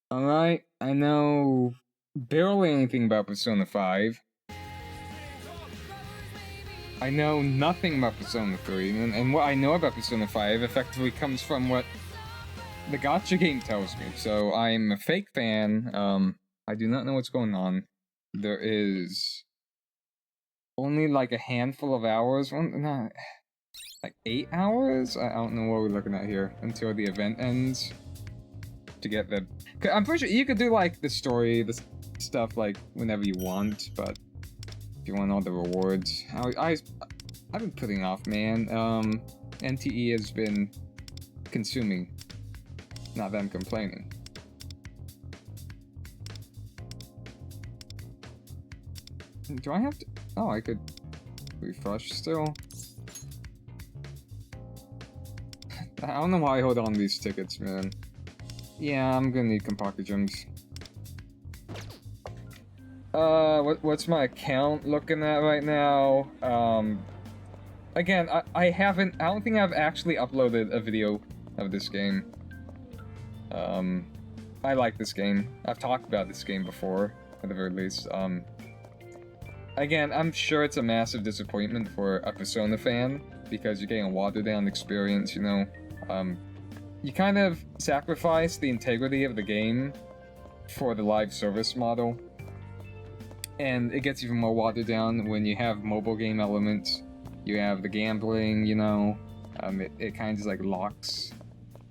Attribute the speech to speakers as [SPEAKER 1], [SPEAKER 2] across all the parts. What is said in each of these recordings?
[SPEAKER 1] Alright, I know barely anything about Persona 5. I know nothing about Persona 3, and what I know about Persona 5 effectively comes from what the Gacha game tells me. So I'm a fake fan. I do not know what's going on. There is only like a handful of hours, like 8 hours? I don't know what we're looking at here until the event ends. To get the... I'm pretty sure you could do like the story, the stuff like whenever you want, but if you want all the rewards, I've been putting off, man. NTE has been consuming. Not that I'm complaining. Do I have to... Oh, I could refresh still. I don't know why I hold on to these tickets, man. Yeah, I'm gonna need Compaka gems. What's my account looking at right now? Again, I don't think I've actually uploaded a video of this game. I like this game. I've talked about this game before, at the very least. Again, I'm sure it's a massive disappointment for a Persona fan, because you're getting a watered-down experience, you know? You kind of sacrifice the integrity of the game for the live service model. And it gets even more watered down when you have mobile game elements. You have the gambling, you know. It kind of just like locks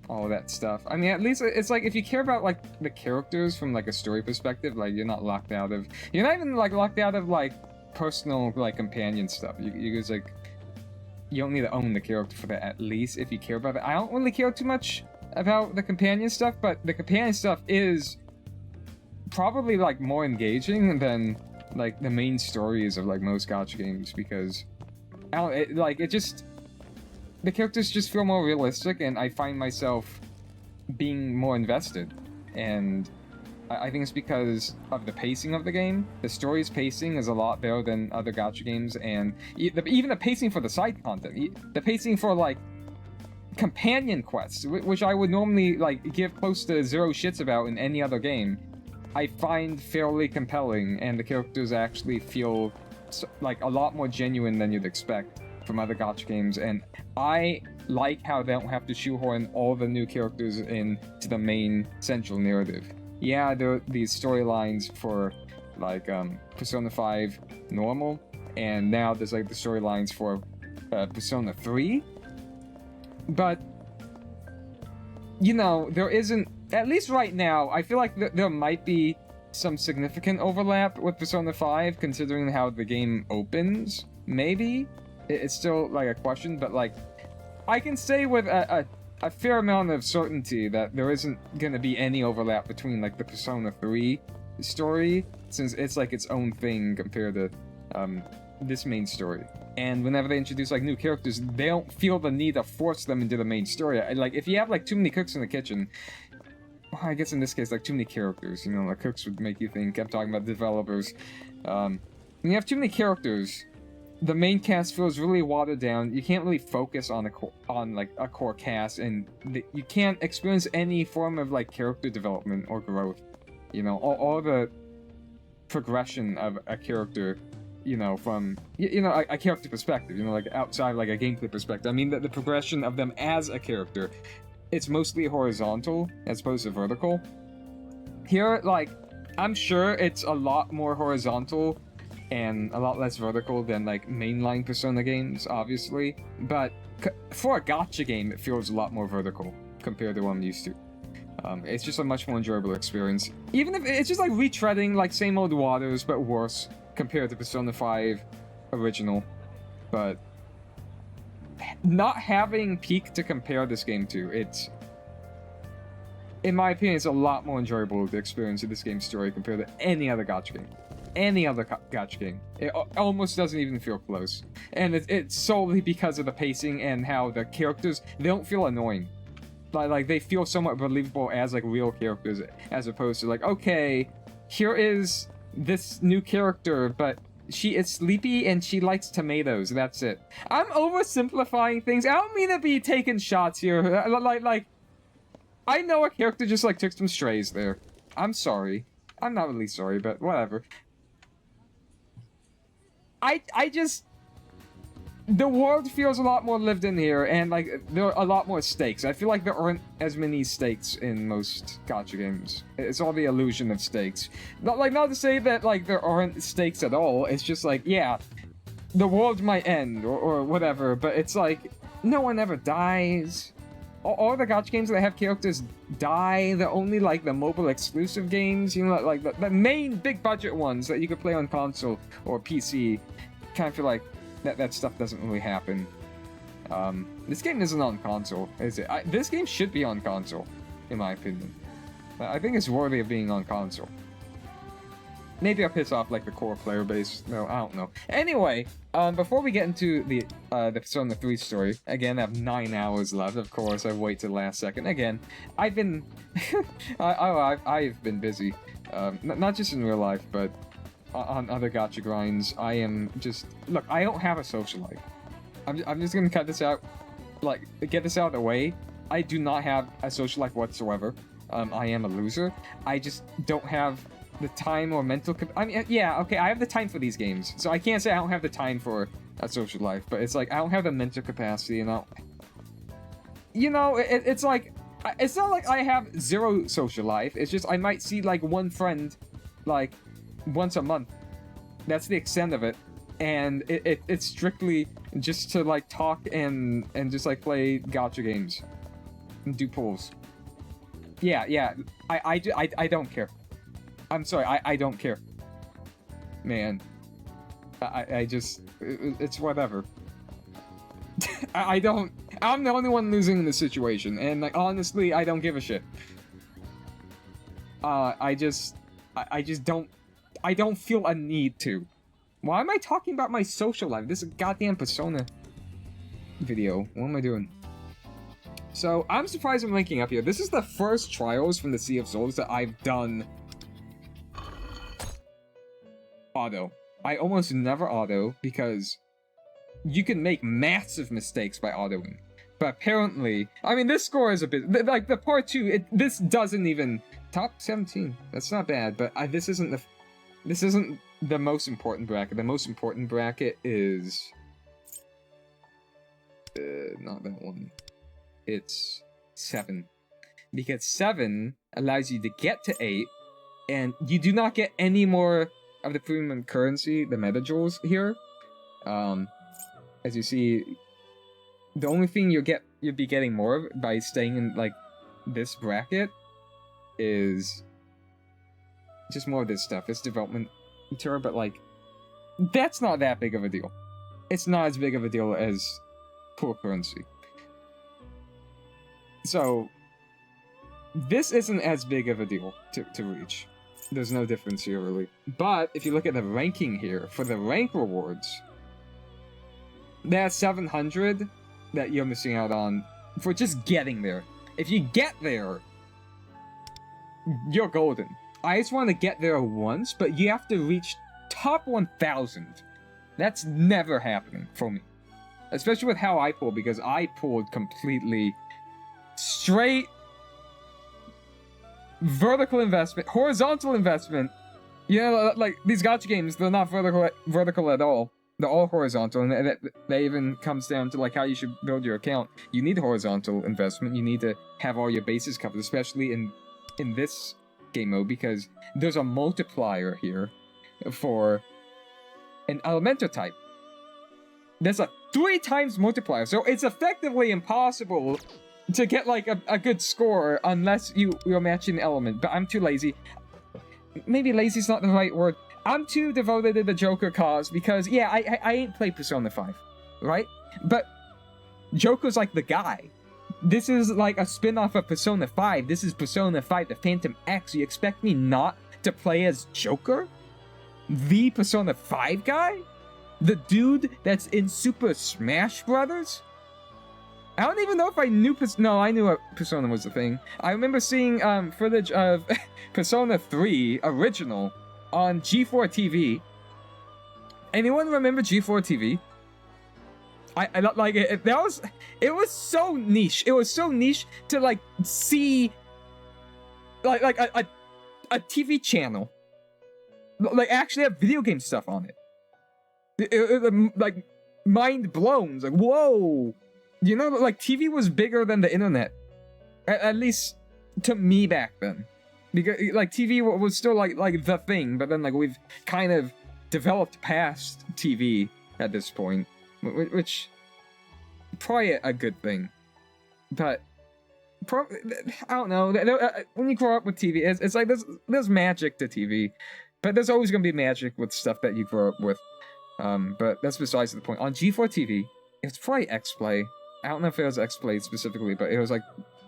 [SPEAKER 1] all of that stuff. I mean, at least it's like if you care about like the characters from like a story perspective, like you're not locked out of... You're not even like locked out of like personal like companion stuff. You just like... You don't need to own the character for that, at least, if you care about it. I don't really care too much about the companion stuff, but the companion stuff is probably, like, more engaging than, like, the main stories of, like, most gacha games, because, the characters just feel more realistic, and I find myself being more invested, and... I think it's because of the pacing of the game. The story's pacing is a lot better than other gacha games, and even the pacing for the side content. The pacing for, like, companion quests, which I would normally, like, give close to 0 shits about in any other game, I find fairly compelling, and the characters actually feel, like, a lot more genuine than you'd expect from other gacha games, and I like how they don't have to shoehorn all the new characters into the main central narrative. Yeah, there are these storylines for, like, Persona 5 normal, and now there's, like, the storylines for Persona 3. But, you know, there isn't... At least right now, I feel like there might be some significant overlap with Persona 5, considering how the game opens. Maybe? It's still, like, a question, but, like... I can say with a fair amount of certainty that there isn't gonna be any overlap between, like, the Persona 3 story, since it's, like, its own thing compared to, this main story. And whenever they introduce, like, new characters, they don't feel the need to force them into the main story. Like, if you have, like, too many cooks in the kitchen, well, I guess in this case, like, too many characters, you know, like, cooks would make you think. I'm talking about developers. When you have too many characters, the main cast feels really watered down. You can't really focus on a core cast, and you can't experience any form of like character development or growth. You know, all the progression of a character, you know, from a character perspective. You know, like outside like a gameplay perspective. I mean, the progression of them as a character, it's mostly horizontal as opposed to vertical. Here, like, I'm sure it's a lot more horizontal and a lot less vertical than, like, mainline Persona games, obviously. But for a gacha game, it feels a lot more vertical compared to what I'm used to. It's just a much more enjoyable experience. Even if it's just, like, retreading, like, same old waters, but worse, compared to Persona 5 original. But not having Peak to compare this game to, it's... In my opinion, it's a lot more enjoyable to experience this game's story compared to any other gacha game. Any other gacha game. It almost doesn't even feel close. And it's solely because of the pacing and how the characters, they don't feel annoying. Like they feel somewhat believable as, like, real characters, as opposed to, like, okay, here is this new character, but she is sleepy and she likes tomatoes, that's it. I'm oversimplifying things. I don't mean to be taking shots here. Like, I know a character just, like, took some strays there. I'm sorry. I'm not really sorry, but whatever. I just... The world feels a lot more lived in here, and like there are a lot more stakes. I feel like there aren't as many stakes in most gacha games. It's all the illusion of stakes. Not to say that like there aren't stakes at all. It's just like, yeah, the world might end or whatever, but it's like no one ever dies. All the gacha games that have characters die. They're only like the mobile exclusive games, you know, like the main big budget ones that you could play on console or PC. Kind of feel like that stuff doesn't really happen. This game isn't on console, is it? This game should be on console, in my opinion. I think it's worthy of being on console. Maybe I'll piss off like the core player base. No, I don't know. Anyway, before we get into the Persona 3 story, again, I have 9 hours left. Of course, I wait till the last second. Again, I've been, I've been busy, not just in real life, but on other gacha grinds. I am just... Look, I don't have a social life. I'm just gonna cut this out, like, get this out of the way. I do not have a social life whatsoever. I am a loser. I just don't have the time or mental... I mean, yeah, okay, I have the time for these games, so I can't say I don't have the time for a social life, but it's like, I don't have the mental capacity, and you know, it's like... It's not like I have zero social life, it's just I might see, like, one friend, like, once a month. That's the extent of it, and it's strictly just to like talk and just like play gacha games and do pulls. Yeah, I don't care. I'm sorry, I don't care, man. I just, it's whatever. I'm the only one losing in this situation, and like honestly, I don't give a shit. I just don't feel a need to. Why am I talking about my social life? This is a goddamn Persona video. What am I doing? So, I'm surprised I'm linking up here. This is the first trials from the Sea of Souls that I've done auto. I almost never auto because you can make massive mistakes by autoing. But apparently, I mean, this score is a bit... Like, the part 2, this doesn't even... Top 17. That's not bad, but this isn't the most important bracket. The most important bracket is... not that one. It's 7. Because 7 allows you to get to 8, and you do not get any more of the premium currency, the metajoules here. As you see, the only thing you'll be getting more of by staying in, like, this bracket is just more of this stuff. It's development material, but like, that's not that big of a deal. It's not as big of a deal as pool currency. So, this isn't as big of a deal to reach. There's no difference here, really. But, if you look at the ranking here, for the rank rewards, that's 700 that you're missing out on for just getting there. If you get there, you're golden. I just want to get there once, but you have to reach top 1,000. That's never happening for me. Especially with how I pulled, because I pulled completely straight vertical investment, horizontal investment. You know, like, these gacha games, they're not vertical at all. They're all horizontal, and that even comes down to like how you should build your account. You need horizontal investment. You need to have all your bases covered, especially in this game mode, because there's a multiplier here for an elemental type. There's a 3 times multiplier, so it's effectively impossible to get like a good score unless you're matching the element. But I'm too lazy. Maybe lazy's not the right word. I'm too devoted to the Joker cause because, yeah, I ain't played Persona 5, right? But Joker's like the guy. This is like a spin-off of Persona 5. This is Persona 5, the Phantom X. You expect me not to play as Joker? The Persona 5 guy? The dude that's in Super Smash Brothers? I don't even know if I knew No, I knew Persona was a thing. I remember seeing footage of Persona 3 original on G4 TV. Anyone remember G4 TV? I like it. It was so niche. It was so niche to like see like a TV channel, like actually have video game stuff on it. Like mind blown. It's like, whoa, you know, like TV was bigger than the internet, at least to me back then, because like TV was still like the thing, but then like we've kind of developed past TV at this point, which probably a good thing, but I don't know. When you grow up with TV, it's like there's magic to TV, but there's always gonna be magic with stuff that you grow up with. But that's besides the point. On G4 TV, it's probably X-Play. I don't know if it was X-Play specifically, but it was like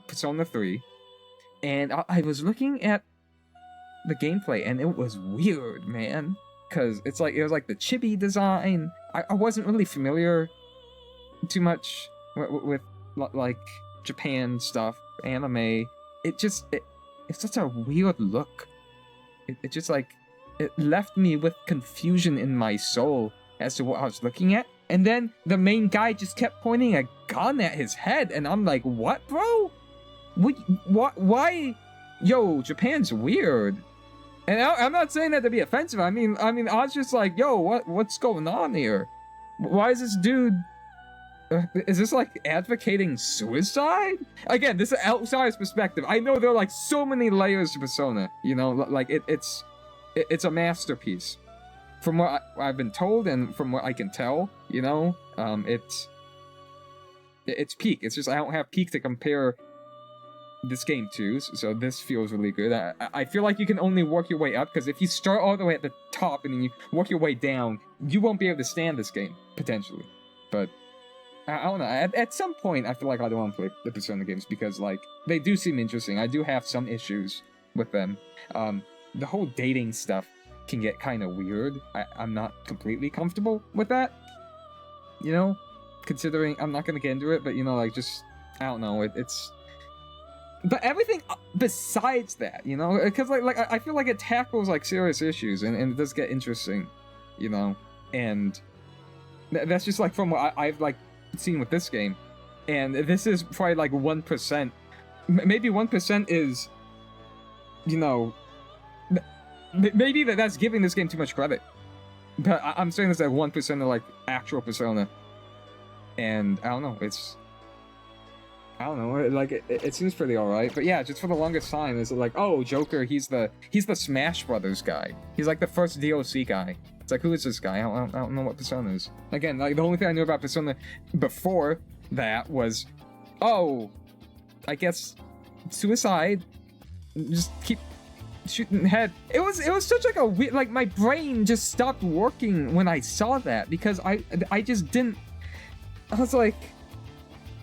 [SPEAKER 1] Persona 3. And I was looking at the gameplay, and it was weird, man. Because it was like the chibi design. I wasn't really familiar too much with like Japan stuff, anime. It's such a weird look. It just like, it left me with confusion in my soul as to what I was looking at. And then the main guy just kept pointing a gun at his head, and I'm like, what, bro? What? Why? Yo, Japan's weird. And I'm not saying that to be offensive. I mean, I was just like, yo, what's going on here? Why is this dude? Is this like advocating suicide? Again, this is outsider's perspective. I know there are like so many layers to Persona. You know, like it's a masterpiece. From what I've been told and from what I can tell, you know, it's peak. It's just I don't have peak to compare this game to, so this feels really good. I feel like you can only work your way up, because if you start all the way at the top and then you work your way down, you won't be able to stand this game, potentially. But I don't know, at some point I feel like I don't want to play the Persona games, because like they do seem interesting. I do have some issues with them. The whole dating stuff can get kind of weird. I'm not completely comfortable with that, you know, considering I'm not gonna get into it, but you know, like, just I don't know, it's but everything besides that, you know, because like I feel like it tackles like serious issues, and it does get interesting, you know, and that's just like from what I've like seen with this game. And this is probably like 1%, maybe 1% is, you know, maybe that's giving this game too much credit, but I'm saying this at 1% of like actual Persona. And I don't know, I don't know, like it seems pretty alright. But yeah, just for the longest time, it's like, oh, Joker, he's the Smash Brothers guy. He's like the first DLC guy. It's like, who is this guy? I don't know what Persona is. Again, like the only thing I knew about Persona before that was, oh, I guess suicide. Just keep shooting head. It was such like a weird, like my brain just stopped working when I saw that, because I just didn't. I was like,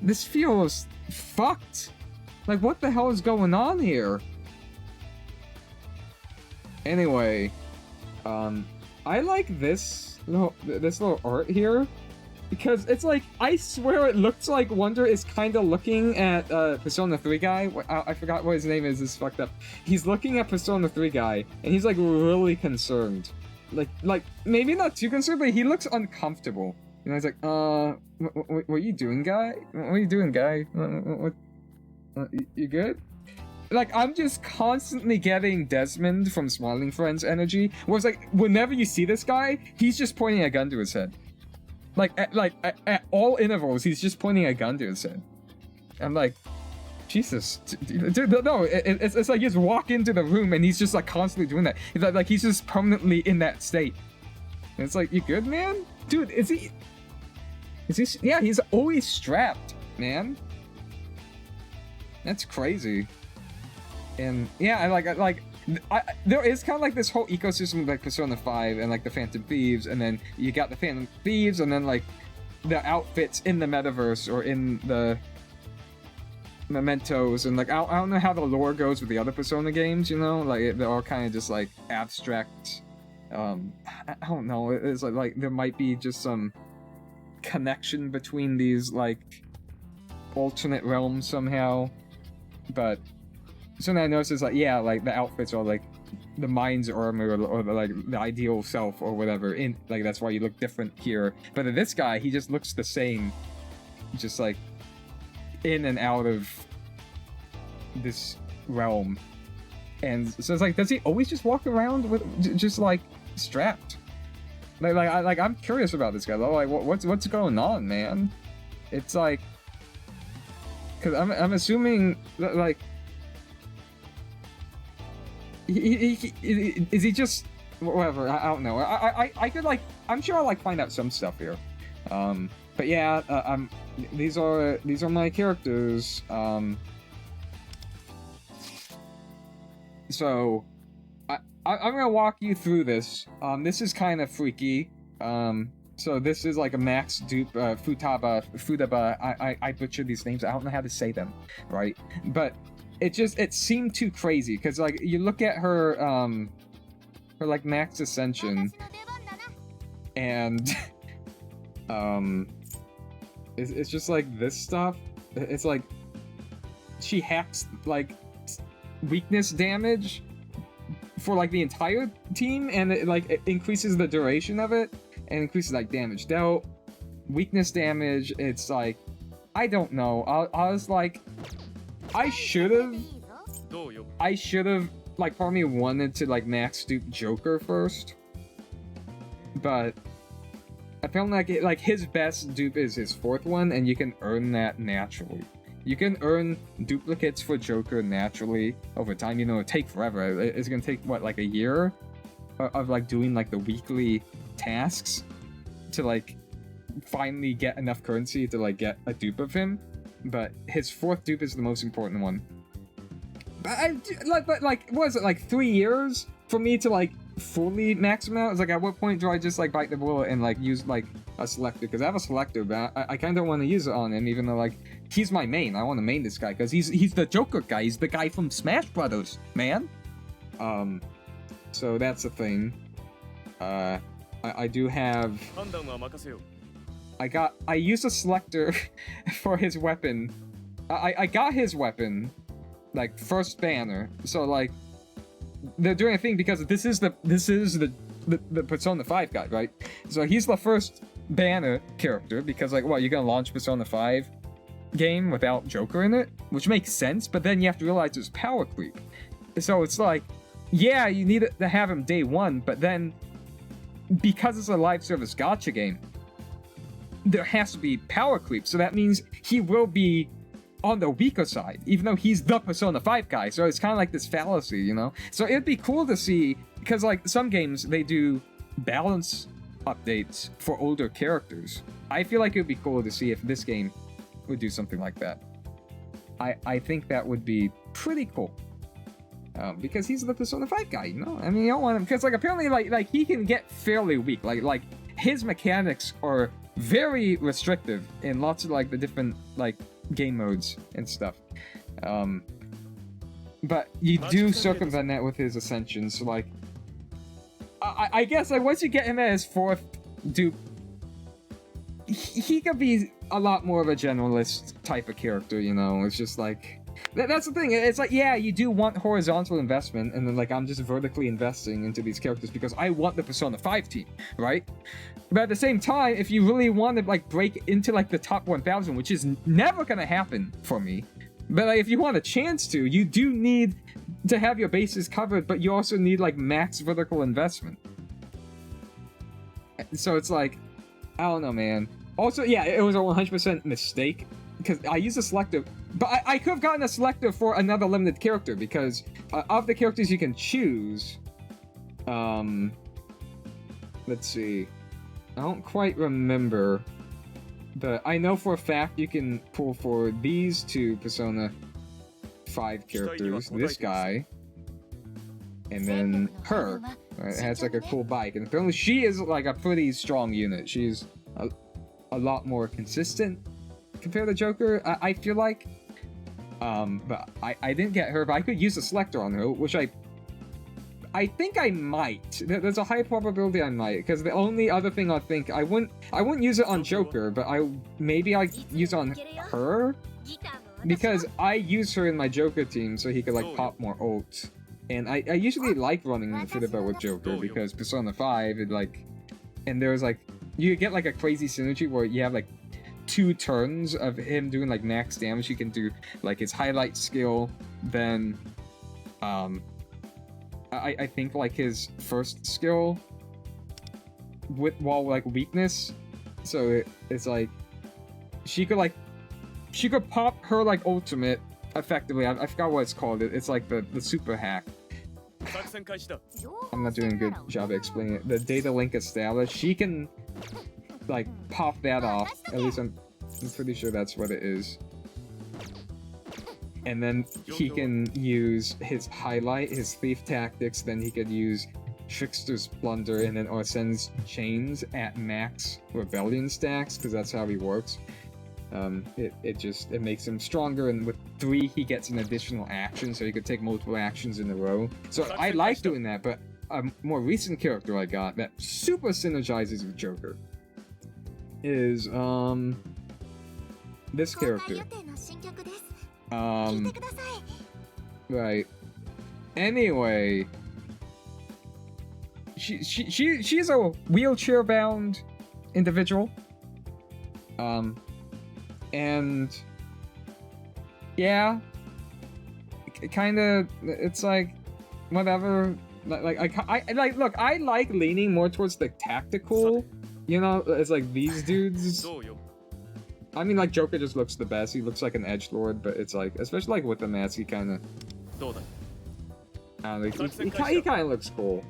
[SPEAKER 1] this feels fucked. Like, what the hell is going on here? Anyway, I like this little art here, because it's like, I swear it looks like Wonder is kind of looking at Persona 3 guy. I forgot what his name is. It's fucked up. He's looking at Persona 3 guy, and he's like really concerned. Like maybe not too concerned, but he looks uncomfortable. You know, he's like, what are you doing, guy? What are you doing, guy? What you good? Like, I'm just constantly getting Desmond from Smiling Friends energy, where it's like, whenever you see this guy, he's just pointing a gun to his head. Like, at all intervals, he's just pointing a gun to his head. I'm like, Jesus, dude, no, it's like you just walk into the room and he's just like constantly doing that. It's like he's just permanently in that state. And it's like, you good, man? Dude, is he? Yeah, he's always strapped, man. That's crazy. And yeah, there is kind of like this whole ecosystem of like Persona 5 and like the Phantom Thieves, and then you got the Phantom Thieves, and then like the outfits in the metaverse or in the mementos, and like I don't know how the lore goes with the other Persona games, you know, like they're all kind of just like abstract. I don't know. It's like there might be just some connection between these like alternate realms somehow, but something I noticed is like, yeah, like the outfits are like the mind's armor or like the ideal self or whatever, in like that's why you look different here. But this guy, he just looks the same, just like in and out of this realm. And so it's like, does he always just walk around with just like strapped? I'm curious about this guy though. Like, what's going on, man? It's like, cause I'm assuming that, like, is he just whatever? I don't know. I could like, I'm sure I'll like find out some stuff here. But yeah, these are my characters. So I'm gonna walk you through this. This is kind of freaky. So this is like a max dupe, Futaba. I butchered these names. I don't know how to say them, right? But it seemed too crazy because like you look at her her like max ascension, and it's just like this stuff. It's like she hacks like weakness damage for like the entire team, and it increases the duration of it and increases like damage dealt, weakness damage. It's like, I don't know. I was like, I should have like, part of me wanted to like max dupe Joker first, but I felt like his best dupe is his fourth one, and you can earn that naturally. You can earn duplicates for Joker naturally over time. You know, it take forever. It's gonna take what, like a year of like doing like the weekly tasks to like finally get enough currency to like get a dupe of him. But his fourth dupe is the most important one. But like what is it, like 3 years for me to like fully max him out? It's like, at what point do I just like bite the bullet and like use like a selector? Because I have a selector, but I kind of want to use it on him, even though like he's my main. I want to main this guy because he's the Joker guy. He's the guy from Smash Brothers, man. So that's the thing. I do have. I used a selector for his weapon. I got his weapon like first banner. So like they're doing a thing because this is the Persona 5 guy, right? So he's the first banner character because like, what, you're gonna launch Persona 5 game without Joker in it, which makes sense, but then you have to realize there's power creep. So it's like, yeah, you need to have him day one, but then because it's a live service gacha game, there has to be power creep. So that means he will be on the weaker side, even though he's the Persona 5 guy. So it's kind of like this fallacy, you know? So it'd be cool to see, because like some games, they do balance updates for older characters. I feel like it would be cool to see if this game would do something like that. I think that would be pretty cool. Because he's the Persona 5 guy, you know? I mean, you don't want him, because like apparently like he can get fairly weak. Like his mechanics are very restrictive in lots of like the different like game modes and stuff. But you do circumvent that with his ascension. So like, I guess like once you get him at his fourth dupe, he could be a lot more of a generalist type of character, you know? It's just like, that's the thing. It's like, yeah, you do want horizontal investment, and then like I'm just vertically investing into these characters because I want the Persona 5 team, right? But at the same time, if you really want to like break into like the top 1000, which is never gonna happen for me, but like if you want a chance to, you do need to have your bases covered, but you also need like max vertical investment. So it's like, I don't know, man. Also, yeah, it was a 100% mistake because I used a selector, but I could have gotten a selector for another limited character because of the characters you can choose. Let's see. I don't quite remember, but I know for a fact you can pull for these two Persona 5 characters. This guy, and then her. Right? It has like a cool bike, and apparently she is like a pretty strong unit. She's a lot more consistent compared to Joker, I feel like. But I didn't get her, but I could use a selector on her, which I think I might. There's a high probability I might, because the only other thing I think I wouldn't use it on Joker, but maybe I use it on her, because I use her in my Joker team so he could like pop more ults. And I usually like running Futaba with Joker because Persona 5, it like, and there's like, you get like a crazy synergy where you have like 2 turns of him doing like max damage. You can do like his highlight skill, then I think like his first skill while like weakness, so it's like she could pop her like ultimate effectively. I forgot what it's called. It's like the super hack. I'm not doing a good job of explaining it. The data link established, she can like pop that off. At least I'm pretty sure that's what it is. And then he can use his highlight, his thief tactics, then he could use Trickster's Plunder, and then Orsen's Chains at max rebellion stacks, because that's how he works. It makes him stronger, and with 3 he gets an additional action, so he could take multiple actions in a row. So I like doing that, but a more recent character I got that super synergizes with Joker is this character. Right. Anyway, she's a wheelchair-bound individual. And yeah, kind of, it's like whatever. Look, I like leaning more towards the tactical. You know, it's like these dudes. I mean, like, Joker just looks the best. He looks like an edgelord, but it's like, especially like with the mask, he kind of. He kind of looks cool.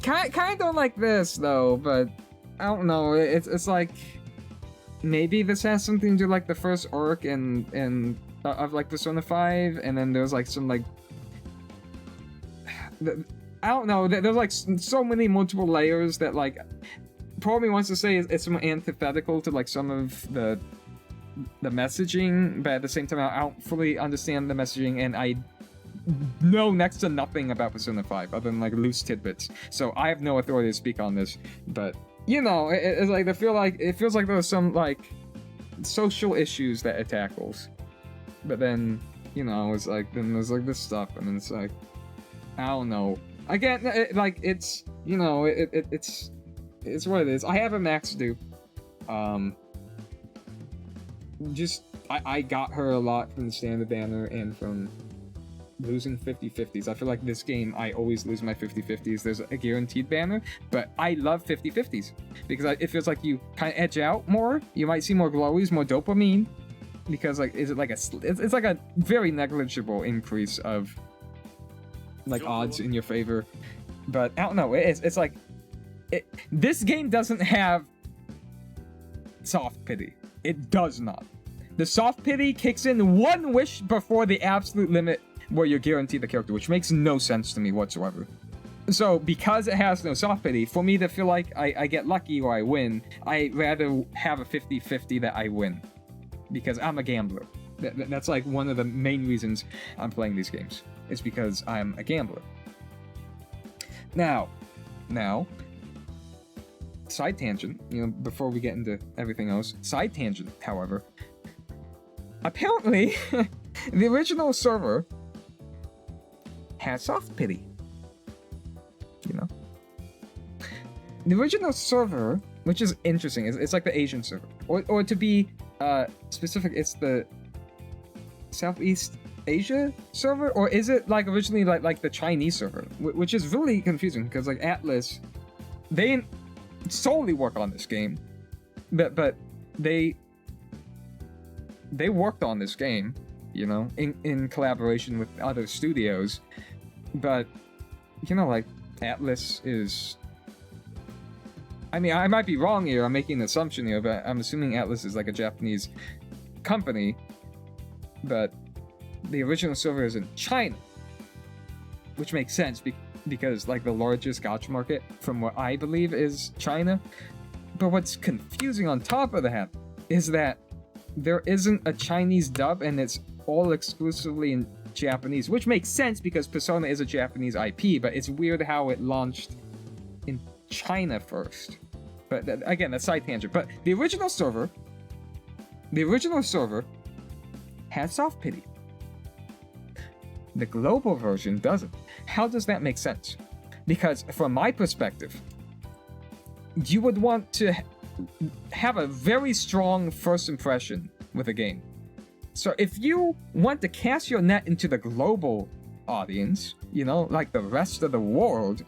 [SPEAKER 1] Kind of like this though, but I don't know. It's like maybe this has something to do like the first arc and of like Persona 5, and then there's like some like I don't know. There's like so many multiple layers that like part of me wants to say it's some antithetical to like some of the messaging, but at the same time I don't fully understand the messaging, and I know next to nothing about Persona 5 other than like loose tidbits. So I have no authority to speak on this, but you know, it's like it feels like there's some like social issues that it tackles, but then you know it's like then there's like this stuff, and then it's like I don't know. Again, it's you know it's what it is. I have a max dupe. I got her a lot from the standard banner and from losing 50/50s. I feel like this game I always lose my 50/50s. There's a guaranteed banner, but I love 50/50s because it feels like you kind of edge out more. You might see more glowies, more dopamine, because like it's like a very negligible increase of like odds in your favor. But I don't know. It's like this game doesn't have soft pity. It does not. The soft pity kicks in one wish before the absolute limit where you're guaranteed the character, which makes no sense to me whatsoever. So, because it has no soft pity, for me to feel like I get lucky or I win, I'd rather have a 50/50 that I win. Because I'm a gambler. That's like one of the main reasons I'm playing these games. It's because I'm a gambler. Now, side tangent, you know, before we get into everything else. Side tangent, however. Apparently, the original server has soft pity. You know? The original server, which is interesting, it's like the Asian server. Or to be specific, it's the Southeast Asia server? Or is it like originally like the Chinese server? Which is really confusing, because like Atlas, they didn't solely work on this game. But they worked on this game, you know, in collaboration with other studios. But, you know, like, Atlas is... I mean, I might be wrong here, I'm making an assumption here, but I'm assuming Atlas is like a Japanese company. But the original server is in China. Which makes sense, because, like, the largest gacha market, from what I believe, is China. But what's confusing on top of that is that there isn't a Chinese dub, and it's all exclusively in Japanese, which makes sense because Persona is a Japanese IP, but it's weird how it launched in China first. But again, that's side tangent. But the original server has soft pity. The global version doesn't. How does that make sense? Because from my perspective, you would want to have a very strong first impression with a game. So if you want to cast your net into the global audience, you know, like the rest of the world,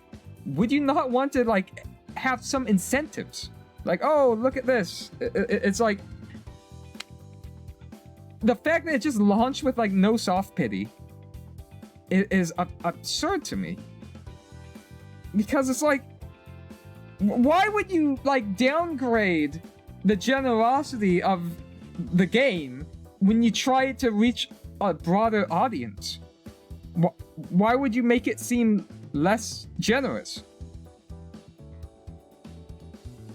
[SPEAKER 1] would you not want to like have some incentives? Like, oh, look at this. It's like the fact that it just launched with like no soft pity is absurd to me. Because it's like, why would you like downgrade the generosity of the game when you try to reach a broader audience? Why would you make it seem less generous?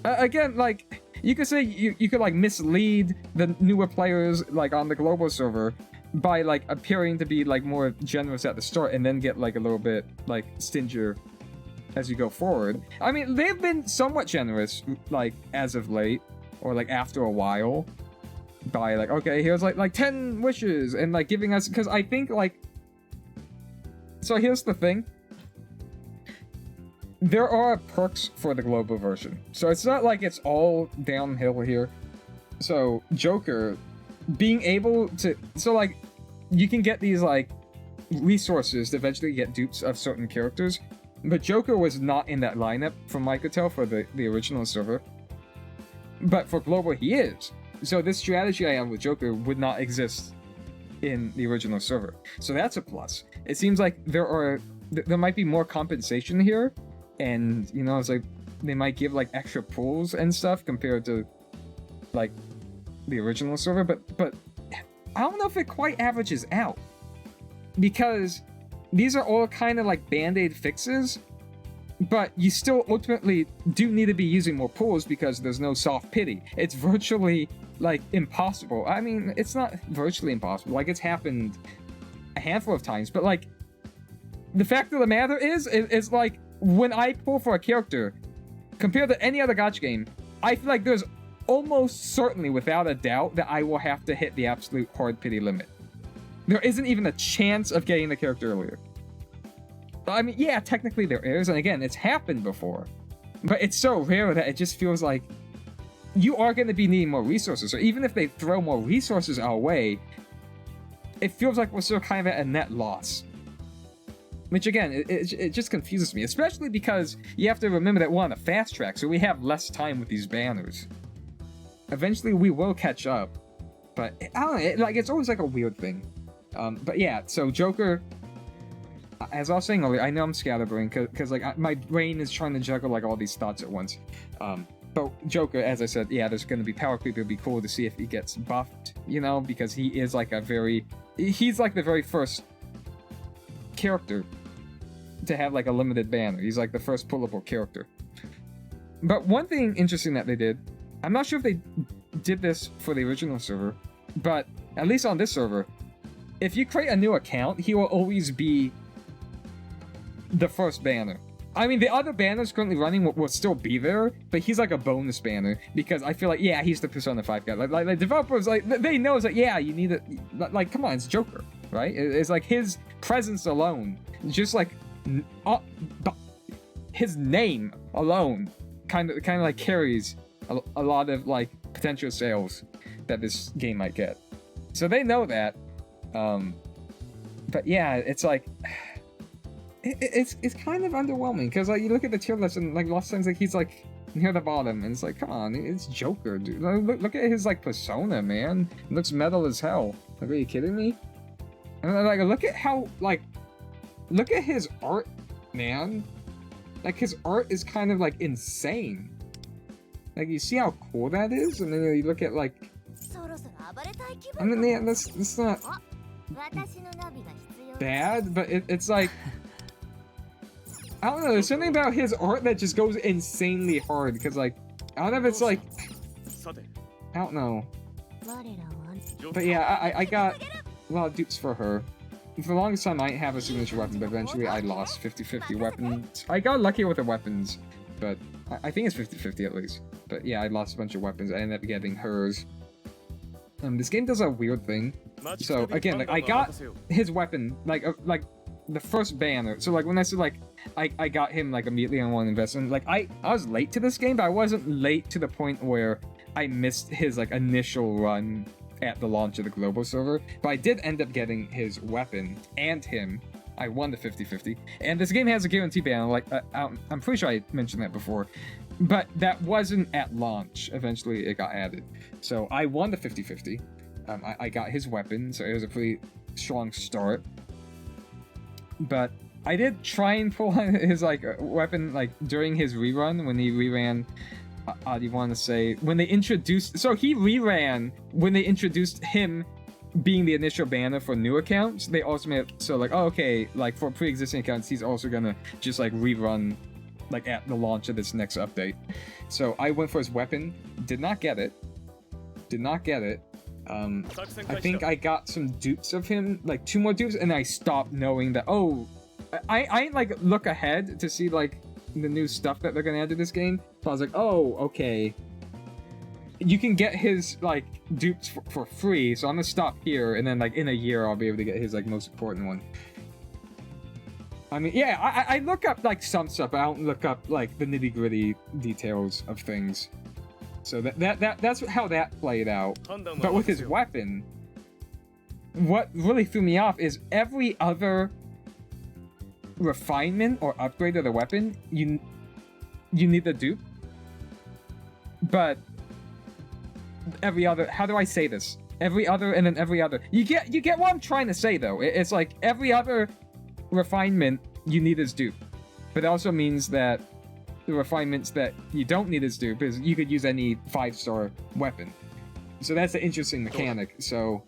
[SPEAKER 1] Again, like, you could say you could like mislead the newer players like on the global server by like appearing to be like more generous at the start and then get like a little bit like stingier as you go forward. I mean, they've been somewhat generous like as of late, or like after a while, by like, okay, here's like 10 wishes, and like giving us, because I think like, so here's the thing, there are perks for the global version, so it's not like it's all downhill here. So Joker being able to, so like you can get these like resources to eventually get dupes of certain characters, but Joker was not in that lineup from what I could tell for the original server, but for global he is. So this strategy I have with Joker would not exist in the original server, so that's a plus. It seems like there might be more compensation here, and you know, it's like they might give like extra pulls and stuff compared to like the original server, but I don't know if it quite averages out, because these are all kind of like band-aid fixes, but you still ultimately do need to be using more pulls because there's no soft pity. It's virtually like impossible. I mean, it's not virtually impossible, like it's happened a handful of times, but like the fact of the matter is like when I pull for a character compared to any other gacha game, I feel like there's almost certainly, without a doubt, that I will have to hit the absolute hard pity limit. There isn't even a chance of getting the character earlier. I mean, yeah, technically there is, and again, it's happened before, but it's so rare that it just feels like you are going to be needing more resources. So even if they throw more resources our way, it feels like we're still kind of at a net loss. Which again, it just confuses me, especially because you have to remember that we're on a fast track, so we have less time with these banners. Eventually we will catch up, but I don't know, it's always like a weird thing. But yeah, so Joker, as I was saying earlier, I know I'm scatterbrained because like my brain is trying to juggle like all these thoughts at once. But Joker, as I said, yeah, there's going to be power creep. It'll be cool to see if he gets buffed, you know, because he is like he's like the very first character to have like a limited banner. He's like the first pullable character. But one thing interesting that they did, I'm not sure if they did this for the original server, but at least on this server, if you create a new account, he will always be the first banner. I mean, the other banners currently running will still be there, but he's like a bonus banner, because I feel like, yeah, he's the Persona 5 guy. Like developers, like, they know it's like, yeah, you need it. Like, come on, it's Joker, right? It's like his presence alone, just like his name alone kind of like carries a lot of like potential sales that this game might get. So they know that. But yeah, it's like it's kind of underwhelming, because like you look at the tier list and like lots of times like he's like near the bottom, and it's like, come on, it's Joker, dude. Look at his like persona, man. It looks metal as hell. Like, are you kidding me? And then, like, look at how look at his art, man. Like, his art is kind of like insane. Like, you see how cool that is, and then you look at like, I mean, yeah, that's not bad, but it's like, I don't know, there's something about his art that just goes insanely hard, because like, I don't know if it's like, I don't know. But yeah, I got a lot of dupes for her. For the longest time I didn't have a signature weapon, but eventually I lost 50-50 weapons. I got lucky with the weapons, but I think it's 50-50 at least. But yeah, I lost a bunch of weapons. I ended up getting hers. This game does a weird thing. So again, like, I got his weapon, like the first banner. So like when I said like I got him like immediately on one investment, like I was late to this game, but I wasn't late to the point where I missed his like initial run at the launch of the global server, but I did end up getting his weapon and him. I won the 50-50, and this game has a guarantee ban. Like I'm pretty sure I mentioned that before, but that wasn't at launch. Eventually, it got added, so I won the 50-50. I got his weapon, so it was a pretty strong start. But I did try and pull his like weapon like during his rerun when he reran. How do you want to say when they introduced? So he reran when they introduced him being the initial banner for new accounts. They also made it so like, oh, okay, like for pre-existing accounts, he's also gonna just like rerun like at the launch of this next update. So I went for his weapon, did not get it. I think I got some dupes of him, like 2 more dupes, and I stopped knowing that, oh, I like look ahead to see like the new stuff that they're gonna add to this game. So I was like, oh, okay. You can get his like dupes for free, so I'm gonna stop here, and then like in a year I'll be able to get his like most important one. I mean, yeah, I look up like some stuff, but I don't look up like the nitty-gritty details of things. So that's how that played out. But with his weapon, what really threw me off is every other refinement or upgrade of the weapon, you need the dupe. But every other, how do I say this? Every other and then every other. You get what I'm trying to say though. It's like every other refinement you need is dupe. But it also means that the refinements that you don't need as dupe is you could use any 5-star weapon. So that's an interesting mechanic. So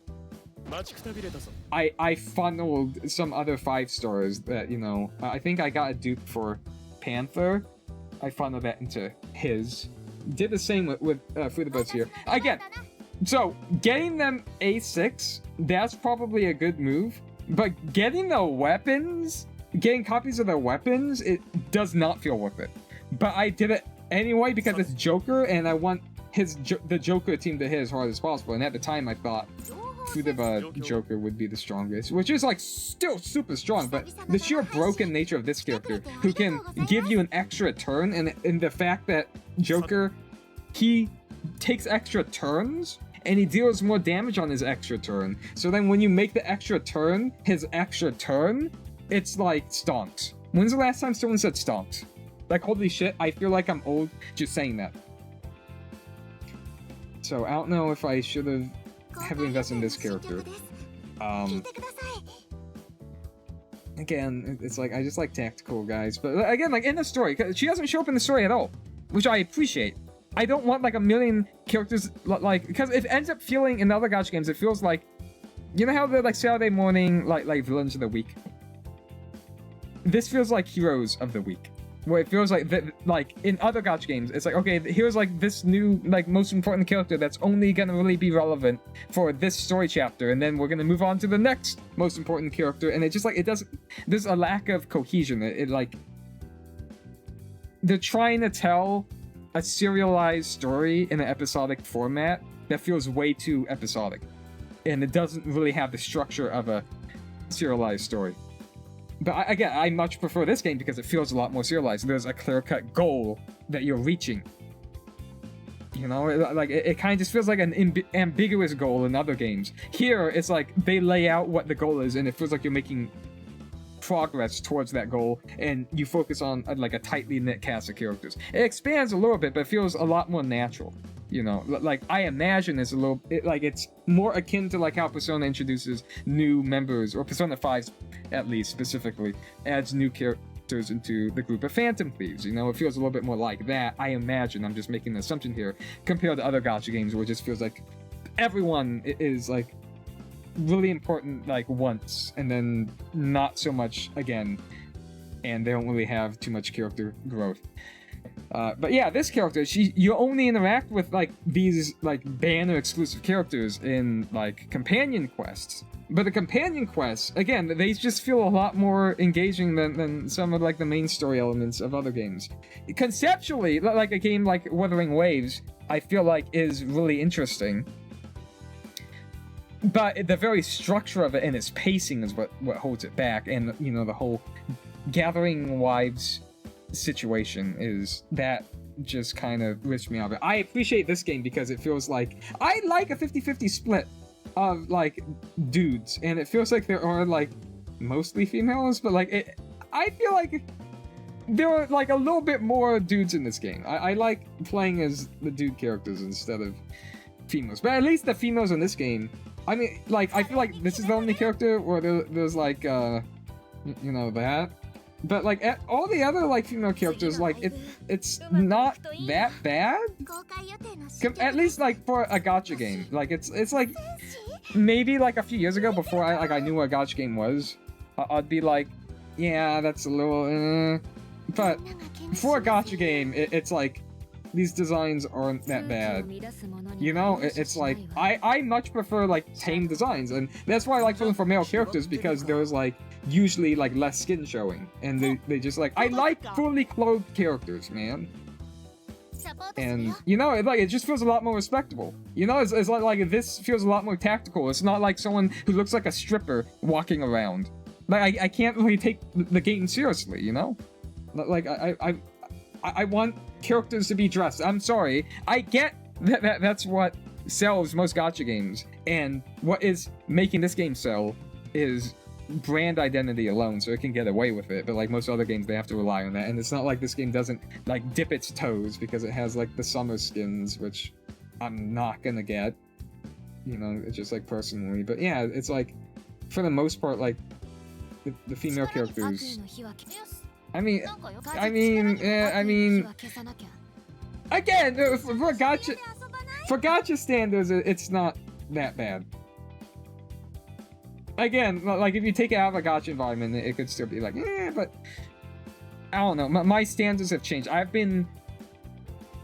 [SPEAKER 1] I funneled some other 5-stars that, you know, I think I got a dupe for Panther. I funneled that into his. Did the same with Food the Buzz here. Again, so getting them A6, that's probably a good move. But getting the weapons, getting copies of the weapons, it does not feel worth it. But I did it anyway because it's Joker, and I want the Joker team to hit as hard as possible. And at the time, I thought Futaba Joker would be the strongest, which is like still super strong. But the sheer broken nature of this character, who can give you an extra turn, and the fact that Joker, he takes extra turns and he deals more damage on his extra turn. So then when you make the extra turn, his extra turn, it's like stonks. When's the last time someone said stonks? Like, holy shit, I feel like I'm old just saying that. So I don't know if I should have heavily invested in this character. Again, it's like, I just like tactical guys. But again, like in the story, she doesn't show up in the story at all, which I appreciate. I don't want like a million characters, like, because it ends up feeling, in the other Gacha games, it feels like, you know how they're like Saturday morning, like villains of the week? This feels like heroes of the week. Where it feels like that, like in other Gacha games, it's like, okay, here's like this new, like most important character that's only gonna really be relevant for this story chapter, and then we're gonna move on to the next most important character, and it just like, it doesn't, there's a lack of cohesion. It like, they're trying to tell a serialized story in an episodic format that feels way too episodic, and it doesn't really have the structure of a serialized story. But again, I much prefer this game because it feels a lot more serialized. There's a clear-cut goal that you're reaching. You know, like it kind of just feels like an ambiguous goal in other games. Here, it's like they lay out what the goal is, and it feels like you're making progress towards that goal, and you focus on like a tightly knit cast of characters. It expands a little bit, but it feels a lot more natural. You know, like I imagine it's a little, it's more akin to like how Persona introduces new members, or Persona 5 at least specifically adds new characters into the group of Phantom Thieves. You know, it feels a little bit more like that, I imagine. I'm just making an assumption here, compared to other Gacha games where it just feels like everyone is like really important like once, and then not so much again, and they don't really have too much character growth. But yeah, this character, you only interact with like these like banner exclusive characters in like companion quests. But the companion quests, again, they just feel a lot more engaging than some of like the main story elements of other games. Conceptually, like a game like Wuthering Waves, I feel like is really interesting. But the very structure of it and its pacing is what holds it back. And, you know, the whole Gathering Wives situation is that just kind of rips me off. I appreciate this game because it feels like I like a 50-50 split of like dudes, and it feels like there are like mostly females, but like I feel like there are like a little bit more dudes in this game. I like playing as the dude characters instead of females, but at least the females in this game, I mean, like, I feel like this is the only character where there's like you know, that, but like all the other like female characters, like it's not that bad, at least like for a gacha game. Like it's like maybe like a few years ago, before I knew what a gacha game was, I'd be like, yeah, that's a little but for a gacha game, it's like these designs aren't that bad. You know, it's like I much prefer like tame designs, and that's why I like them for male characters, because there's like usually like less skin showing, and they just like, I like fully clothed characters, man. And you know, it just feels a lot more respectable. You know, it's like this feels a lot more tactical. It's not like someone who looks like a stripper walking around. Like I can't really take the game seriously, you know? Like I want characters to be dressed. I'm sorry. I get that's what sells most gacha games, and what is making this game sell is brand identity alone, so it can get away with it. But like most other games, they have to rely on that, and it's not like this game doesn't like dip its toes, because it has like the summer skins, which I'm not gonna get, you know, it's just like personally. But yeah, it's like for the most part, like the female characters, I mean, again, for gacha standards, it's not that bad. Again, like if you take it out of a gacha environment, it could still be like, but I don't know. My standards have changed. I've been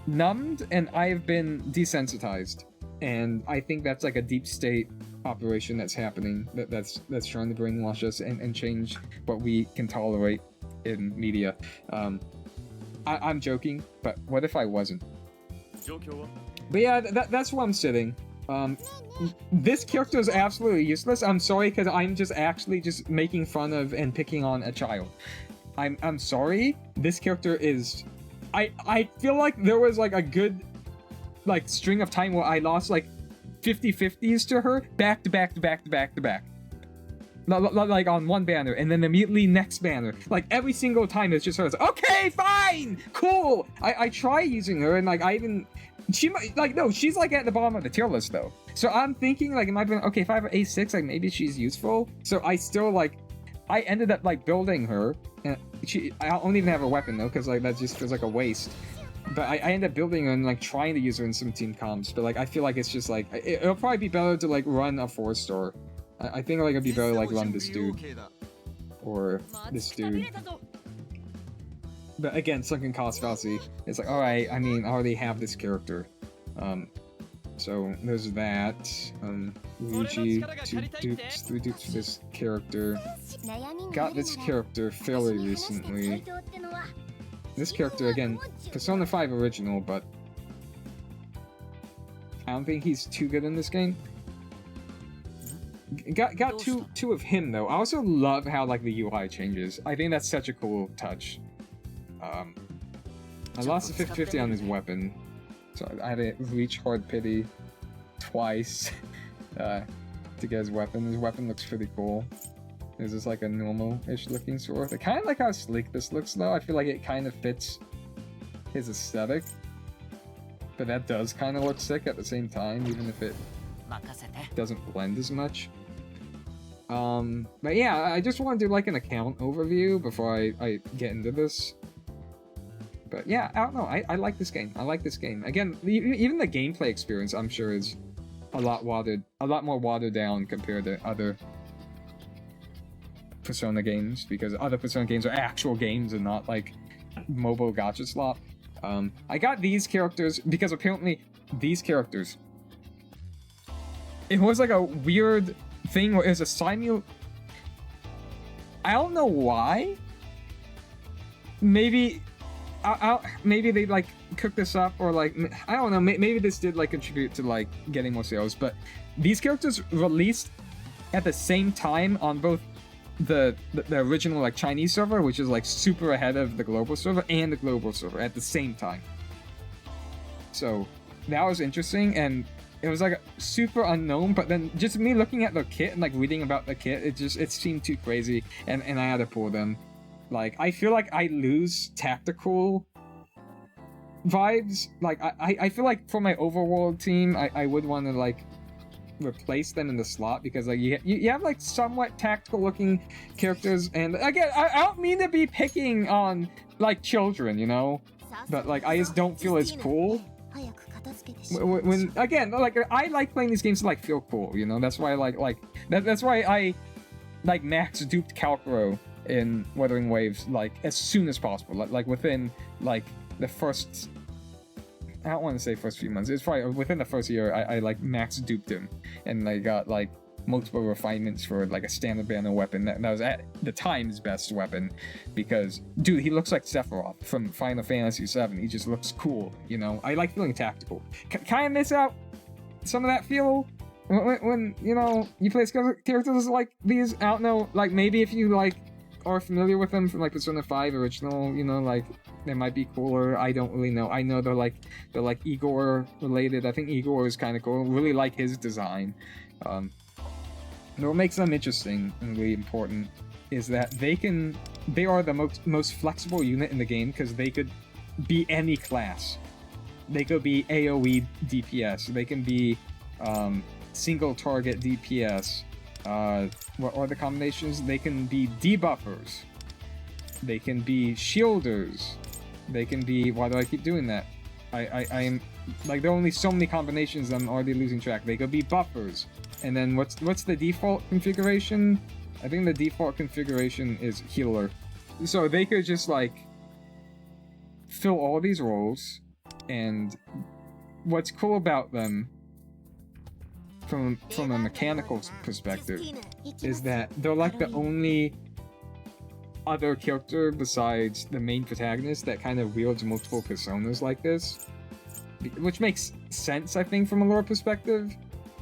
[SPEAKER 1] numbed and I've been desensitized, and I think that's like a deep state operation that's happening. That's trying to brainwash us and change what we can tolerate in media. I'm joking, but what if I wasn't? But yeah, that's where I'm sitting. This character is absolutely useless. I'm sorry, because I'm just actually just making fun of and picking on a child. I'm sorry. This character is... I feel like there was like a good like string of time where I lost like 50/50s to her back to back to back to back to back. Like on one banner, and then immediately next banner. Like every single time it's just her. It's like, okay, fine, cool. I try using her, and like I even... She might, like, no, she's like at the bottom of the tier list though. So I'm thinking like, it might be, okay, if I have an A6, like maybe she's useful. So I still like, I ended up like building her, and I don't even have a weapon though, because like that just feels like a waste. But I ended up building her and like trying to use her in some team comps, but like I feel like it's just like, it'll probably be better to like run a 4-star. I think like it'd be better to like run this dude or this dude. But again, sunken cost fallacy. It's like, alright, I mean, I already have this character. So there's that. Luigi, 2 dupes, 3 dupes for this character. Got this character fairly recently. This character, again, Persona 5 original, but I don't think he's too good in this game. Got two of him though. I also love how like the UI changes. I think that's such a cool touch. I lost a 50/50 on his weapon, so I had to reach hard pity twice to get his weapon. His weapon looks pretty cool. This is like a normal-ish looking sword. I kind of like how sleek this looks though. I feel like it kind of fits his aesthetic, but that does kind of look sick at the same time, even if it doesn't blend as much. But yeah, I just want to do like an account overview before I get into this. But yeah, I don't know. I like this game. I like this game. Again, even the gameplay experience, I'm sure, is a lot more watered down compared to other Persona games, because other Persona games are actual games and not like mobile gacha slop. I got these characters because apparently these characters, it was like a weird thing where it was a I don't know why. Maybe maybe they like cooked this up, or like, I don't know, maybe this did like contribute to like getting more sales, but these characters released at the same time on both the original like Chinese server, which is like super ahead of the global server, and the global server at the same time. So that was interesting, and it was like super unknown, but then just me looking at the kit and like reading about the kit, it seemed too crazy, and I had to pull them. Like, I feel like I lose tactical vibes. Like, I feel like for my overworld team, I would want to like replace them in the slot, because like you have like somewhat tactical looking characters, and again, I don't mean to be picking on like children, you know, but like I just don't feel as cool. When again, like I like playing these games to like feel cool, you know. That's why I that's why I like max duped Calcro in Wuthering Waves like as soon as possible, like within like the first, I don't want to say first few months, it's probably within the first year. I like max duped him, and I got like multiple refinements for like a standard banner weapon that was at the time his best weapon, because dude, he looks like Sephiroth from Final Fantasy VII. He just looks cool, you know. I like feeling tactical. Kind of miss out some of that feel when you know you play characters like these. I don't know, like maybe if you like are familiar with them from like Persona 5 original, you know, like they might be cooler. I don't really know. I know they're like Igor related. I think Igor is kind of cool. Really like his design. What makes them interesting and really important is that they are the most flexible unit in the game, because they could be any class. They could be AoE DPS. They can be single target DPS. What are the combinations? They can be debuffers. They can be shielders. They can be, why do I keep doing that? I am like, there are only so many combinations. I'm already losing track. They could be buffers. And then what's the default configuration? I think the default configuration is healer. So they could just like fill all these roles, and what's cool about them from a mechanical perspective is that they're like the only other character besides the main protagonist that kind of wields multiple personas like this, which makes sense, I think, from a lore perspective.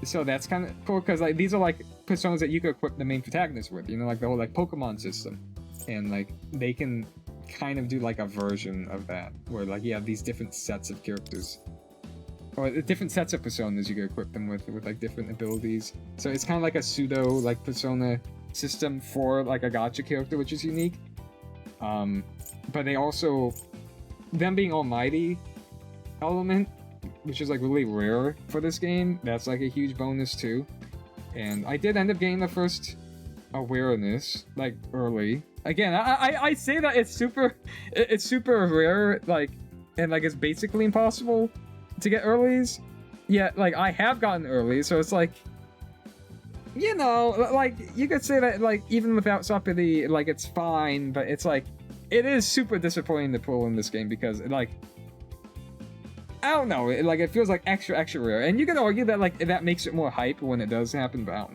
[SPEAKER 1] So that's kind of cool, because like these are like personas that you could equip the main protagonist with, you know, like the whole like Pokemon system, and like they can kind of do like a version of that where like you have these different sets of characters, or different sets of personas you could equip them with like different abilities. So it's kind of like a pseudo like persona system for like a gacha character, which is unique. But they also, them being almighty element, which is like really rare for this game, that's like a huge bonus too. And I did end up getting the first awareness like early. Again, I say that it's super rare, like, and like it's basically impossible to get earlies. Yeah, like I have gotten early, so it's like, you know, like you could say that like even without Sapiri, like it's fine, but it's like it is super disappointing to pull in this game, because like, I don't know, it feels like extra rare, and you could argue that like that makes it more hype when it does happen, but I don't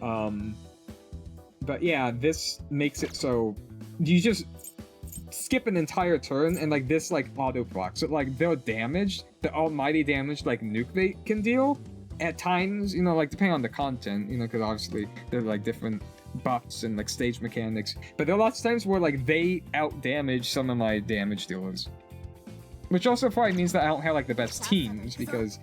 [SPEAKER 1] know. But yeah, this makes it so you just skip an entire turn, and like this like auto proc, so like their damage, the almighty damage like nuke they can deal at times, you know, like depending on the content, you know, because obviously there's like different buffs and like stage mechanics, but there are lots of times where like they out damage some of my damage dealers. Which also probably means that I don't have like the best teams, because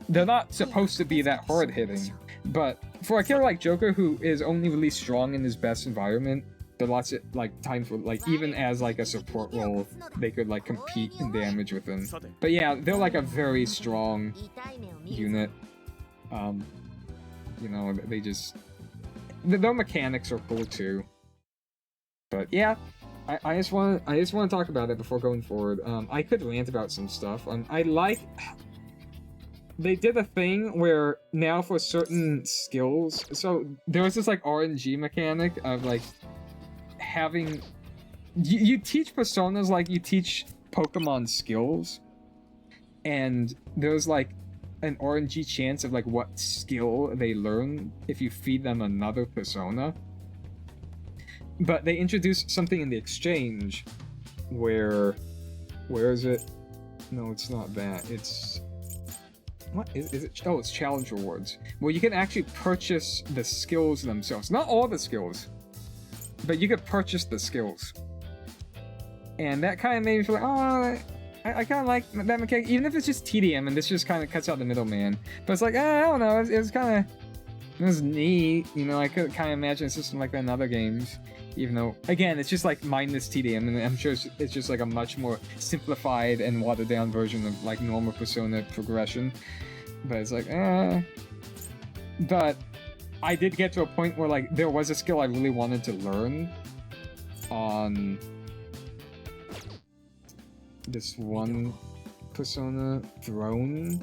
[SPEAKER 1] they're not supposed to be that hard hitting. But for a character like Joker, who is only really strong in his best environment, there are lots of like times where like even as like a support role, they could like compete in damage with him. But yeah, they're like a very strong unit. You know, they just, their mechanics are cool too. But yeah. I just want to talk about it before going forward. I could rant about some stuff. I like, they did a thing where now for certain skills, so there was this like RNG mechanic of like having, you teach personas like you teach Pokemon skills, and there's like an RNG chance of like what skill they learn if you feed them another persona. But they introduced something in the exchange where is it? No, it's not that. It's, what is it? Oh, it's challenge rewards, where you can actually purchase the skills themselves. Not all the skills, but you could purchase the skills. And that kind of made me feel like, oh, I kind of like that mechanic, even if it's just TDM and this just kind of cuts out the middleman. But it's like, I don't know, it was kind of, it was neat, you know. I could kind of imagine a system like that in other games, even though, again, it's just like mindless TDM, and I'm sure it's just like a much more simplified and watered down version of like normal Persona progression. But it's like, But I did get to a point where like there was a skill I really wanted to learn on this one Persona, Throne.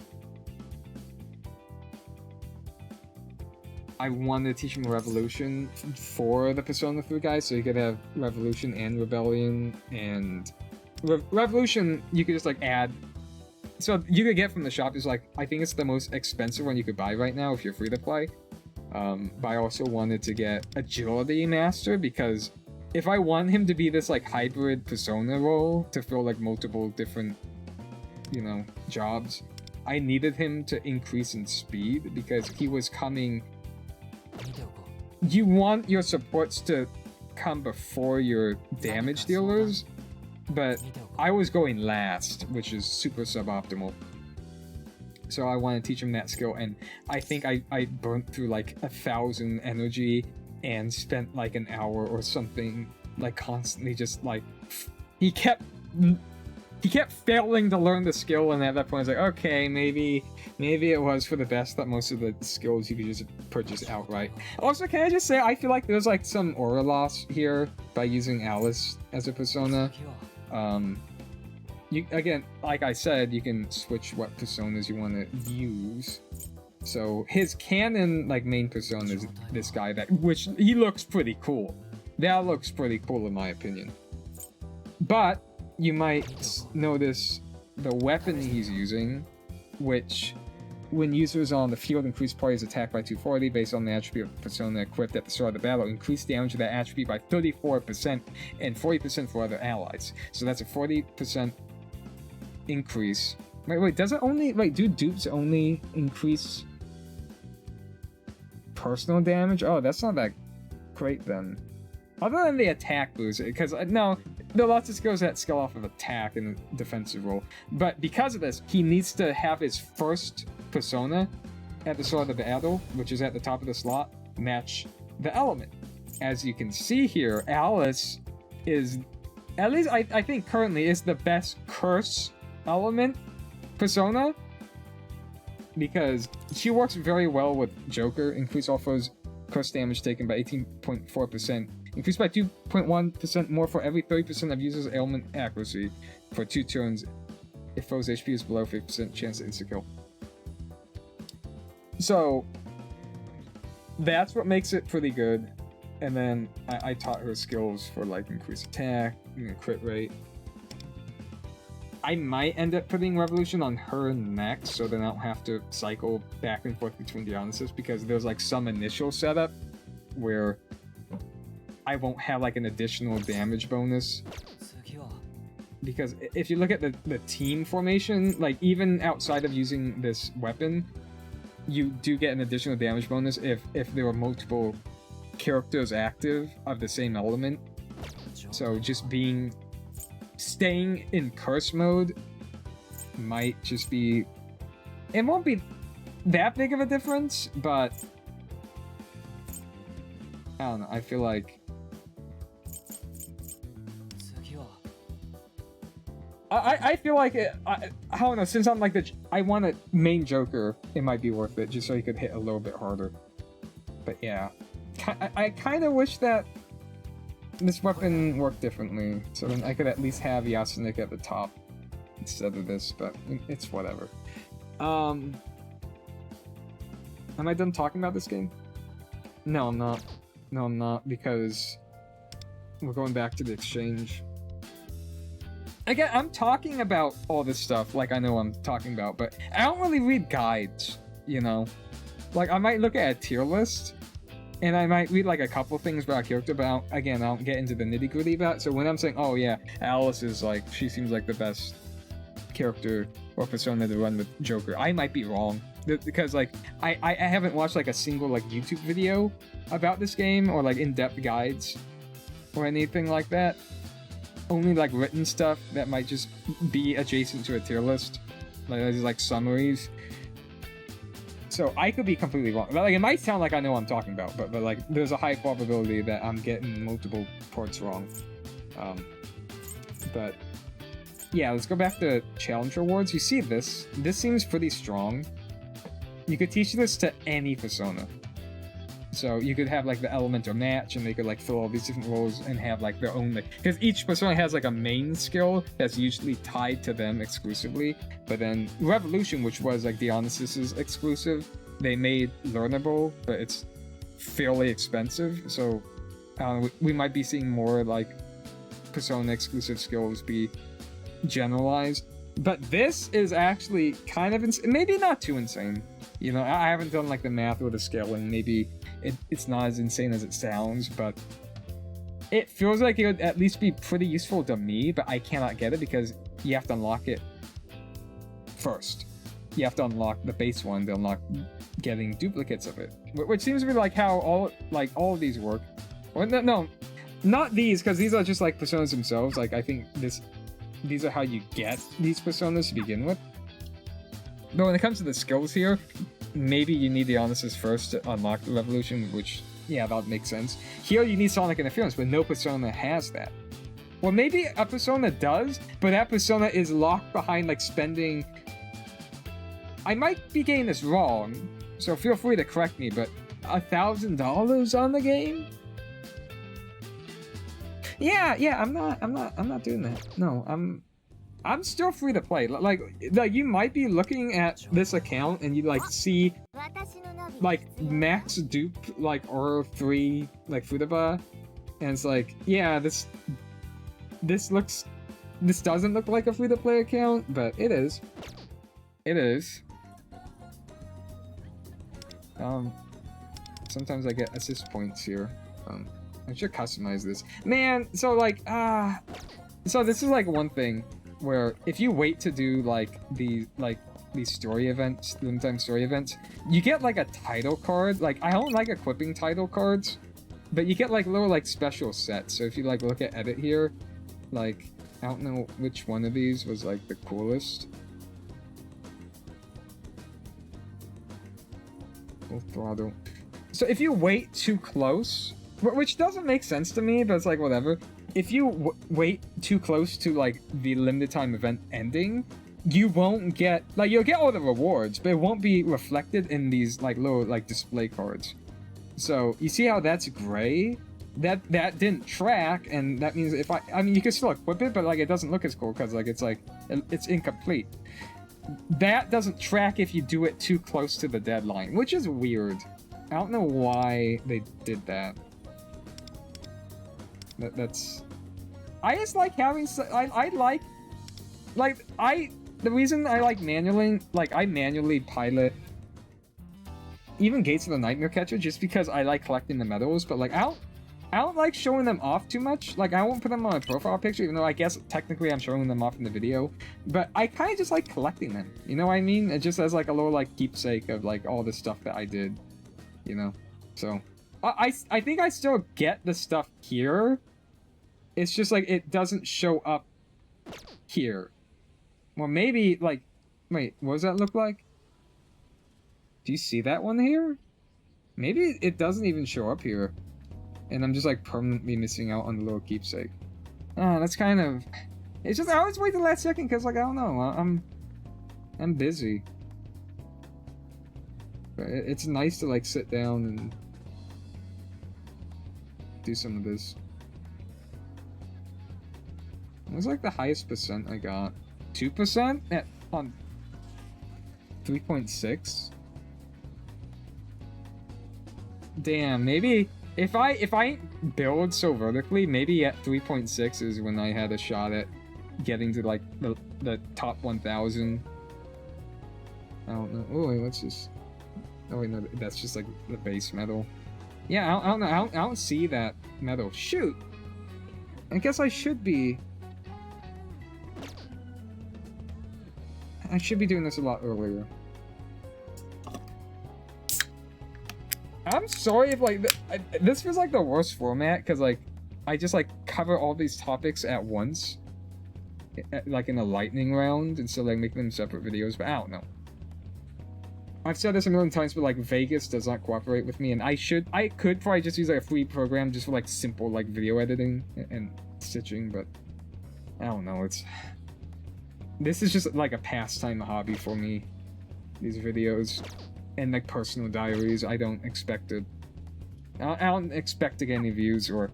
[SPEAKER 1] I wanted to teach him Revolution for the Persona 3 guys, so you could have Revolution and Rebellion, and Revolution you could just like add. So you could get from the shop is like, I think it's the most expensive one you could buy right now if you're free to play. But I also wanted to get Agility Master, because if I want him to be this like hybrid Persona role to fill like multiple different, you know, jobs, I needed him to increase in speed, because he was coming. You want your supports to come before your damage dealers, but I was going last, which is super suboptimal. So I want to teach him that skill, and I think I burnt through like 1,000 energy and spent like an hour or something, like constantly just like he kept failing to learn the skill, and at that point I was like, okay, maybe it was for the best that most of the skills you could just purchase outright. Also, can I just say, I feel like there's like some aura loss here by using Alice as a Persona. You, again, like I said, you can switch what personas you want to use. So his canon like main persona is this guy, which he looks pretty cool. That looks pretty cool in my opinion. But you might notice the weapon he's using, which when users on the field increase party's attack by 240 based on the attribute of persona equipped at the start of the battle, increase damage of that attribute by 34% and 40% for other allies. So that's a 40% increase. Wait, does it only, do dupes only increase personal damage? Oh, that's not that great then. Other than the attack boost, because no, there are lots of skills that scale off of attack in a defensive role. But because of this, he needs to have his first persona at the start of the battle, which is at the top of the slot, match the element. As you can see here, Alice is, at least I think currently, is the best curse element persona, because she works very well with Joker. Increase all foes' curse damage taken by 18.4%. Increased by 2.1% more for every 30% of users' ailment accuracy for 2 turns if foe's HP is below 50% chance of insta-kill. So that's what makes it pretty good. And then I taught her skills for like increased attack, crit rate. I might end up putting Revolution on her next, so then I don't have to cycle back and forth between Dionysus, because there's like some initial setup where I won't have like an additional damage bonus. Because if you look at the team formation, like even outside of using this weapon, you do get an additional damage bonus if there are multiple characters active of the same element. So just staying in curse mode might just be, it won't be that big of a difference, but I don't know, I feel like I feel like I don't know, since I'm like I want a main Joker, it might be worth it just so he could hit a little bit harder. But yeah, I kind of wish that this weapon worked differently, so then I could at least have Yasunik at the top instead of this, but it's whatever. Am I done talking about this game? No, I'm not. No, I'm not, because we're going back to the exchange. Again, I'm talking about all this stuff like I know I'm talking about, but I don't really read guides, you know? Like, I might look at a tier list, and I might read like a couple things about a character, but again, I don't get into the nitty-gritty about it. So when I'm saying, oh yeah, Alice is like, she seems like the best character or persona to run with Joker, I might be wrong. Because like, I haven't watched like a single like YouTube video about this game, or like in-depth guides, or anything like that. only like written stuff that might just be adjacent to a tier list, like summaries. So I could be completely wrong. Like, it might sound like I know what I'm talking about, but like there's a high probability that I'm getting multiple parts wrong. But yeah, let's go back to challenge rewards. You see this? This seems pretty strong. You could teach this to any persona. So you could have like the elemental match, and they could like fill all these different roles and have like their own, because each persona has like a main skill that's usually tied to them exclusively. But then Revolution, which was like Dionysus's exclusive, they made learnable, but it's fairly expensive. So we might be seeing more like persona exclusive skills be generalized. But this is actually kind of maybe not too insane. You know, I haven't done like the math or the scaling. Maybe it's not as insane as it sounds, but it feels like it would at least be pretty useful to me, but I cannot get it because you have to unlock it first. You have to unlock the base one to unlock getting duplicates of it, which seems to be like how all of these work. Or no, not these, because these are just like personas themselves. Like I think these are how you get these personas to begin with. But when it comes to the skills here, maybe you need the Dionysus first to unlock the Revolution, which, yeah, that makes sense. Here you need Sonic Interference, but no persona has that. Well, maybe a persona does, but that persona is locked behind, like, spending... I might be getting this wrong, so feel free to correct me, but $1,000 on the game? Yeah, I'm not doing that. No, I'm still free to play. Like you might be looking at this account and you like see like max dupe like Oro 3 like Futaba, and it's like, yeah, this doesn't look like a free to play account, but it is. It is. Sometimes I get assist points here. I should customize this. Man, so like so this is like one thing where if you wait to do like these story events, limited time story events, you get like a title card. Like I don't like equipping title cards, but you get like little like special sets. So if you like look at edit here, like I don't know which one of these was like the coolest. Full throttle. So if you wait too close, which doesn't make sense to me, but it's like whatever. If you wait too close to like the limited time event ending, you won't get like you'll get all the rewards, but it won't be reflected in these like little like display cards. So you see how that's gray? That didn't track, and that means if I mean you can still equip it, but like it doesn't look as cool because like it's incomplete. That doesn't track if you do it too close to the deadline, which is weird. I don't know why they did that. That's... I just like having... The reason I like manually... Like, I manually pilot... even Gates of the Nightmare Catcher just because I like collecting the medals, but like, I don't like showing them off too much. Like, I won't put them on a profile picture, even though I guess technically I'm showing them off in the video. But I kind of just like collecting them. You know what I mean? It just as like a little like keepsake of like all the stuff that I did. You know? So... I think I still get the stuff here. It's just like it doesn't show up here. Well, maybe like... Wait, what does that look like? Do you see that one here? Maybe it doesn't even show up here. And I'm just like permanently missing out on the little keepsake. Oh, that's kind of... It's just I always wait the last second because like I don't know. I'm busy. But it's nice to like sit down and do some of this. It was like the highest percent I got. 2% on 3.6. Damn, maybe if I build so vertically, maybe at 3.6 is when I had a shot at getting to like the top 1,000. I don't know. Oh wait, let's just... Oh wait, no, that's just like the base medal. Yeah, I don't know. I don't see that medal. Shoot! I guess I should be... I should be doing this a lot earlier. I'm sorry if like this feels like the worst format because like I just like cover all these topics at once, like in a lightning round, instead of like making them separate videos. But I don't know. I've said this a million times, but like Vegas does not cooperate with me, and I could probably just use like a free program just for like simple like video editing and stitching, but I don't know. This is just like a pastime hobby for me. These videos and like personal diaries. I don't expect it. I don't expect to get any views or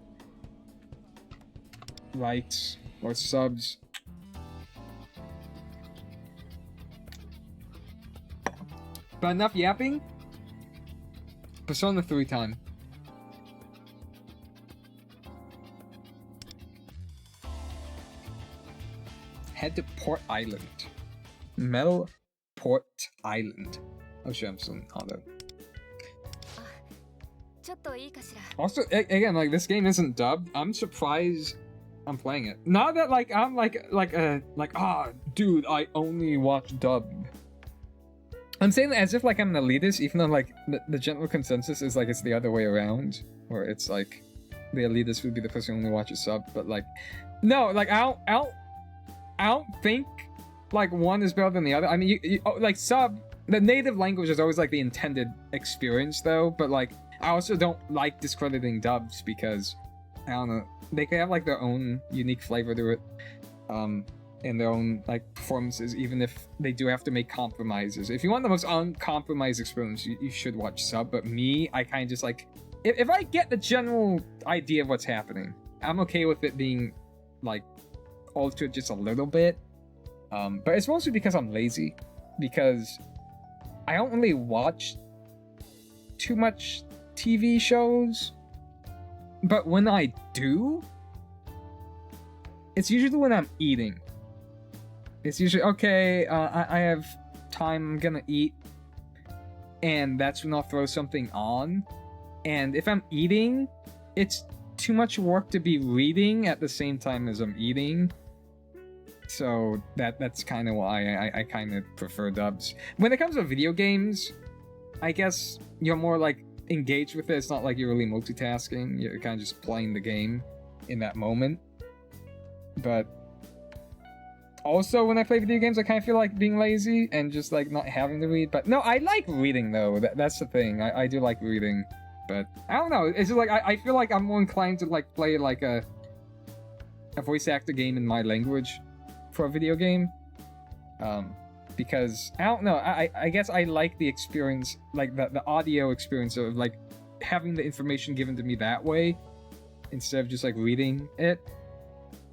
[SPEAKER 1] likes or subs. But enough yapping. Persona 3 time. Head to Port Island. Metal Port Island. Oh shit, I'm still on that. Also, again, like this game isn't dubbed. I'm surprised I'm playing it. Not that like I'm dude, I only watch dubbed. I'm saying that as if like I'm an elitist, even though like the general consensus is like it's the other way around, or it's like the elitist would be the person who only watches sub. But like, no, like I don't think like one is better than the other. I mean, you like sub. The native language is always like the intended experience, though. But like, I also don't like discrediting dubs because I don't know, they can have like their own unique flavor to it. And their own like performances, even if they do have to make compromises. If you want the most uncompromised experience, you should watch sub. But me, I kind of just like, if I get the general idea of what's happening, I'm okay with it being like altered just a little bit. But it's mostly because I'm lazy, because I don't really watch too much TV shows. But when I do, it's usually when I'm eating. It's usually, okay, I have time, I'm gonna eat, and that's when I'll throw something on. And if I'm eating, it's too much work to be reading at the same time as I'm eating. So that's kind of why I kind of prefer dubs. When it comes to video games, I guess you're more like engaged with it. It's not like you're really multitasking. You're kind of just playing the game in that moment. But also, when I play video games, I kind of feel like being lazy and just like not having to read. But no, I like reading though. That's the thing. I do like reading, but I don't know. It's just like I feel like I'm more inclined to like play like a voice actor game in my language for a video game, because I don't know. I guess I like the experience, like the audio experience of like having the information given to me that way instead of just like reading it.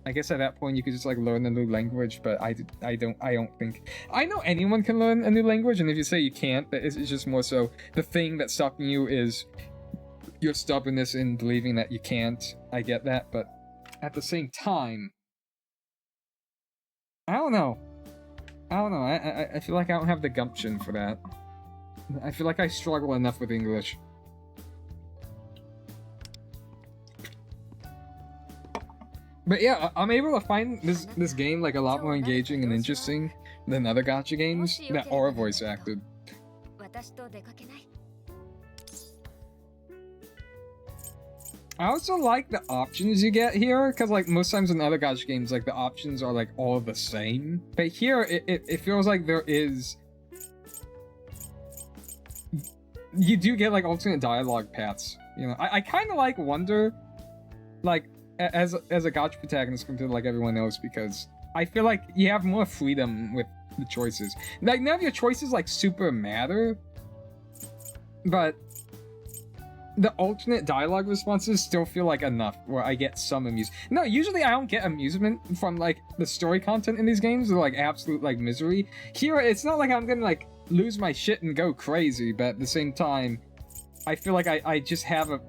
[SPEAKER 1] I guess at that point you could just like learn a new language, but I don't think I know anyone can learn a new language, and if you say you can't, it's just more so the thing that's stopping you is your stubbornness in believing that you can't. I get that, but at the same time, I don't know. I feel like I don't have the gumption for that. I feel like I struggle enough with English. But yeah, I'm able to find this game like a lot more engaging and interesting than other gacha games that are voice acted. I also like the options you get here, because like most times in other gacha games, like the options are like all the same. But here, it feels like there is... You do get like alternate dialogue paths. You know, I kind of like wonder, like, as a gacha protagonist compared to like everyone else, because I feel like you have more freedom with the choices. Like none of your choices like super matter, but the alternate dialogue responses still feel like enough where I get some amusement. No, usually I don't get amusement from like the story content in these games. They're like absolute like misery. Here it's not like I'm gonna like lose my shit and go crazy, but at the same time I feel like I just have a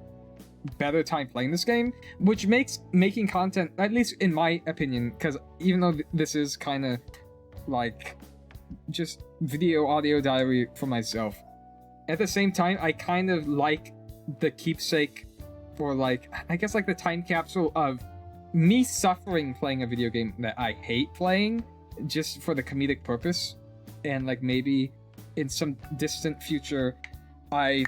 [SPEAKER 1] better time playing this game, which makes making content, at least in my opinion, because even though this is kind of like just video audio diary for myself, at the same time I kind of like the keepsake, or like I guess like the time capsule of me suffering playing a video game that I hate playing just for the comedic purpose, and like maybe in some distant future I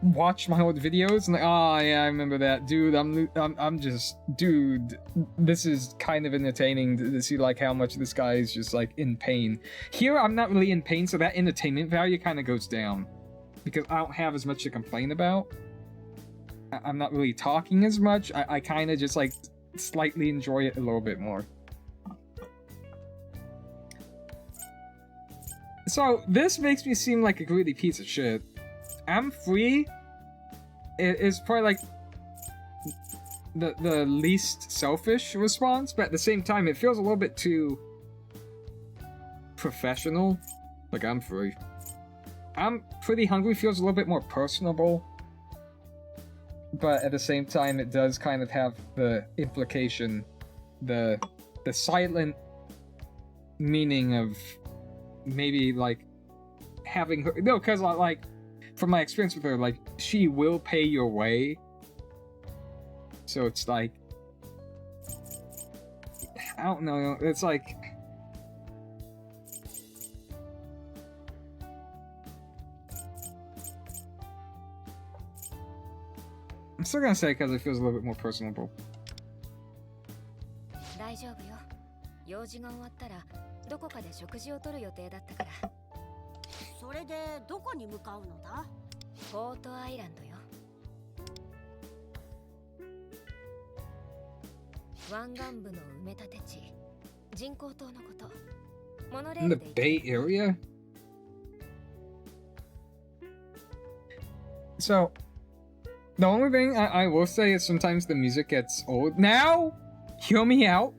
[SPEAKER 1] watch my old videos and like, oh yeah, I remember that, dude. I'm just, dude. This is kind of entertaining to see like how much this guy is just like in pain. Here, I'm not really in pain, so that entertainment value kind of goes down because I don't have as much to complain about. I'm not really talking as much. I kind of just like slightly enjoy it a little bit more. So this makes me seem like a greedy piece of shit. I'm free is probably like the least selfish response, but at the same time it feels a little bit too professional. Like, I'm free. I'm pretty hungry feels a little bit more personable, but at the same time it does kind of have the implication, the silent meaning of maybe like having her, no, because like from my experience with her, like, she will pay your way. So it's like, I don't know, it's like, I'm still gonna say because it feels a little bit more personable.
[SPEAKER 2] 大丈夫よ。用事が終わったらどこかで食事をとる予定だったから。
[SPEAKER 3] それでどこに向かうのだ？
[SPEAKER 2] ポートアイランドよ。湾岸部の埋め立て地、人工島のこと。モノレー
[SPEAKER 1] In
[SPEAKER 2] ル
[SPEAKER 1] the
[SPEAKER 2] で
[SPEAKER 1] Bay Area? So, the only thing I will say is sometimes the music gets old. Now, hear me out.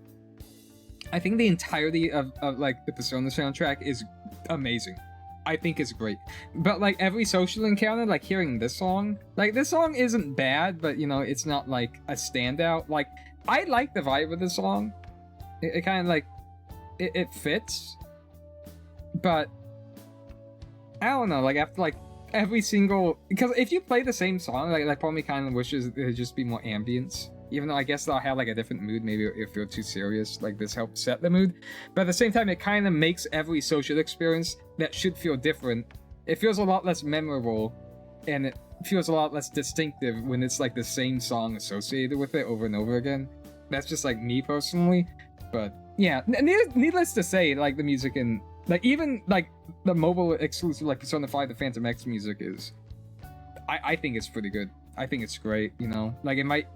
[SPEAKER 1] I think the entirety of like the Persona soundtrack is amazing. I think it's great. But like every social encounter, like hearing this song isn't bad, but you know, it's not like a standout. Like, I like the vibe of the song. It kind of like, it fits. But, I don't know, like after like every single, because if you play the same song, like part of me kind of wishes there'd just be more ambience. Even though I guess they'll have like a different mood, maybe it feel too serious, like this helps set the mood. But at the same time, it kind of makes every social experience that should feel different. It feels a lot less memorable, and it feels a lot less distinctive when it's like the same song associated with it over and over again. That's just like me personally. But yeah, needless to say, like the music and like even like the mobile exclusive like Persona 5 the Phantom X music is, I think it's pretty good. I think it's great, you know? Like it might,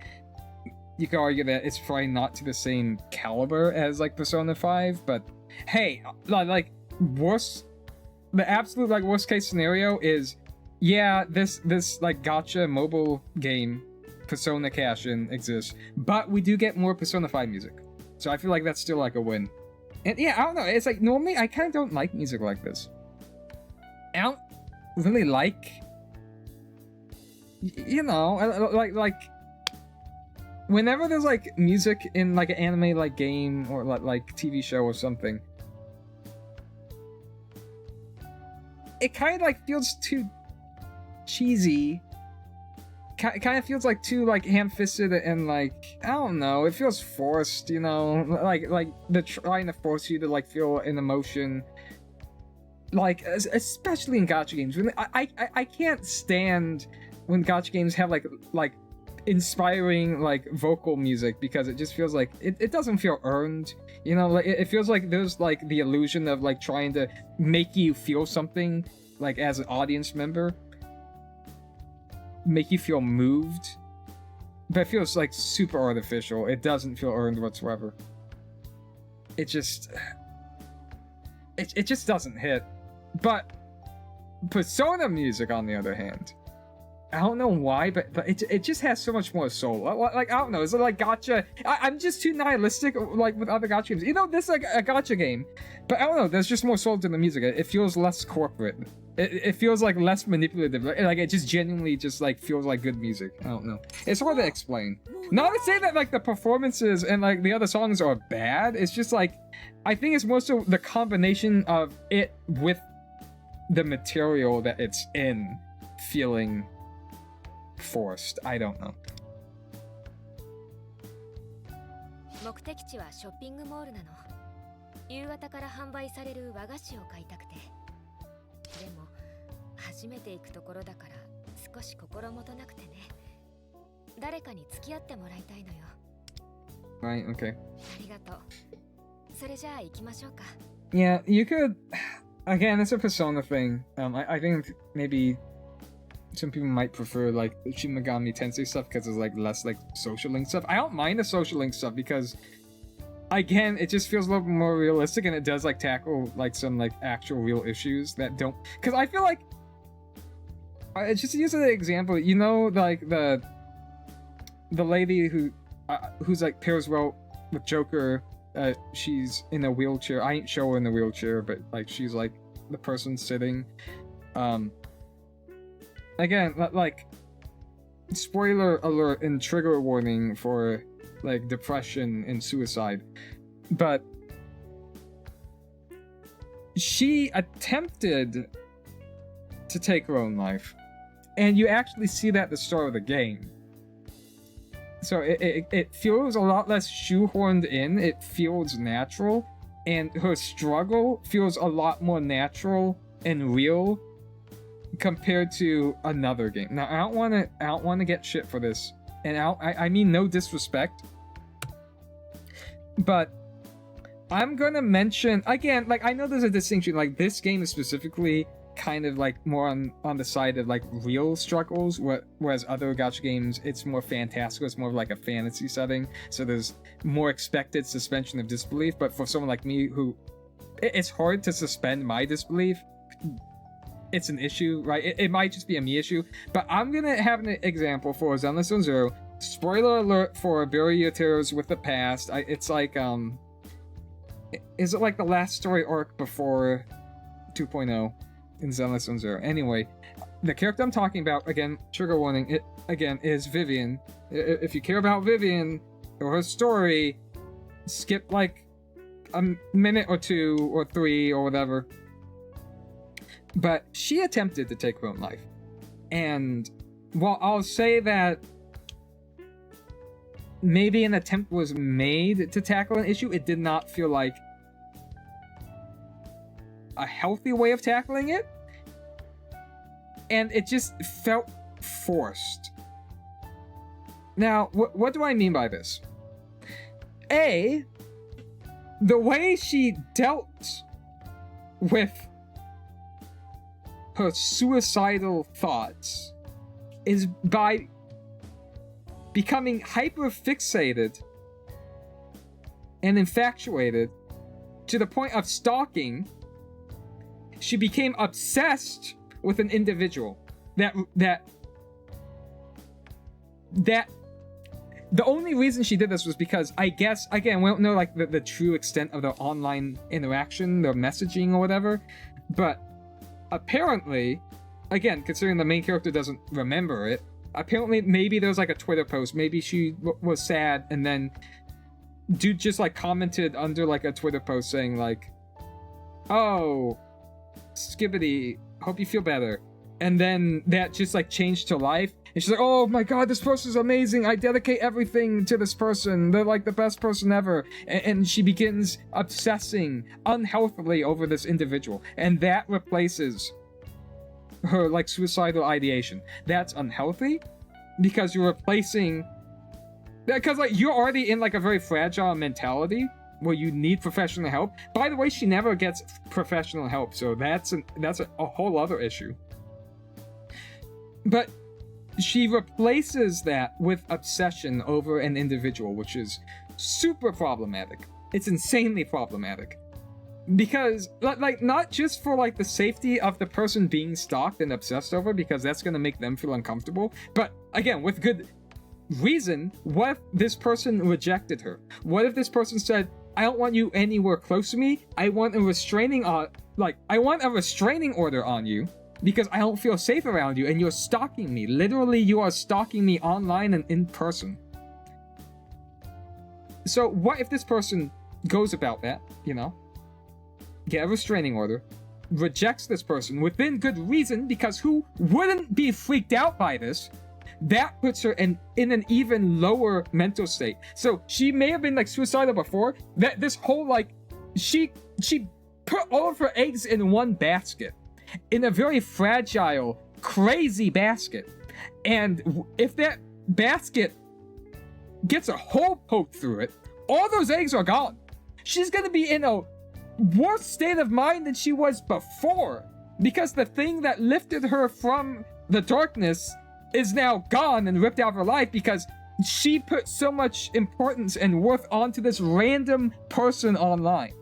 [SPEAKER 1] you could argue that it's probably not to the same caliber as like Persona 5, but hey, like the absolute like worst case scenario is, yeah, this like gacha mobile game Persona cash-in exists, but we do get more Persona 5 music. So I feel like that's still like a win. And yeah, I don't know, it's like normally I kind of don't like music like this. I don't really like, you know, like whenever there's like music in like an anime like game or like TV show or something, it kind of like feels too cheesy. Kind of feels like too like ham-fisted and like, I don't know, it feels forced, you know, like they're trying to force you to like feel an emotion, like especially in gacha games. I can't stand when gacha games have like inspiring like vocal music, because it just feels like it doesn't feel earned, you know. Like it feels like there's like the illusion of like trying to make you feel something like as an audience member, make you feel moved, but it feels like super artificial. It doesn't feel earned whatsoever. It just doesn't hit. But Persona music, on the other hand, I don't know why, but it just has so much more soul. Like I don't know, it's like gacha. I'm just too nihilistic like with other gacha games. You know, this is like a gacha game, but I don't know, there's just more soul to the music. It feels less corporate. It feels like less manipulative. Like it just genuinely just like feels like good music. I don't know. It's hard to explain. Not to say that like the performances and like the other songs are bad. It's just like, I think it's more so the combination of it with the material that it's in feeling forced. I don't know.
[SPEAKER 2] 目的地はショッピングモールなの。夕方から販売される和菓子を買いたくて。でも初めて行くところだから少し心もとなくてね。誰かに付き合ってもらいたいのよ。
[SPEAKER 1] Right, okay.
[SPEAKER 2] ありがとう。それじゃあ行きましょうか。
[SPEAKER 1] Yeah, you could. Again, it's a persona thing. I think maybe some people might prefer like the Shin Megami Tensei stuff because it's like less like social link stuff. I don't mind the social link stuff because, again, it just feels a little more realistic and it does like tackle like some like actual real issues that don't. Because I feel like, just to use an example, you know, like the lady who's like pairs well with Joker. She's in a wheelchair. I ain't show her in the wheelchair, but like she's like the person sitting. Again, like spoiler alert and trigger warning for like depression and suicide, but she attempted to take her own life, and you actually see that at the start of the game. So it feels a lot less shoehorned in, it feels natural, and her struggle feels a lot more natural and real compared to another game. Now I don't wanna get shit for this, and I mean no disrespect, but I'm gonna mention again, like I know there's a distinction, like this game is specifically kind of like more on the side of like real struggles, whereas other gacha games it's more fantastical, it's more of like a fantasy setting, so there's more expected suspension of disbelief. But for someone like me who it's hard to suspend my disbelief, it's an issue, right? It might just be a me issue, but I'm gonna have an example for Zenless Zone Zero. Spoiler alert for Bury Your Tears with the Past. It's like is it like the last story arc before 2.0 in Zenless Zone Zero? Anyway, the character I'm talking about, again, trigger warning, it again is Vivian. If you care about Vivian or her story, skip like a minute or two or three or whatever. But she attempted to take her own life, and while I'll say that maybe an attempt was made to tackle an issue, it did not feel like a healthy way of tackling it, and it just felt forced. Now, what do I mean by this? A, the way she dealt with her suicidal thoughts is by becoming hyper-fixated and infatuated to the point of stalking. She became obsessed with an individual that the only reason she did this was because, I guess, again, we don't know like the true extent of the online interaction, the messaging or whatever, but apparently, again, considering the main character doesn't remember it, apparently maybe there was like a Twitter post, maybe she was sad, and then dude just like commented under like a Twitter post saying like, oh, Skibbity, hope you feel better. And then that just like changed her life. And she's like, oh my god, this person's amazing. I dedicate everything to this person. They're like the best person ever. And she begins obsessing unhealthily over this individual. And that replaces her like suicidal ideation. That's unhealthy because you're replacing... Because like you're already in like a very fragile mentality where you need professional help. By the way, she never gets professional help, so that's a whole other issue. But she replaces that with obsession over an individual, which is super problematic. It's insanely problematic. Because, like, not just for, like, the safety of the person being stalked and obsessed over, because that's gonna make them feel uncomfortable, but, again, with good reason. What if this person rejected her? What if this person said, I don't want you anywhere close to me, I want a restraining order on you, because I don't feel safe around you, and you're stalking me. Literally, you are stalking me online and in person. So what if this person goes about that, you know, get a restraining order, rejects this person within good reason, because who wouldn't be freaked out by this? That puts her in an even lower mental state. So she may have been like suicidal before, that this whole like, she put all of her eggs in one basket. In a very fragile, crazy basket. And if that basket gets a hole poked through it, all those eggs are gone. She's gonna be in a worse state of mind than she was before, because the thing that lifted her from the darkness is now gone and ripped out of her life because she put so much importance and worth onto this random person online.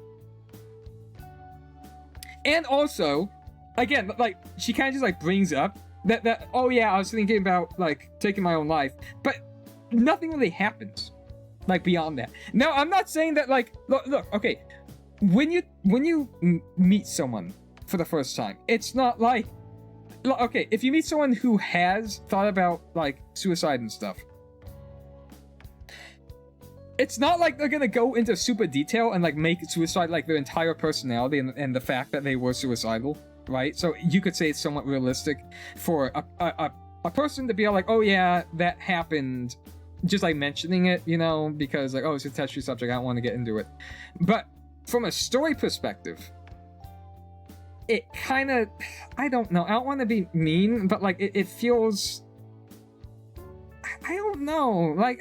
[SPEAKER 1] And also, again, like, she kind of just like brings up that oh yeah, I was thinking about like taking my own life, but nothing really happens like beyond that. Now, I'm not saying that like look, okay, when you meet someone for the first time, it's not like, okay, if you meet someone who has thought about like suicide and stuff, it's not like they're gonna go into super detail and like make suicide like their entire personality and the fact that they were suicidal, right? So you could say it's somewhat realistic for a person to be like, oh yeah, that happened, just like mentioning it, you know, because like, oh, it's a touchy subject, I don't want to get into it. But from a story perspective, it kind of, I don't know, I don't want to be mean, but like it feels, I don't know, like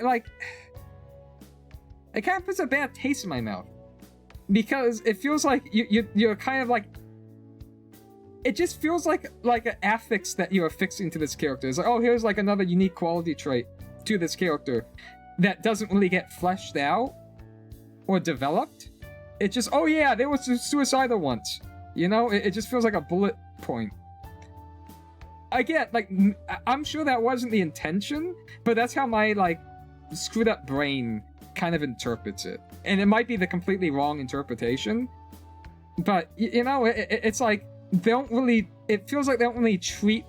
[SPEAKER 1] it kind of puts a bad taste in my mouth, because it feels like you're kind of like, it just feels like an affix that you're affixing to this character. It's like, oh, here's like another unique quality trait to this character that doesn't really get fleshed out or developed. It's just, oh yeah, they were suicidal once. You know, it just feels like a bullet point. Again, like, I'm sure that wasn't the intention, but that's how my, like, screwed up brain kind of interprets it. And it might be the completely wrong interpretation, but, you know, it's like, it feels like they don't really treat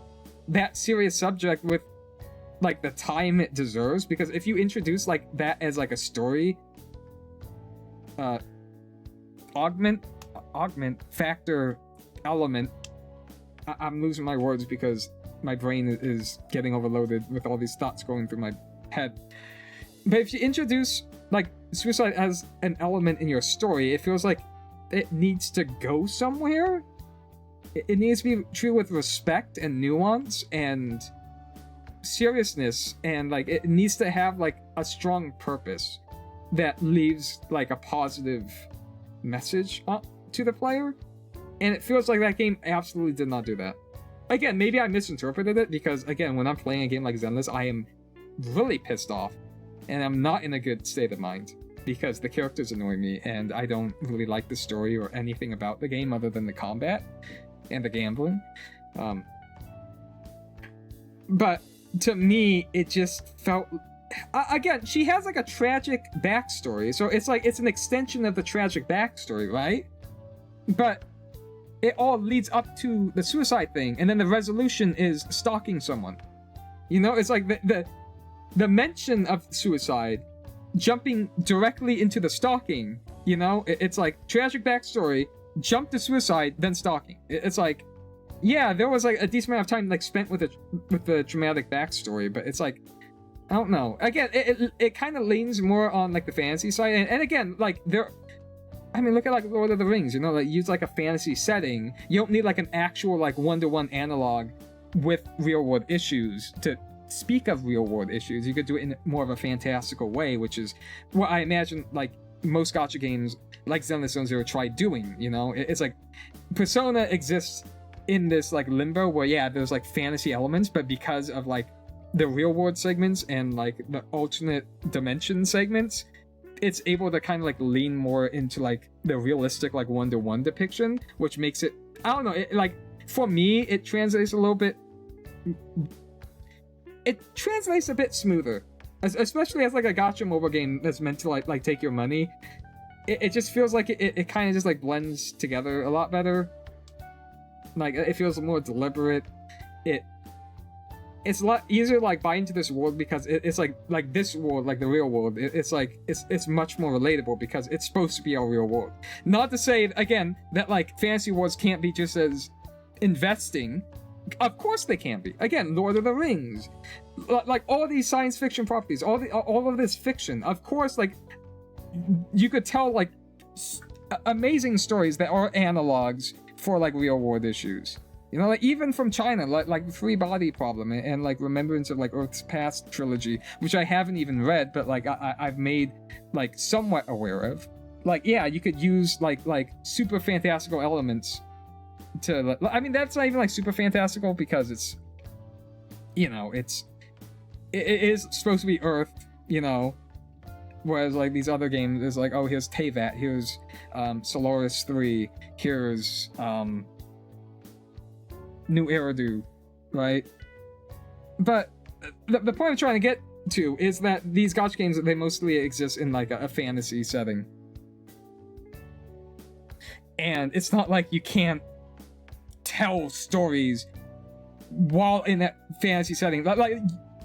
[SPEAKER 1] that serious subject with, like, the time it deserves, because if you introduce, like, that as, like, a story, augment factor element, I'm losing my words because my brain is getting overloaded with all these thoughts going through my head. But if you introduce like suicide as an element in your story, it feels like it needs to go somewhere. It needs to be treated with respect and nuance and seriousness, and like it needs to have like a strong purpose that leaves like a positive message to the player, and it feels like that game absolutely did not do that. Again, maybe I misinterpreted it, because again, when I'm playing a game like Zenless, I am really pissed off, and I'm not in a good state of mind, because the characters annoy me, and I don't really like the story or anything about the game other than the combat and the gambling. But to me, it just felt... Again, she has like a tragic backstory, so it's like it's an extension of the tragic backstory, right? But it all leads up to the suicide thing, and then the resolution is stalking someone. You know, it's like the mention of suicide jumping directly into the stalking. You know, it's like tragic backstory, jump to suicide, then stalking. It's like, yeah, there was like a decent amount of time like spent with the dramatic backstory, but it's like, I don't know. Again, it kind of leans more on like the fantasy side, and again, like I mean, look at like Lord of the Rings. You know, like use like a fantasy setting. You don't need like an actual like one-to-one analog with real-world issues to speak of real-world issues. You could do it in more of a fantastical way, which is what I imagine like most gacha games like Zenless Zone Zero try doing. You know, it's like Persona exists in this like limbo where, yeah, there's like fantasy elements, but because of like the real world segments and like the alternate dimension segments, it's able to kind of like lean more into like the realistic like one-to-one depiction, which makes it, I don't know, like for me it translates a little bit, it translates a bit smoother, especially as like a gacha mobile game that's meant to like take your money. It just feels like it kind of just like blends together a lot better. Like it feels more deliberate. It's a lot easier to like buy into this world because it's like this world, like the real world. It's like it's much more relatable because it's supposed to be our real world. Not to say again that like fantasy worlds can't be just as investing. Of course they can be. Again, Lord of the Rings, like all these science fiction properties, all of this fiction. Of course, like you could tell like amazing stories that are analogs for like real world issues. You know, like even from China, like Free Body Problem and like Remembrance of like Earth's Past trilogy, which I haven't even read, but like I've made like somewhat aware of. Like, yeah, you could use like super fantastical elements to. I mean, that's not even like super fantastical because it's, you know, it is supposed to be Earth, you know. Whereas like these other games is like, oh, here's Teyvat, here's Solaris 3, here's New Eridu, right? But the point I'm trying to get to is that these gacha games, they mostly exist in like a fantasy setting. And it's not like you can't tell stories while in that fantasy setting. Like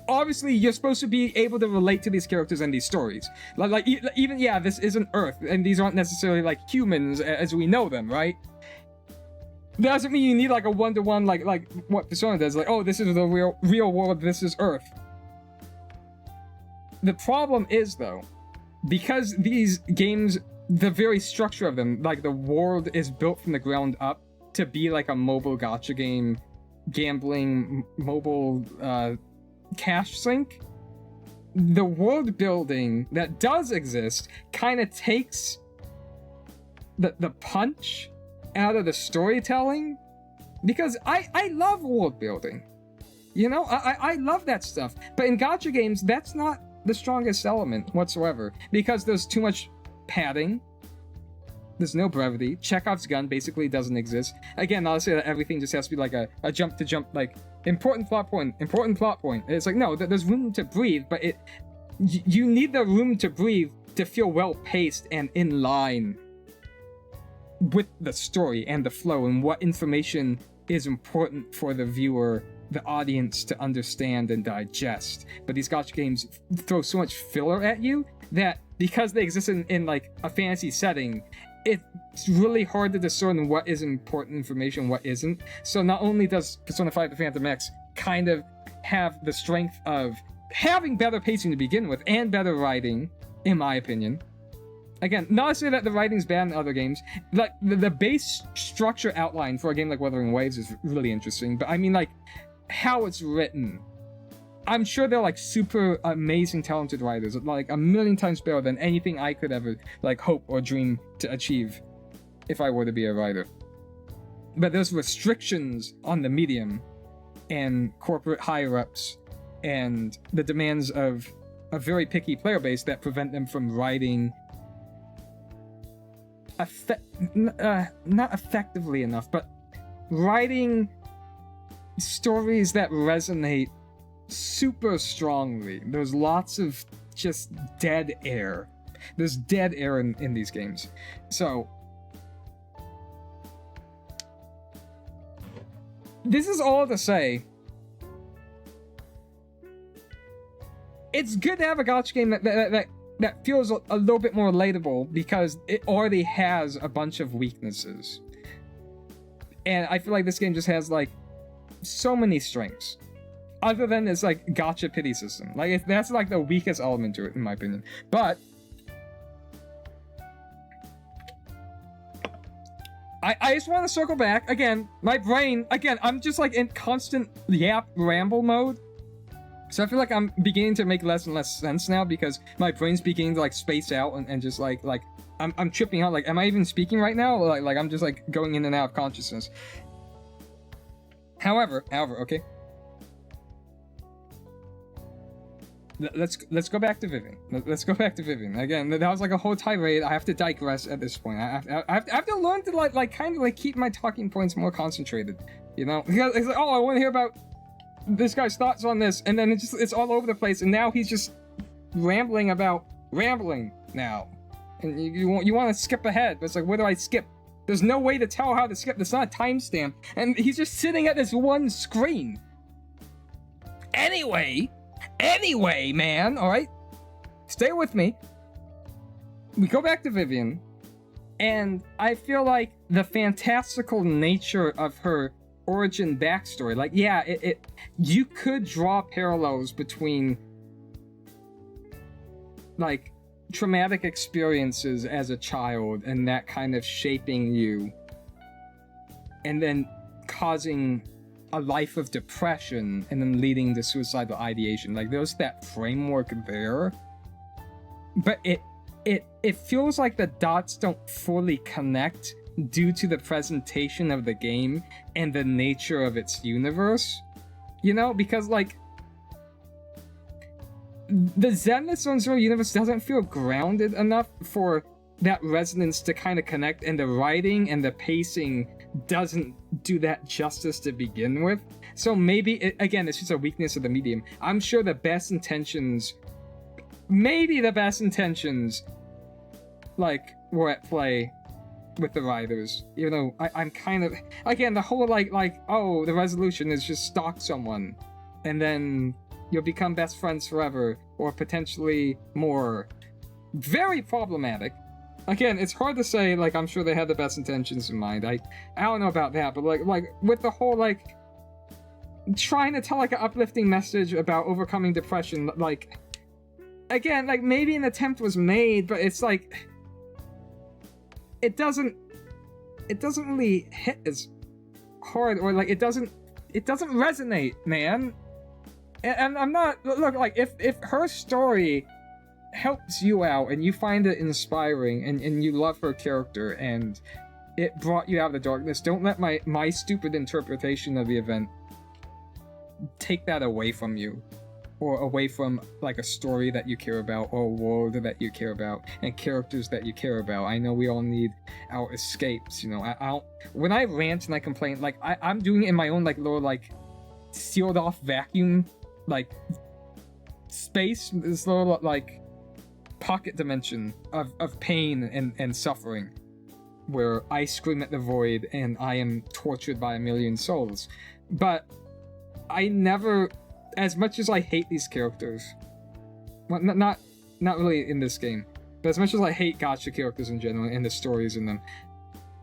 [SPEAKER 1] obviously, you're supposed to be able to relate to these characters and these stories. Like even, yeah, this isn't Earth, and these aren't necessarily like humans as we know them, right? That doesn't mean you need like a one-to-one like what Persona does. Like, oh, this is the real world, this is Earth. The problem is, though, because these games, the very structure of them, like the world is built from the ground up to be like a mobile gacha game, gambling, mobile cash sync. The world building that does exist kind of takes the punch out of the storytelling, because I love world building, you know, I love that stuff, but in gacha games that's not the strongest element whatsoever, because there's too much padding, there's no brevity, Chekhov's gun basically doesn't exist. Again, not to say that everything just has to be like a jump to jump, like important plot point. It's like, no, there's room to breathe, but you need the room to breathe to feel well paced and in line with the story and the flow and what information is important for the viewer, the audience to understand and digest. But these gacha games throw so much filler at you that because they exist in like a fantasy setting, it's really hard to discern what is important information, what isn't. So not only does Persona 5 The Phantom X kind of have the strength of having better pacing to begin with and better writing, in my opinion. Again, not to say that the writing's bad in other games. Like the base structure outline for a game like Wuthering Waves is really interesting, but I mean like how it's written. I'm sure they're like super amazing, talented writers, like a million times better than anything I could ever like hope or dream to achieve if I were to be a writer. But there's restrictions on the medium and corporate higher-ups and the demands of a very picky player base that prevent them from writing not effectively enough, but writing stories that resonate super strongly. There's lots of just dead air. There's dead air in these games. So this is all to say, it's good to have a gacha game that feels a little bit more relatable because it already has a bunch of weaknesses. And I feel like this game just has like so many strengths. Other than its like gacha pity system. Like that's like the weakest element to it in my opinion. But I just want to circle back. Again, my brain, I'm just like in constant ramble mode. So I feel like I'm beginning to make less and less sense now because my brain's beginning to like space out and just like I'm tripping out. Like, am I even speaking right now? Or like I'm just like going in and out of consciousness. However, okay. Let's go back to Vivian. Let's go back to Vivian. Again, that was like a whole tirade. I have to digress at this point. I have to learn to like kind of like keep my talking points more concentrated. You know? Because it's like, oh, I want to hear about this guy's thoughts on this, and then it's all over the place, and now he's just rambling now. And you want to skip ahead, but it's like, where do I skip? There's no way to tell how to skip. There's not a timestamp, and he's just sitting at this one screen. Anyway, man, alright? Stay with me. We go back to Vivian, and I feel like the fantastical nature of her origin backstory, like, yeah, you could draw parallels between, like, traumatic experiences as a child and that kind of shaping you, and then causing a life of depression and then leading to suicidal ideation. Like, there's that framework there, but it feels like the dots don't fully connect due to the presentation of the game and the nature of its universe, you know, because like the Zenless Zone Zero universe doesn't feel grounded enough for that resonance to kind of connect, and the writing and the pacing doesn't do that justice to begin with. So maybe, again, it's just a weakness of the medium. I'm sure the best intentions, maybe the best intentions, like, were at play with the writers. You know, I'm kind of, again, the whole like, oh, the resolution is just stalk someone, and then you'll become best friends forever, or potentially more. Very problematic. Again, it's hard to say, like, I'm sure they had the best intentions in mind. I don't know about that, but like with the whole, like, trying to tell, like, an uplifting message about overcoming depression, like, again, like, maybe an attempt was made, but it's like, it doesn't really hit as hard, or like, it doesn't resonate, man. And I'm not, look, like, if her story helps you out and you find it inspiring and you love her character and it brought you out of the darkness, don't let my stupid interpretation of the event take that away from you, or away from like a story that you care about, or a world that you care about, and characters that you care about. I know we all need our escapes, you know. I don't, when I rant and I complain, like I'm doing it in my own like little like sealed off vacuum like space, this little like pocket dimension of pain and suffering, where I scream at the void and I am tortured by a million souls. But I never, as much as I hate these characters, well, not really in this game, but as much as I hate gacha characters in general and the stories in them,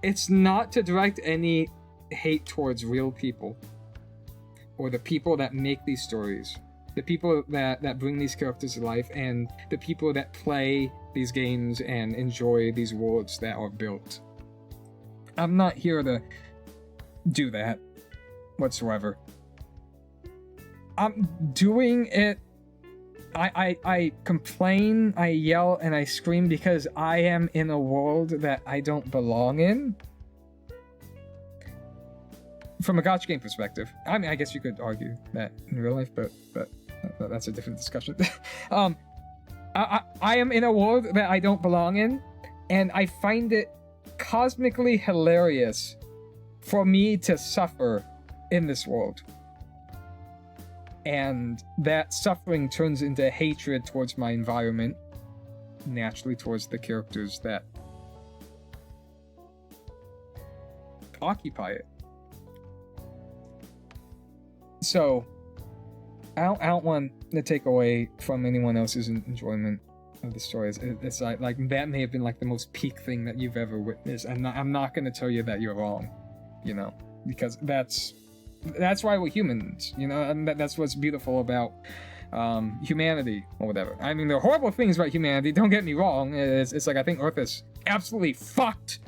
[SPEAKER 1] it's not to direct any hate towards real people, or the people that make these stories, the people that bring these characters to life, and the people that play these games and enjoy these worlds that are built. I'm not here to do that whatsoever. I'm doing it. I complain, I yell, and I scream because I am in a world that I don't belong in. From a gacha game perspective. I mean, I guess you could argue that in real life, but that's a different discussion. I am in a world that I don't belong in, and I find it cosmically hilarious for me to suffer in this world. And that suffering turns into hatred towards my environment, naturally towards the characters that occupy it. So, I don't want to take away from anyone else's enjoyment of the stories. It's like that may have been like the most peak thing that you've ever witnessed, and I'm not going to tell you that you're wrong, you know, because that's why we're humans, you know, and that's what's beautiful about humanity or whatever. I mean, there are horrible things about humanity. Don't get me wrong. It's like I think Earth is absolutely fucked,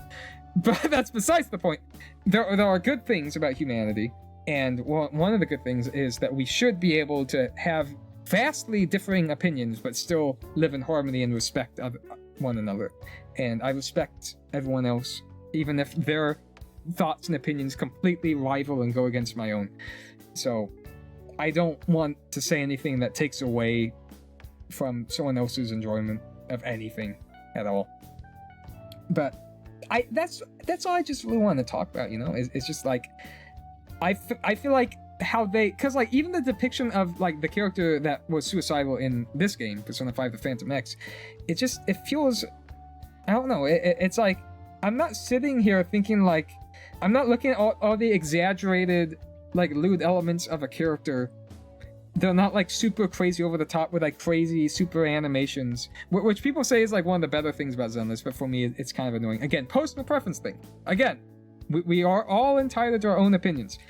[SPEAKER 1] but that's besides the point. There are good things about humanity. And one of the good things is that we should be able to have vastly differing opinions, but still live in harmony and respect one another. And I respect everyone else, even if their thoughts and opinions completely rival and go against my own. So I don't want to say anything that takes away from someone else's enjoyment of anything at all. But that's all I just really want to talk about, you know? It's just like, I feel like how they, because like even the depiction of like the character that was suicidal in this game, Persona 5 The Phantom X, it feels, I don't know, it's like, I'm not sitting here thinking like, I'm not looking at all the exaggerated like lewd elements of a character. They're not like super crazy over the top with like crazy super animations, which people say is like one of the better things about Zenless, but for me it's kind of annoying. Again, personal preference thing. Again, we are all entitled to our own opinions.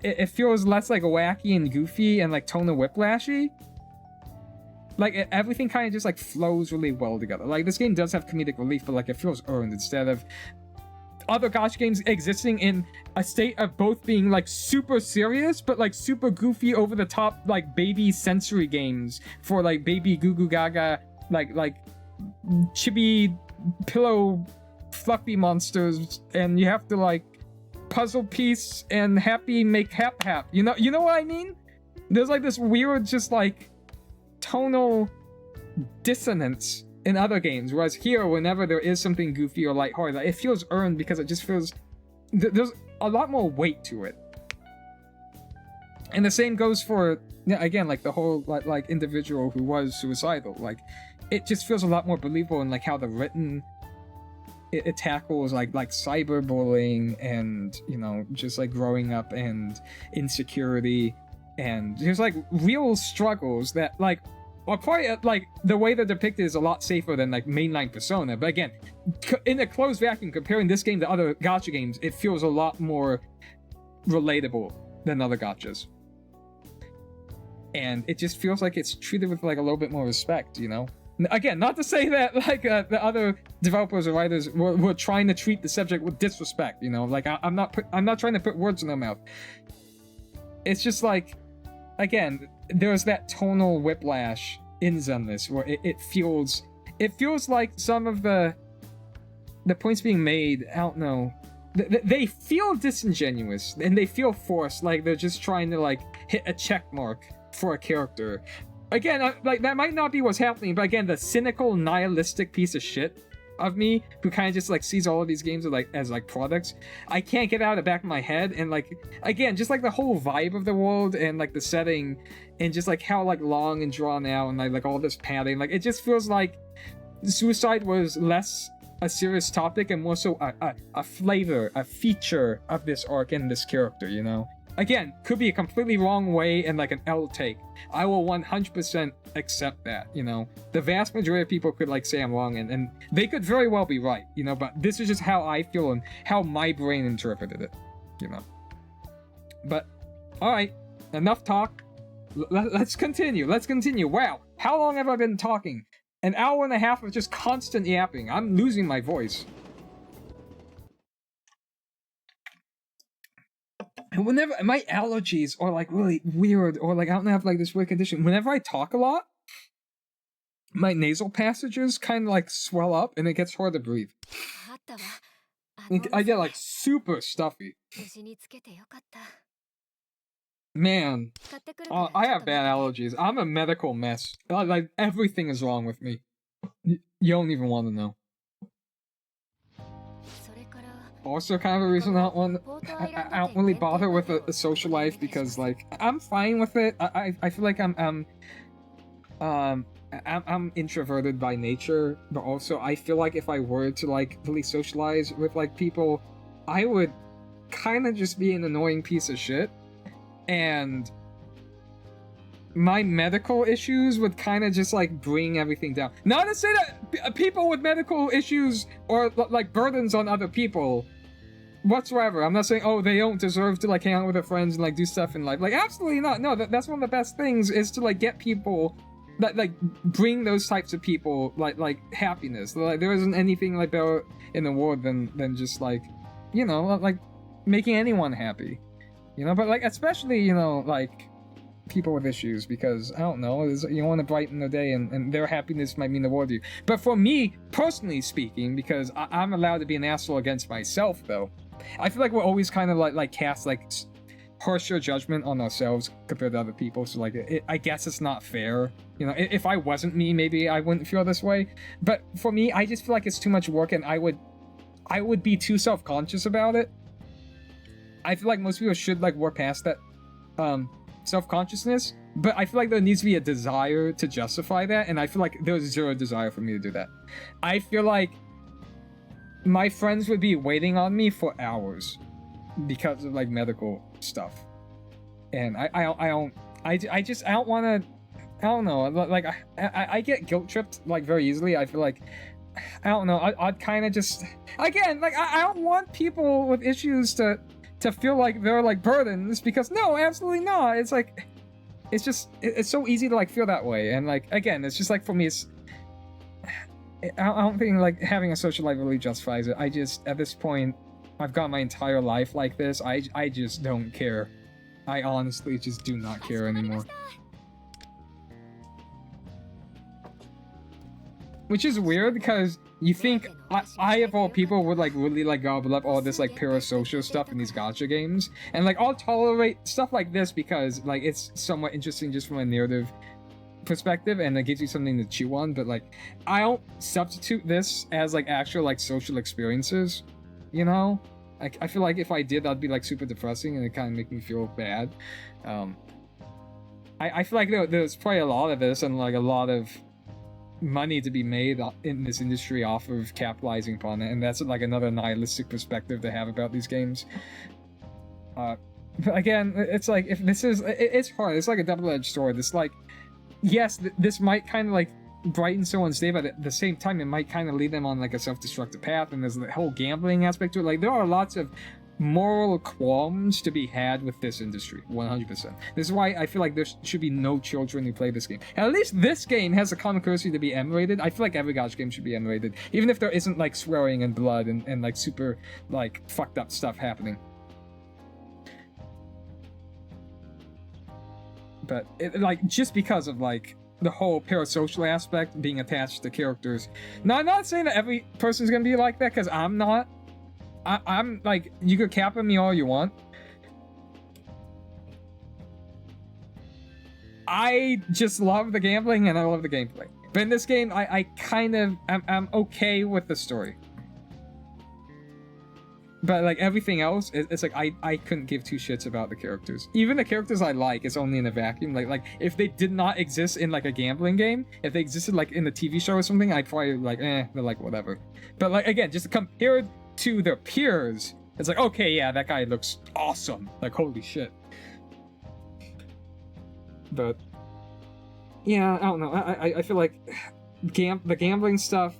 [SPEAKER 1] It feels less like wacky and goofy and like tonal whiplashy. Like everything kind of just like flows really well together. Like this game does have comedic relief, but like it feels earned instead of
[SPEAKER 4] other gacha games existing in a state of both being like super serious but like super goofy over the top like baby sensory games for like baby goo goo gaga like chibi pillow fluffy monsters, and you have to like puzzle piece and happy make hap. You know what I mean? There's like this weird just like tonal dissonance in other games, whereas here, whenever there is something goofy or lighthearted, like, it feels earned because it just feels there's a lot more weight to it. And the same goes for, again, like the whole like individual who was suicidal. Like, it just feels a lot more believable in like how the written it tackles like cyberbullying and, you know, just like growing up and insecurity, and there's like real struggles that like are probably like the way they're depicted is a lot safer than like mainline Persona. But again, in a closed vacuum, comparing this game to other gacha games, it feels a lot more relatable than other gachas. And it just feels like it's treated with like a little bit more respect, you know? Again, not to say that like the other developers or writers were trying to treat the subject with disrespect, you know? Like I'm not trying to put words in their mouth. It's just like, again, there's that tonal whiplash in Zenless where it feels like some of the points being made, I don't know, they feel disingenuous and they feel forced, like they're just trying to like hit a check mark for a character. Again, like that might not be what's happening, but again, the cynical, nihilistic piece of shit of me who kind of just like sees all of these games as products, I can't get out of the back of my head. And like, again, just like the whole vibe of the world and like the setting and just like how like long and drawn out and like all this padding, like it just feels like suicide was less a serious topic and more so a flavor, a feature of this arc and this character, you know? Again, could be a completely wrong way and like an L take. I will 100% accept that, you know? The vast majority of people could like say I'm wrong, and they could very well be right, you know? But this is just how I feel and how my brain interpreted it, you know? But, alright, enough talk. Let's continue. Wow, how long have I been talking? An hour and a half of just constant yapping. I'm losing my voice. And whenever my allergies are like really weird, or like I don't have like this weird condition, whenever I talk a lot, my nasal passages kind of like swell up and it gets hard to breathe. I get like super stuffy. Man, I have bad allergies. I'm a medical mess. Like everything is wrong with me. You don't even want to know. Also, kind of a reason I don't really bother with a social life, because like I'm fine with it. I feel like I'm introverted by nature, but also I feel like if I were to like really socialize with like people, I would kind of just be an annoying piece of shit, and my medical issues would kind of just like bring everything down. Not to say that people with medical issues or like burdens on other people whatsoever. I'm not saying, oh, they don't deserve to like hang out with their friends and like do stuff in life. Like, absolutely not. No, that's one of the best things, is to like get people that like bring those types of people like happiness. Like, there isn't anything like better in the world than just like, you know, like making anyone happy, you know. But like especially, you know, like people with issues, because I don't know, you want to brighten their day, and their happiness might mean the world to you. But for me, personally speaking, because I'm allowed to be an asshole against myself, though, I feel like we're always kind of like cast like harsher judgment on ourselves compared to other people. So like, I guess it's not fair. You know, if I wasn't me, maybe I wouldn't feel this way. But for me, I just feel like it's too much work, and I would be too self-conscious about it. I feel like most people should like work past that self-consciousness, but I feel like there needs to be a desire to justify that, and I feel like there's zero desire for me to do that. I feel like my friends would be waiting on me for hours because of like medical stuff, and I don't want to. I don't know. Like I get guilt tripped like very easily. I feel like, I don't know. I'd kind of just, again, like I don't want people with issues to feel like they're like burdens, because no, absolutely not. It's like, it's so easy to like feel that way, and like again, it's just like, for me, it's, I don't think like having a social life really justifies it. I just, at this point, I've got my entire life like this. I just don't care. I honestly just do not care anymore. Which is weird because you think I of all people would like really like gobble up all this like parasocial stuff in these gacha games, and like I'll tolerate stuff like this because like it's somewhat interesting just from a narrative perspective and it gives you something to chew on, but like I don't substitute this as like actual like social experiences, you know? Like I feel like if I did, that'd be like super depressing and it kind of make me feel bad. I feel like there's probably a lot of this and like a lot of money to be made in this industry off of capitalizing upon it, and that's like another nihilistic perspective to have about these games. But again, it's like if this is it's hard. It's like a double-edged sword. It's like yes, this might kind of like brighten someone's day, but at the same time it might kind of lead them on like a self-destructive path, and there's the whole gambling aspect to it. Like there are lots of moral qualms to be had with this industry, 100%. This is why I feel like there should be no children who play this game. And at least this game has a common courtesy to be M-rated. I feel like every gacha game should be M-rated, even if there isn't like swearing and blood and like super like fucked up stuff happening. But like just because of like the whole parasocial aspect being attached to characters. Now I'm not saying that every person's gonna be like that, because I'm not. I'm like, you could cap on me all you want. I just love the gambling and I love the gameplay. But in this game, I kind of, I'm okay with the story. But like everything else, it's like I couldn't give two shits about the characters. Even the characters I like, it's only in a vacuum. Like if they did not exist in like a gambling game, if they existed like in a TV show or something, I'd probably like, they're like whatever. But like again, just compared to their peers, it's like, okay, yeah, that guy looks awesome. Like, holy shit. But yeah, I don't know. I feel like the gambling stuff,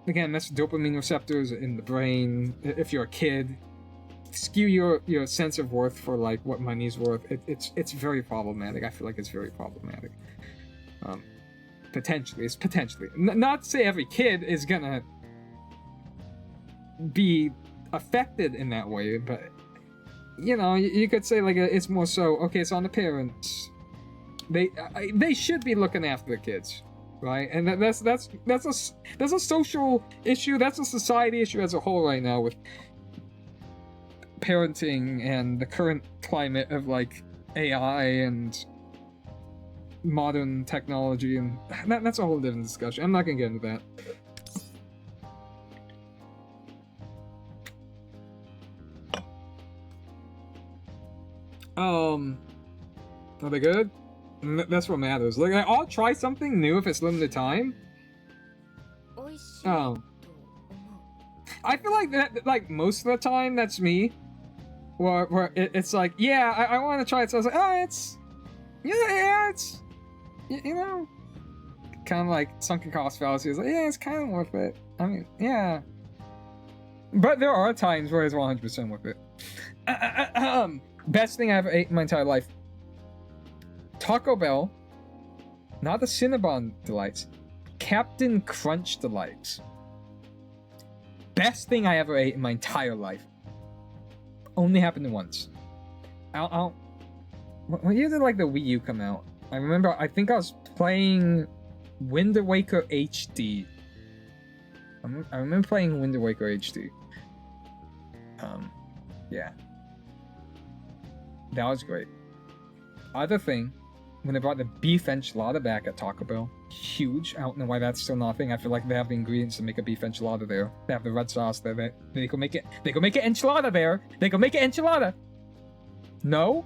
[SPEAKER 4] again, that's dopamine receptors in the brain. If you're a kid, skew your sense of worth for like what money's worth. It's very problematic. I feel like it's very problematic. Potentially, not to say every kid is gonna be affected in that way, but you know, you could say like it's more so okay, it's on the parents. They should be looking after the kids, right? And that's a social issue. That's a society issue as a whole right now with parenting and the current climate of like AI and modern technology, and that's a whole different discussion. I'm not gonna get into that. Are they good? That's what matters. Like, I'll try something new if it's limited time. Oh. I feel like that, like, most of the time, that's me. Where it's like, yeah, I want to try it, so I was like, oh, it's... Yeah, it's... You know... Kind of like sunken cost fallacy. It's like, yeah, it's kind of worth it. I mean, yeah. But there are times where it's 100% worth it. Best thing I ever ate in my entire life. Taco Bell. Not the Cinnabon Delights. Captain Crunch Delights. Best thing I ever ate in my entire life. Only happened once. When year did like the Wii U come out? I remember, I think I was playing Wind Waker HD. I remember playing Wind Waker HD. Yeah. That was great. Other thing, when they brought the beef enchilada back at Taco Bell, huge. I don't know why that's still not a thing. I feel like they have the ingredients to make a beef enchilada there. They have the red sauce there. They can make it. They can make it enchilada there. They can make it enchilada. No.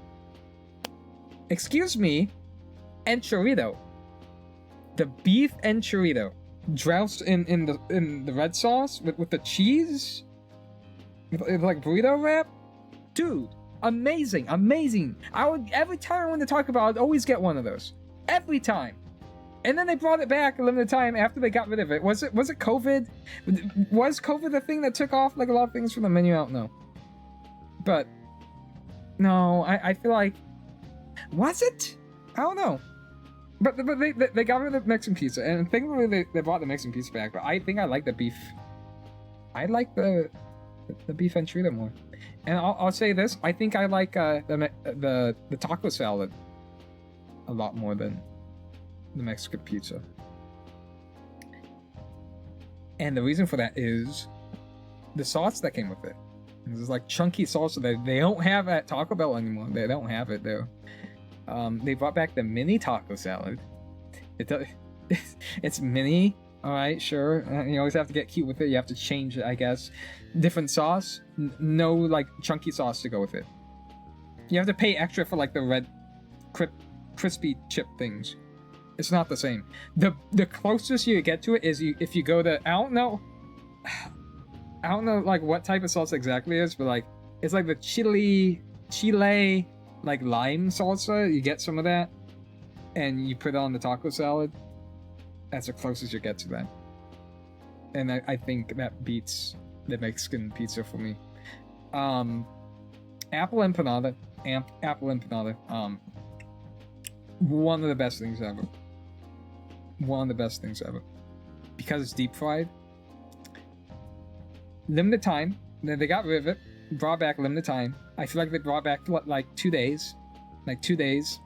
[SPEAKER 4] Excuse me. Enchilada. The beef enchilada, doused in the red sauce with the cheese, with like burrito wrap, dude. Amazing. I would, every time I wanted to talk about it, I'd always get one of those. Every time. And then they brought it back a limited time after they got rid of it. Was it COVID? Was COVID the thing that took off like a lot of things from the menu? I don't know. But no, I feel like, was it? I don't know. But they got rid of the Mexican pizza, and thankfully they brought the Mexican pizza back. But I think I like the beef. I like the the beef enchilada more. And I'll say this: I think I like the taco salad a lot more than the Mexican pizza. And the reason for that is the sauce that came with it. This is like chunky salsa that they don't have at Taco Bell anymore. They don't have it there. They brought back the mini taco salad. It's mini. All right, sure. You always have to get cute with it. You have to change it, I guess. Different sauce. No like chunky sauce to go with it. You have to pay extra for like the red, crispy chip things. It's not the same. The closest you get to it is if you go to I don't know like what type of sauce exactly it is, but like it's like the chile like lime salsa. You get some of that and you put it on the taco salad. That's the closest you get to that. And I think that beats the Mexican pizza for me. Apple empanada. One of the best things ever. One of the best things ever. Because it's deep fried. Limited time. Then they got rid of it. Brought back limited time. I feel like they brought back like 2 days. Like 2 days.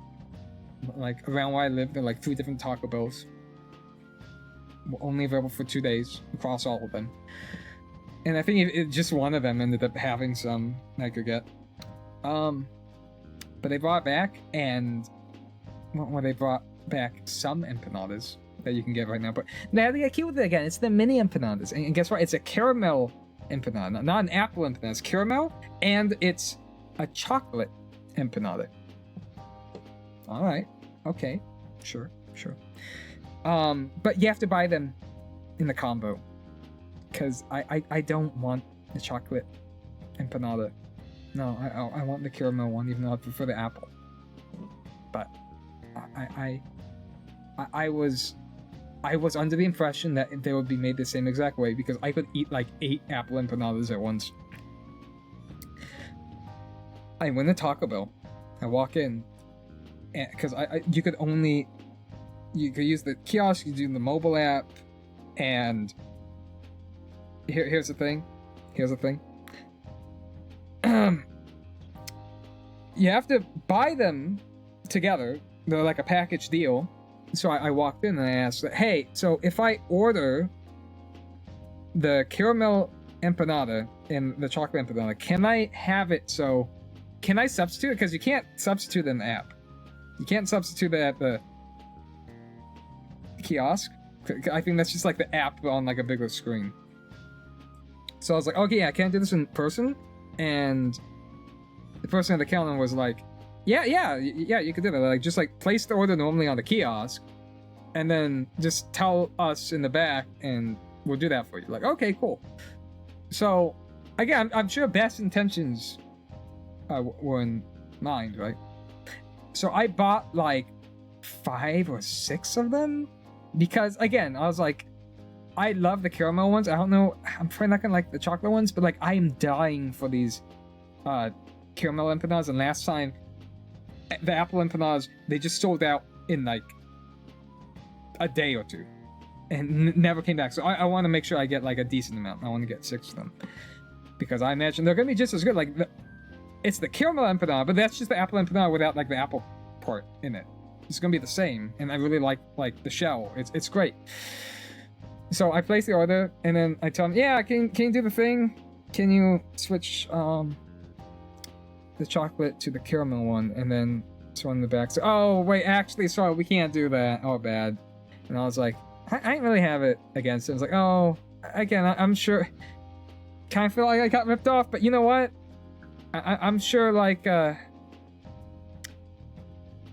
[SPEAKER 4] Like around where I live, there are like 3 different Taco Bells. Only available for 2 days across all of them. And I think just one of them ended up having some I could get. But they brought it back, and well, they brought back some empanadas that you can get right now. But now they get cute with it again. It's the mini empanadas, and guess what? It's a caramel empanada, not an apple empanada. It's caramel, and it's a chocolate empanada. All right, okay, sure. But you have to buy them in the combo, because I don't want the chocolate empanada. No, I want the caramel one, even though I prefer the apple. But I was under the impression that they would be made the same exact way, because I could eat like 8 apple empanadas at once. I went to Taco Bell. I walk in, because you could use the kiosk, you do the mobile app, and here's the thing. You have to buy them together. They're like a package deal. So I walked in and I asked, hey, so if I order the caramel empanada and the chocolate empanada, can I have it can I substitute it? Because you can't substitute in the app. You can't substitute it at the kiosk. I think that's just like the app on like a bigger screen. So I was like, okay, yeah, I can't do this in person. And the person at the counter was like, yeah, you could do that. Like, just like place the order normally on the kiosk, and then just tell us in the back, and we'll do that for you. Like, okay, cool. So, again, I'm sure best intentions were in mind, right? So I bought like 5 or 6 of them, because again, I was like, I love the caramel ones. I don't know, I'm probably not gonna like the chocolate ones, but like I am dying for these caramel empanadas. And last time, the apple empanadas, they just sold out in like a day or 2 and never came back. So I want to make sure I get like a decent amount. I want to get 6 of them, because I imagine they're gonna be just as good. Like it's the caramel empanada, but that's just the apple empanada without like the apple part in it. It's gonna be the same, and I really like the shell. It's great. So I place the order, and then I tell them, yeah, can you do the thing? Can you switch the chocolate to the caramel one? And then someone in the back said, oh wait, actually, sorry, we can't do that. Oh, bad. And I was like, I didn't really have it against it. I was like, oh, again, I'm sure. Kind of feel like I got ripped off, but you know what? I'm sure, like,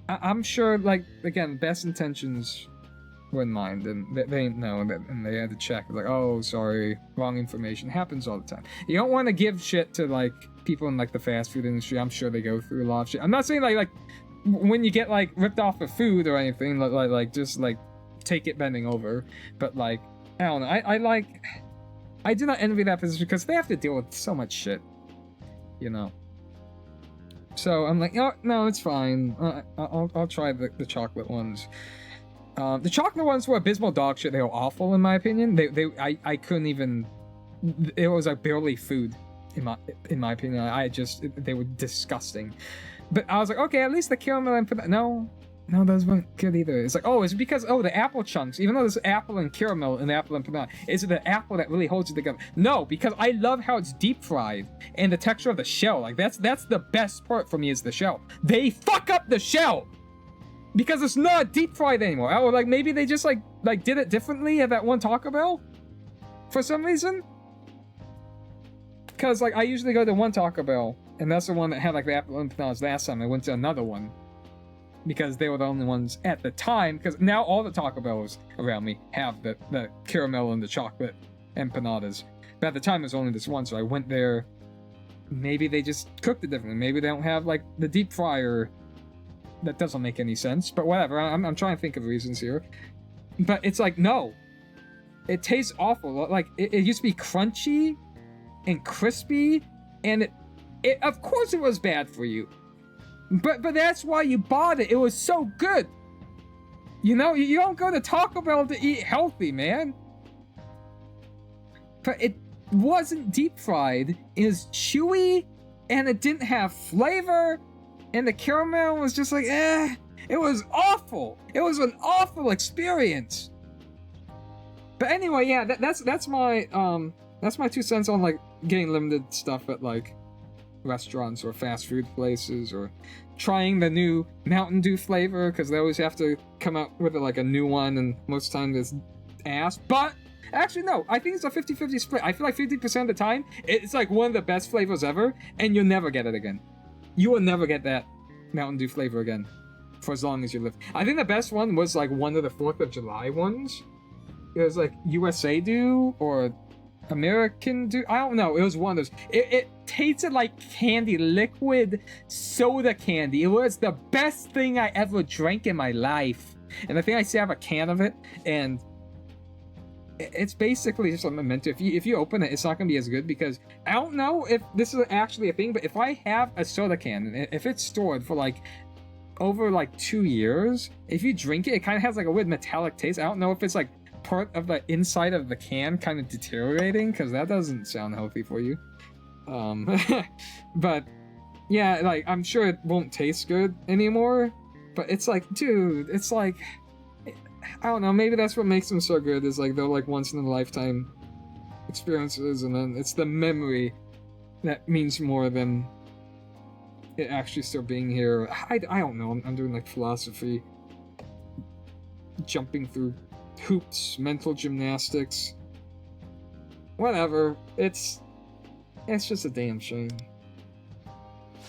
[SPEAKER 4] I'm sure, like, again, best intentions were in mind, and they didn't know that, and they had to check. Like, oh, sorry, wrong information. Happens all the time. You don't want to give shit to like people in like the fast food industry. I'm sure they go through a lot of shit. I'm not saying like when you get like ripped off of food or anything, like just like take it bending over. But like, I don't know. I do not envy that position, because they have to deal with so much shit, you know. So I'm like, oh no, it's fine. I'll try the chocolate ones. The chocolate ones were abysmal dog shit. They were awful in my opinion. I couldn't even. It was like barely food. in my opinion. They were disgusting. But I was like, okay, at least the caramel and no, those weren't good either. It's like, oh, it's because the apple chunks. Even though there's apple and caramel and apple and banana, is it the apple that really holds it together? No, because I love how it's deep fried and the texture of the shell. Like that's the best part for me is the shell. They fuck up the shell because it's not deep fried anymore. Or like maybe they just like did it differently at that one Taco Bell for some reason. Because like I usually go to one Taco Bell, and that's the one that had like the apple empanadas last time. I went to another one because they were the only ones at the time. Because now all the Taco Bells around me have the caramel and the chocolate empanadas. But at the time it was only this one, so I went there. Maybe they just cooked it differently. Maybe they don't have like the deep fryer. That doesn't make any sense. But whatever. I'm trying to think of reasons here. But it's like no, it tastes awful. Like it used to be crunchy and crispy, and it of course it was bad for you, but that's why you bought it. It was so good. You know, you don't go to Taco Bell to eat healthy, man. But it wasn't deep fried. It was chewy, and it didn't have flavor, and the caramel was just like it was awful. It was an awful experience. But anyway, yeah, that's my 2 cents on like getting limited stuff at like restaurants or fast food places, or trying the new Mountain Dew flavor because they always have to come out with like a new one, and most of the time it's ass. But actually no, I think it's a 50-50 split. I feel like 50% of the time it's like one of the best flavors ever, and you'll never get it again. You will never get that Mountain Dew flavor again for as long as you live. I think the best one was like one of the 4th of July ones. It was like USA Dew or American Dew. I don't know. It was one of those. It tasted like candy, liquid soda candy. It was the best thing I ever drank in my life. And I think I still have a can of it. And it's basically just a memento. If you open it, it's not going to be as good because I don't know if this is actually a thing, but if I have a soda can, and if it's stored for like over like 2 years, if you drink it, it kind of has like a weird metallic taste. I don't know if it's like part of the inside of the can kind of deteriorating, because that doesn't sound healthy for you. But yeah, like I'm sure it won't taste good anymore, but it's like, dude, it's like, I don't know, maybe that's what makes them so good, is like they're like once in a lifetime experiences, and then it's the memory that means more than it actually still being here. I don't know, I'm doing like philosophy, jumping through hoops, mental gymnastics, whatever. It's just a damn shame.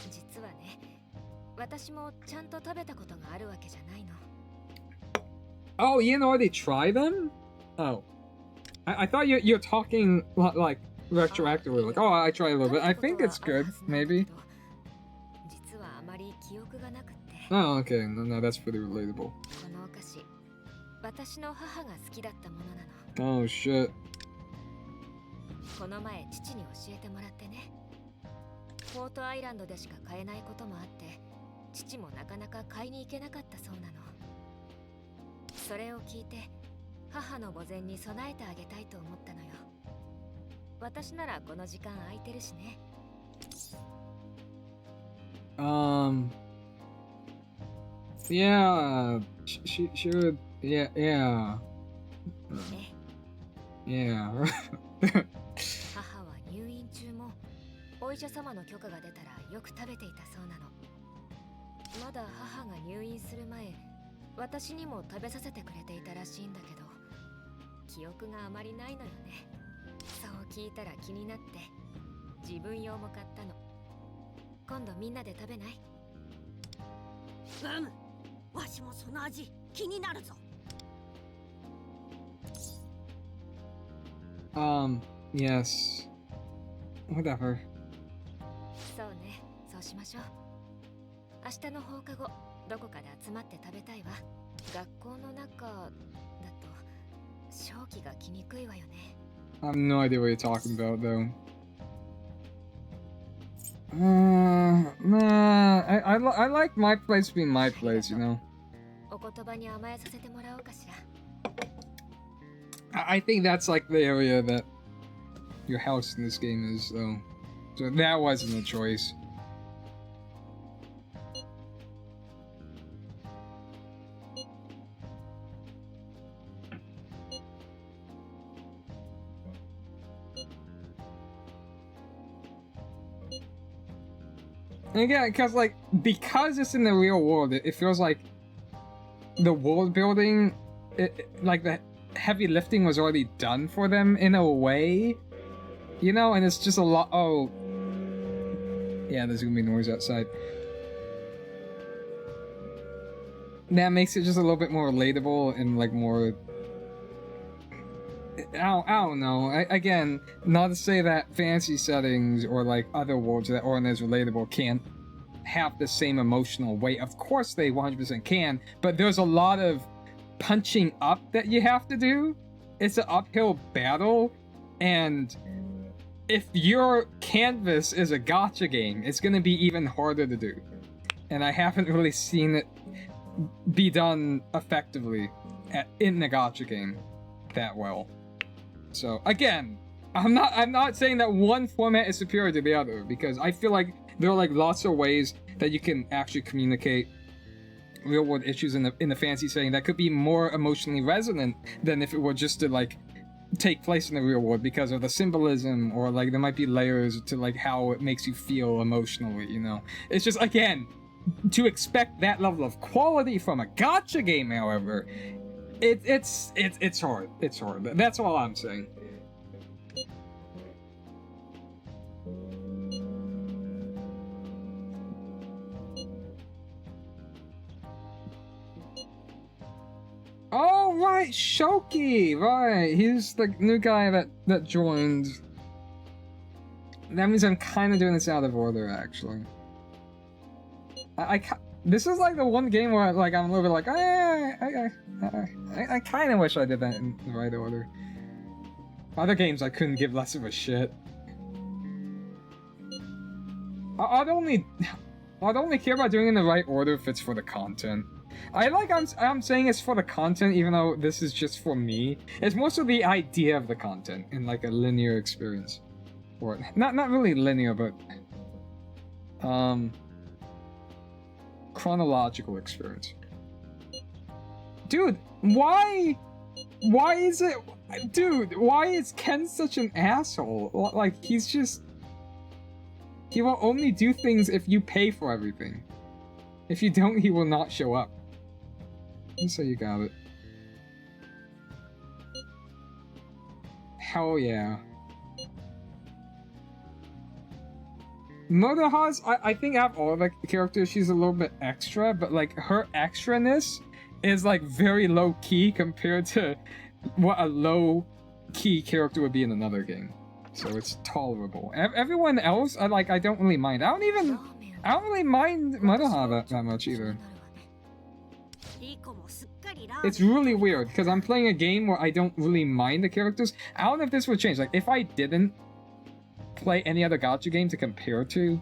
[SPEAKER 2] 実はね、私もちゃんと食べたことがあるわけじゃないの。
[SPEAKER 4] Oh, you already tried them? Oh, I thought you're talking like retroactively, like, oh, I tried a little bit. I think it's good, maybe.
[SPEAKER 2] 実はあまり記憶がなくって。
[SPEAKER 4] Oh, okay, no, that's pretty relatable.
[SPEAKER 2] このお菓子、私の母が好きだったものなの。
[SPEAKER 4] Oh shit.
[SPEAKER 2] この前父に教えてもらってね。ポートアイランドでしか買えないこともあって、父もなかなか買いに行けなかったそうなの。それを聞いて、母の墓前に備えてあげたいと思ったのよ。私ならこの時間空いてるしね。
[SPEAKER 4] Yeah, she would, yeah. Yeah.
[SPEAKER 2] 母は入院中もお医者様の許可が出たらよく食べていたそうなの。まだ母が入院する前、私にも食べさせてくれていたらしいんだけど、記憶があまりないのよね。そう聞いたら気になって自分用も買ったの。今度みんなで食べない？
[SPEAKER 3] わしもその味気になるぞ。
[SPEAKER 4] Yes. Whatever.
[SPEAKER 2] そうね、そうしましょう。明日の放課後、どこかで集まって食べたいわ。学校の中だと正気が来にくいわよね。
[SPEAKER 4] I have no idea what you're talking about, though. Nah, I like my place being my place, you know.
[SPEAKER 2] お言葉に甘えさせてもらおうかしら。
[SPEAKER 4] I think that's like the area that your house in this game is, though. So that wasn't a choice. And again, because it's in the real world, it feels like the world building, like the heavy lifting was already done for them in a way, you know, and it's just a lot. Oh, yeah, there's gonna be noise outside. That makes it just a little bit more relatable and like more. I don't know. Again, not to say that fantasy settings or like other worlds that aren't as relatable can't have the same emotional weight. Of course they 100% can, but there's a lot of punching up that you have to do. It's an uphill battle, and if your canvas is a gacha game, it's going to be even harder to do. And I haven't really seen it be done effectively in the gacha game that well. So again, I'm not saying that one format is superior to the other, because I feel like there are like lots of ways that you can actually communicate real world issues in the fantasy setting that could be more emotionally resonant than if it were just to like take place in the real world because of the symbolism, or like there might be layers to like how it makes you feel emotionally, you know. It's just, again, to expect that level of quality from a gacha game, however, it's hard. It's hard. That's all I'm saying. Oh, right, Shoki, right. He's the new guy that joined. That means I'm kind of doing this out of order, actually. This is like the one game where like I'm a little bit like, I kind of wish I did that in the right order. Other games I couldn't give less of a shit. I'd only care about doing it in the right order if it's for the content. I'm saying it's for the content, even though this is just for me. It's more so the idea of the content in like a linear experience, or not really linear, but chronological experience. Dude, why is it? Dude, why is Ken such an asshole? Like he will only do things if you pay for everything. If you don't, he will not show up. So you got it. Hell yeah. Motoha's, I think out of all the characters, she's a little bit extra, but like her extraness is like very low key compared to what a low key character would be in another game. So it's tolerable. Everyone else, I don't really mind. I don't really mind Motoha that much either. It's really weird, because I'm playing a game where I don't really mind the characters. I don't know if this would change. Like, if I didn't play any other gacha game to compare to,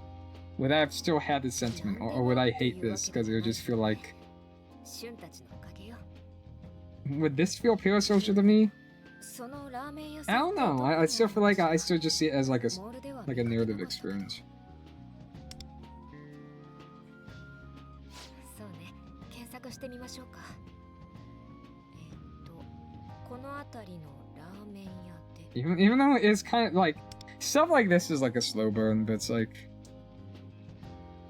[SPEAKER 4] would I have still had this sentiment? Or would I hate this, because it would just feel like... Would this feel parasocial to me? I don't know. I still feel like I still just see it as like a narrative experience. Even though it's kind of like stuff like this is like a slow burn, but it's like,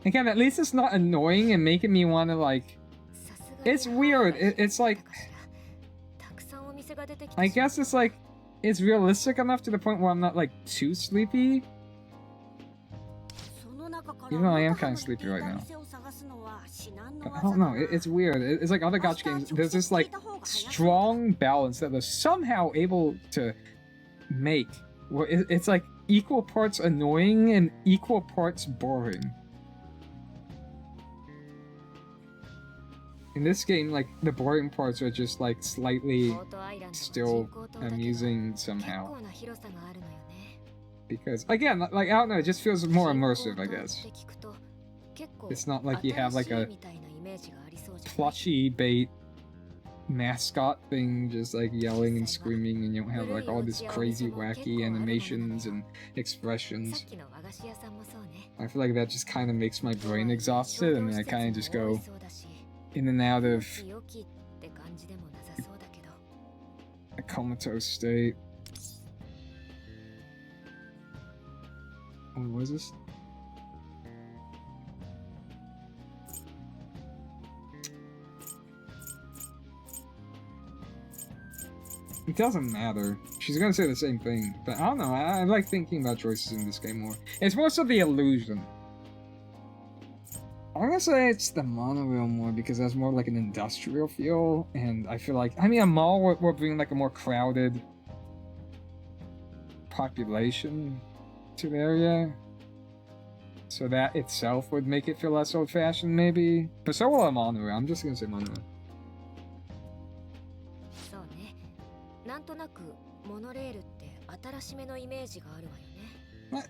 [SPEAKER 4] again, at least it's not annoying and making me want to like. It's weird. It's like, I guess it's like, it's realistic enough to the point where I'm not like too sleepy. Even though I am kind of sleepy right now. But I don't know, it's weird. It's like other gacha games, there's this like strong balance that they're somehow able to make. Where it's like equal parts annoying and equal parts boring. In this game, like, the boring parts are just like slightly still amusing somehow. Because, again, like, I don't know, it just feels more immersive, I guess. It's not like you have like a plushy bait mascot thing just like yelling and screaming, and you don't have like all this crazy wacky animations and
[SPEAKER 2] さ
[SPEAKER 4] expressions.
[SPEAKER 2] っきの和菓子屋さんもそうね
[SPEAKER 4] I feel like that just kind of makes my brain exhausted, and then I kind of just go
[SPEAKER 2] そうだし
[SPEAKER 4] in and out of
[SPEAKER 2] 良きって感じでもなさそうだけど
[SPEAKER 4] a comatose state. Oh, what is this? It doesn't matter. She's gonna say the same thing, but I don't know. I like thinking about choices in this game more. It's more so the illusion. I'm gonna say it's the monorail more because it has more like an industrial feel, and I feel like, I mean, a mall would bring like a more crowded population to the area, so that itself would make it feel less old-fashioned, maybe. But so will a monorail. I'm just gonna say monorail.
[SPEAKER 2] そうねなんとなくモノレールって新しめのイメージがあるわよね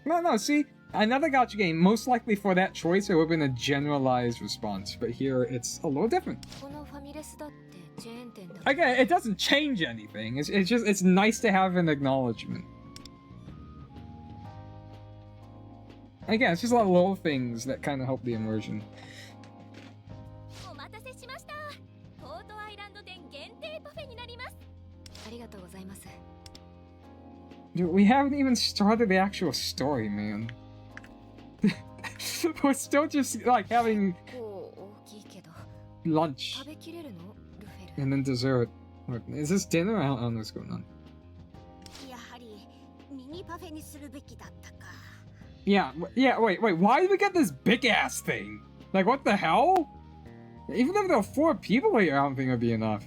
[SPEAKER 4] No, see, another gacha game, most likely for that choice, it would have been a generalized response, but here it's a little different.
[SPEAKER 2] このファミレスだってチェーン店だ
[SPEAKER 4] Again, it doesn't change anything. It's just, it's nice to have an acknowledgement. Again, it's just a lot of little things that kind of help the immersion.
[SPEAKER 3] お待たせしました。ポートアイランド店限定パフェになります。
[SPEAKER 2] ありがとうございます
[SPEAKER 4] Dude, we haven't even started the actual story, man. We're still just, like, having
[SPEAKER 2] 結構大きいけど
[SPEAKER 4] lunch
[SPEAKER 2] 食べきれるのルフェル
[SPEAKER 4] and then dessert. What, is this dinner? I don't know what's going on.
[SPEAKER 3] やはりミニパフェにするべきだったか。
[SPEAKER 4] Yeah, wait, why did we get this big-ass thing? Like, what the hell? Even if there were 4 people here, I don't think it'd be enough.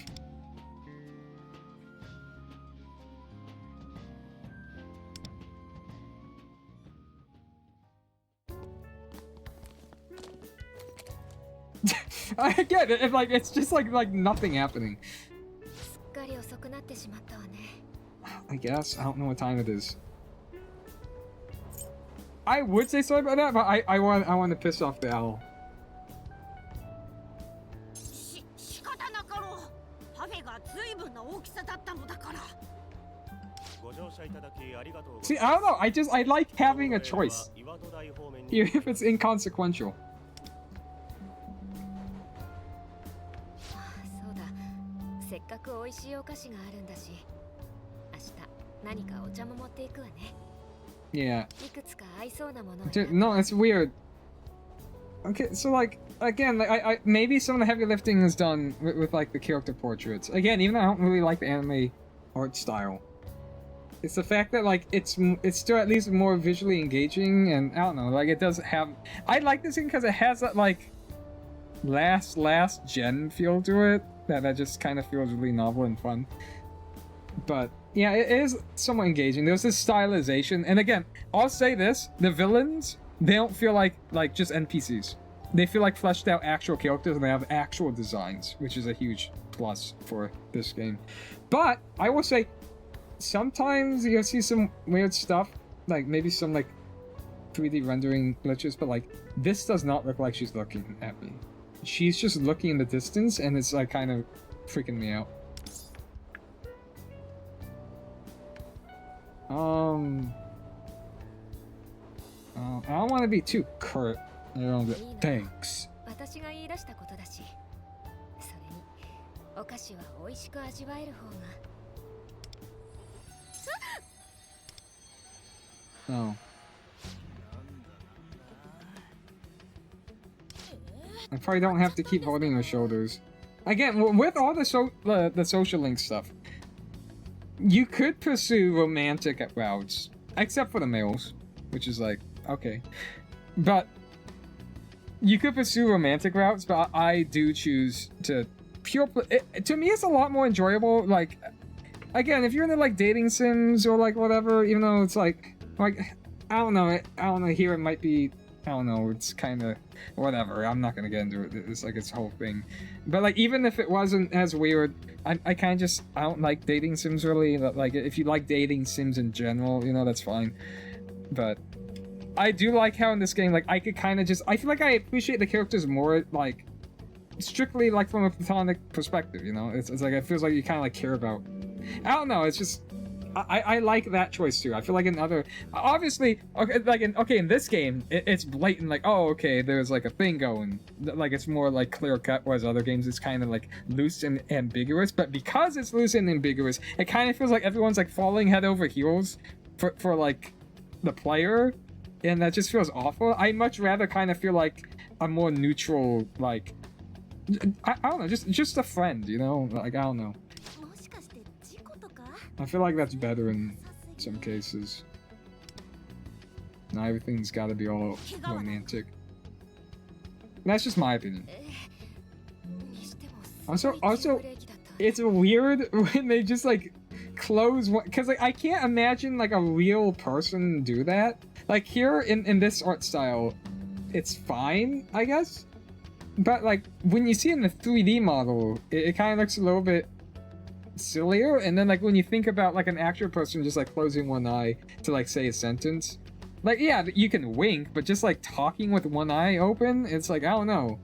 [SPEAKER 4] I get it, like, it's just like nothing happening.
[SPEAKER 2] すっかり遅くなってしまったわね
[SPEAKER 4] I guess. I don't know what time it is. I would say sorry about that, but I want to piss off the owl.
[SPEAKER 3] 仕方なかろう。パフェが随分な大きさだったのだから。
[SPEAKER 4] See, I don't know. I like having a choice, even if it's inconsequential.
[SPEAKER 2] あそうだせっかく美味しいお菓子があるんだし明日何かお茶も持っていくわね
[SPEAKER 4] Yeah.
[SPEAKER 2] いくつか合いそうなものを
[SPEAKER 4] Dude, no, it's weird. Okay, so like again, like I maybe some of the heavy lifting is done with like the character portraits. Again, even though I don't really like the anime art style, it's the fact that like it's still at least more visually engaging, and I don't know, like it does have. I like this thing because it has that like last gen feel to it that just kind of feels really novel and fun. But yeah, it is somewhat engaging. There's this stylization, and again, I'll say this: the villains, they don't feel like just NPCs. They feel like fleshed out actual characters, and they have actual designs, which is a huge plus for this game. But I will say, sometimes you'll see some weird stuff, like maybe some like 3D rendering glitches, but like this does not look like she's looking at me. She's just looking in the distance, and it's like kind of freaking me out. I don't want to be too curt. I don't get thanks.
[SPEAKER 2] 私が言い出したことだしそれにお菓子は美味しく味わえる方が
[SPEAKER 4] Oh. I probably don't have to keep holding her shoulders. Again, with all the social link stuff, you could pursue romantic routes, except for the males, which is like, okay. But you could pursue romantic routes, but I do choose to to me, it's a lot more enjoyable. Like, again, if you're into like dating sims or like whatever, even though it's like I don't know, here it might be, I don't know, it's kind of whatever. I'm not gonna get into it. It's like its whole thing. But like, even if it wasn't as weird, I kind of just, I don't like dating sims really. Like, if you like dating sims in general, you know, that's fine. But I do like how in this game, like, I could kind of just, I feel like I appreciate the characters more, like, strictly like from a platonic perspective, you know? It's like it feels like you kind of like care about. I don't know. It's just I like that choice too. I feel like in other, obviously, okay, like in this game, it's blatant. Like, oh, okay, there's like a thing going. Like it's more like clear cut. Whereas other games, it's kind of like loose and ambiguous. But because it's loose and ambiguous, it kind of feels like everyone's like falling head over heels for like the player, and that just feels awful. I much rather kind of feel like a more neutral, like I don't know, just a friend, you know? Like I don't know. I feel like that's better in some cases. Not everything's got to be all romantic. That's just my opinion. Also, it's weird when they just like close one, because like I can't imagine like a real person do that. Like here in this art style, it's fine, I guess. But like when you see it in the 3D model, it kind of looks a little bit sillier. And then like when you think about like an actual person just like closing one eye to like say a sentence, like yeah, you can wink, but just like talking with one eye open, it's like I don't know.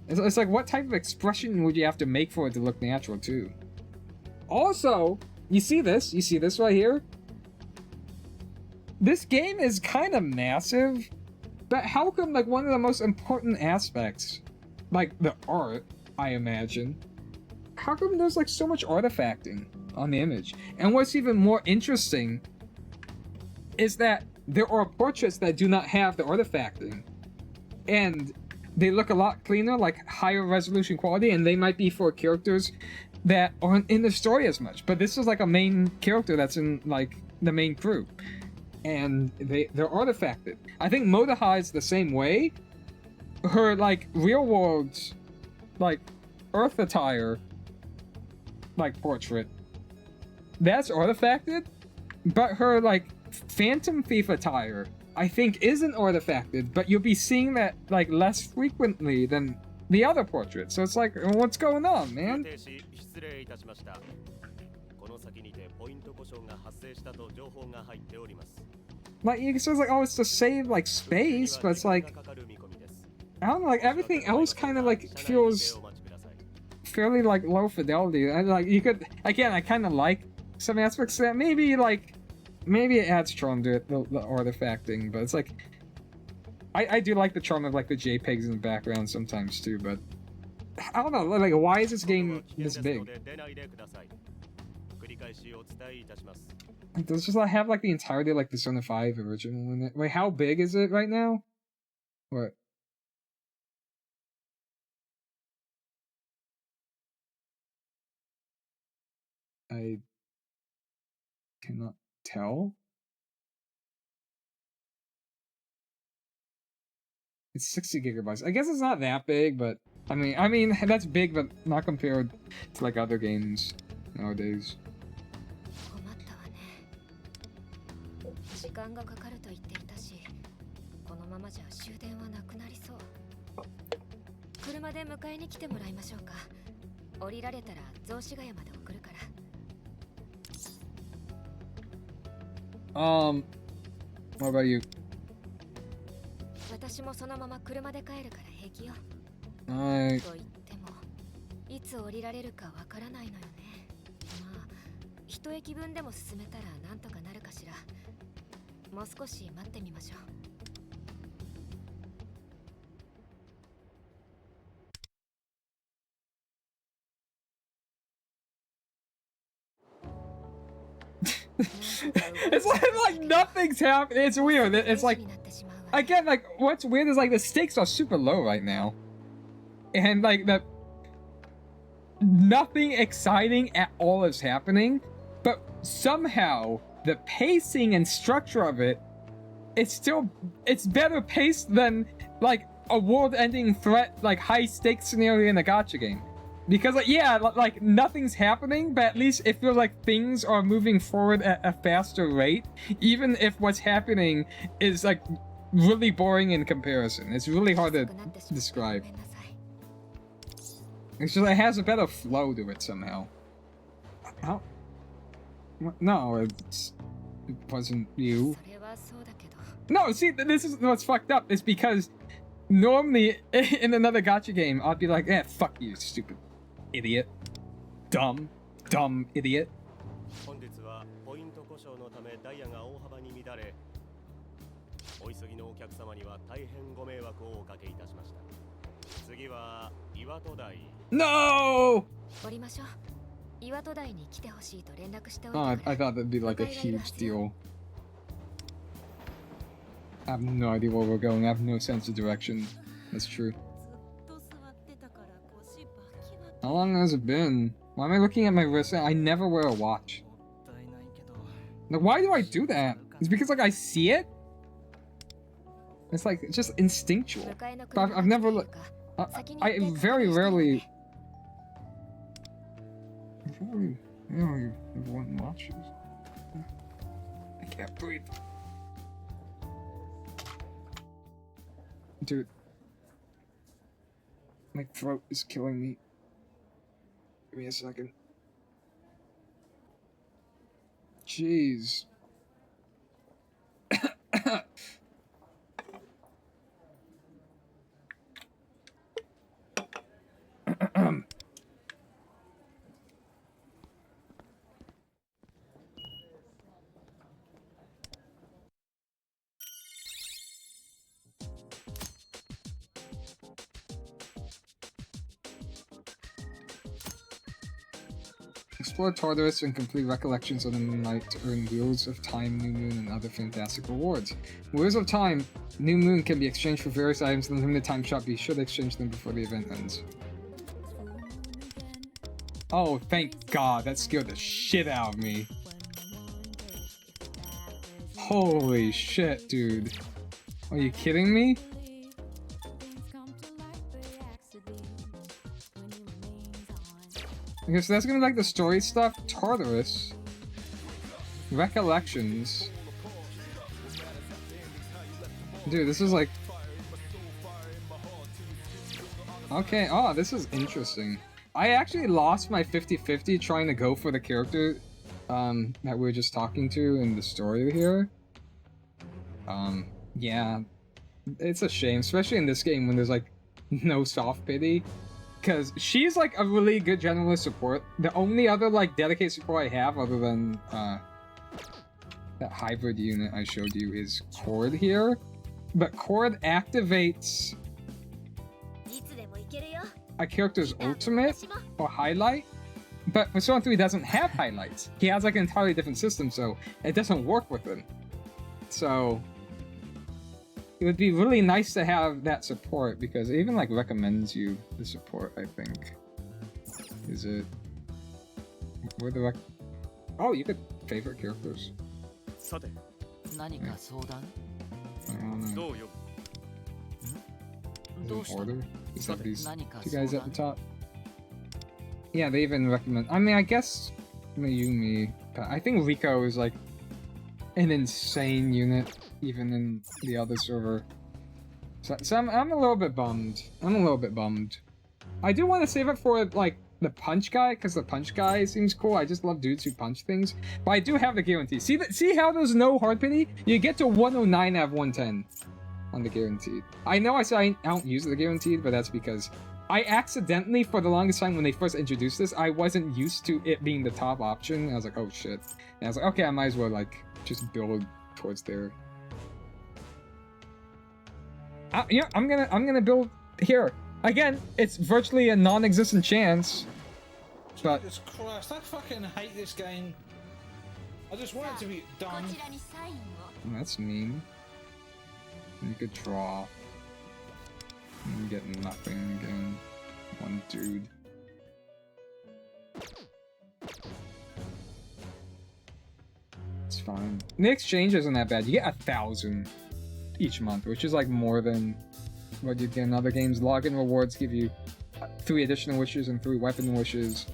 [SPEAKER 4] It's like what type of expression would you have to make for it to look natural too? Also, you see this right here? This game is kind of massive, but how come like one of the most important aspects, like the art, I imagine, how come there's like so much artifacting on the image? And what's even more interesting is that there are portraits that do not have the artifacting, and they look a lot cleaner, like higher resolution quality, and they might be for characters that aren't in the story as much. But this is like a main character that's in like the main crew, and they're artifacted. I think Modaha is the same way. Her like real world, like Earth attire, like portrait, that's artifacted, but her like Phantom Thief attire, I think, isn't artifacted, but you'll be seeing that like less frequently than the other portraits. So it's like, what's going on, man? Like you says like, oh, it's to save like space, but it's like I don't know, like everything else kind of like feels fairly like low fidelity. And like you could, again, I kind of like some aspects of that. Maybe it adds charm to it, the artifacting, but it's like I do like the charm of like the JPEGs in the background sometimes too. But I don't know, like why is this game this big? Like, does it just have like the entirety of like the Persona 5 original in it? Wait, how big is it right now? What? I cannot tell. It's 60 gigabytes. I guess it's not that big, but I mean that's big, but not compared to like other games nowadays. What about you? Alright.
[SPEAKER 2] いつ降りられるかわからないのよね。まあ、一駅分でも進めたらなんとかなるかしら。もう少し待ってみましょう。
[SPEAKER 4] It's like nothing's happening. It's weird. It's like, again, like what's weird is like the stakes are super low right now, and like the nothing exciting at all is happening, but somehow the pacing and structure of it's better paced than like a world-ending threat, like high-stakes scenario in a gacha game. Because like yeah, like nothing's happening, but at least it feels like things are moving forward at a faster rate, even if what's happening is like really boring in comparison. It's really hard to describe. It's just it has a better flow to it somehow. How? No, it wasn't you. No, see, this is what's fucked up. It's because normally in another gacha game, I'd be like, eh, fuck you, stupid idiot. Dumb idiot.
[SPEAKER 5] 本日はポイント故障のためダイヤが大幅に乱れ、お急ぎのお客様には大変ご迷惑をおかけいたしました。次は岩戸台。
[SPEAKER 4] No!
[SPEAKER 2] 降りましょう。岩戸台に来てほしいと連絡しておい
[SPEAKER 4] Oh, I
[SPEAKER 2] てくれ。
[SPEAKER 4] thought that'd be like a huge deal. I have no idea where we're going. I have no sense of direction. That's true.
[SPEAKER 3] ずっと座ってたから腰バキバキ。
[SPEAKER 4] How long has it been? Why am I looking at my wrist? I never wear a watch.
[SPEAKER 6] もったいないけど。
[SPEAKER 4] Like, why do I do that? It's because like I see it? It's like just instinctual.
[SPEAKER 2] 迎えの
[SPEAKER 4] But
[SPEAKER 2] 車
[SPEAKER 4] I've never
[SPEAKER 2] が
[SPEAKER 4] looked.
[SPEAKER 2] 来ているか
[SPEAKER 4] I very rarely everyone watches. I can't breathe. Dude. My throat is killing me. Give me a second. Jeez. Explore Tartarus and complete recollections of the Moonlight to earn Wheels of Time, New Moon, and other fantastic rewards. Wheels of Time, New Moon can be exchanged for various items in the limited time shop. Be sure to exchange them before the event ends. Oh, thank God. That scared the shit out of me. Holy shit, dude. Are you kidding me? Okay, so that's gonna be like the story stuff. Tartarus. Recollections. Dude, this is like... Okay, oh, this is interesting. I actually lost my 50-50 trying to go for the character that we were just talking to in the story here. Yeah. It's a shame, especially in this game when there's like no soft pity. Because she's like a really good generalist support. The only other like dedicated support I have other than that hybrid unit I showed you is Cord here. But Cord activates
[SPEAKER 3] いつでも行けるよ。
[SPEAKER 4] a character's ultimate or highlight. But Persona 3 doesn't have highlights. He has like an entirely different system, so it doesn't work with him. So it would be really nice to have that support because it even like recommends you the support, I think. Is it where the oh, you could favorite characters.
[SPEAKER 5] さて、
[SPEAKER 6] 何か相談？
[SPEAKER 4] I don't know.
[SPEAKER 5] どうよ。
[SPEAKER 6] どうした？
[SPEAKER 4] Order? Is that these
[SPEAKER 6] 何か
[SPEAKER 4] two
[SPEAKER 6] 相
[SPEAKER 4] guys at the
[SPEAKER 6] 談？
[SPEAKER 4] top? Yeah, they even recommend. I mean, I guess Mayumi, but I think Rico is like an insane unit, even in the other server. So I'm a little bit bummed. I do want to save it for like the punch guy, because the punch guy seems cool. I just love dudes who punch things. But I do have the guarantee. See how there's no hard pity? You get to 109 out of 110 on the guaranteed. I know I said I don't use the guaranteed, but that's because I accidentally, for the longest time when they first introduced this, I wasn't used to it being the top option. I was like, oh shit. And I was like, okay, I might as well like just build towards there. Yeah, I'm gonna build here. Again, it's virtually a non-existent chance. But
[SPEAKER 7] Jesus Christ, I fucking hate this game. I just want it to be
[SPEAKER 3] こ
[SPEAKER 7] done.
[SPEAKER 3] ちらにサインを。
[SPEAKER 4] that's mean. You could draw. You get nothing again. One dude. It's fine. The exchange isn't that bad. You get 1,000 each month, which is like more than what you get in other games. Login rewards give you 3 additional wishes and 3 weapon wishes.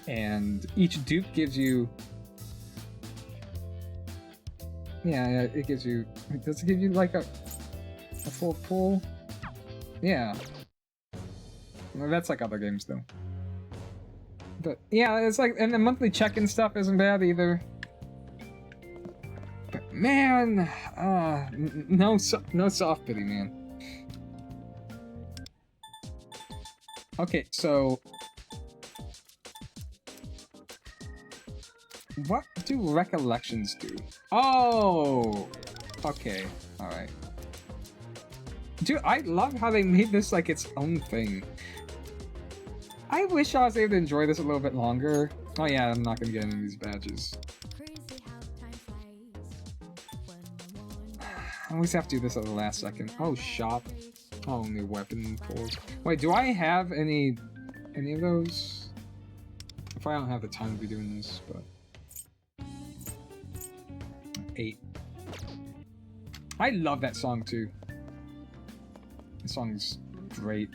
[SPEAKER 4] And each dupe gives you... Yeah, it gives you... Does it give you like a full pool? Yeah. Well, that's like other games though. But yeah, it's like, and the monthly check-in stuff isn't bad either. But man, no soft pity, man. Okay, so what do recollections do? Oh, okay, all right. Dude, I love how they made this like its own thing. I wish I was able to enjoy this a little bit longer. Oh yeah, I'm not gonna get any of these badges. I always have to do this at the last second. Oh, shop. Oh, new weapon pulls. Wait, do I have any of those? If I don't have the time to be doing this, but 8. I love that song too. The song's great.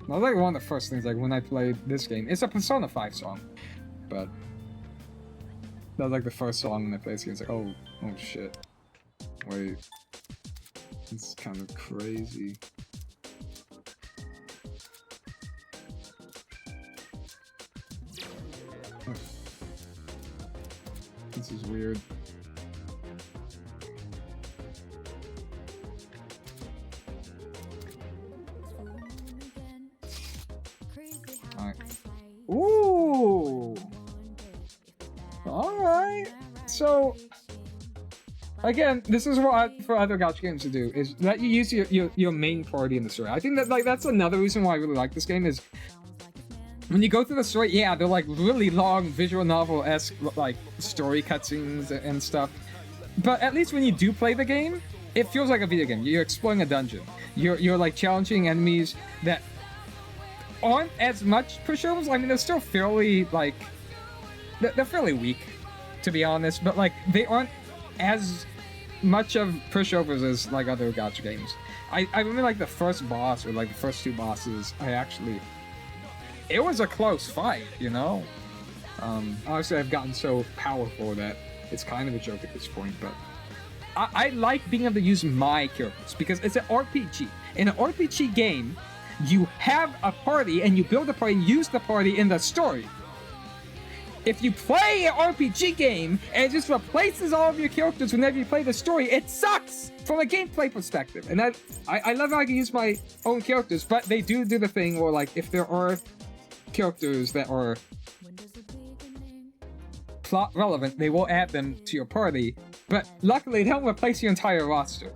[SPEAKER 4] That was like one of the first things, like when I played this game. It's a Persona 5 song, but that was like the first song when I played this game. It's like, oh shit. Wait. It's kind of crazy. This is weird. Alright. Ooh! Alright. So, again, this is what for other gacha games to do, is let you use your main party in the story. I think that like that's another reason why I really like this game is when you go through the story, yeah, they're like really long visual novel-esque like story cutscenes and stuff. But at least when you do play the game, it feels like a video game. You're exploring a dungeon. You're like challenging enemies that aren't as much pushovers. I mean, they're still fairly like they're fairly weak, to be honest. But like they aren't as much of pushovers as like other gacha games. I remember like the first boss or like the first 2 bosses. It was a close fight, you know. Honestly, I've gotten so powerful that it's kind of a joke at this point. But I like being able to use my characters because it's an RPG. In an RPG game, you have a party and you build a party and use the party in the story. If you play an RPG game and it just replaces all of your characters whenever you play the story, it sucks from a gameplay perspective. And I love how I can use my own characters, but they do the thing where like if there are characters that are plot relevant, they will add them to your party, but luckily they don't replace your entire roster.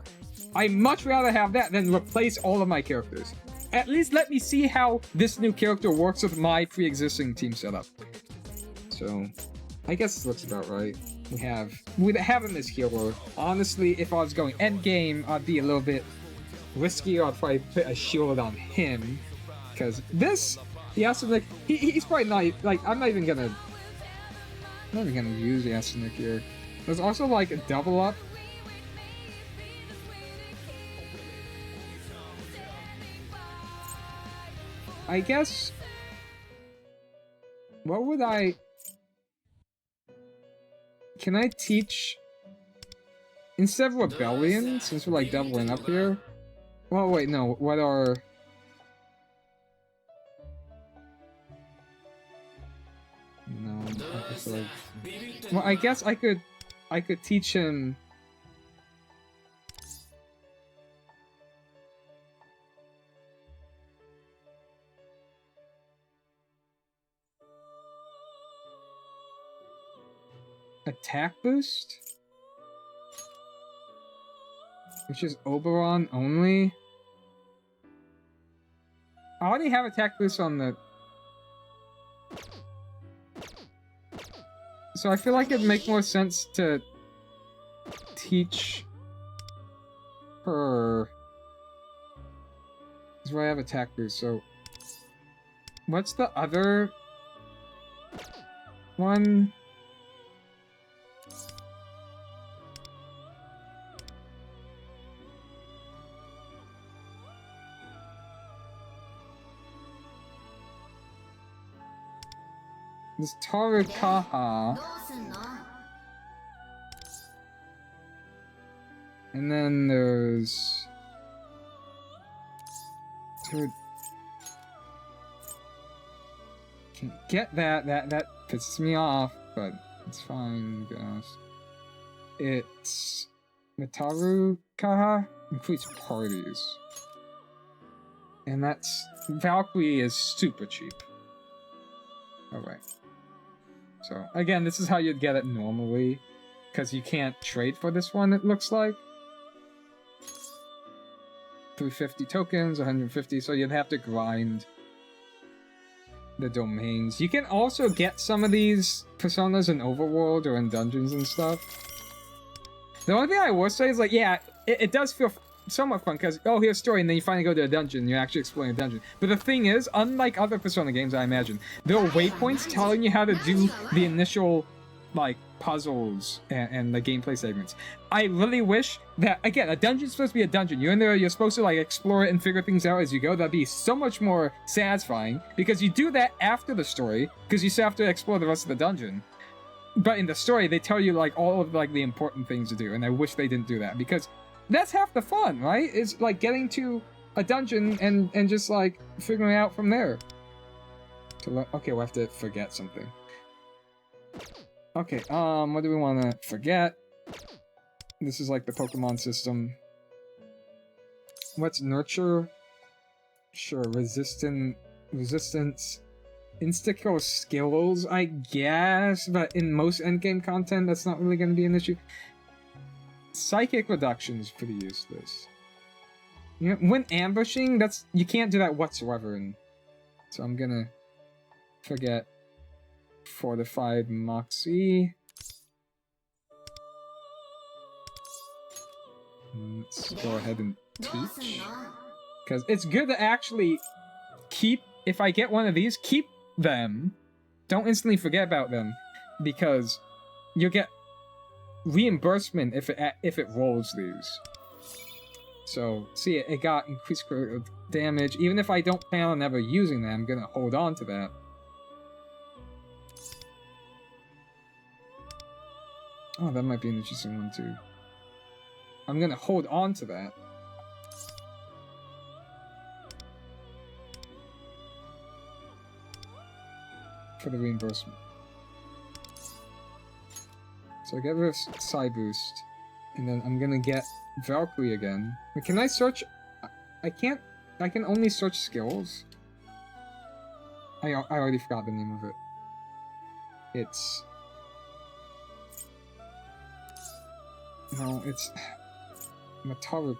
[SPEAKER 4] I'd much rather have that than replace all of my characters. At least let me see how this new character works with my pre-existing team setup. So, I guess this looks about right. We have him as hero. Honestly, if I was going endgame, I'd be a little bit riskier. I'd probably put a shield on him. Because this, Yasunik, he's probably not, like, I'm not even gonna use Yasunik here. There's also, like, a double up. I guess, what would I... Can I teach... Instead of Rebellion, since we're like doubling up here... Well, wait, no, what are... No, it's like... Well, I guess I could teach him... Attack boost? Which is Oberon only? I already have attack boost on the... So I feel like it'd make more sense to teach her... This is where I have attack boost, so... What's the other... one? This Tarukaha. And then there's... Dude. Can't get that. That pisses me off, but it's fine, I guess. It's... The Tarukaha includes parties. And that's... Valkyrie is super cheap. Alright. So, again, this is how you'd get it normally. Because you can't trade for this one, it looks like. 350 tokens, 150, so you'd have to grind the domains. You can also get some of these personas in Overworld or in dungeons and stuff. The only thing I will say is, like, yeah, it does feel somewhat fun, because, oh, here's a story, and then you finally go to a dungeon, and you're actually exploring a dungeon. But the thing is, unlike other Persona games, I imagine, there are waypoints telling you how to do the initial, like, puzzles and the gameplay segments. I really wish that, again, a dungeon's supposed to be a dungeon. You're in there, you're supposed to, like, explore it and figure things out as you go. That'd be so much more satisfying, because you do that after the story, because you still have to explore the rest of the dungeon. But in the story, they tell you, like, all of, like, the important things to do, and I wish they didn't do that, because that's half the fun, right? It's, like, getting to a dungeon and just, like, figuring out from there. Okay, we'll have to forget something. Okay, what do we want to forget? This is like the Pokemon system. What's nurture? Sure, resistance, insta-kill skills, I guess, but in most endgame content, that's not really going to be an issue. Psychic reduction is pretty useless. You know, when ambushing, you can't do that whatsoever, and so I'm gonna forget. Fortified Moxie. Let's go ahead and teach. Because it's good to actually keep, if I get one of these, keep them. Don't instantly forget about them. Because you'll get reimbursement if it rolls these. So, see, it got increased critical damage. Even if I don't plan on ever using them, I'm gonna hold on to that. Oh, that might be an interesting one, too. I'm gonna hold on to that. For the reimbursement. So I get rid of Psy Boost. And then I'm gonna get Valkyrie again. Wait, can I search? I can't. I can only search skills. I already forgot the name of it. It's... No, it's... Mataru.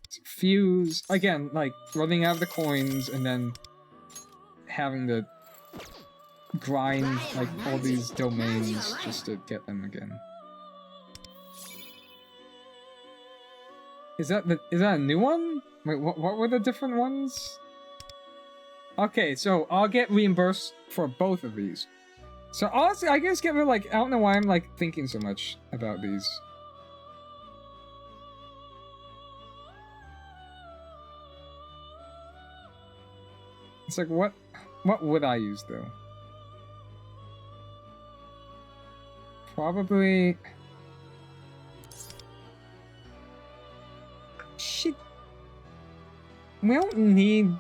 [SPEAKER 4] It's Fuse. Again, like, running out of the coins and then having to grind, like, all these domains just to get them again. Is that a new one? Wait, what were the different ones? Okay, so I'll get reimbursed for both of these. So honestly, I guess get rid of, like, I don't know why I'm, like, thinking so much about these. It's like, what would I use, though? Probably... Shit. We don't need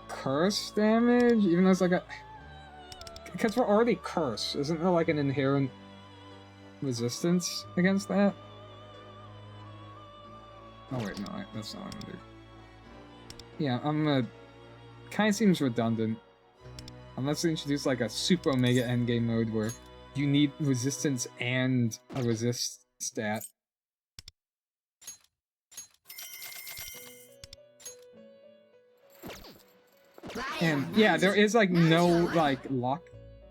[SPEAKER 4] curse damage, even though it's like a... Because we're already cursed. Isn't there like an inherent resistance against that? Oh wait, no, that's not what I'm gonna do. Yeah, I'm gonna... Kinda seems redundant. Unless they introduce like a super omega endgame mode where you need resistance and a resist stat. And yeah, there is like no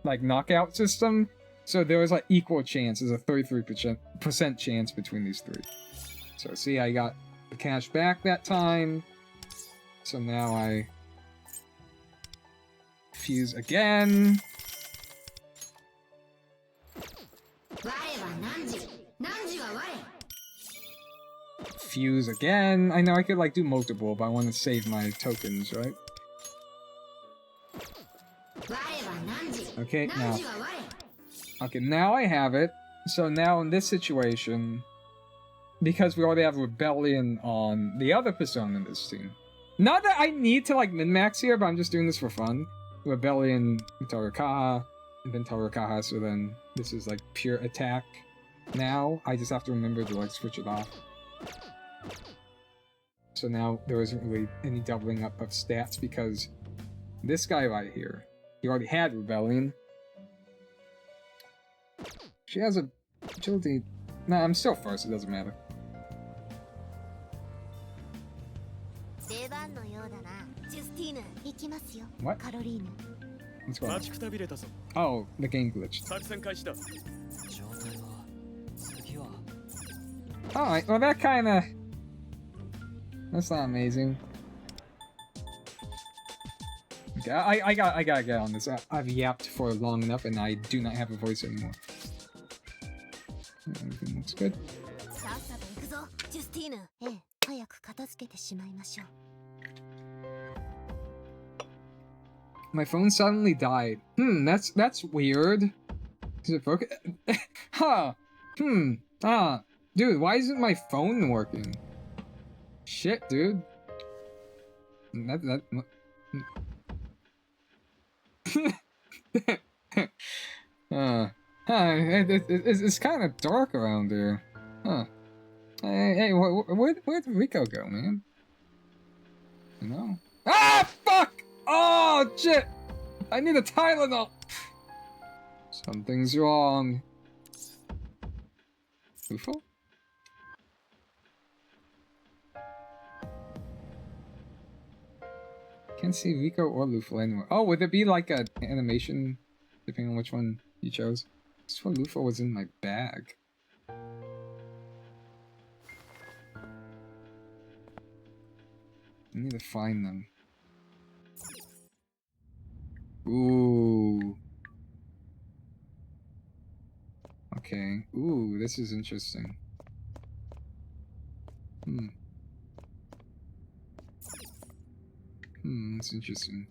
[SPEAKER 4] like knockout system, so there was like equal chance. There's a 33% chance between these three. So see, I got the cash back that time. So now I fuse again. Fuse again. I know I could like do multiple, but I want to save my tokens, right? Okay, now. Okay, now I have it. So now in this situation, because we already have Rebellion on the other Persona in this team. Not that I need to like min-max here, but I'm just doing this for fun. Rebellion, Tarakaha, and then Tarakaha, so then this is like pure attack. Now, I just have to remember to like switch it off. So now there isn't really any doubling up of stats because this guy right here, he already had Rebellion. She has a agility. Nah, I'm still first, it doesn't matter.
[SPEAKER 3] 出番のようだな。ジュスティーヌ、行きますよ。
[SPEAKER 4] What?
[SPEAKER 3] カロリーヌ。
[SPEAKER 4] What's going on?
[SPEAKER 5] 待ちくたびれたぞ。
[SPEAKER 4] Oh, the game glitched.
[SPEAKER 5] 作戦開始だ。
[SPEAKER 6] 状態は次は
[SPEAKER 4] Alright, well that kinda... That's not amazing. Okay, I gotta get on this. I've yapped for long enough and I do not have a voice anymore. Everything looks good.
[SPEAKER 3] さっさと行くぞ、ジュスティーヌ。ええ、早く片付けてしまいましょう。
[SPEAKER 4] My phone suddenly died. That's weird. Is it broken? Huh. Dude, why isn't my phone working? Shit, dude. It's kind of dark around here. Huh. Hey, where did Rico go, man? You know? Ah, fuck! Oh, shit! I need a Tylenol! Something's wrong. UFO? Can't see Rico or Lufo anywhere. Oh, would there be like an animation depending on which one you chose? I swear Lufo was in my bag. I need to find them. Ooh. Okay. Ooh, this is interesting. It's interesting.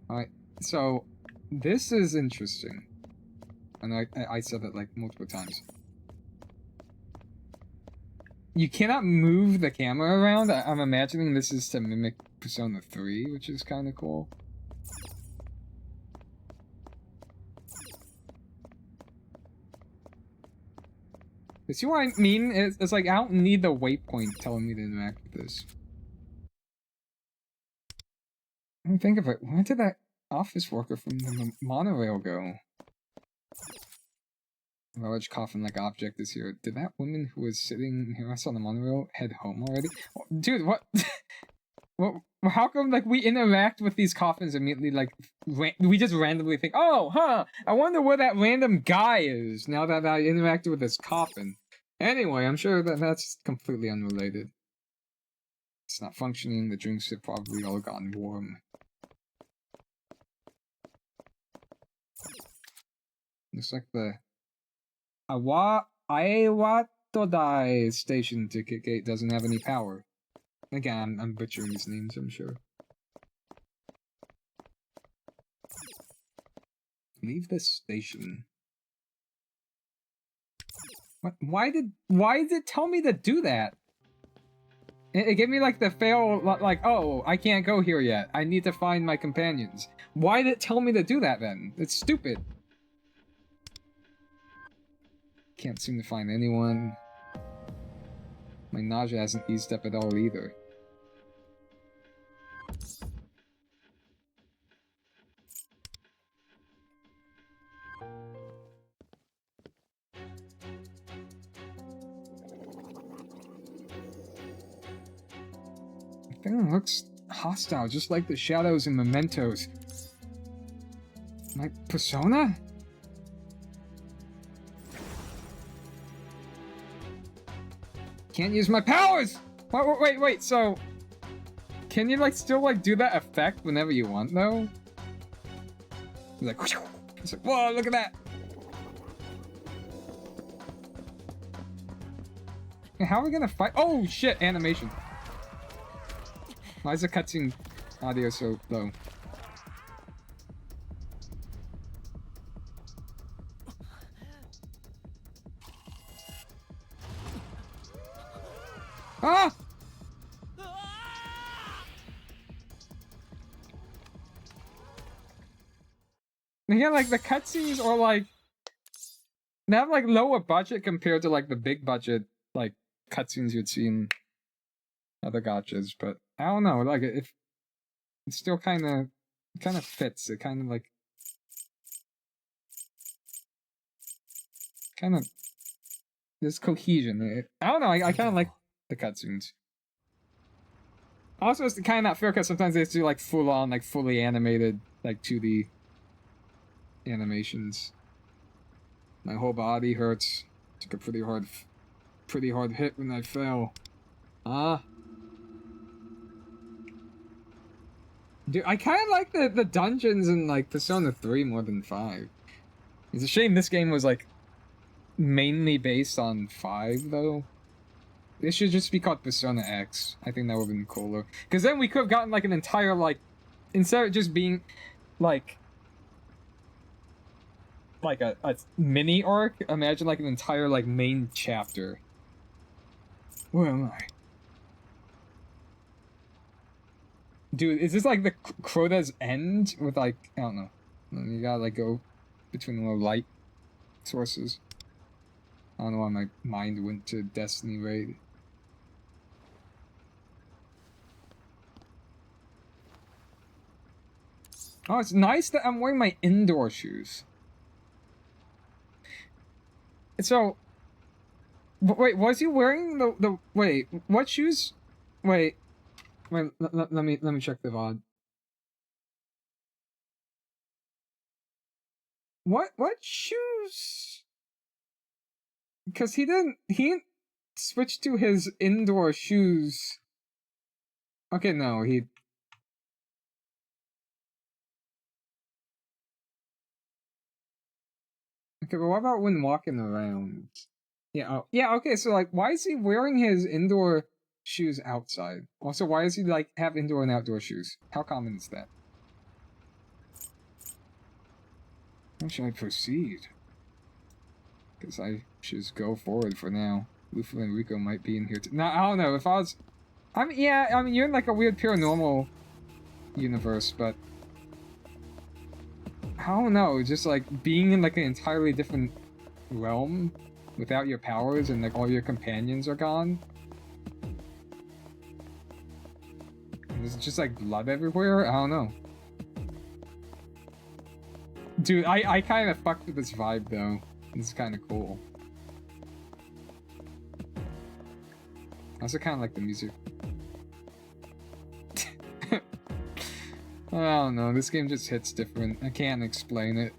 [SPEAKER 4] Alright, so this is interesting. And I said that like multiple times. You cannot move the camera around. I'm imagining this is to mimic Persona 3, which is kind of cool. You see what I mean? It's like I don't need the waypoint telling me to interact with this. I mean, think of it. Where did that office worker from the monorail go? A large coffin-like object is here. Did that woman who was sitting here on the monorail head home already? Oh, dude, what? Well, how come like we interact with these coffins immediately? Like we just randomly think, oh, huh? I wonder where that random guy is now that I interacted with this coffin. Anyway, I'm sure that that's completely unrelated. It's not functioning. The drinks have probably all gotten warm. Looks like the Aiwatodai station ticket gate doesn't have any power. Again, I'm butchering these names, I'm sure. Leave the station. What? Why did it tell me to do that? It gave me like the fail, like, oh, I can't go here yet. I need to find my companions. Why did it tell me to do that then? It's stupid. Can't seem to find anyone. My nausea hasn't eased up at all either. The thing looks hostile, just like the shadows in Mementos. My persona? Can't use my powers! Wait, so... Can you, like, still, like, do that effect whenever you want, though? It's like, whoa, look at that! How are we gonna fight? Oh, shit, animation. Why is the cutscene audio so low? Ah! Again, like, the cutscenes are, like... They have, like, lower budget compared to, like, the big budget, like, cutscenes you'd see in other gachas, but I don't know. Like it still kind of fits. It kind of like kind of there's cohesion. I don't know. I kind of like the cutscenes. Also, it's kind of not fair because sometimes they do like full on, like fully animated, like 2D animations. My whole body hurts. Took a pretty hard hit when I fell. Dude, I kind of like the dungeons in like Persona 3 more than 5. It's a shame this game was like mainly based on 5 though. It should just be called Persona X. I think that would have been cooler. Because then we could have gotten like an entire like, instead of just being like a mini arc, imagine like an entire like main chapter. Where am I? Dude, is this like the Crota's End with like, I don't know. You gotta like go between the little light sources. I don't know why my mind went to Destiny Raid. Oh, it's nice that I'm wearing my indoor shoes. So, wait, was he wearing the wait, what shoes? Wait, let me check the VOD. What shoes? Because he didn't switch to his indoor shoes. Okay, no, he. Okay, but what about when walking around? Yeah, oh, yeah, okay, so like, why is he wearing his indoor shoes outside? Also, why does he like have indoor and outdoor shoes? How common is that? How should I proceed? Because I should just go forward for now. Luffy and Rico might be in here too. No, I don't know, if I was... I mean, yeah, I mean, you're in like a weird paranormal universe, but... I don't know, just like being in like an entirely different realm without your powers and like all your companions are gone. There's just like blood everywhere? I don't know. Dude, I kind of fucked with this vibe though. This is kind of cool. I also kind of like the music. I don't know, this game just hits different. I can't explain it.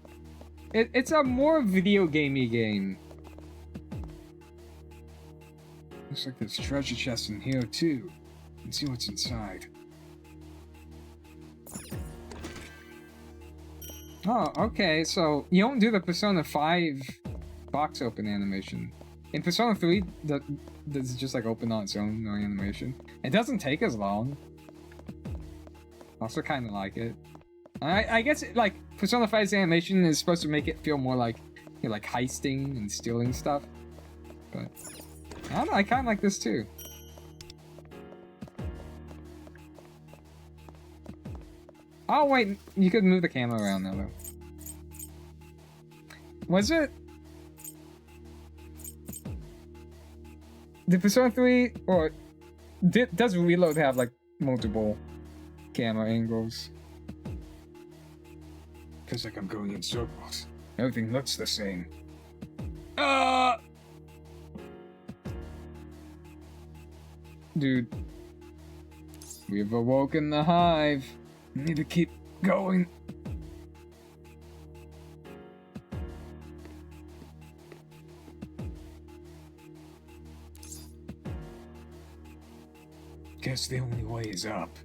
[SPEAKER 4] It's a more video gamey game. Looks like there's treasure chests in here too. Let's see what's inside. Oh, okay, so you don't do the Persona 5 box open animation. In Persona 3, does it just like open on its own, no animation? It doesn't take as long. Also kind of like it. I guess like Persona 5's animation is supposed to make it feel more like you're like heisting and stealing stuff. But I don't know, I kind of like this too. Oh wait, you could move the camera around now though. Was it? Did Persona 3 or does Reload have like multiple camera angles? Feels like I'm going in circles. Everything looks the same. Dude. We've awoken the hive. We need to keep going. Guess the only way is up.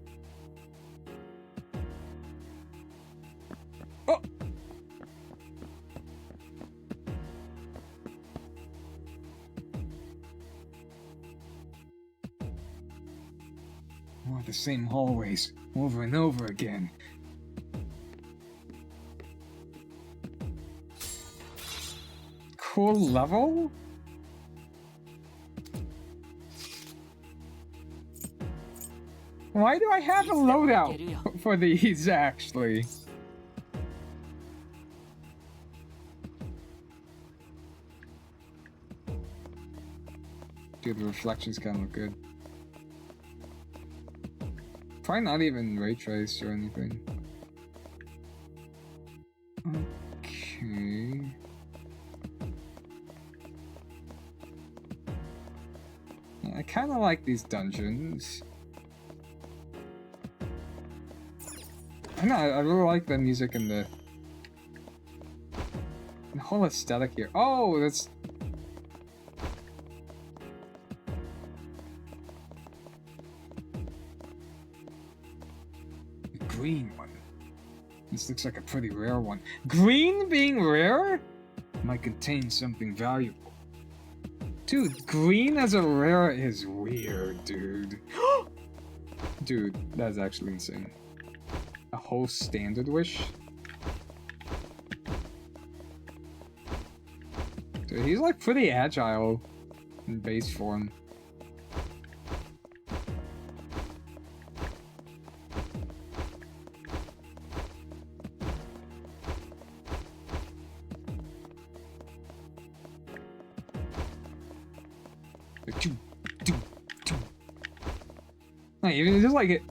[SPEAKER 4] Oh! More the same hallways, over and over again. Cool level? Why do I have a loadout for these, actually? Dude, the reflections kind of look good. probably not even ray trace or anything. Okay. Yeah, I kind of like these dungeons. I know, I really like the music and the whole aesthetic here. Oh, that's... the green one. This looks like a pretty rare one. Green being rare? Might contain something valuable. Dude, green as a rare is weird, dude. Dude, that's actually insane. A whole standard wish? Dude, he's like pretty agile in base form. Like, even just like it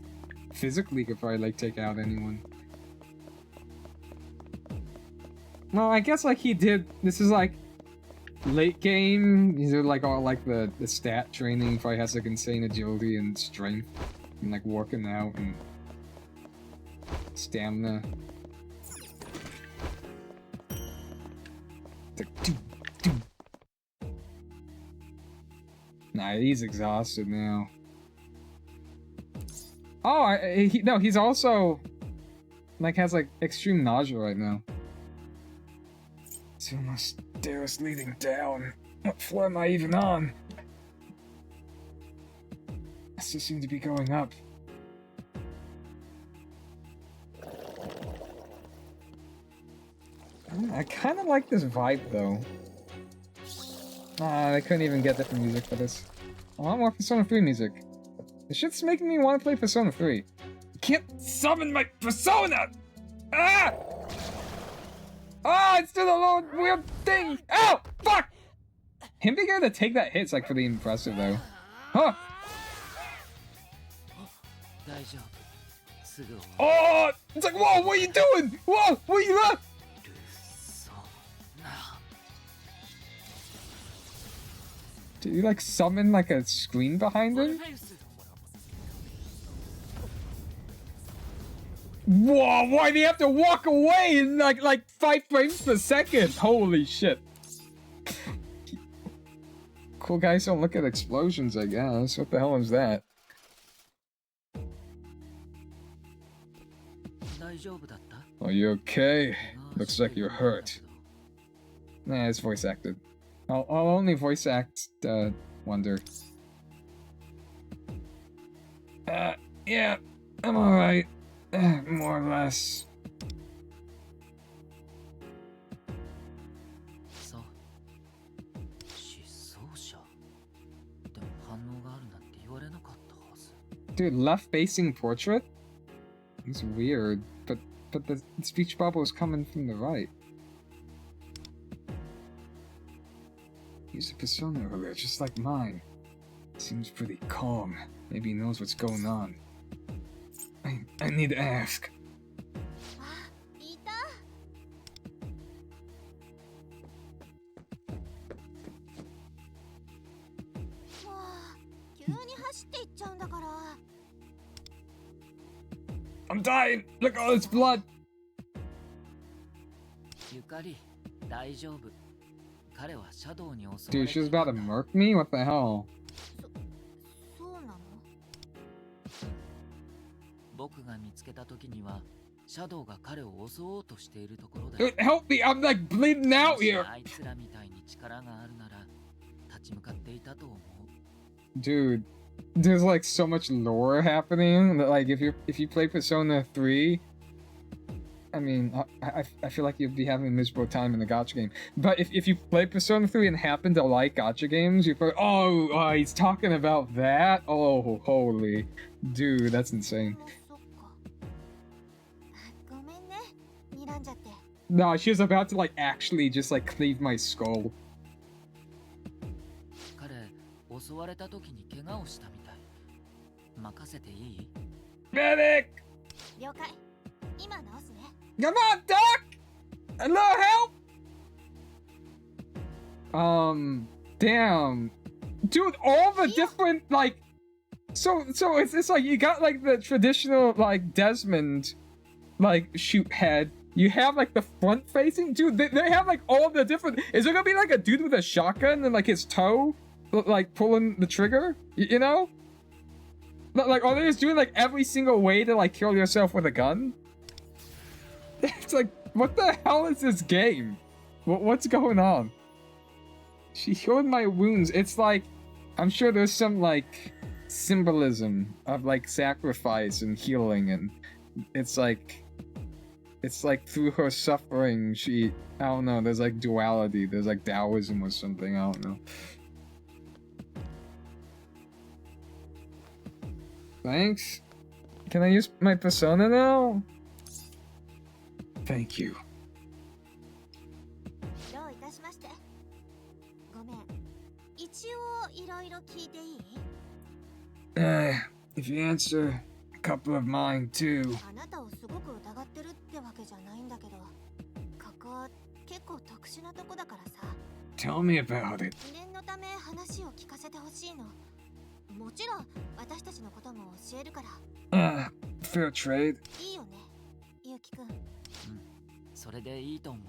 [SPEAKER 4] physically could probably like take out anyone. No, I guess like he did. This is like late game. These are like all like the stat training. Probably has like insane agility and strength, and like working out and stamina. It's like, nah, he's exhausted now. Oh, no, he's also like has like extreme nausea right now. Two more stairs leading down. What floor am I even on? I still seem to be going up. I kind of like this vibe though. Ah, I couldn't even get different music for this. I want more Persona 3 music. This shit's making me want to play Persona 3. I can't summon my Persona! Ah! Ah, it's doing a little weird thing! Ow! Fuck! Him being able to take that hit's like pretty impressive though. Huh! Oh! It's like, whoa, what are you doing? Whoa, what are you up? Did you like summon like a screen behind him? Whoa, why do you have to walk away in like 5 frames per second? Holy shit. Cool guys don't look at explosions, I guess. What the hell is that? Are you okay? Looks like you're hurt. Nah, it's voice acted. I'll only voice act Wonder. Yeah, I'm alright. More or less. Dude, left-facing portrait? He's weird, but the speech bubble is coming from the right. He's a persona earlier, just like mine. Seems pretty calm. Maybe he knows what's going on. I need to ask. I'm dying! Look at all this blood! Dude, she was about to murk me? What the hell? Dude, help me! I'm like bleeding out here! Dude, there's like so much lore happening that like if you play Persona 3, I mean, I feel like you'd be having a miserable time in the gacha game. But if you play Persona 3 and happen to like gacha games, you play, oh, he's talking about that? Oh, holy. Dude, that's insane. No, she was about to like actually just like cleave my skull. Medic!
[SPEAKER 3] 了解。今直すね。
[SPEAKER 4] Come on, Doc! A little help? Damn. Dude, all the different, like... So it's like you got, like, the traditional, like, Desmond, like, shoot head. You have, like, the front-facing... Dude, they have, like, all the different... Is there gonna be, like, a dude with a shotgun and, like, his toe, like, pulling the trigger? You know? Like, are they just doing, like, every single way to, like, kill yourself with a gun? It's like, what the hell is this game? What's going on? She healed my wounds. It's like, I'm sure there's some, like, symbolism of, like, sacrifice and healing, and it's like through her suffering, she, I don't know, there's, like, duality. There's, like, Taoism or something, I don't know. Thanks. Can I use my persona now? Thank you.
[SPEAKER 3] どういたしまして。ごめん。一応いろいろ聞いていい？
[SPEAKER 4] If you answer a couple of mine too.
[SPEAKER 3] あなたをすごく疑ってるってわけじゃないんだけど、ここ結構特殊なとこだからさ。
[SPEAKER 4] Tell me about it.
[SPEAKER 3] 念のため話を聞かせてほしいの。もちろん私たちのことも教えるから。
[SPEAKER 4] Fair trade.
[SPEAKER 3] いいよね、ゆうきくん。
[SPEAKER 6] それでいいと思う。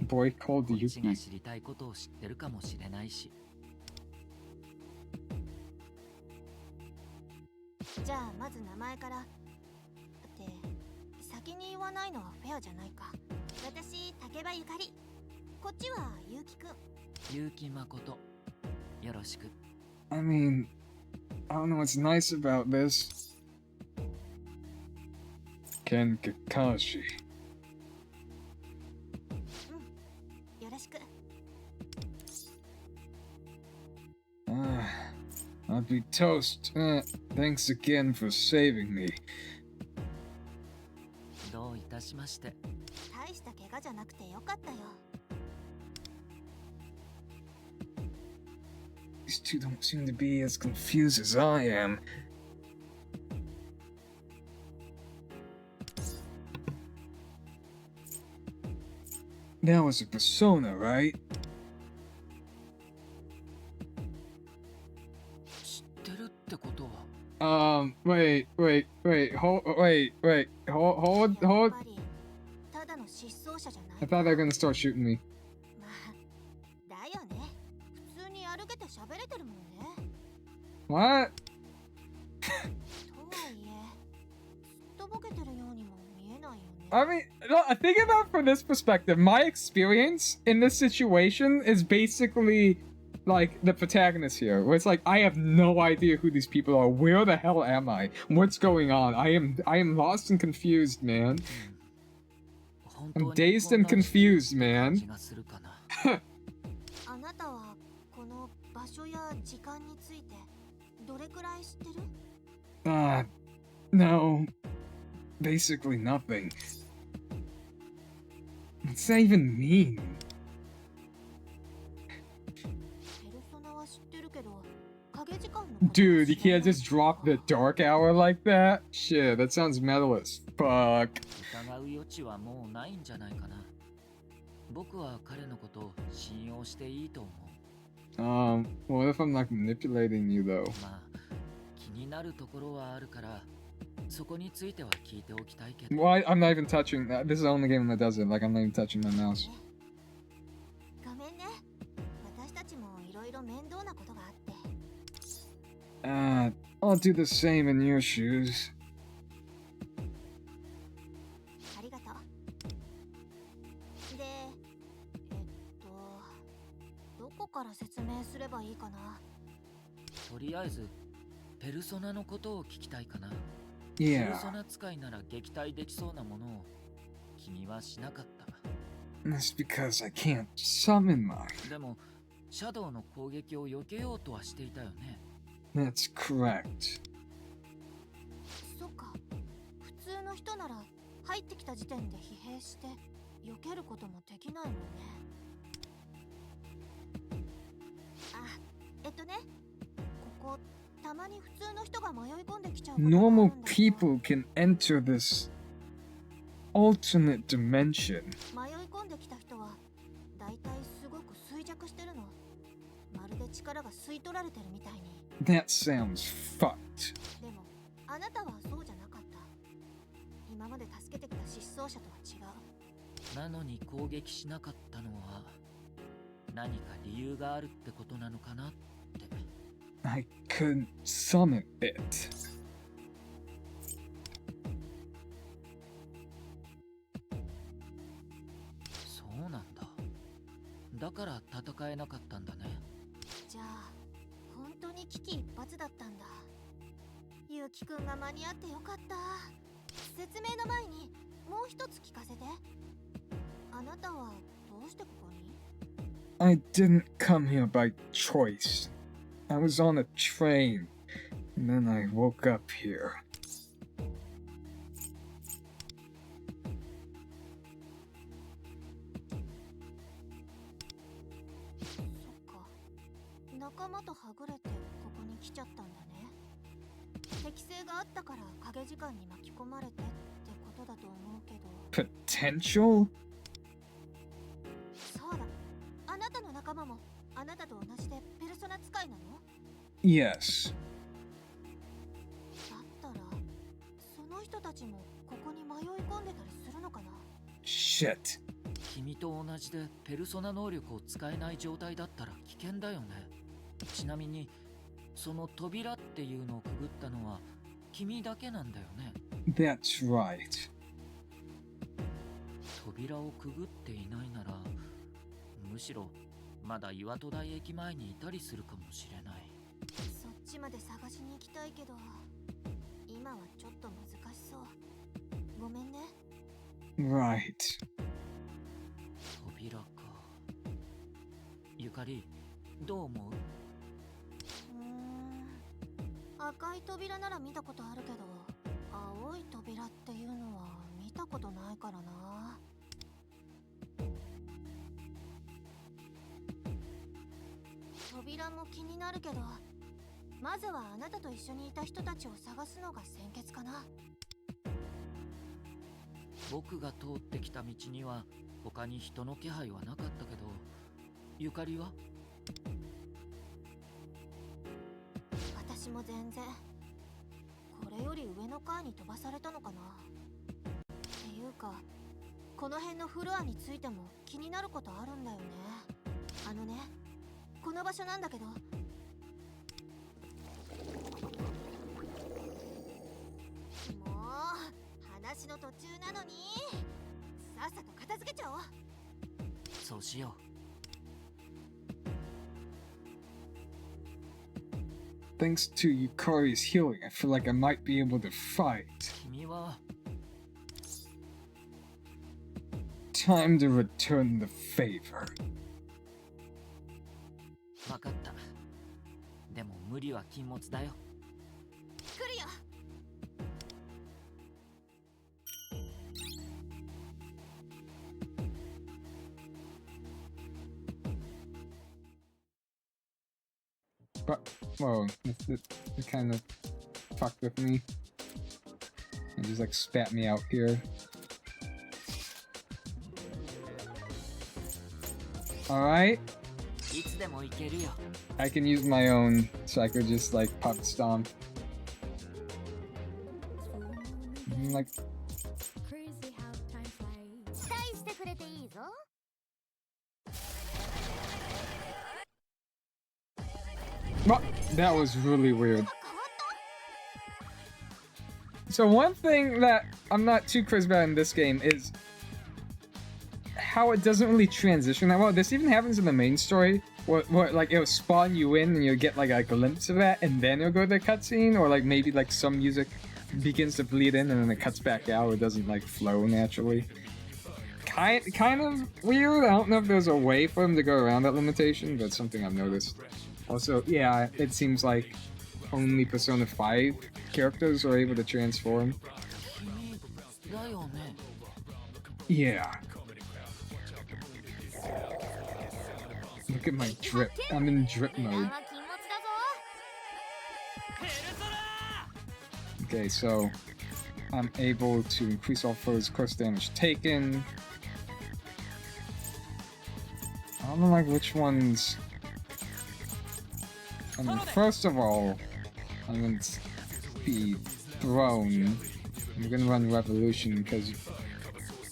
[SPEAKER 4] Boy called
[SPEAKER 6] こっちが
[SPEAKER 4] Yuki.
[SPEAKER 6] 知りたいことを知ってるかもしれないし。
[SPEAKER 3] じゃあまず名前から。って先に言わないのはフェアじゃないか。私竹場ゆかり。こっちはゆうきくん。
[SPEAKER 6] 結城誠。よろしく。
[SPEAKER 4] I mean, I don't know what's nice about this. Ken Kakashi.
[SPEAKER 3] よろしく。
[SPEAKER 4] I'll be toast. Thanks again for saving me.
[SPEAKER 6] どういたしまして。
[SPEAKER 3] 大した怪我じゃなくてよかったよ。
[SPEAKER 4] These two don't seem to be as confused as I am. That was a persona, right?
[SPEAKER 6] 知ってるってことは。
[SPEAKER 4] Wait, hold, hold.
[SPEAKER 3] やっぱりただの失踪者じゃない。
[SPEAKER 4] I thought they were gonna start shooting me.
[SPEAKER 3] まあ、だよね。普通に歩けて喋れてるもんね。
[SPEAKER 4] What?
[SPEAKER 3] とはいえ、すっとぼけてるようにも見えないよね。
[SPEAKER 4] I mean, no, think about it from this perspective. My experience in this situation is basically like the protagonist here, where it's like I have no idea who these people are. Where the hell am I? What's going on? I am lost and confused, man. I'm dazed and confused, man.
[SPEAKER 6] 気がするかな。
[SPEAKER 3] あなたはこの場所や時間についてどれくらい知ってる？
[SPEAKER 4] No. Basically nothing. What's that even mean?
[SPEAKER 3] ペルソナは知ってるけど、影時間のことは
[SPEAKER 4] Dude, you
[SPEAKER 3] 知ら
[SPEAKER 4] can't
[SPEAKER 3] ない
[SPEAKER 4] just drop the dark hour like that? Shit, that sounds metal as fuck.
[SPEAKER 6] 疑う余地はもうないんじゃないかな。僕は彼のことを信用していいと思う。
[SPEAKER 4] What if I'm like manipulating you though?
[SPEAKER 6] まあ、気になるところはあるから、そこについては聞いておきたいけど。
[SPEAKER 4] Well, I'm not even touching that. This is the only game that does it. Like, I'm not even touching my mouse.
[SPEAKER 3] ごめんね。私たちもいろいろ面倒なことがあって。
[SPEAKER 4] I'll do the same in your shoes.
[SPEAKER 3] ありがとう。で、どこから説明すればいいかな。
[SPEAKER 6] とりあえず、ペルソナのことを聞きたいかな。ペル
[SPEAKER 4] Yeah,
[SPEAKER 6] ソナ使いなら撃退できそうなものを君はしなかった。
[SPEAKER 4] that's because I can't summon mine.
[SPEAKER 6] でも、シャドウの攻撃を避けようとはしていたよね。
[SPEAKER 4] That's correct.
[SPEAKER 3] そっか。普通の人なら入ってきた時点で疲弊して避けることもできないもんね。あ、ね、ここ多たまに普通の人が迷い込んできちゃうことがあるんだ。
[SPEAKER 4] Normal people can enter this alternate dimension.
[SPEAKER 3] 迷い込んできた人はだいたいすごく衰弱してるの。まるで力が吸い取られてるみたいに。
[SPEAKER 4] That sounds fucked.
[SPEAKER 3] でもあなたはそうじゃなかった。今まで助けてきた失踪者とは違う。
[SPEAKER 6] なのに攻撃しなかったのは何か理由があるってことなのかなって。
[SPEAKER 4] I couldn't summon it.
[SPEAKER 6] そうなんだ。だから戦えなかったんだね。
[SPEAKER 3] じゃあ本当に危機一髪だったんだ。ゆうきくんが間に合ってよかった。説明の前にもう一つ聞かせて。あなたはどうしてここに？
[SPEAKER 4] I didn't come here by choice. I was on a train, and then I woke up here.
[SPEAKER 3] そっか。仲間とはぐれてここに来ちゃったんだね。適性があったから影時間に巻き込まれてってことだと思うけど。
[SPEAKER 4] Potential?
[SPEAKER 3] そうだ。あなたの仲間もあなたと同じでペルソナ使いなの？
[SPEAKER 4] Yes.
[SPEAKER 3] だったらその人たちもここに迷い込んでたりするのかな？
[SPEAKER 4] Shit.
[SPEAKER 6] 君と同じでペルソナ能力を使えない状態だったら危険だよね。ちなみにその扉っていうのをくぐったのは君だけなんだよね。
[SPEAKER 4] That's right.
[SPEAKER 6] 扉をくぐっていないならむしろまだ岩戸台駅前にいたりするかもしれない。
[SPEAKER 3] そっちまで探しに行きたいけど今はちょっと難しそう。ごめんね。
[SPEAKER 4] Right.
[SPEAKER 6] 扉か。ゆかりどう思う？
[SPEAKER 3] 赤い扉なら見たことあるけど青い扉っていうのは見たことないからな。扉も気になるけどまずはあなたと一緒にいた人たちを探すのが先決かな。
[SPEAKER 6] 僕が通ってきた道には他に人の気配はなかったけど、ゆかりは？
[SPEAKER 3] 私も全然。これより上の階に飛ばされたのかな。っていうかこの辺のフロアについても気になることあるんだよね。あのね、この場所なんだけど。もう話の途中なのにさっさと片付けちゃおう。
[SPEAKER 6] そうしよう。
[SPEAKER 4] Thanks to Yukari's healing, I feel like I might be able to fight.
[SPEAKER 6] 君は
[SPEAKER 4] Time to return the favor.
[SPEAKER 6] 分かった。でも無理は禁物だよ。
[SPEAKER 3] 来るよ。
[SPEAKER 4] But, whoa, it kind of fucked with me. It just like spat me out here. Alright.
[SPEAKER 6] いつでも行けるよ。
[SPEAKER 4] I can use my own, so I could just like pop stomp. Like,
[SPEAKER 3] 期待してくれていいぞ。
[SPEAKER 4] that was really weird. So one thing that I'm not too crazy about in this game is how it doesn't really transition that well. This even happens in the main story, where like it'll spawn you in and you'll get like a glimpse of that, and then it'll go to the cutscene, or like maybe like some music begins to bleed in and then it cuts back out. It doesn't like flow naturally. Kind of weird. I don't know if there's a way for them to go around that limitation, but it's something I've noticed. Also, yeah, it seems like only Persona 5 characters are able to transform.
[SPEAKER 6] 君だよね。
[SPEAKER 4] Yeah. Look at my drip. I'm in drip mode.
[SPEAKER 3] 禁物だぞ。
[SPEAKER 4] Okay, so I'm able to increase all foes' close damage taken. I don't know like which ones. I mean, first of all, I'm going to be thrown. I'm going to run Revolution because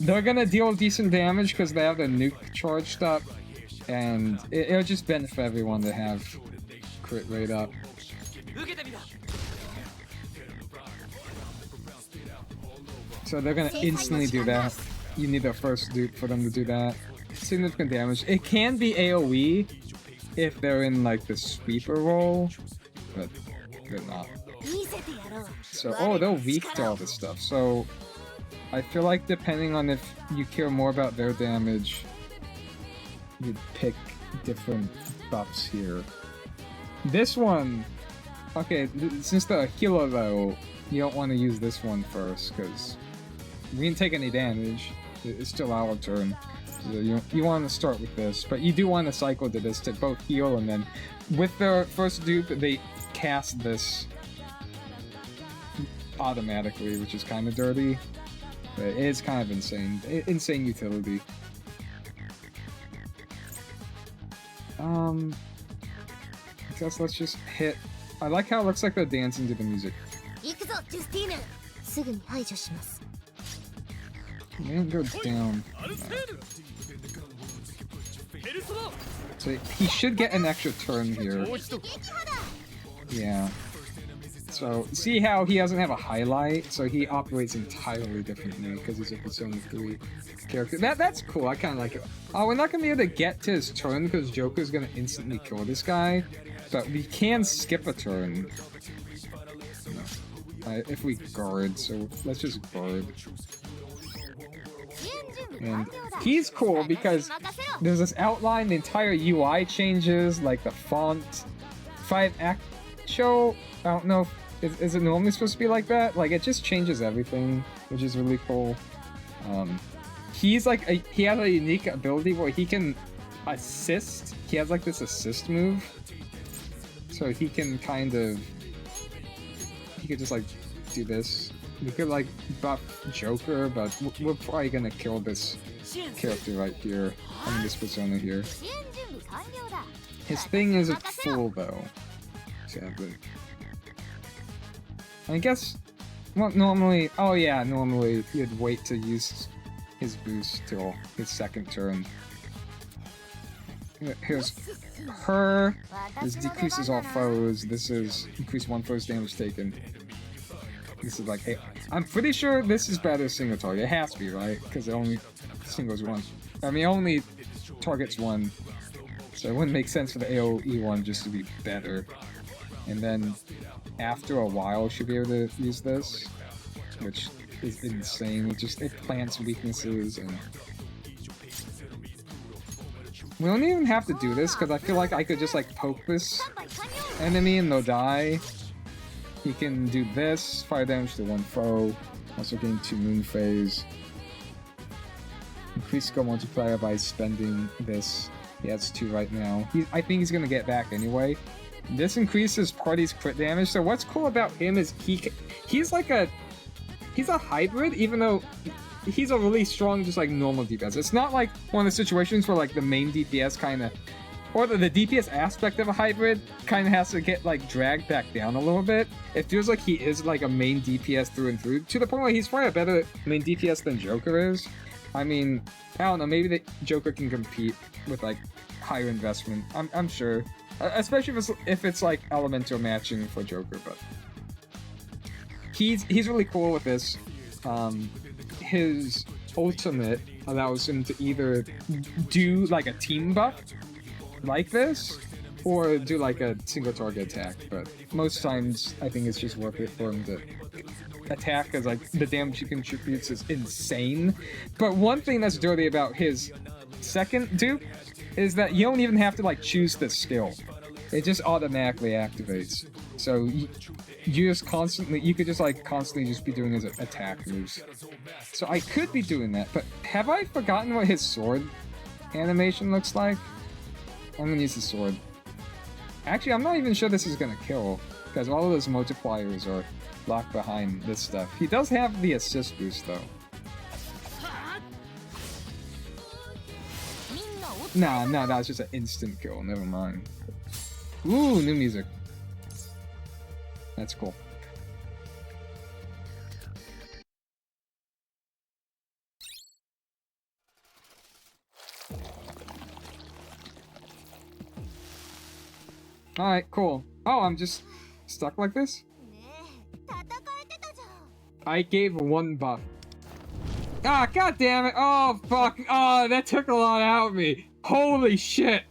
[SPEAKER 4] they're going to deal decent damage because they have the nuke charged up, and it'll just benefit everyone to have crit rate up. So they're gonna instantly do that. You need a first dupe for them to do that. Significant damage. It can be AoE if they're in like the sweeper role, but they're not. So, oh, they're weak to all this stuff. So I feel like depending on if you care more about their damage, you'd pick different buffs here. This one, okay, since the healer though, you don't want to use this one first because we didn't take any damage. It's still our turn. So you want to start with this, but you do want to cycle to this to both heal and then with their first dupe they cast this automatically, which is kind of dirty. But it is kind of insane. Insane utility. I guess let's just hit. I like how it looks like they're dancing to the music. Man goes down. So he should get an extra turn here. Yeah. So see how he doesn't have a highlight, so he operates entirely differently because he's a Persona 3 character. That's cool. I kind of like it. Oh, we're not gonna be able to get to his turn because Joker's gonna instantly kill this guy, but we can skip a turn if we guard. So let's just guard. And he's cool because there's this outline, the entire UI changes, like the font. 5X show, I don't know if, is it normally supposed to be like that? Like it just changes everything, which is really cool. He's like, he has a unique ability where he can assist. He has like this assist move. So he can kind of, he could just like do this. We could like buff Joker, but we're probably gonna kill this character right here. I mean this persona here. His thing isn't full though, sadly. I guess, well, normally, oh yeah, normally you'd wait to use his boost till his second turn. Here's her. This decreases all foes. This is increase one foe's damage taken. This is like, hey, I'm pretty sure this is better single target. It has to be, right? Because it only singles one. I mean, it only targets one. So it wouldn't make sense for the AoE one just to be better. And then after a while, should be able to use this, which is insane. It plants weaknesses and. We don't even have to do this because I feel like I could just like poke this enemy and they'll die. He can do this, fire damage to one foe, also gain 2 moon phase. Increase skill multiplier by spending this. He has 2 right now. I think he's gonna get back anyway. This increases party's crit damage, so what's cool about him is he's a hybrid, even though he's a really strong, just like normal DPS. It's not like one of the situations where like the main DPS kind of, or the DPS aspect of a hybrid kind of has to get like dragged back down a little bit. It feels like he is like a main DPS through and through, to the point where he's probably a better main DPS than Joker is. I mean, I don't know, maybe the Joker can compete with like higher investment. I'm sure, especially if it's like elemental matching for Joker. But he's really cool with this. His ultimate allows him to either do like a team buff like this, or do like a single target attack, but most times I think it's just worth it for him to attack because like the damage he contributes is insane. But one thing that's dirty about his second dupe is that you don't even have to like choose the skill. It just automatically activates. So you could just like constantly just be doing his attack moves. So I could be doing that, but have I forgotten what his sword animation looks like? I'm gonna use the sword. Actually, I'm not even sure this is gonna kill. Because all of those multipliers are locked behind this stuff. He does have the assist boost though. Nah, that was just an instant kill. Never mind. Ooh, new music. That's cool. Alright, cool. Oh, I'm just stuck like this?
[SPEAKER 3] ねえ戦えてたじゃん。
[SPEAKER 4] I gave one buff. Ah, god damn it! Oh, fuck! Oh, that took a lot out of me! Holy shit!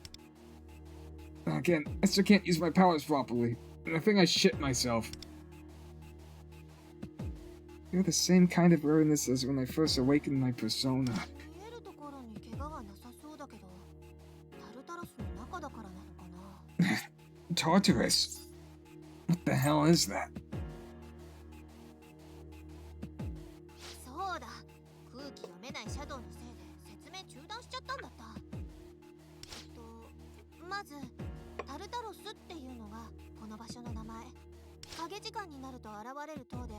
[SPEAKER 4] Again, I still can't use my powers properly. And I think I shit myself. You're the same kind of awareness as when I first awakened my persona.
[SPEAKER 3] 見えるところに怪我はなさそうだけど、タルタロスの中だからなのかな。
[SPEAKER 4] Tartarus? What the hell is that?
[SPEAKER 3] そうだ、空気読めないシャドウのせいで説明中断しちゃったんだった。まずタルタロスっていうのがこの場所の名前。影時間になると現れる塔で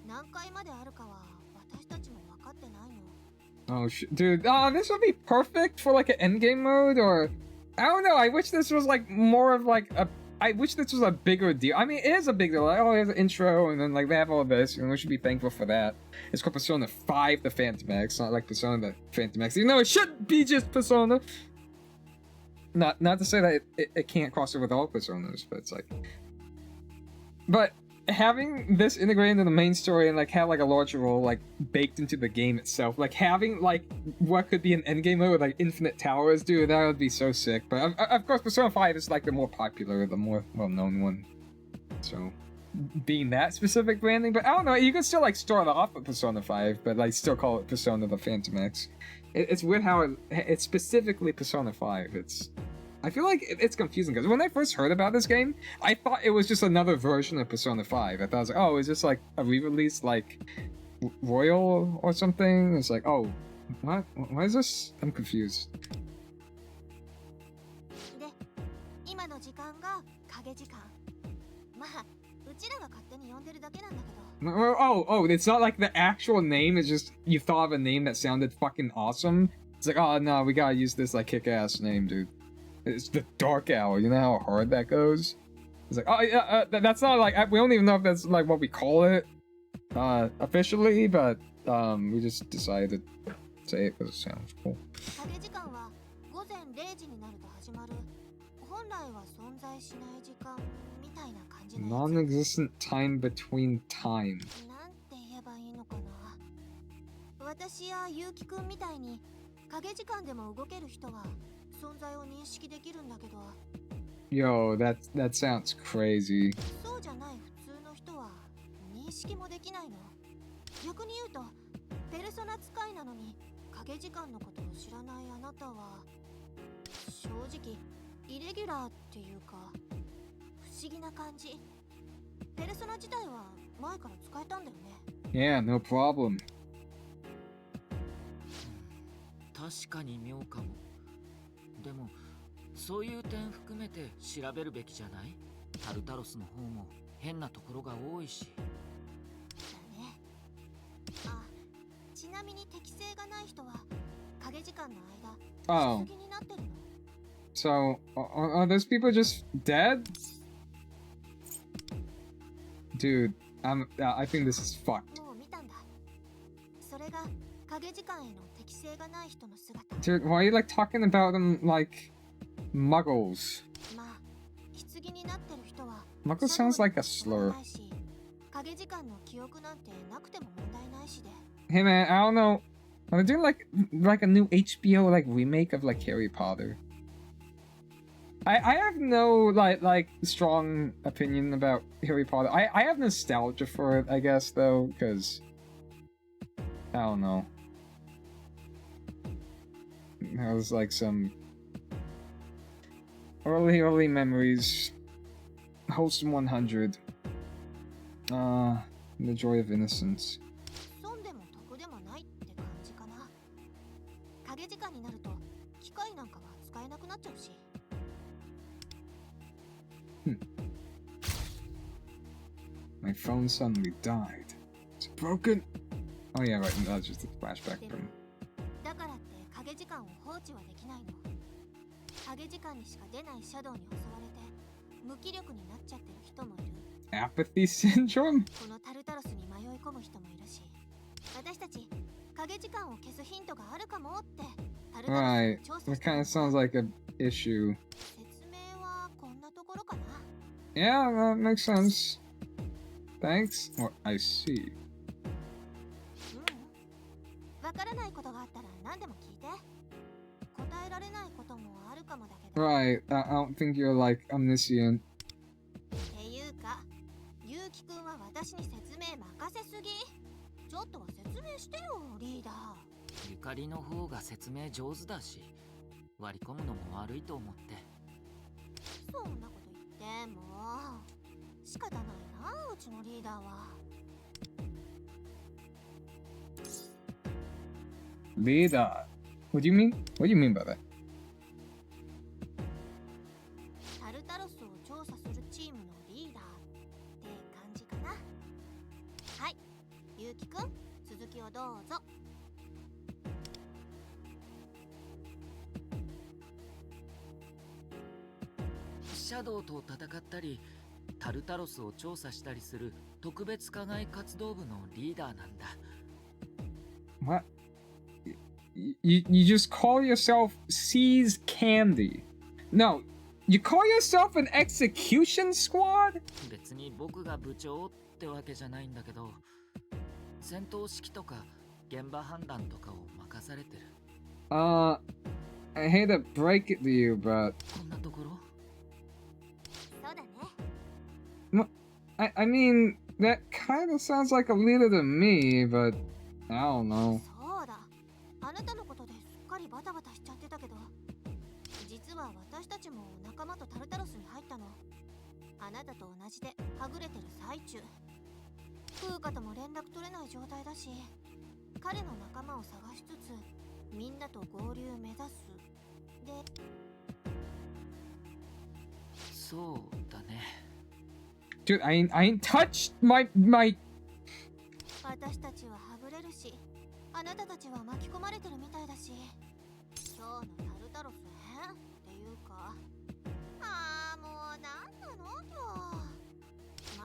[SPEAKER 3] 何階まであるかは私たちも分かってないの。
[SPEAKER 4] Oh dude, this would be perfect for like an endgame mode, or I don't know. I wish this was like more of like a. I wish this was a bigger deal. I mean, it is a big deal. Like, oh, here's an intro, and then like they have all this, and we should be thankful for that. It's called Persona 5: The Phantom X, not like Persona the Phantom X. Even though it should be just Persona. Not to say that it can't cross over with all Personas, but it's like. But having this integrated into the main story and like have like a larger role like baked into the game itself, like having like what could be an endgame mode with like infinite towers, dude, that would be so sick. But of course, Persona 5 is like the more popular, the more well-known one. So being that specific branding, but I don't know, you could still like start off with Persona 5, but like still call it Persona the Phantom X. It's weird how it's specifically Persona 5. I feel like it's confusing because when I first heard about this game, I thought it was just another version of Persona 5. I thought it was like, oh, is this like a re-release like Royal or something? It's like, oh, what? Why is this? I'm confused.
[SPEAKER 3] で、今の時間が影時間。まあ、うちらが勝手に呼んでるだけなんだけど。
[SPEAKER 4] Oh, it's not like the actual name. It's just you thought of a name that sounded fucking awesome. It's like, oh no, we gotta use this like kick-ass name, dude. It's the Dark Hour. You know how hard that goes? It's like, oh yeah, that's not like we don't even know if that's like what we call it officially, but we just decided to say it because it sounds cool.
[SPEAKER 3] 影時間は午前0時になると始まる。本来は存在しない時間みたいな感じのやつ。
[SPEAKER 4] Non-existent time between time.
[SPEAKER 3] なんて言えばいいのかな。私やゆうきくんみたいに影時間でも動ける人は存在を認識できるんだけど。
[SPEAKER 4] Yo, that sounds crazy.
[SPEAKER 3] そうじゃない普通の人は認識もできないの。逆に言うと、ペルソナ使いなのに影時間のことを知らないあなたは正直イレギュラーっていうか不思議な感じ。ペルソナ自体は前から使えたんだよね。
[SPEAKER 4] Yeah, no problem.
[SPEAKER 6] 確かに妙かも。でもそういう点含めて調べるべきじゃない？タルタロスの方も変なところが多いし。
[SPEAKER 3] だね。あ、ちなみに適性がない人は影時間の間、しすぎになってるの。
[SPEAKER 4] So, are those people just dead? Dude, I think this is fucked.
[SPEAKER 3] もう見たんだ。それが影時間への適性がない人の姿。
[SPEAKER 4] Dude, why are you like talking about them like muggles?
[SPEAKER 3] まあ、棺になってる人は
[SPEAKER 4] Muggle sounds like a slur.
[SPEAKER 3] 影時間の記憶なんてなくても問題ないしで。
[SPEAKER 4] Hey man, I don't know. Are they doing like a new HBO like remake of like Harry Potter? I have no like strong opinion about Harry Potter. I have nostalgia for it, I guess, though, because I don't know. That was like some early memories. Wholesome 100. The joy of innocence.
[SPEAKER 3] 損でも得でもないって感じかな。影時間になると機械なんかは使えなくなっちゃうし。
[SPEAKER 4] My phone suddenly died. It's broken. Oh yeah, right. That's just a flashback
[SPEAKER 3] で
[SPEAKER 4] from.
[SPEAKER 3] もだからって影時間を放置はできないの。影時間にしか出ないシャドウに襲われて無気力になっちゃってる人もいる。
[SPEAKER 4] Apathy syndrome?
[SPEAKER 3] このタルタロスに迷い込む人もいるし、私たち影時間を消すヒントがあるかもってタルタロ
[SPEAKER 4] Right.
[SPEAKER 3] スを調査
[SPEAKER 4] That
[SPEAKER 3] して
[SPEAKER 4] kind
[SPEAKER 3] る
[SPEAKER 4] of sounds like an issue.
[SPEAKER 3] 説明はこんなところかな。
[SPEAKER 4] Yeah, that makes sense. Thanks. Or I see.
[SPEAKER 3] わからないことがあったら何でも聞いて。答えられないこともあるかもだけど。
[SPEAKER 4] Right. I don't think you're like omniscient.
[SPEAKER 3] っていうか、ゆうきくんは私に説明任せすぎ。ちょっとは説明してよ、リーダー。
[SPEAKER 6] ゆかりの方が説明上手だし、割り込むのも悪いと思って。
[SPEAKER 3] そんなこと言っても仕方ないな、うちのリーダーは。
[SPEAKER 4] Leader. What do you mean? What do you mean by that?
[SPEAKER 3] タルタロスを調査するチームのリーダーって感じかな。はい、ゆうきくん、続きをどうぞ。
[SPEAKER 6] シャドウと戦ったり、タルタロスを調査したりする特別課外活動部のリーダーなんだ。
[SPEAKER 4] What? You just call yourself Seize Candy. No, you call yourself an execution squad?
[SPEAKER 6] 別に僕が部長ってわけじゃないんだけど、戦闘指揮とか現場判断とかを任されてる。
[SPEAKER 4] I hate to break it to you, but
[SPEAKER 6] こんなところ？
[SPEAKER 3] そうだね。
[SPEAKER 4] I mean, that kind of sounds like a leader to me, but I don't know.
[SPEAKER 3] そうだ。あなたのことですっかりバタバタしちゃってたけど、実は私たちも仲間とタルタロスに入ったの。あなたと同じではぐれてる最中。風花とも連絡取れない状態だし、彼の仲間を探しつつみんなと合流目指す。で、
[SPEAKER 6] そうだね。
[SPEAKER 4] Dude, I ain't touched my
[SPEAKER 3] 私たちははぐれるし、あなたたちは巻き込まれてるみたいだし、今日のタルタロス編っていうか、もうなんなの今日。ま、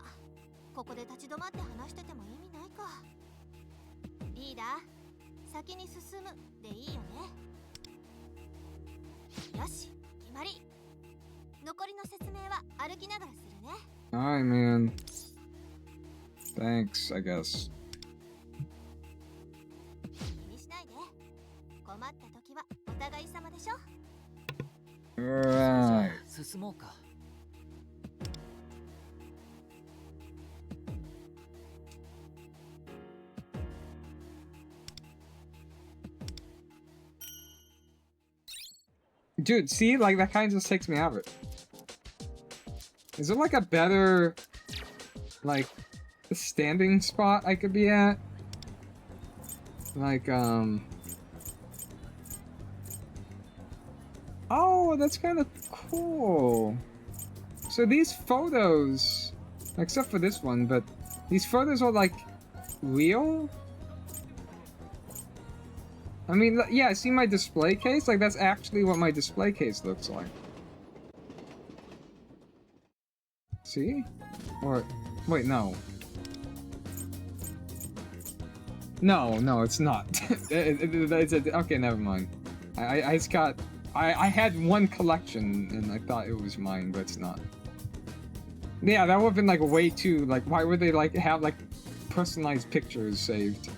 [SPEAKER 3] ここで立ち止まって話してても意味ないか。リーダー、先に進むでいいよね。よし、決まり。残りの説明は歩きながらするね。
[SPEAKER 4] Alright, man. Thanks, I guess.
[SPEAKER 3] 気にしないで。困った時はお互い様でしょ。
[SPEAKER 4] Right.
[SPEAKER 6] 進もうか。
[SPEAKER 4] Dude, see, like that kind of just takes me out of it. Is there like a better, like, standing spot I could be at? Like, oh, that's kind of cool. So these photos, except for this one, but these photos are like real? I mean, yeah, see my display case? Like, that's actually what my display case looks like. See? Or, wait, no. No, it's not. Okay, never mind. I just got... I had one collection, and I thought it was mine, but it's not. Yeah, that would have been, like, way too... Like, why would they, like, have, like, personalized pictures saved?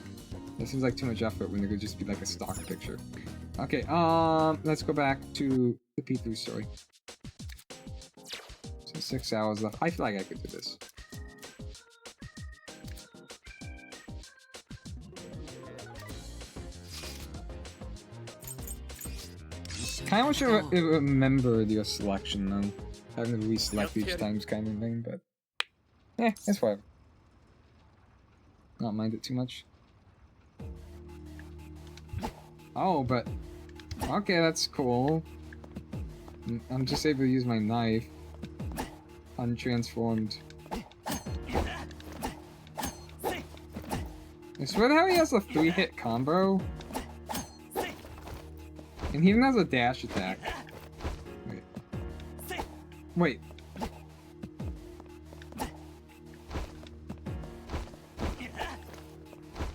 [SPEAKER 4] That seems like too much effort when it could just be like a stock picture. Okay, let's go back to the P3 story. So 6 hours left. I feel like I could do this. Kind of wish I remembered your selection though. Having to reselect each time's kind of thing, but... Yeah, that's whatever. Not mind it too much. Oh, but... Okay, that's cool. I'm just able to use my knife. Untransformed. I swear to how he has a 3-hit combo. And he even has a dash attack. Wait.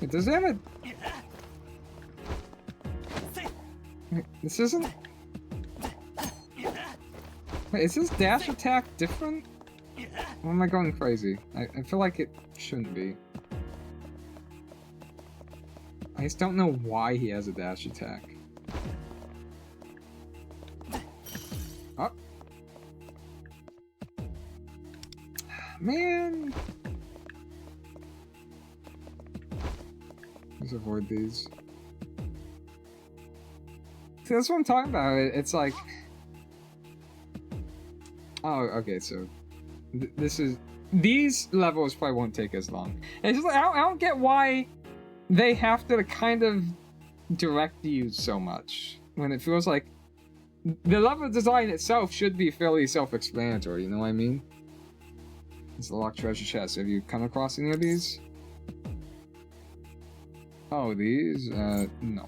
[SPEAKER 4] Wait, does it have a... Wait, this isn't... Wait, is his dash attack different? Or am I going crazy? I feel like it shouldn't be. I just don't know why he has a dash attack. Oh. Man. Let's avoid these. See, that's what I'm talking about. It's like... Oh, okay, so... This is... These levels probably won't take as long. It's just like, I don't get why they have to kind of direct you so much. When it feels like... The level design itself should be fairly self-explanatory, you know what I mean? It's a locked treasure chest. Have you come across any of these? Oh, these? No.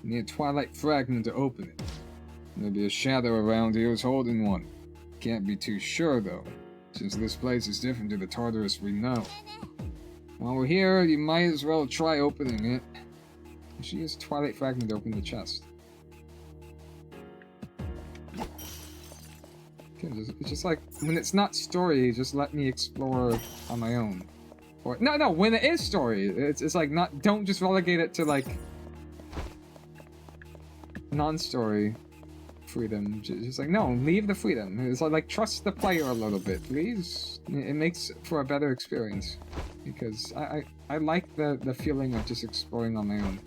[SPEAKER 4] Need a twilight fragment to open it. Maybe a shadow around here is holding one. Can't be too sure though, since this place is different to the Tartarus we know. While we're here, you might as well try opening it. She used a twilight fragment to open the chest. Okay, it's just like, when it's not story, just let me explore on my own. Or, no, when it is story, it's like, not, don't just relegate it to like, non-story freedom. Just like, no, leave the freedom. It's like trust the player a little bit, please. It makes for a better experience. Because I like the feeling of just exploring on my own.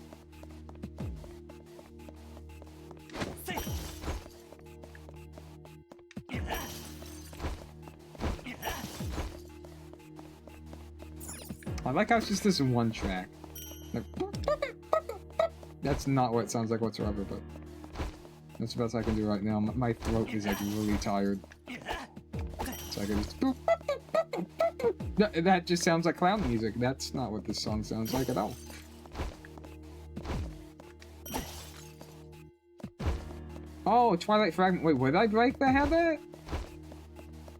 [SPEAKER 4] I like how it's just this one track. Like, that's not what it sounds like whatsoever, but that's the best I can do right now. My throat is like really tired. So I can just... That just sounds like clown music. That's not what this song sounds like at all. Oh, Twilight Fragment. Wait, what did I break that had that?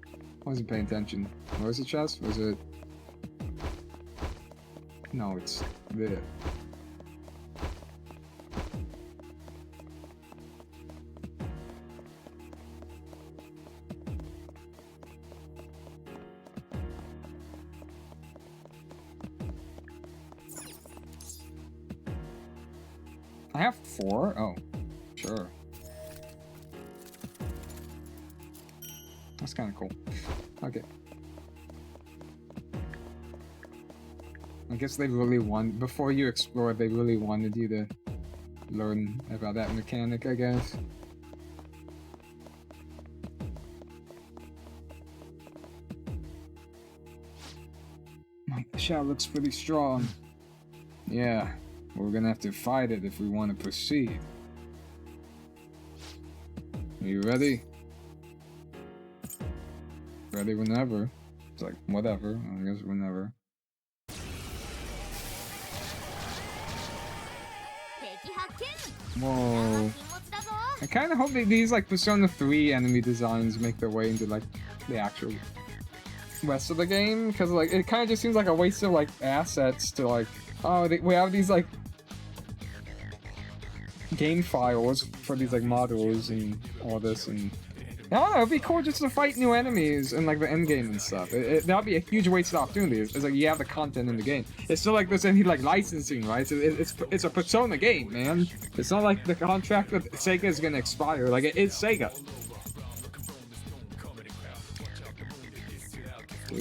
[SPEAKER 4] I wasn't paying attention. What was the chest? Was it... No, it's there. I have 4? Oh, sure. That's kind of cool. Okay. I guess they really want, before you explore, they really wanted you to learn about that mechanic, I guess. The shell looks pretty strong. Yeah, we're gonna have to fight it if we want to proceed. Are you ready? Ready whenever. It's like, whatever, I guess whenever. Whoa. I kind of hope that these like Persona 3 enemy designs make their way into like the actual rest of the game, because like it kind of just seems like a waste of like assets to like, oh, we have these like game files for these like models and all this, and I don't know, it'd be cool just to fight new enemies and like the end game and stuff. That'd be a huge wasted opportunity. It's like you have the content in the game. It's still like there's any like licensing, right? So it's a Persona game, man. It's not like the contract with Sega is gonna expire. Like it is Sega.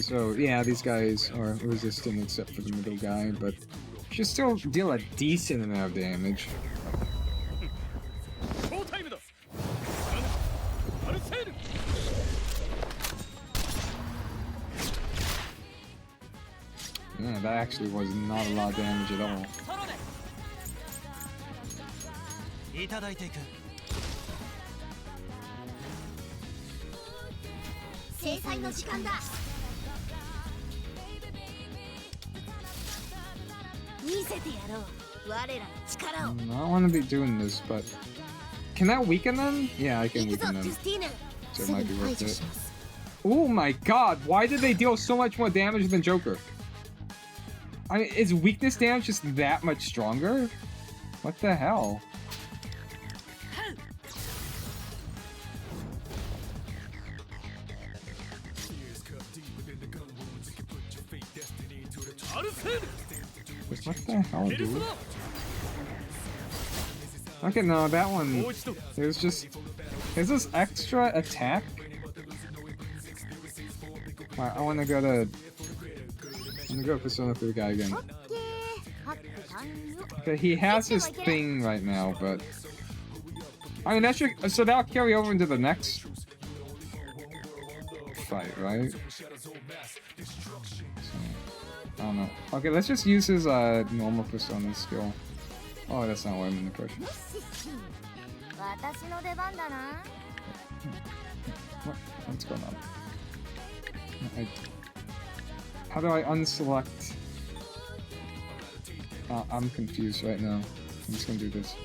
[SPEAKER 4] So yeah, these guys are resistant except for the middle guy, but should still deal a decent amount of damage. Yeah, that actually was not a lot of damage at all. I don't want to be doing this, but can I weaken them? Yeah, I can weaken them. So it might be worth it. Oh my god, why did they deal so much more damage than Joker? I mean, is weakness damage just that much stronger? What the hell? What the hell, dude? Okay, no, that one... There's just... Is this extra attack? Alright, I wanna go to... I'm gonna go Persona 3 guy again. Okay, he has his thing right now, but... I mean, that should... So that'll carry over into the next... fight, right? So, I don't know. Okay, let's just use his normal Persona skill. Oh, that's not what I'm in the push. What's going on? How do I unselect? I'm confused right now. I'm just gonna do this.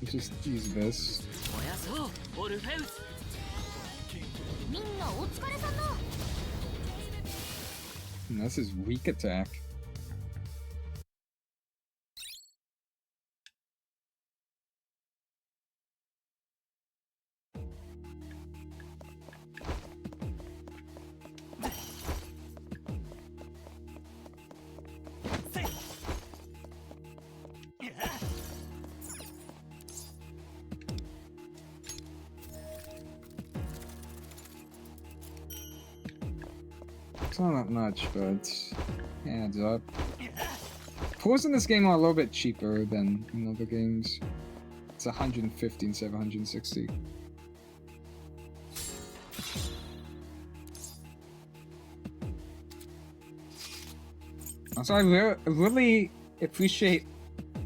[SPEAKER 4] Let's just use this. And that's his weak attack. It's not that much, but it adds up. Pulls in this game are a little bit cheaper than in other games. It's 150 instead of 160. So I really appreciate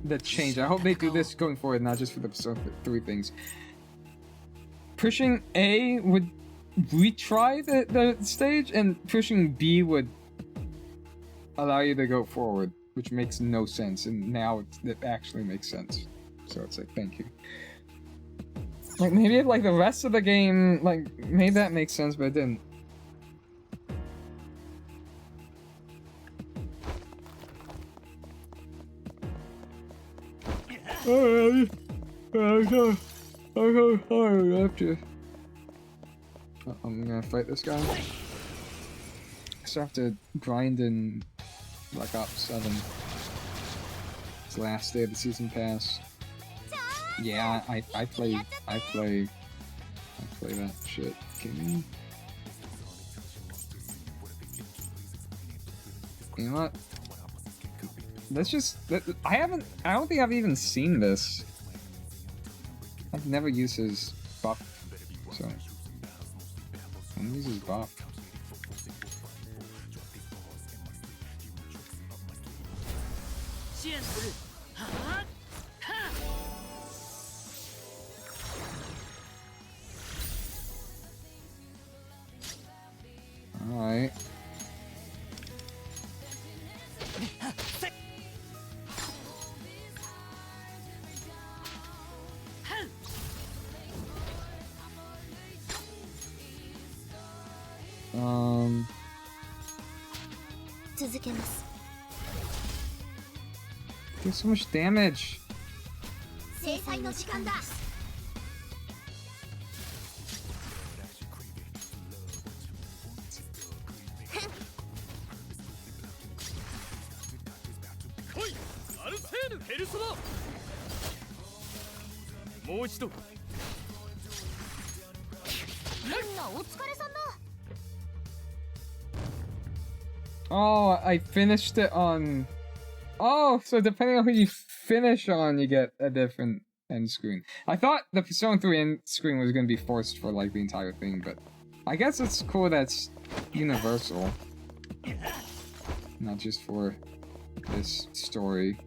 [SPEAKER 4] the change. I hope they do this going forward, not just for the Persona 3 things. Pushing A would retry the stage, and pushing B would allow you to go forward, which makes no sense, and now it actually makes sense. So it's like, thank you. Like, maybe if, like, the rest of the game, like, made that make sense, but it didn't. I'm gonna fight this guy. I still have to grind in Black Ops 7. It's the last day of the season pass. Yeah, I play that shit. Can you know what? Let's just... I don't think I've even seen this. I've never used his buff, so... I'm gonna use his buff. Alright. There's so much damage. Oh, I finished it on... Oh, so depending on who you finish on, you get a different end screen. I thought the Persona 3 end screen was going to be forced for, like, the entire thing, but... I guess it's cool that's universal. Not just for this story.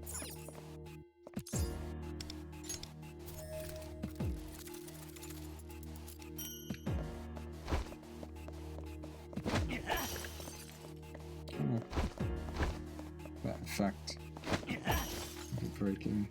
[SPEAKER 4] That effect. breaking.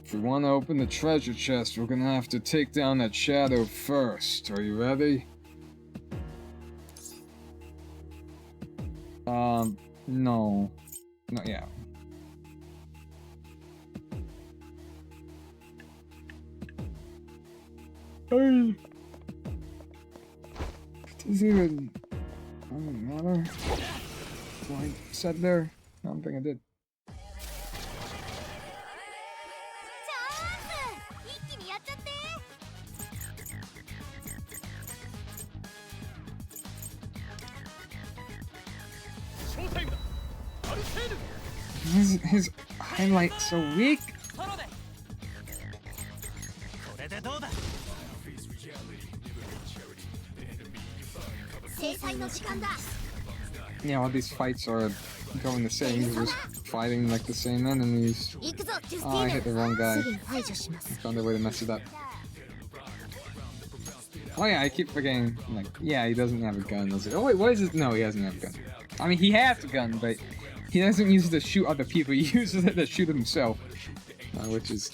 [SPEAKER 4] If we want to open the treasure chest, we're gonna have to take down that shadow first. Are you ready? No. Not yet. Hey! Does it even... doesn't matter what I said there? I don't think I did.
[SPEAKER 3] 一気にやっちゃって。
[SPEAKER 4] His highlight's so weak.
[SPEAKER 3] 制裁の時間だ。
[SPEAKER 4] Yeah, all these fights are going the same. We're just fighting like the same enemies.
[SPEAKER 3] 行くぞ、ジュスティ
[SPEAKER 4] Oh, I
[SPEAKER 3] ー
[SPEAKER 4] hit the
[SPEAKER 3] ヌ。
[SPEAKER 4] wrong guy.
[SPEAKER 3] すぐに排除します。
[SPEAKER 4] Found a way to mess it up. Oh yeah, I keep forgetting. Like, yeah, he doesn't have a gun. I was like, oh wait, what is it? No, he doesn't have a gun. I mean, he has a gun, but he doesn't use it to shoot other people. He uses it to shoot himself, which is.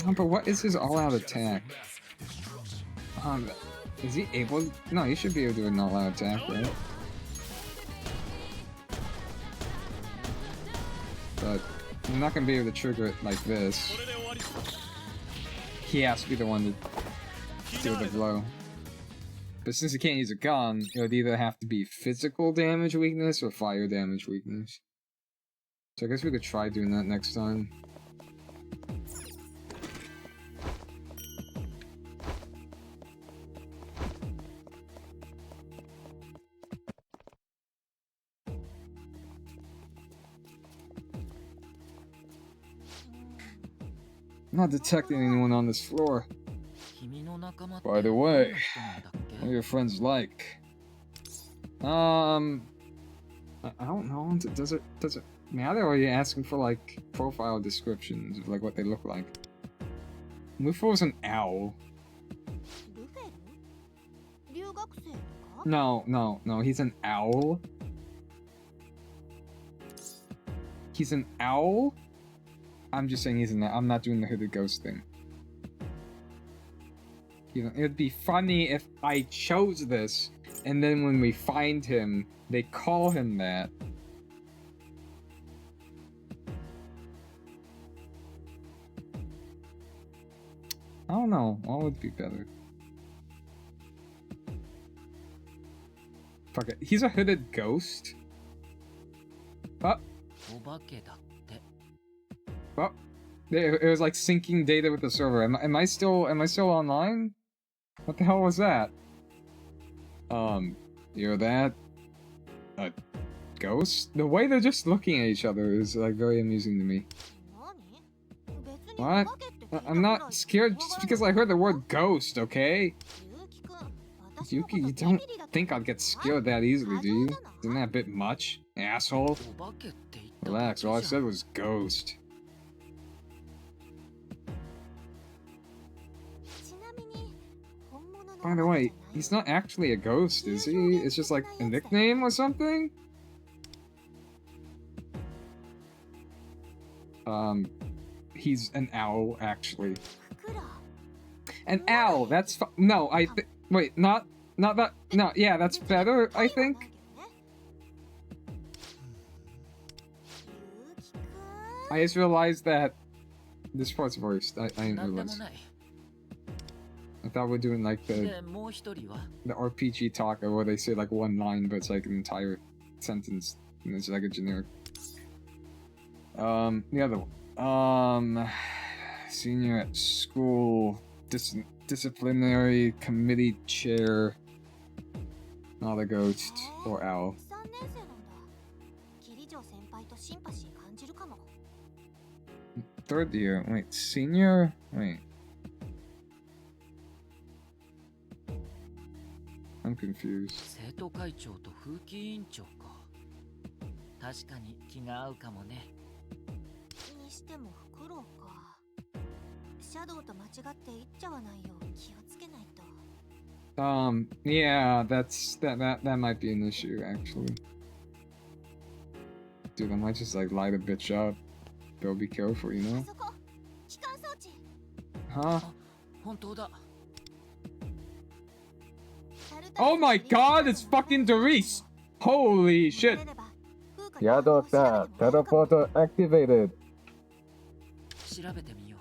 [SPEAKER 4] Oh, but what is his all-out attack? Is he able? No, he should be able to do an all-out attack, right? But I'm not gonna be able to trigger it like this. He has to be the one to deal the blow. But since he can't use a gun, it would either have to be physical damage weakness or fire damage weakness. So I guess we could try doing that next time. I'm not detecting anyone on this floor. By the way, what are your friends like? I don't know. Does it matter, or are you asking for like profile descriptions of like what they look like? Luffy is an owl.
[SPEAKER 3] ルフェル？留学生とか？
[SPEAKER 4] No, he's an owl. He's an owl? I'm just saying he's an owl. I'm not doing the hooded ghost thing. You know, it'd be funny if I chose this, and then when we find him, they call him that. I don't know. What would be better? Fuck it. He's a hooded ghost? Oh. Oh. It was like syncing data with the server. Am I still online? What the hell was that? You're that a ghost? The way they're just looking at each other is like very amusing to me. What? I'm not scared just because I heard the word ghost, okay? Yuki, you don't think I'd get scared that easily, do you? Isn't that a bit much, asshole? Relax, all I said was ghost. By the way, he's not actually a ghost, is he? It's just like a nickname or something? He's an owl, actually. An owl, that's no, wait, not that, no, yeah, that's better, I think? I just realized that this part's voiced, I didn't realize. I thought we're doing like the RPG talk where they say like one line, but it's like an entire sentence, and it's like a generic. The other one. Senior at school, disciplinary committee chair, not a ghost or owl.
[SPEAKER 3] 3年生なんだ。キリジョ先輩とシンパシー感じるかも。
[SPEAKER 4] Third year, wait, senior? Wait. I'm confused.
[SPEAKER 6] 生徒会長と風紀委員長か。確かに気が合うかもね。
[SPEAKER 3] してもフクロウか。シャドウと間違っていっちゃわないよう気をつけないと。
[SPEAKER 4] Yeah, that might be an issue actually. Dude, I might just like light a bitch up. Go be careful, you
[SPEAKER 3] あ
[SPEAKER 4] know?
[SPEAKER 3] そこ、機関装置。
[SPEAKER 4] Huh?
[SPEAKER 6] 本当だ。
[SPEAKER 4] Oh my god, it's fucking Doris! Holy shit!
[SPEAKER 1] Yadota, teleporter activated.
[SPEAKER 6] 調べてみよ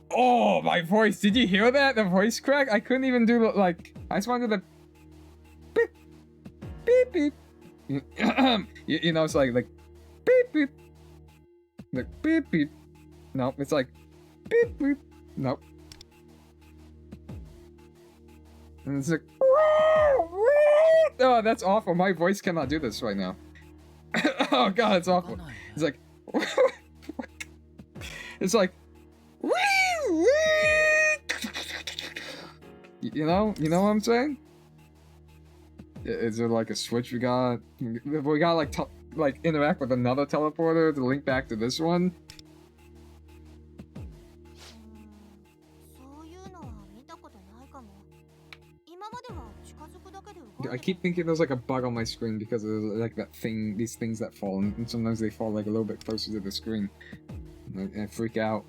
[SPEAKER 4] Oh, my voice! Did you hear that? The voice crack? I couldn't even do like. I just wanted to beep, beep, beep. You know, it's like beep, beep, like beep, beep. No, it's like beep, beep. Nope. And it's like. Oh, that's awful. My voice cannot do this right now. Oh god, it's
[SPEAKER 6] う。わ
[SPEAKER 4] awful.
[SPEAKER 6] かんないね
[SPEAKER 4] It's like. It's like. You know what I'm saying? Is there like a switch we got? We got like interact with another teleporter to link back to this one?
[SPEAKER 3] そういうのは見たことないかも。今までは近づくだけで動いて
[SPEAKER 4] I keep thinking there's like a bug on my screen because of like that thing, these things that fall, and sometimes they fall like a little bit closer to the screen. And I freak out.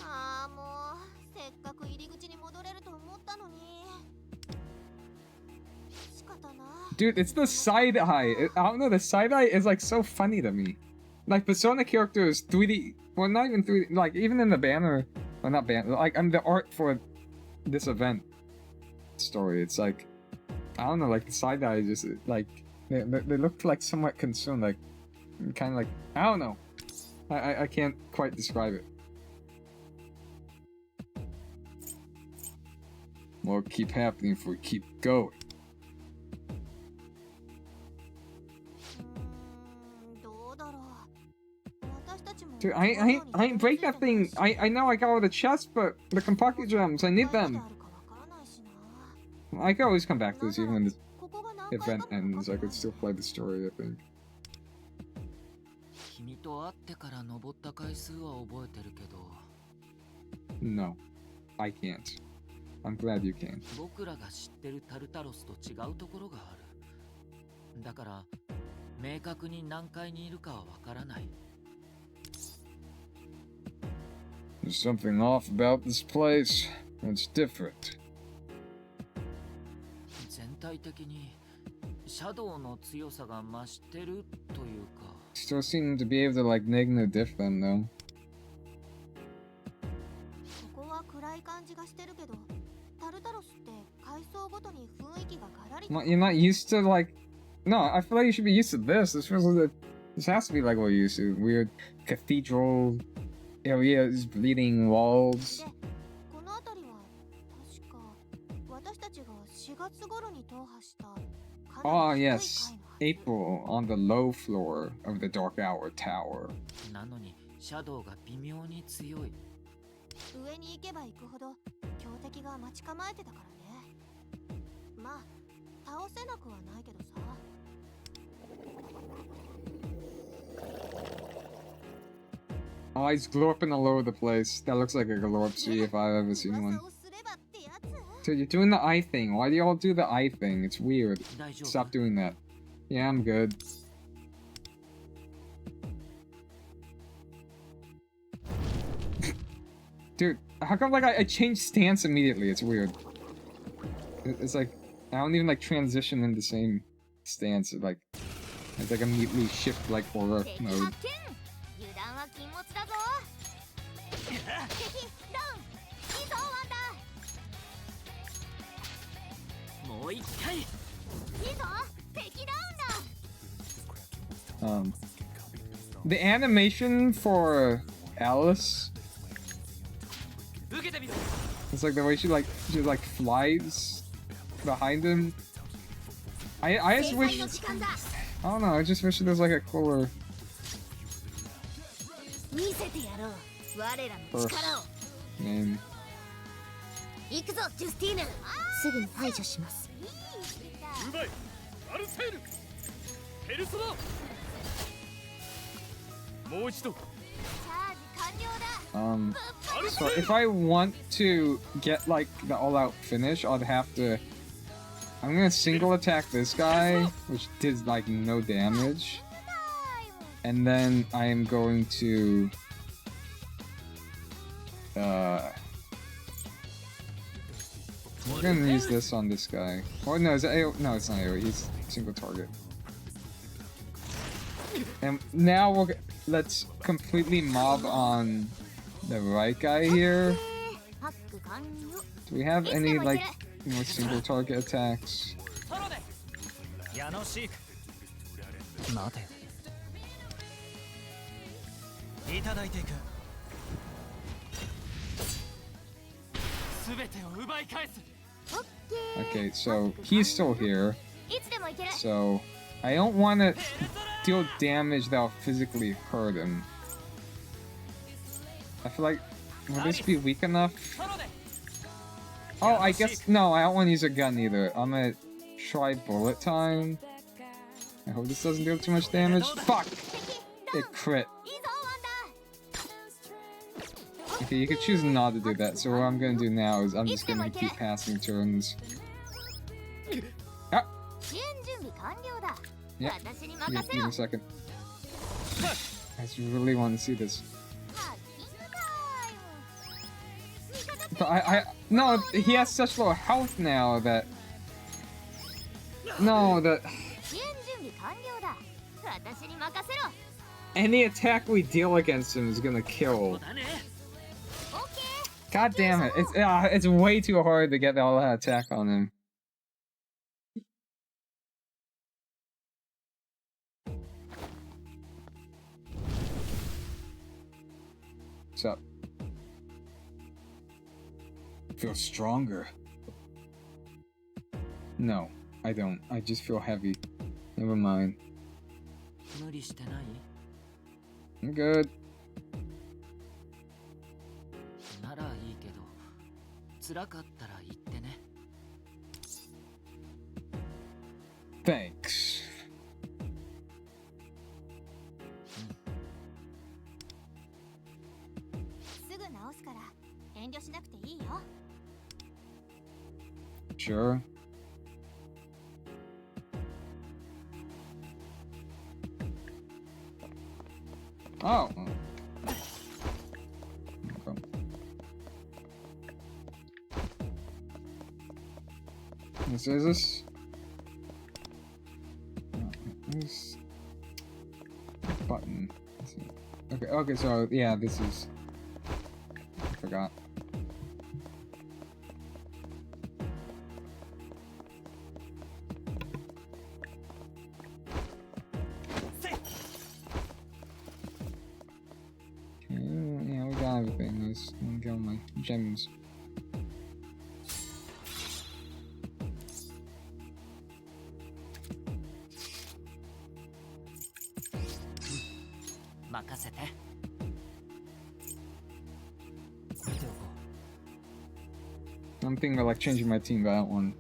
[SPEAKER 3] ああもうせっかく入り口に戻れると思ったのに。仕方ない。
[SPEAKER 4] Dude, it's the side eye. I don't know, the side eye is like so funny to me. Like Persona characters 3D, well not even 3D, like even in the banner, well not banner, like the art for this event story, it's like, I don't know, like the side eye just like, they look like somewhat consumed, like, kind of like, I don't know. I can't quite describe it. Will keep happening if we keep going.
[SPEAKER 3] どうだろう。私たちも
[SPEAKER 4] Dude, I ain't break that thing. I know I got all the chests, but the Compaki gems, I need them. I can always come back to this even when this event ends. I could still play the story, I think.
[SPEAKER 6] 君と会ってから登った回数は覚えてるけど、
[SPEAKER 4] No, I can't. I'm glad you can.
[SPEAKER 6] 僕らが知ってるタルタロスと違うところがある。だから明確に何階にいるかはわからない。
[SPEAKER 1] There's something off about this place. It's different.
[SPEAKER 6] 全体的にシャドウの強さが増してるというか。
[SPEAKER 1] Still seem to be able to like negative diff them though.
[SPEAKER 3] ここは暗い感じがしてるけど、タルタロスって階層ごとに雰囲気がガラリと。
[SPEAKER 4] You're not used to like. No, I feel like you should be used to this. This feels like this has to be like what you're used to. Weird cathedral areas, bleeding walls.
[SPEAKER 3] で、この辺りは確か私たちが4月頃に踏破した。
[SPEAKER 4] Oh yes, April on the low floor of the Dark Hour Tower.
[SPEAKER 6] なのにシャドウが微妙に強い。
[SPEAKER 3] 上に行けば行くほど強敵が待ち構えてたからね。まあ倒せなくはないけどさ。
[SPEAKER 4] Eyes glorping all over the place. That looks like a glorpsy if I've ever seen one.
[SPEAKER 3] 噂をすればってやつ。
[SPEAKER 4] So you're doing the eye thing. Why do you all do the eye thing? It's weird.
[SPEAKER 6] 大丈夫。
[SPEAKER 4] Stop doing that. Yeah, I'm good. Dude, how come like I changed stance immediately? It's weird. It's like I don't even like transition in the same stance. Like it's like immediately shift like horror mode.
[SPEAKER 3] 油断は禁物だぞ。敵ダウン。いいぞワンダ。
[SPEAKER 6] もう一回。
[SPEAKER 3] いいぞ敵ダウンだ。
[SPEAKER 4] The animation for Alice.
[SPEAKER 6] 受けてみろ。
[SPEAKER 4] It's like the way she like flies behind him. I just wish I don't know, I just wish there was like a cooler
[SPEAKER 3] 見せてやろう。我らの
[SPEAKER 4] first
[SPEAKER 3] 力を。
[SPEAKER 4] name.
[SPEAKER 3] 行くぞジュスティーヌ。すぐに排除します。
[SPEAKER 5] うまいアルセールペルソナ
[SPEAKER 4] So if I want to get like the all-out finish, I'd have to. I'm gonna single attack this guy, which did like no damage, and then I am going to. I'm gonna use this on this guy. Oh no, is it AO? No, it's not AO. He's single target. And now let's completely mob on the right guy here. Do we have any like more single target attacks?
[SPEAKER 6] 矢野シーク待ていただいていく全てを奪い返す
[SPEAKER 4] Okay, so he's still here. So I don't want to deal damage that'll physically hurt him. I feel like, will this be weak enough? Oh, I guess, no, I don't want to use a gun either. I'm gonna try bullet time. I hope this doesn't deal too much damage. Fuck! It crit. Okay, you could choose not to do that, so what I'm gonna do now is I'm just gonna keep passing turns. Ah! Yeah, give me a second. I just really want to see this. But no, he has such low health now that... No, that... Any attack we deal against him is gonna kill. God damn it, it's way too hard to get all that attack on him. What's up? Feel stronger. No, I don't. I just feel heavy. Never mind. I'm good. Thanks. Sure. Oh. Okay. This is this. This button. Okay. Okay. So yeah, this is. I forgot. Everything. Let's get all my gems. I'm thinking of like changing my team, but I don't want.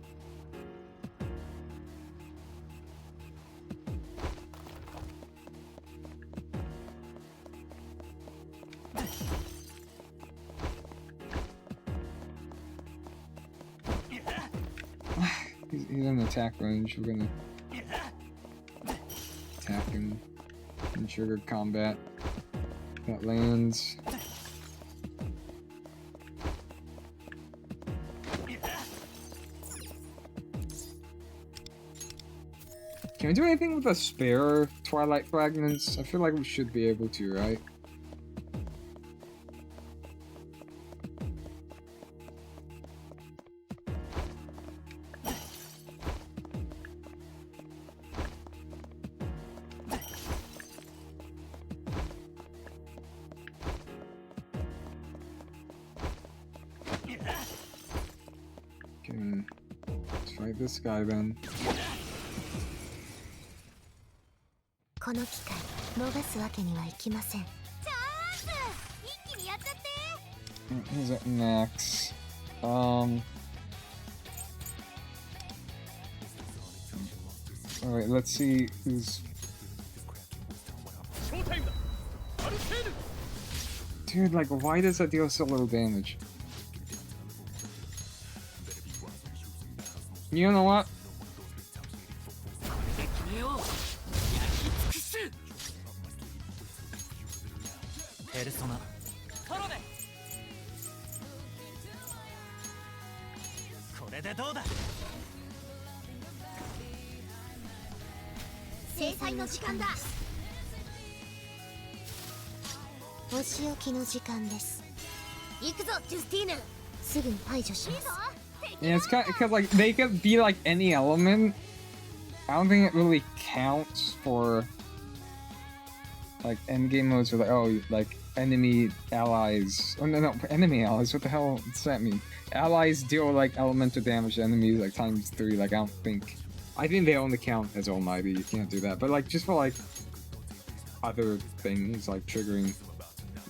[SPEAKER 4] He's in attack range. We're gonna attack him and trigger combat. That lands. Can we do anything with the spare Twilight Fragments? I feel like we should be able to, right? Let's fight this guy then. Who's at max? Alright, let's see who's... Dude, like, why does that deal so little damage? You know what?
[SPEAKER 6] Persona. これでどうだ。
[SPEAKER 3] 制裁の時間だ。お仕置きの時間です。行くぞ、ジュスティーヌ。すぐに排除します。
[SPEAKER 4] Yeah, it's kind because like they could be like any element. I don't think it really counts for like endgame modes or like like enemy allies. Oh no, enemy allies. What the hell does that mean? Allies deal like elemental damage to enemies like ×3. Like I don't think. I think they only count as almighty. You can't do that. But like just for like other things like triggering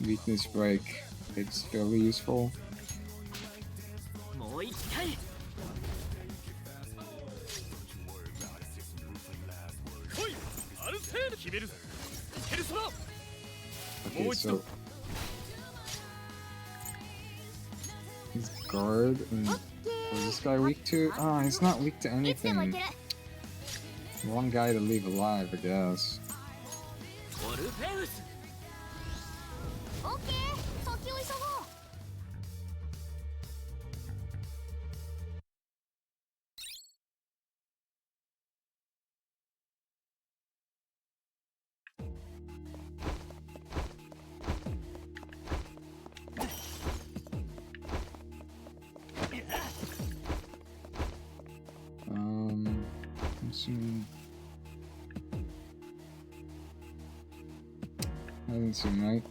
[SPEAKER 4] weakness break, it's fairly useful.
[SPEAKER 6] もう一回。来い、アルセール決める。ペルソナ。
[SPEAKER 4] Okay, so he's guard and was this guy weak to? Ah, he's not weak to anything. One guy to leave alive, I guess.
[SPEAKER 6] オルフェウス。
[SPEAKER 3] オッケー、先を急ごう。
[SPEAKER 4] Let's see. That doesn't seem right.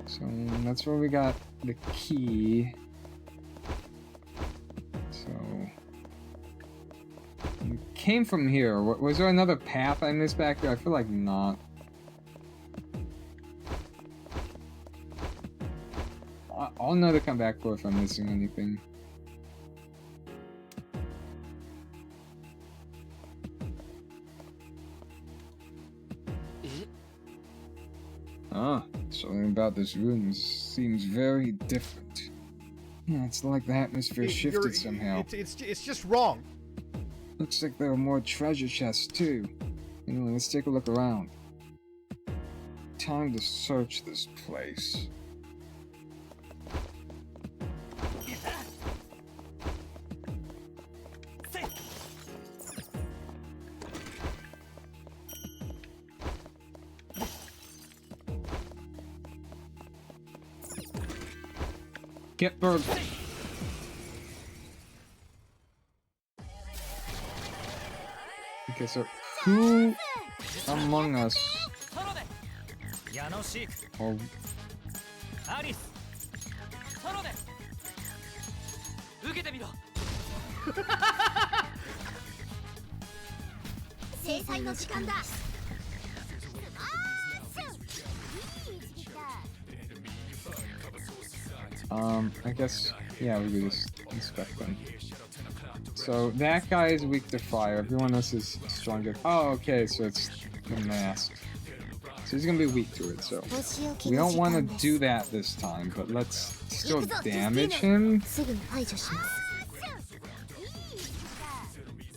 [SPEAKER 4] So that's where we got the key. So we came from here. Was there another path I missed back there? I feel like not. I'll know to come back for if I'm missing anything. Ah, something about this room seems very different. Yeah, it's like the atmosphere shifted somehow.
[SPEAKER 8] It's just wrong.
[SPEAKER 4] Looks like there are more treasure chests too. Anyway, let's take a look around. Time to search this place. Get bird. Okay, so who among us or
[SPEAKER 6] アリス。ソロで。受けてみろ。
[SPEAKER 3] 制裁の時間だ。
[SPEAKER 4] I guess, yeah, we could just inspect them. So that guy is weak to fire. Everyone else is stronger. Oh, okay, so it's the mask. So he's gonna be weak to it, so we don't want to do that this time, but let's still damage him.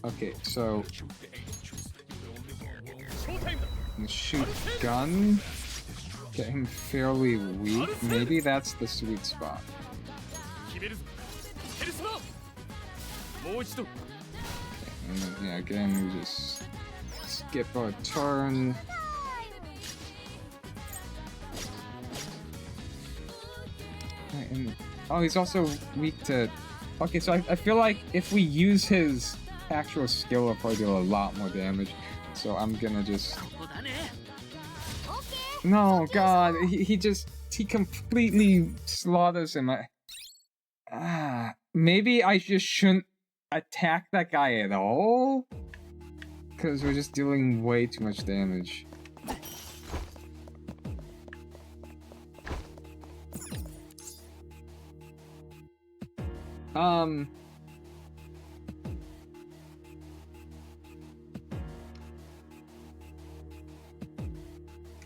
[SPEAKER 4] Okay, so shoot gun. Get him fairly weak. Maybe that's the sweet spot. Okay, and then, yeah, again, we just skip our turn. And, oh, he's also weak to... Okay, so I feel like if we use his actual skill, it'll probably do a lot more damage. So I'm gonna just... No, God, he completely slaughters him. Maybe I just shouldn't attack that guy at all? Because we're just dealing way too much damage.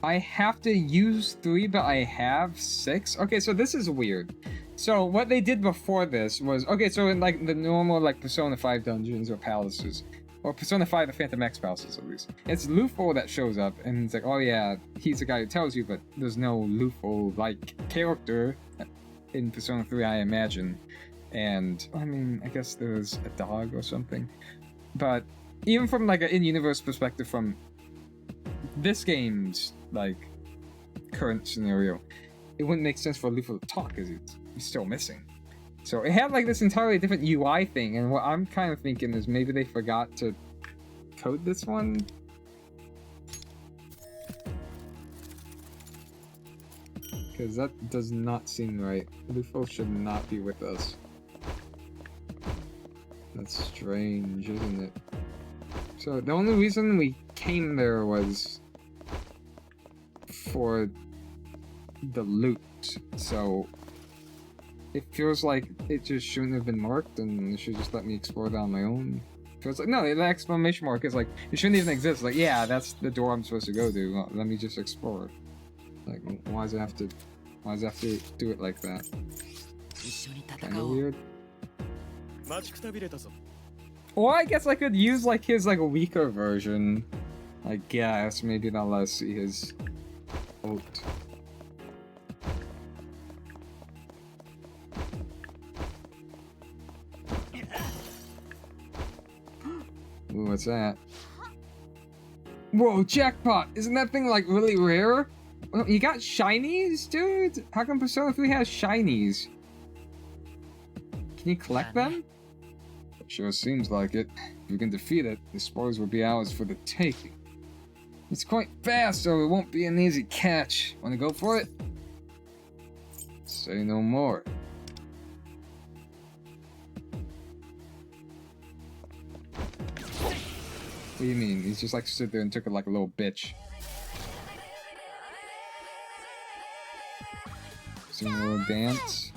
[SPEAKER 4] I have to use 3, but I have 6? Okay, so this is weird. So what they did before this was... Okay, so in like the normal like Persona 5 dungeons or palaces, or Persona 5 the Phantom X palaces at least, it's Lufo that shows up, and it's like, oh yeah, he's the guy who tells you, but there's no Lufo-like character in Persona 3, I imagine. And, I mean, I guess there's a dog or something. But even from like an in-universe perspective, from this game's like current scenario, it wouldn't make sense for Lufo to talk because he's still missing. So it had like this entirely different UI thing, and what I'm kind of thinking is maybe they forgot to code this one. Because that does not seem right. Lufo should not be with us. That's strange, isn't it? So the only reason we came there was for the loot, so it feels like it just shouldn't have been marked and it should just let me explore that on my own. It feels like, no, the exclamation mark is like, it shouldn't even exist. Like, yeah, that's the door I'm supposed to go to. Well, let me just explore. Like, why does it have to do it like that? Kinda weird. Or I guess I could use like his like weaker version. I guess maybe that'll let us see his ult. Ooh, what's that? Whoa, jackpot! Isn't that thing like really rare? Well, you got shinies, dude? How come Persona 3 has shinies? Can you collect them? Sure seems like it. If we can defeat it, the spoils will be ours for the taking. It's quite fast, so it won't be an easy catch. Wanna go for it? Say no more. What do you mean? He's just like stood there and took it like a little bitch. Sing a little dance.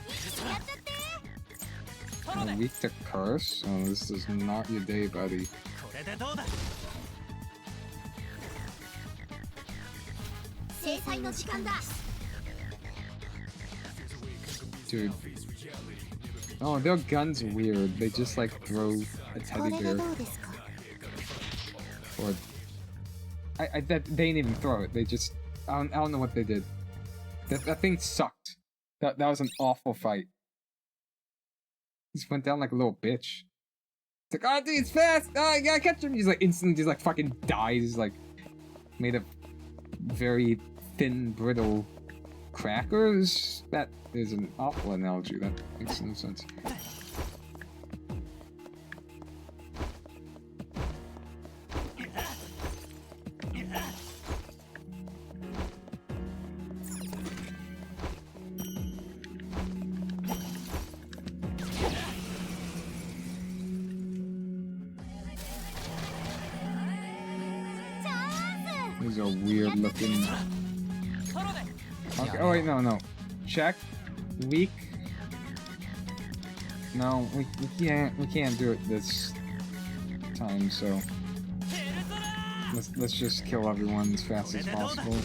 [SPEAKER 4] Weak to curse? Oh, this is not your day, buddy. Dude. Oh, their gun's weird. They just like throw a teddy bear. Or... they didn't even throw it. They just... I don't know what they did. That thing sucked. That was an awful fight. He just went down like a little bitch. It's like, oh dude, it's fast! Oh, I gotta catch him! He's like instantly just like fucking dies. He's like made of very thin, brittle crackers. That is an awful analogy. That makes no sense. These are weird looking. Okay, oh wait, no. Check. Weak. No, we can't do it this time, so let's just kill everyone as fast as possible.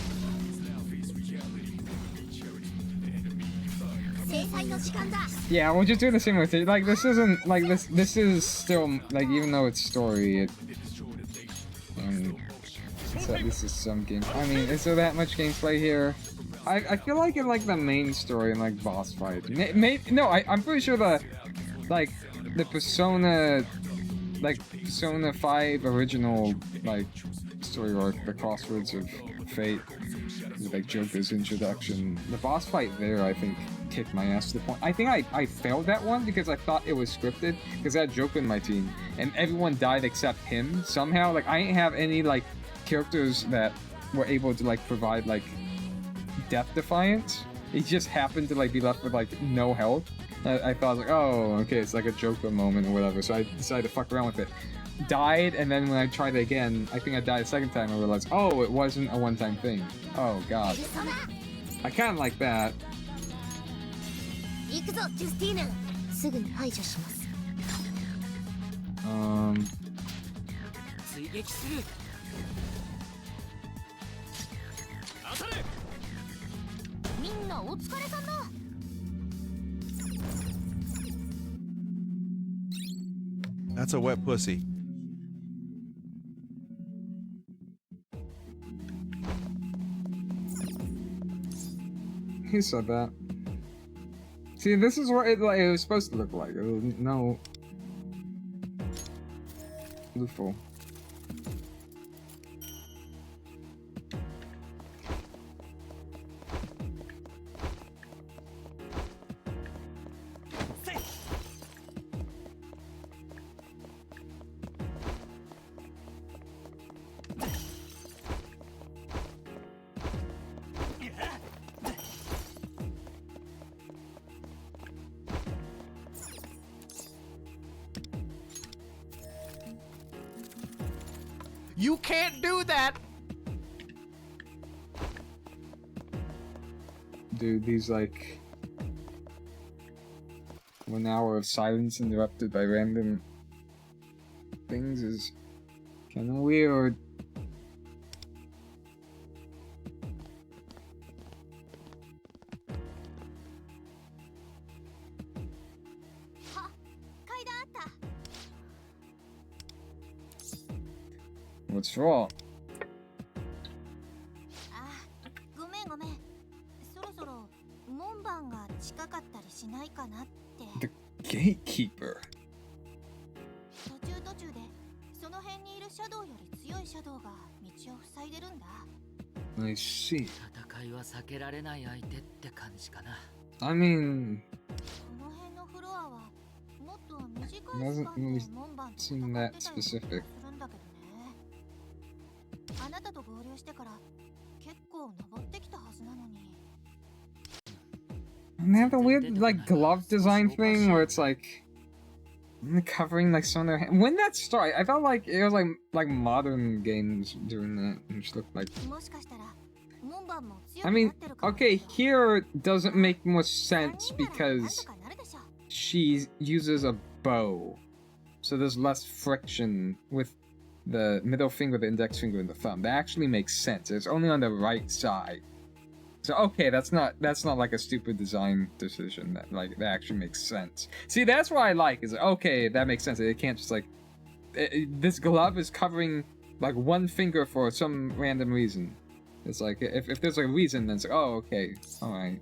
[SPEAKER 4] Yeah, we'll just do the same with it. Like this isn't like this is still like, even though it's story, it's at least is some game. I mean, is there that much gameplay here? I feel like in like the main story and like boss fight. I'm pretty sure the Persona 5 original like story arc, the Crossroads of Fate, with like Joker's introduction. The boss fight there, I think, kicked my ass to the point. I think I failed that one because I thought it was scripted because I had Joker in my team and everyone died except him somehow. Like I didn't have any like characters that were able to like provide like death defiance. He just happened to like be left with like no health. I thought, like, oh, okay, it's like a Joker moment or whatever, so I decided to fuck around with it. Died, and then when I tried it again, I think I died a second time, I realized, oh, it wasn't a one-time thing. Oh, God. I kinda like that.
[SPEAKER 3] みんなお疲れさんだ。
[SPEAKER 8] That's a wet pussy.
[SPEAKER 4] He said that. See, this is what it, like, it was supposed to look like. It was no... Beautiful.
[SPEAKER 8] You can't do that!
[SPEAKER 4] Dude, these like 1 hour of silence interrupted by random things is kind of weird. What's wrong?
[SPEAKER 3] あ、ごめんごめん。そろそろ門番が近かったりしないかなって。
[SPEAKER 4] The gatekeeper.
[SPEAKER 3] 途中でその辺にいるシャドウより強いシャドウが道を塞いでるんだ。
[SPEAKER 4] I see.
[SPEAKER 6] 戦いは避けられない相手って感じかな。
[SPEAKER 4] I mean,
[SPEAKER 3] この辺のフロアはもっと短い時
[SPEAKER 4] doesn't
[SPEAKER 3] 間
[SPEAKER 4] really
[SPEAKER 3] で門番と戦
[SPEAKER 4] seem
[SPEAKER 3] って
[SPEAKER 4] that
[SPEAKER 3] たりす
[SPEAKER 4] specific.
[SPEAKER 3] るんだけどね。あなたと合流してから結構登ってきたはずなのに。
[SPEAKER 4] And they have the weird like glove design thing where it's like covering like some of their hand. When that started, I felt like it was like modern games doing that, which looked like.
[SPEAKER 3] もしかしたら門番も強
[SPEAKER 4] I
[SPEAKER 3] くな
[SPEAKER 4] mean,
[SPEAKER 3] ってるかも。
[SPEAKER 4] okay, here doesn't make much sense because she uses a bow, so there's less friction with the middle finger, the index finger, and the thumb. That actually makes sense. It's only on the right side. So okay, that's not like a stupid design decision. That actually makes sense. See, that's what I like. Is okay, that makes sense. It can't just like this glove is covering like one finger for some random reason. It's like if there's a reason, then it's like, oh okay, all right.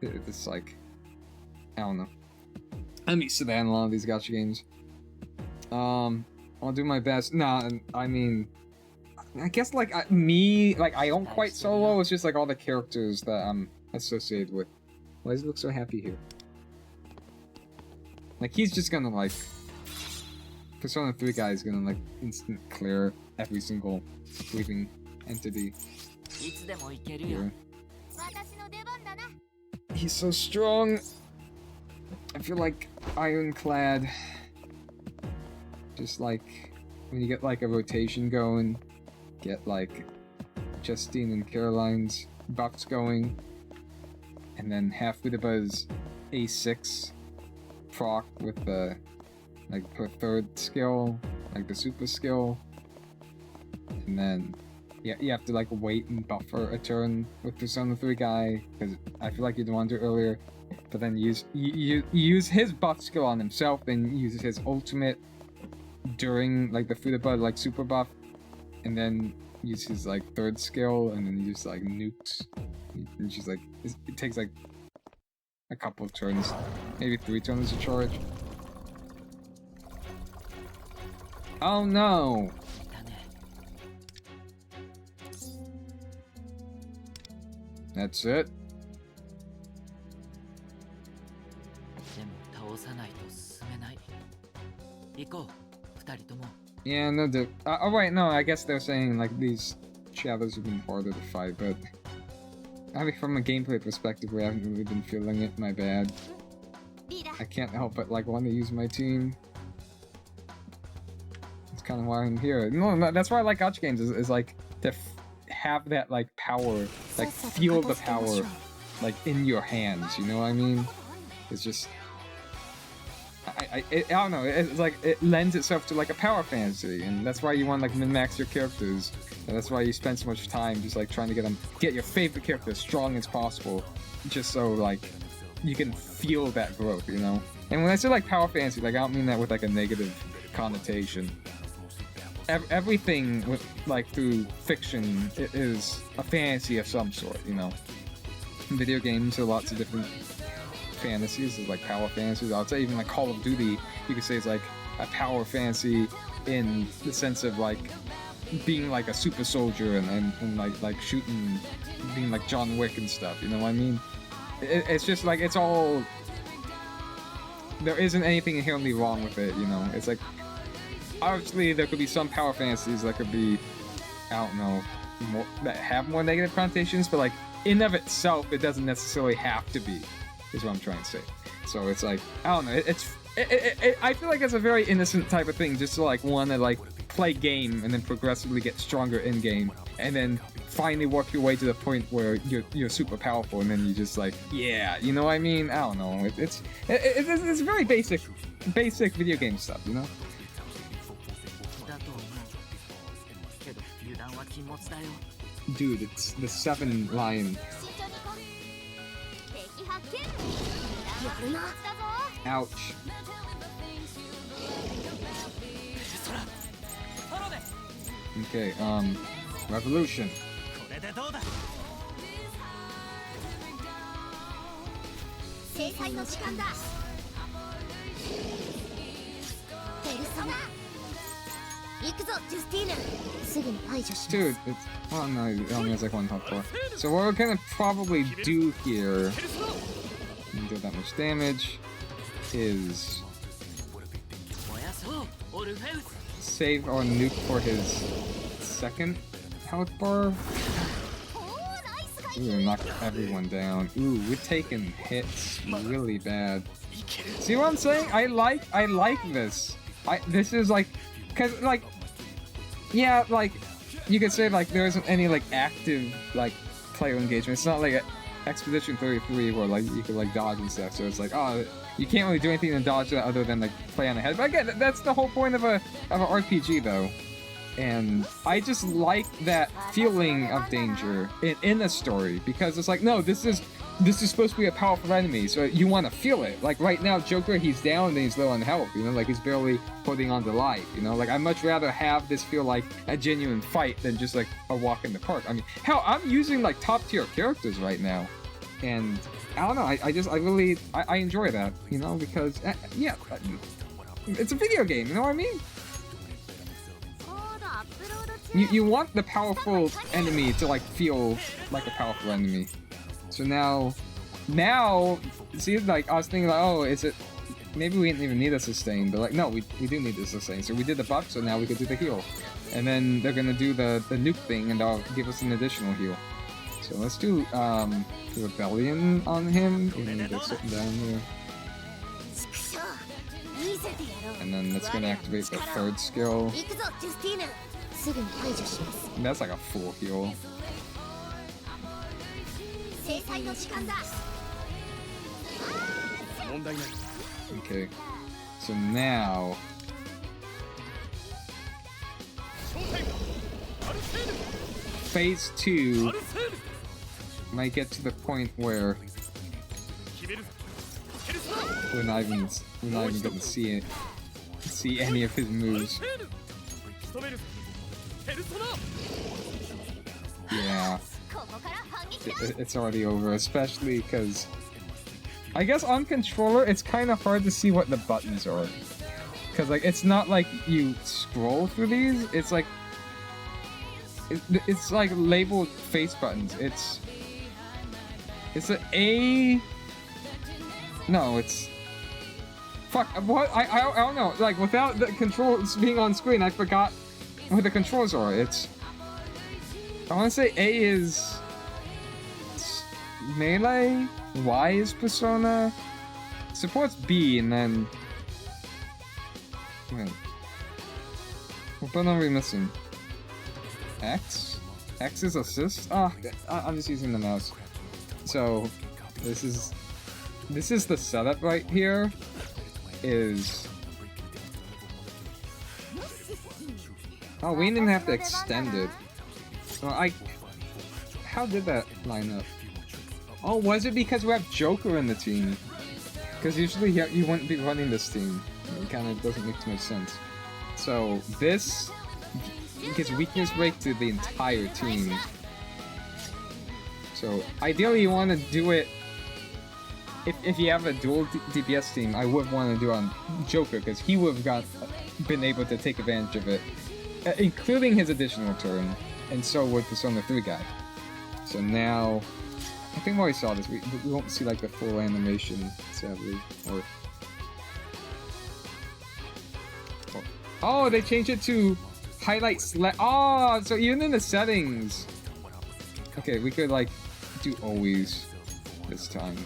[SPEAKER 4] It's like I don't know. I'm used to that in a lot of these gacha games. I'll do my best. Nah, I mean, I guess like I don't quite solo. It's just like all the characters that I'm associated with. Why does he look so happy here? Like he's just gonna like Persona 3 guy is gonna like instant clear every single breathing entity. Here. He's so strong. I feel like ironclad. Just like when you get like a rotation going, get like Justine and Caroline's buffs going, and then half with the buzz A6 proc with the like her third skill, like the super skill, and then yeah, you have to like wait and buffer a turn with Persona 3 guy because I feel like you didn't want to do it earlier, but then you use his buff skill on himself, then use his ultimate during like the Fuda like super buff, and then use his like third skill, and then use like nukes. And she's like, it takes like a couple of turns, maybe 3 turns to charge. Oh no! That's it?
[SPEAKER 6] でも倒さないと進めない。行こう、二人とも。
[SPEAKER 4] Yeah, no, oh wait, no, I guess they're saying like these shadows have been harder to fight, but I mean from a gameplay perspective, we haven't really been feeling it, my bad. I can't help but like want to use my team. That's kind of why I'm here. No, that's why I like gacha games, is like to have that like power, like feel the power like in your hands, you know what I mean? It's just I don't know. It's like it lends itself to like a power fantasy, and that's why you want like min-max your characters. And that's why you spend so much time just like trying to get your favorite character as strong as possible, just so like you can feel that growth, you know. And when I say like power fantasy, like I don't mean that with like a negative connotation. Everything with like through fiction is a fantasy of some sort, you know. Video games are lots of different fantasies. There's like power fantasies. I'd say even like Call of Duty, you could say it's like a power fantasy in the sense of like being like a super soldier and like shooting, being like John Wick and stuff. You know what I mean? It's just like it's all. There isn't anything inherently wrong with it. You know, it's like obviously there could be some power fantasies that could be, I don't know, that have more negative connotations, but like in of itself, it doesn't necessarily have to be. Is what I'm trying to say. So it's like I don't know. I feel like it's a very innocent type of thing, just to like want to like play game and then progressively get stronger in game, and then finally work your way to the point where you're super powerful, and then you just like yeah, you know what I mean? I don't know. It's very basic video game stuff, you know. Dude, it's the 7 lion. Ouch. Okay, revolution. Dude, it's oh no, it only has like one top 4. So what we're gonna probably do here, and do that much damage, is save our nuke for his second health bar. Ooh, knock everyone down. Ooh, we're taking hits really bad. See what I'm saying? I like this. This is like, cause like, yeah, like you could say like there isn't any like active like player engagement. It's not like an Expedition 33 where like you could like dodge and stuff. So it's like, oh, you can't really do anything to dodge that other than like play on ahead. But again, that's the whole point of an RPG though. And I just like that feeling of danger in a story, because it's like, no, this is supposed to be a powerful enemy, so you want to feel it. Like right now, Joker, he's down and he's low on health, you know, like he's barely holding on to life, you know. Like I'd much rather have this feel like a genuine fight than just like a walk in the park. I mean, hell, I'm using like top tier characters right now, and I don't know, I really enjoy that, you know, because yeah, it's a video game, you know what I mean? You want the powerful enemy to like feel like a powerful enemy. So now, see, like I was thinking like, oh, is it? Maybe we didn't even need a sustain, but like no, we do need the sustain. So we did the buff, so now we could do the heal, and then they're gonna do the nuke thing, and they'll give us an additional heal. So let's do rebellion on him, even though they're sitting down here. And then that's gonna activate the third skill. And that's like a full heal. Okay, so now phase 2 might get to the point where we're not even gonna see any of his moves. Yeah, it's already over, especially because I guess on controller it's kind of hard to see what the buttons are, because like it's not like you scroll through these. It's like it's like labeled face buttons. It's an A. No, it's fuck. What I don't know. Like without the controls being on screen, I forgot what the controls are. It's, I want to say A is melee, Y is persona, supports B, and then wait, what button are we missing? X? X is assist? Ah, I'm just using the mouse. So this is the setup right here. is... Oh, we didn't have to extend it. Well, how did that line up? Oh, was it because we have Joker in the team? Because usually you wouldn't be running this team. It kind of doesn't make too much sense. So this gives weakness break to the entire team. So ideally you want to do it... If you have a dual DPS team, I would want to do it on Joker, because he would have been able to take advantage of it. Including his additional turn. And so would Persona 3 guy. So now... I think we already saw this. We won't see like the full animation, sadly. Or... Oh, they changed it to highlight oh, so even in the settings. Okay, we could like do always this time.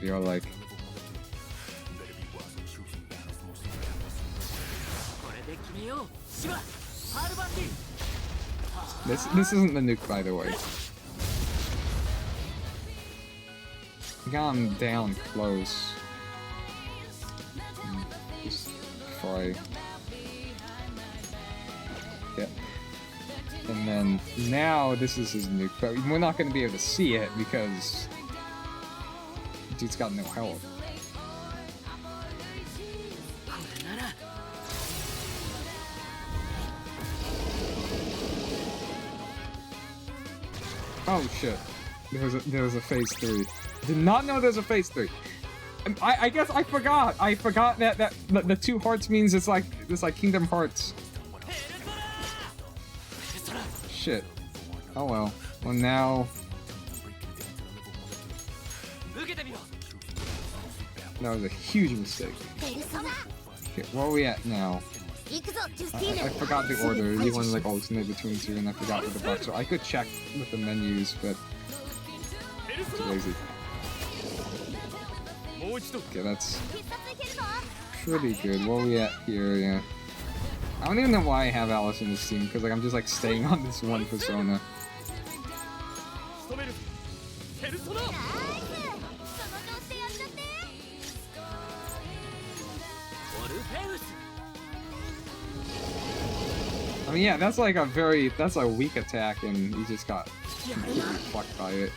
[SPEAKER 4] Be all like. This isn't the nuke, by the way. Got him down close. Just fry. Yep. And then now this is his nuke, but we're not going to be able to see it because dude's got no health. Oh shit! There was a phase 3. Did not know there's a phase 3. I guess I forgot. I forgot that the 2 hearts means it's like Kingdom Hearts. Shit. Oh well. Well now. That was a huge mistake. Okay, where are we at now? I forgot the order. You want to like alternate between 2, and I forgot what the box. So I could check with the menus, but it's lazy. Okay, that's pretty good. Where are we at here? Yeah. I don't even know why I have Alice in this team, because like I'm just like staying on this one persona. I mean, yeah, that's like that's a weak attack, and he just got fucked by it.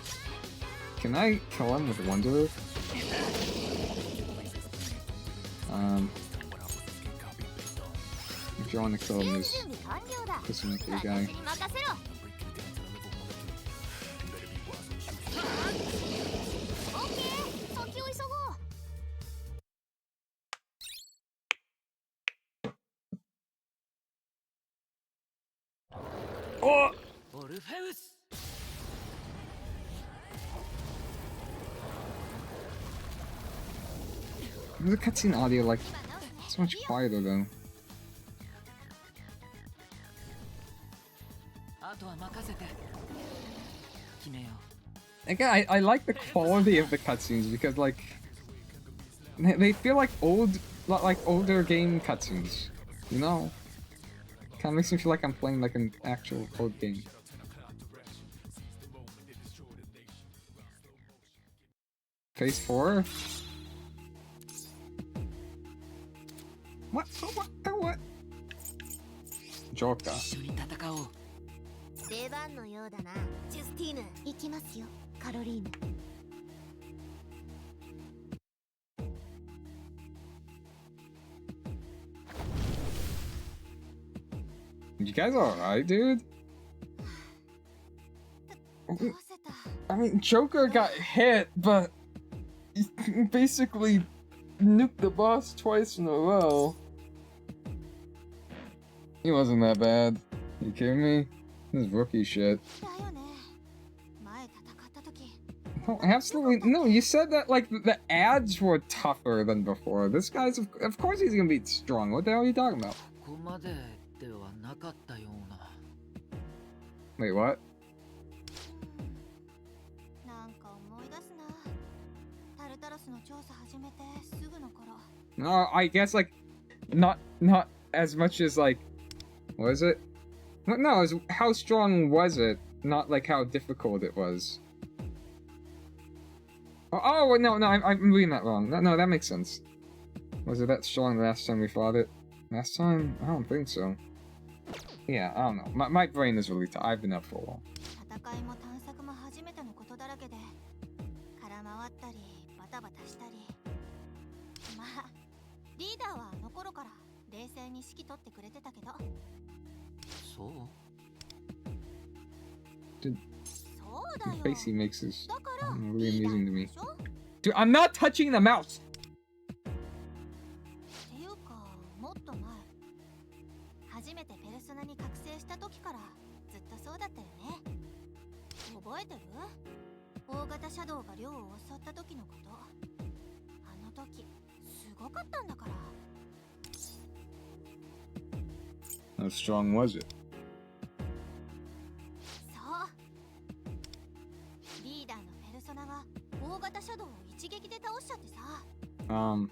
[SPEAKER 4] Can I kill him with Wonder? If you want to kill him, this is a guy. Oh! The cutscene audio like so much quieter though. Again, I like the quality of the cutscenes because like they feel like older game cutscenes, you know? Kind of makes me feel like I'm playing like an actual old game. Phase 4? What? Joker.
[SPEAKER 3] 出番のようだな。ジュスティーヌ、行きますよ、カロリーヌ。
[SPEAKER 4] You guys alright, dude? I mean, Joker got hit, but he basically nuked the boss twice in a row. He wasn't that bad. You kidding me? This is rookie shit. No, absolutely no. You said that like the ads were tougher than before. This guy's of course he's gonna be strong. What the hell are you talking about? Wait, what? No, I guess like not as much as like was it? No, it was how strong was it? Not like how difficult it was. Oh no, I'm reading that wrong. No, that makes sense. Was it that strong last time we fought it? Last time? I don't think so. Yeah, I don't know. My brain is really tired. I've been up for a while.
[SPEAKER 3] 戦いも探索も初めてのことだらけで空回ったりバタバタしたりまあリーダーはあの頃から冷静に指揮取ってくれてたけど
[SPEAKER 6] そう
[SPEAKER 4] Dude,
[SPEAKER 3] そうだ
[SPEAKER 4] the
[SPEAKER 3] よ
[SPEAKER 4] face he makes is
[SPEAKER 3] だから
[SPEAKER 4] really
[SPEAKER 3] リーダ
[SPEAKER 4] amusing
[SPEAKER 3] ー
[SPEAKER 4] to
[SPEAKER 3] で
[SPEAKER 4] me.
[SPEAKER 3] しょ
[SPEAKER 4] Dude, I'm not touching the mouse!
[SPEAKER 3] っていうかもっと前初めてペルソナに覚醒した時からずっとそうだったよね覚えてる大型シャドウが寮を襲った時のことあの時すごかったんだから
[SPEAKER 4] How strong was it?
[SPEAKER 3] そうリーダーのペルソナが大型シャドウを一撃で倒しちゃってさ
[SPEAKER 4] Kind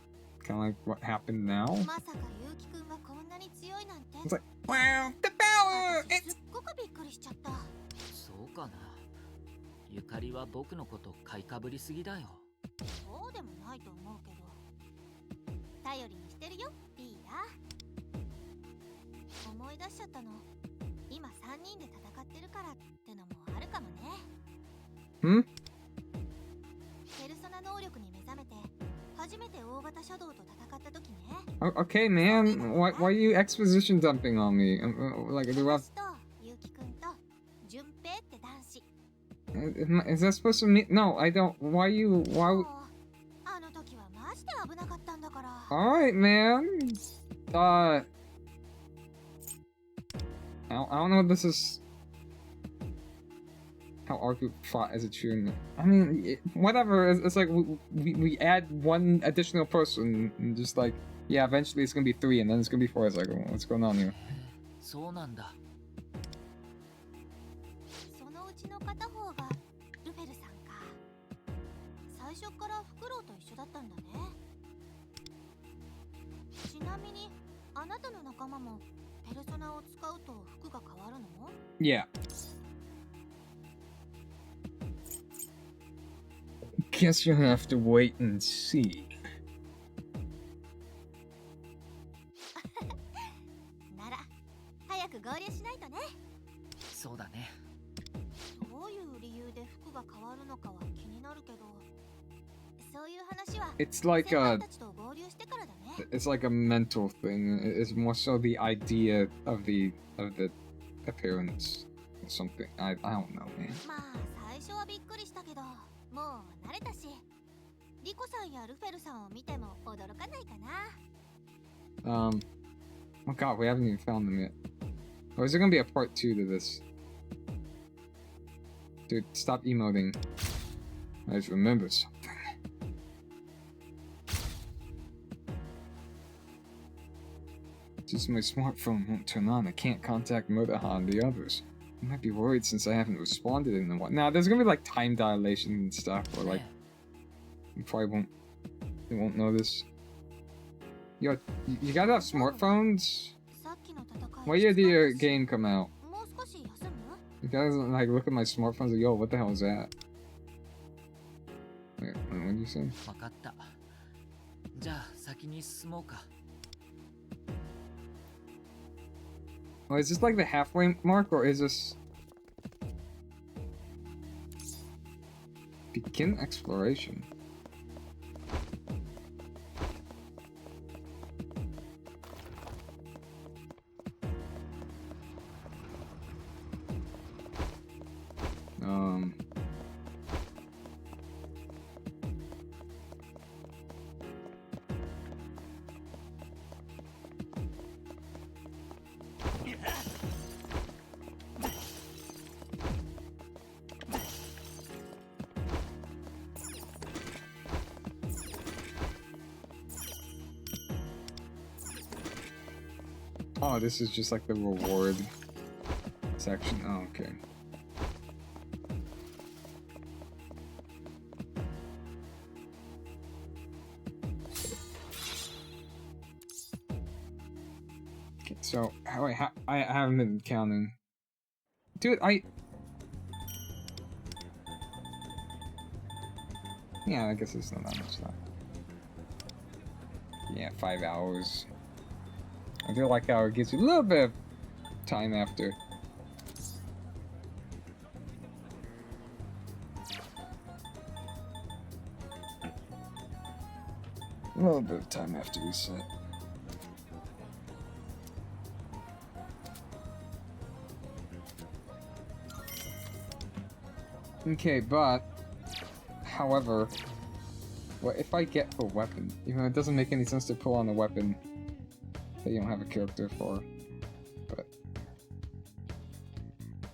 [SPEAKER 4] of like what happened now?
[SPEAKER 3] まさかユウキくんがこんなに強いなんて
[SPEAKER 4] It's like, wow, the power!
[SPEAKER 3] 私すっごくびっくりしちゃった
[SPEAKER 6] そうかな。ゆかりは僕のこと買いかぶりすぎだよ。
[SPEAKER 3] そうでもないと思うけど頼りにしてるよリーダー思い出しちゃったの今3人で戦ってるからってのもあるかもね
[SPEAKER 4] Hmm?
[SPEAKER 3] ペルソナ能力に目覚めて初めて大型シャドウと戦った時ね
[SPEAKER 4] Okay, man. Why are you exposition dumping on me? Like, do I...
[SPEAKER 3] 私とユウキくんとジュンペイって男子
[SPEAKER 4] Is that supposed to mean... No, I don't... Why you... Why...
[SPEAKER 3] もうあの時はマジで危なかったんだから
[SPEAKER 4] Alright, man. I don't know if this is... How our group fought as a tune. I mean, whatever. It's like we add one additional person and just like, yeah, eventually it's gonna be 3 and then it's gonna be 4. It's like, what's going on here?
[SPEAKER 6] そうなんだ。
[SPEAKER 3] そのうちの片方がルフェルさんか最初からフクロウと一緒だったんだねちなみにあなたの仲間もペルソナを使うと服が変わるの
[SPEAKER 4] Yeah. Guess you'll have to wait and see.
[SPEAKER 3] なら早く合流しないとね
[SPEAKER 6] そうだね。
[SPEAKER 3] どういう理由で服が変わるのかは気になるけどそういう話は
[SPEAKER 4] It's like
[SPEAKER 3] 先輩
[SPEAKER 4] a...
[SPEAKER 3] たちと合流してからだね
[SPEAKER 4] It's like a mental thing. It's more so the idea of the appearance or something. I don't know, man.
[SPEAKER 3] まあ最初はびっくりしたけどもう慣れたしリコさんやルフェルさんを見ても驚かないかな
[SPEAKER 4] Oh god, we haven't even found them yet. Or is there gonna be a part 2 to this? Dude, stop emoting. I just remembered something. Just my smartphone won't turn on. I can't contact Modaha and the others. I might be worried since I haven't responded in a while. Now, there's gonna be like time dilation and stuff, or like
[SPEAKER 6] ね
[SPEAKER 4] you probably won't. They won't know this. Yo, you guys have smartphones?
[SPEAKER 3] さっきの戦い
[SPEAKER 4] What year did your game come out?
[SPEAKER 3] もう少し休む
[SPEAKER 4] You guys like look at my smartphones like, yo, what the hell is that? Wait, what did you say?
[SPEAKER 6] わかった。じゃあ先に進もうか。
[SPEAKER 4] Oh, is this like the halfway mark, or is this... Begin exploration. Oh, this is just like the reward section. Oh, okay. Okay, so wait, I haven't been counting. Dude, yeah, I guess it's not that much left.
[SPEAKER 1] Yeah, 5 hours. I do like how it gives you a little bit of time after. A little bit of time after reset. Okay, but however, what if I get a weapon? Even though it doesn't make any sense to pull on a weapon that you don't have a character for, but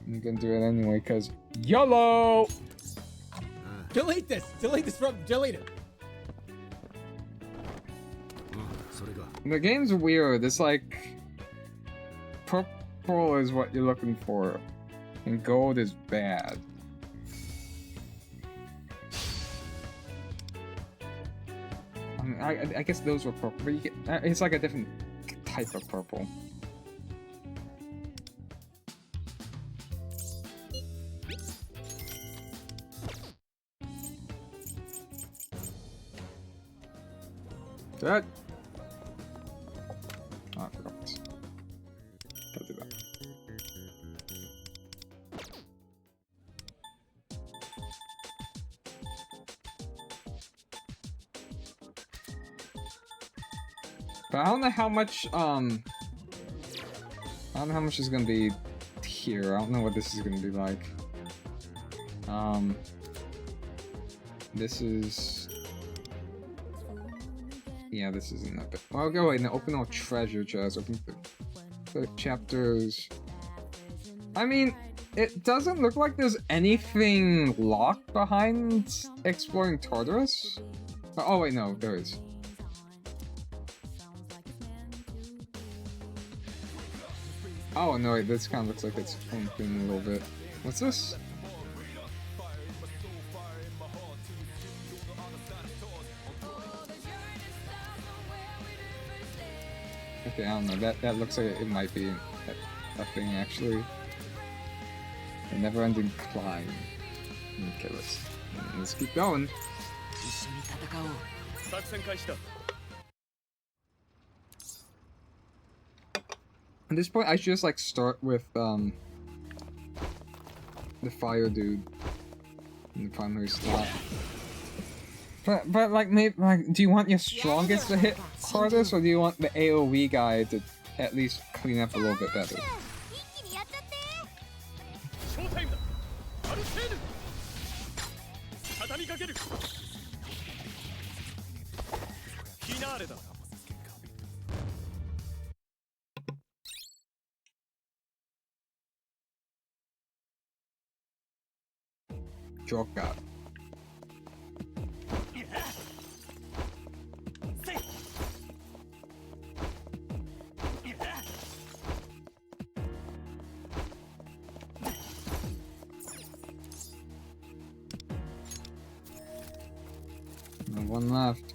[SPEAKER 1] I'm gonna do it anyway because YOLO!
[SPEAKER 9] Delete this! Delete this from delete it!
[SPEAKER 1] The game's weird. It's like purple is what you're looking for, and gold is bad. I mean, I guess those were purple, but you get, it's like a different type of purple. That. Oh, I forgot. I'll do that. But I don't know how much, I don't know how much is gonna be here. I don't know what this is gonna be like. This is... Yeah, this isn't that bad. Well, I'll go ahead and open all treasure chests. Open the chapters. I mean, it doesn't look like there's anything locked behind exploring Tartarus. Oh wait, no, there is. Oh no, wait, this kind of looks like it's open a little bit. What's this? Okay, I don't know. That looks like it might be a thing actually. A never-ending climb. Okay, let's keep going. At this point, I should just like start with the fire dude in the primary slot. But like maybe like, do you want your strongest to hit hardest, or do you want the AOE guy to at least clean up a little bit better? Joker. One left.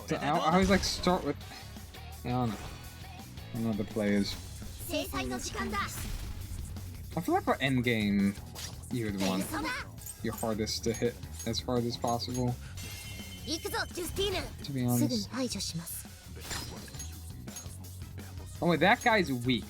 [SPEAKER 1] So I always like start with. I don't know the players. I feel like for endgame, you would want your hardest to hit as hard as possible. To be honest. Oh wait, that guy's weak.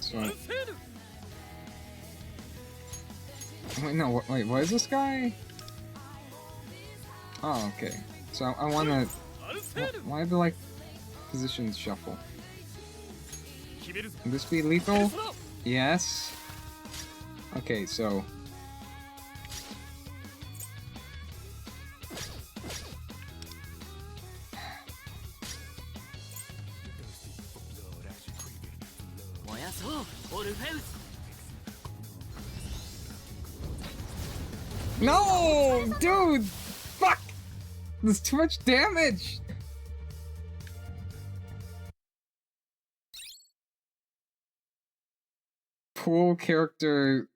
[SPEAKER 1] So, wait, no, wait, what is this guy? Oh, okay. So I wanna... Why do, like, positions shuffle? Can this be lethal? Yes. Okay, so...
[SPEAKER 4] No, dude! Fuck! There's too much damage! Pull character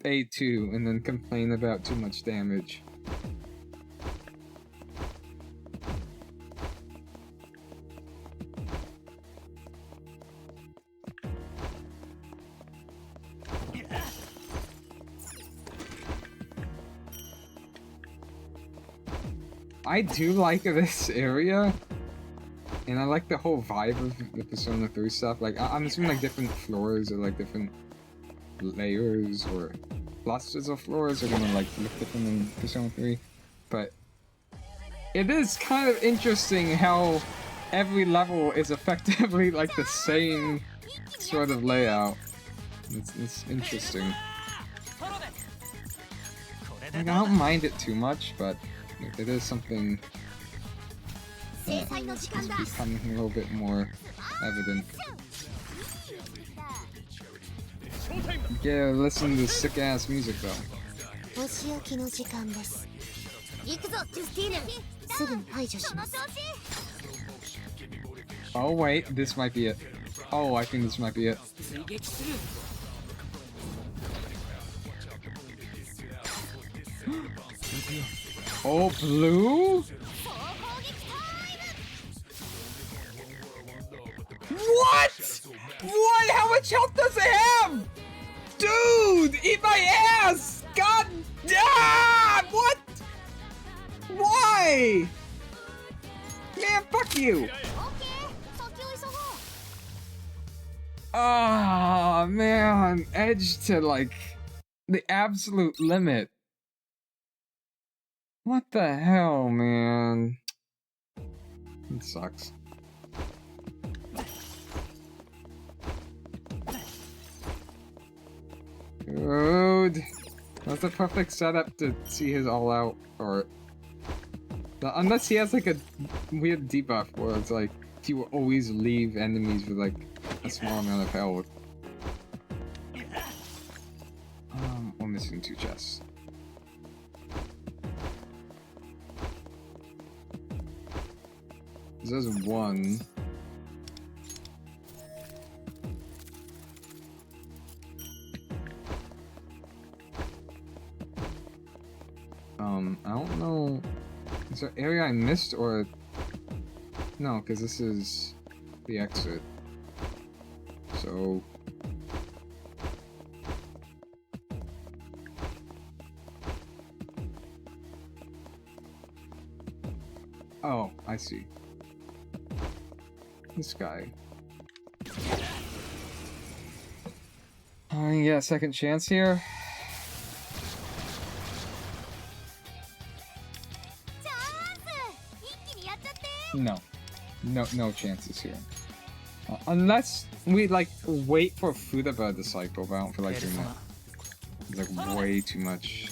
[SPEAKER 4] A2 and then complain about too much damage. I do like this area, and I like the whole vibe of the Persona 3 stuff. Like, I'm assuming like different floors or like different layers or clusters of floors are gonna like look different in Persona 3, but it is kind of interesting how every level is effectively like the same sort of layout. It's interesting. Like, I don't mind it too much, but it is something that is becoming a little bit more evident. Yeah, listen to this sick ass music though. Oh wait, this might be it. Oh, I think this might be it. Oh, blue? What? What? How much health does it have? Dude, eat my ass! God damn! What? Why? Man, fuck you! Ah, man, edge to like the absolute limit. What the hell, man? It sucks. Dude, that's the perfect setup to see his all-out, or unless he has like a weird debuff where it's like he will always leave enemies with like a small amount of health. We're missing 2 chests. There's 1. I don't know. Is there an area I missed or no? Because this is the exit. So. Oh, I see. This guy. Yeah, second chance here. No chances here. Unless we like wait for Futaba to cycle, but I don't feel like doing that. It's like way too much.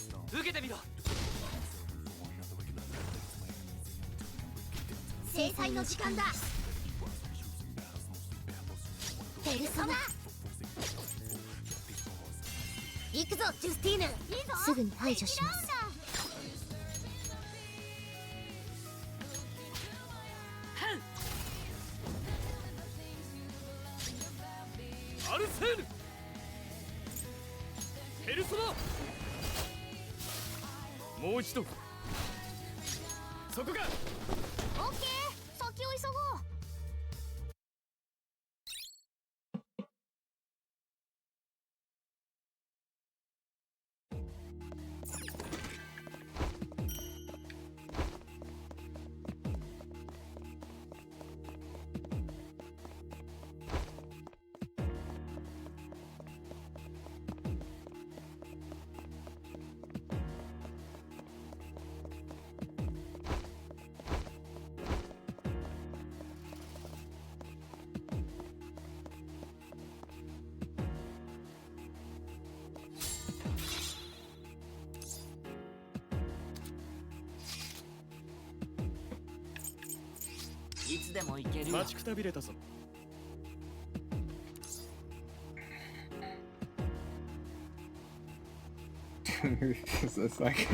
[SPEAKER 1] It's like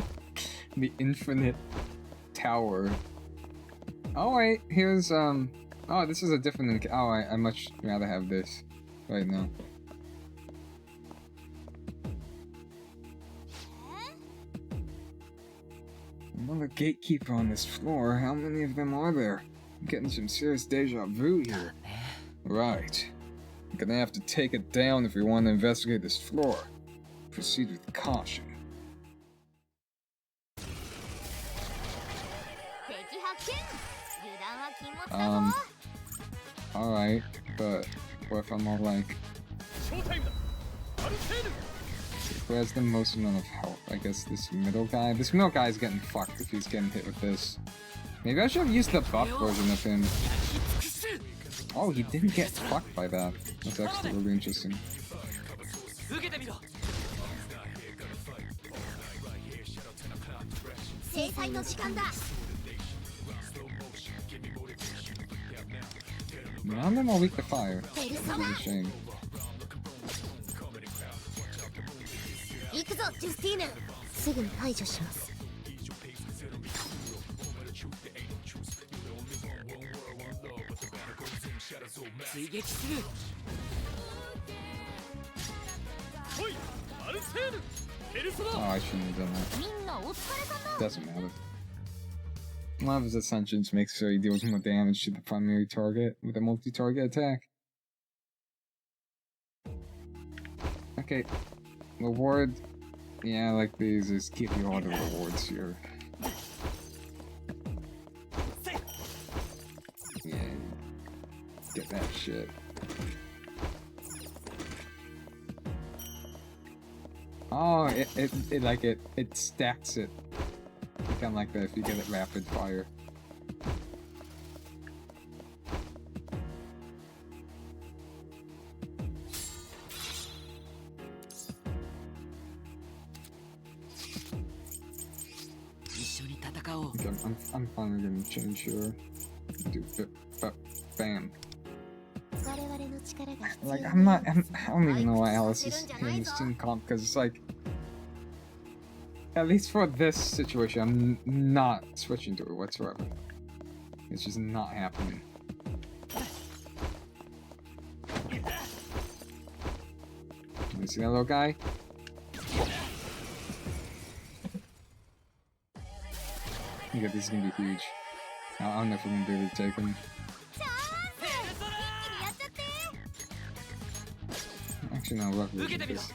[SPEAKER 1] the infinite tower. Oh wait, here's oh, this is a different. Oh, I much rather have this right now. Another gatekeeper on this floor. How many of them are there? I'm getting some serious deja vu here. Right. I'm gonna have to take it down if we want to investigate this floor. Proceed with caution. Alright, but what if I'm all like... Who has the most amount of health? I guess this middle guy? This middle guy is getting fucked if he's getting hit with this. Maybe I should have used the buff version of him. Oh, he didn't get fucked by that. That's actually really interesting. None of them are weak to fire. Which is a shame. Oh, I shouldn't have done that. Doesn't matter. One of his ascensions makes sure he deals more damage to the primary target with a multi-target attack. Okay. Reward. Yeah, like these, just give you all the rewards here. Yeah. Get that shit. Oh, it stacks it. Kind of like that if you get it rapid fire. Okay, I'm finally gonna change here. Do bam. Like I don't even know why Alice is in this team comp because it's like. At least for this situation, I'm not switching to it whatsoever. It's just not happening. You see that little guy? I think this is gonna be huge. I don't know if we're gonna be able to take him. Actually, no, luckily because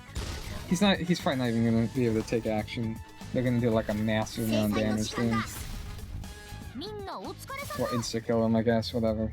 [SPEAKER 1] he's probably not even gonna be able to take action. They're gonna do like a massive amount of damage to him. Or insta-kill him, I guess, whatever.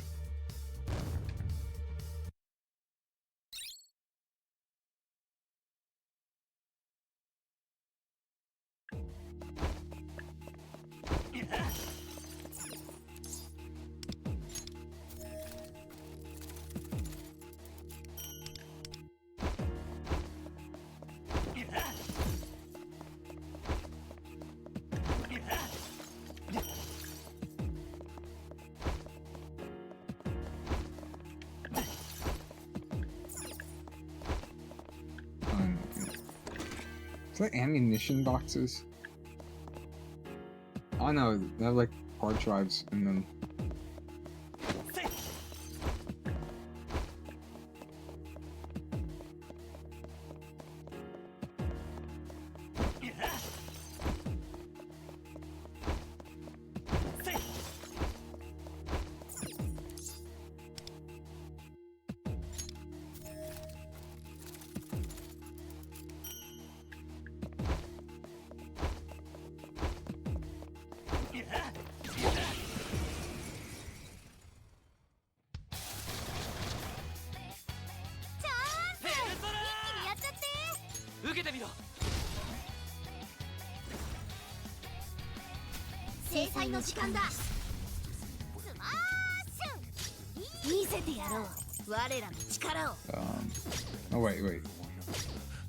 [SPEAKER 1] Like ammunition boxes? Oh no, they have like hard drives in them. Oh wait.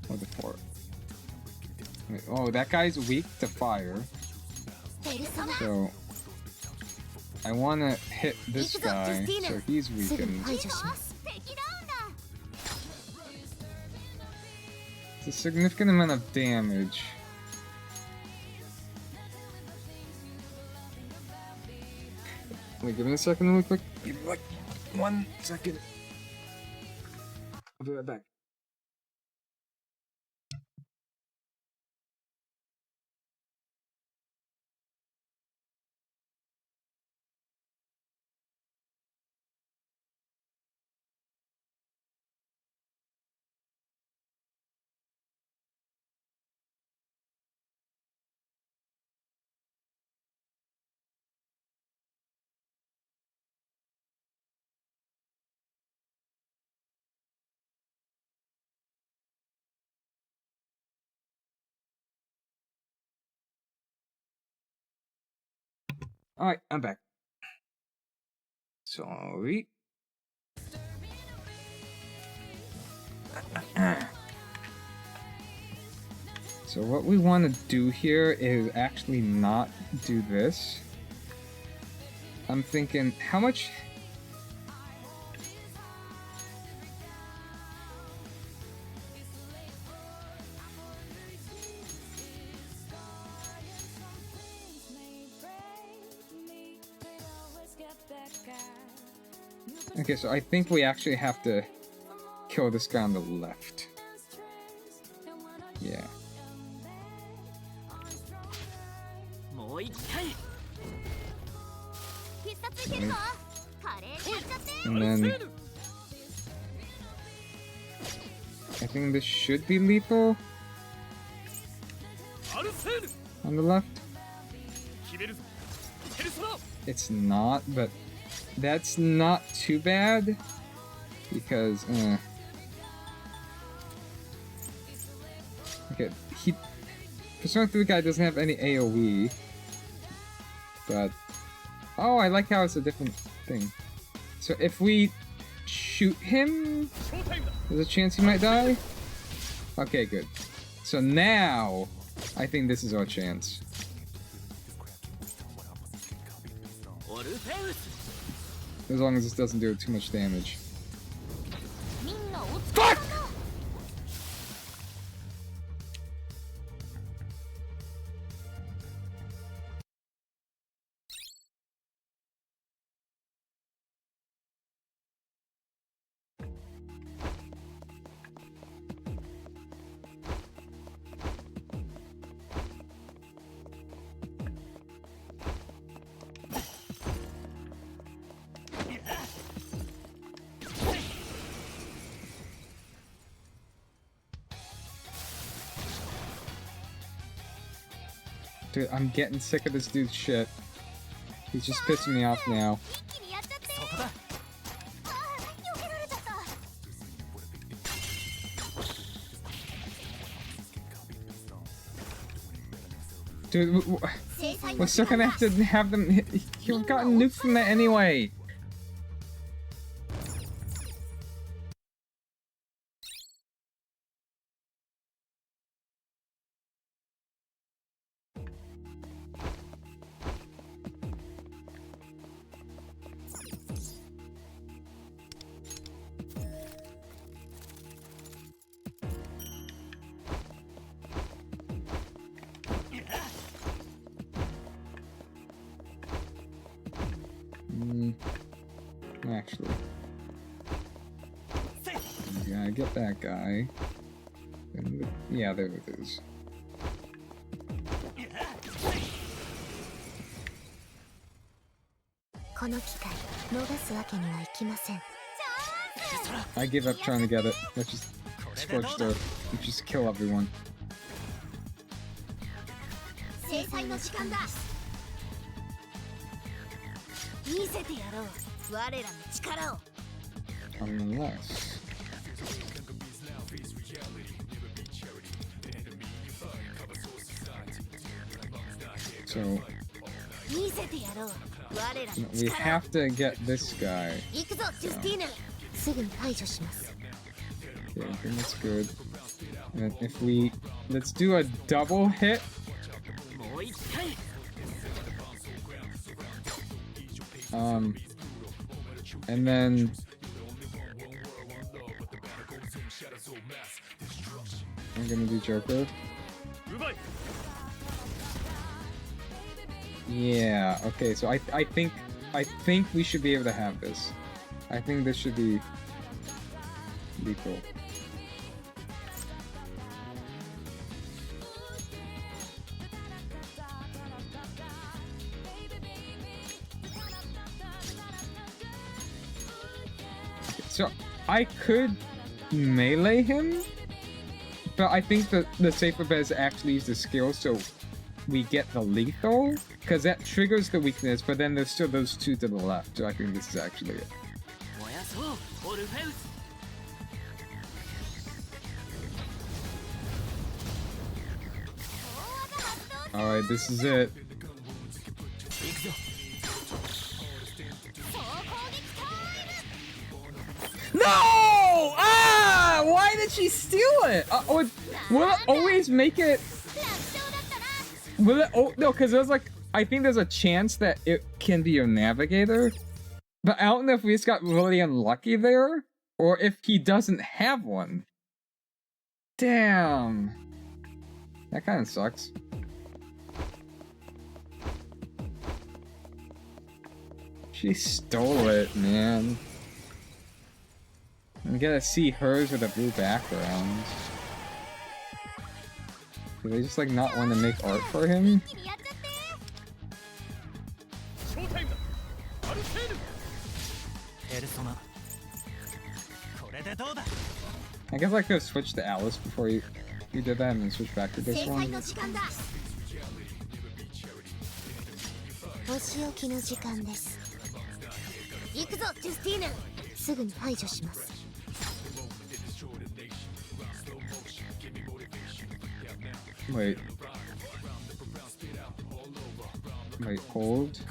[SPEAKER 1] What the fuck? Wait, oh, that guy's weak to fire. So I want to hit this guy, so he's weakened. It's a significant amount of damage.
[SPEAKER 4] Wait, give me a second really quick. Give me like 1 second. I'll be right back. Alright, I'm back. Sorry. So what we want to do here is actually not do this. I'm thinking, how much... Okay, so I think we actually have to kill this guy on the left. Yeah. And then... I think this should be lethal. On the left. It's not, but that's not too bad. Because, okay, Persona 3 guy doesn't have any AoE. But... Oh, I like how it's a different thing. So if we shoot him, there's a chance he might die? Okay, good. So now, I think this is our chance. As long as this doesn't do too much damage. Fuck! Dude, I'm getting sick of this dude's shit. He's just pissing me off now. Dude, we're still gonna have to have them... You've gotten nuked from that anyway! Actually. Yeah, get that guy. Yeah, there it is. I give up trying to get it. Let's just scorch the... Let's just kill everyone. Unless... So... we have to get this guy. So. Okay, I think that's good. And if we... Let's do a double hit. And then... I'm gonna do Joker. Yeah, okay, so I think I think we should be able to have this. I think this should be cool. So I could melee him, but I think that the safer bet is actually use the skill so we get the lethal, because that triggers the weakness, but then there's still those two to the left, so I think this is actually it. Alright, this is it. No! Ah! Why did she steal it? Will it always make it? Will it? Oh no, because there's like, I think there's a chance that it can be your navigator, but I don't know if we just got really unlucky there, or if he doesn't have one. Damn, that kind of sucks. She stole it, man. I'm gonna see hers with a blue background. Do they just like not want to make art for him? I guess I could have switched to Alice before you did that and then switch back to this one.
[SPEAKER 3] お仕置きの時間です。行くぞ、ジュスティーヌ。すぐに排除します。
[SPEAKER 4] Wait. Wait, hold.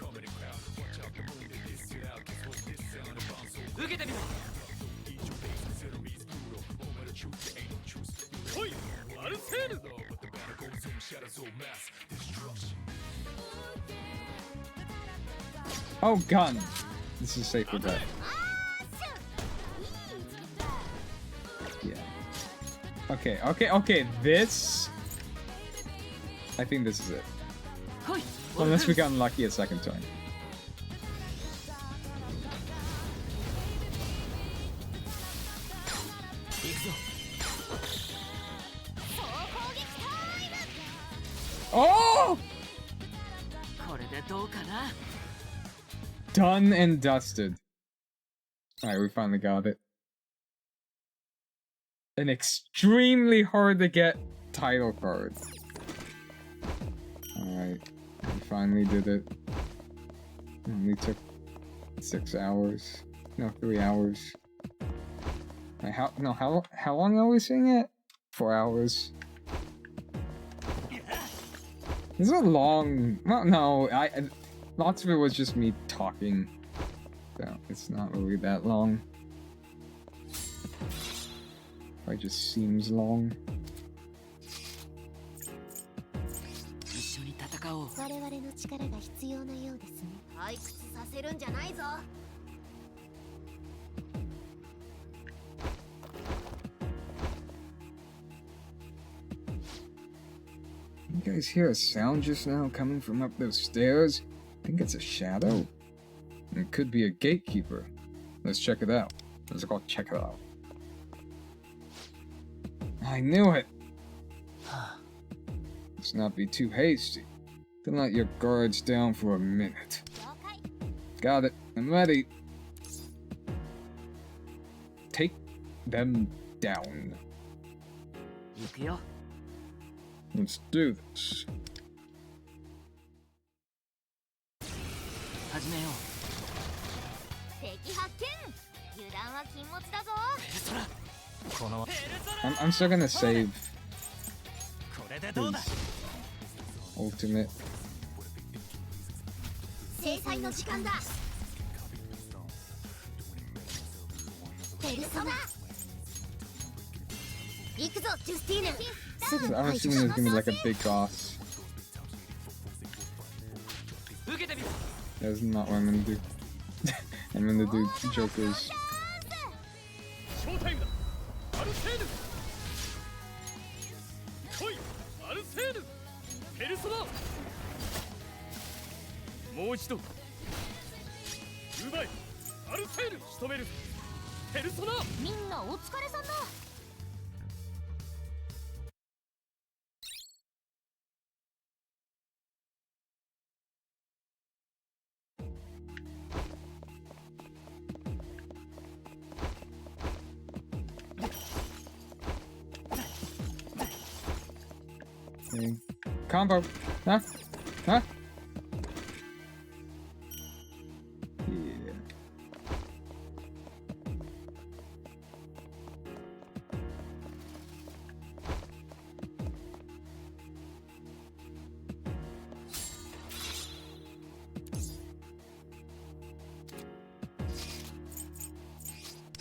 [SPEAKER 4] Oh, gun! This is safe with that. Yeah. Okay, this... I think this is it. Unless we got unlucky a second time. Oh! Done and dusted. Alright, we finally got it. An extremely hard to get title card. Alright, we finally did it. Only took 6 hours. No, 3 hours. Wait, how long are we seeing it? 4 hours. This is a long... Well, no, lots of it was just me talking. So, it's not really that long. It just seems long.
[SPEAKER 3] 我々の力が必要なようですね。退屈させるんじゃないぞ。
[SPEAKER 4] You guys hear a sound just now coming from up those stairs? I think it's a shadow. It could be a gatekeeper. Let's check it out. Let's go check it out. I knew it! Let's not be too hasty. Don't let your guards down for a minute. Got it. I'm ready. Take them down. Let's do this. I'm still gonna save his ultimate. So I'm assuming there's gonna be like a big boss. That's not what I'm gonna do. I'm gonna do Joker's.
[SPEAKER 5] 奪いアルセール仕留めるペルソナ。
[SPEAKER 3] みんなお疲れさんだ。
[SPEAKER 4] Okay. Combo. Huh? Huh? Yeah.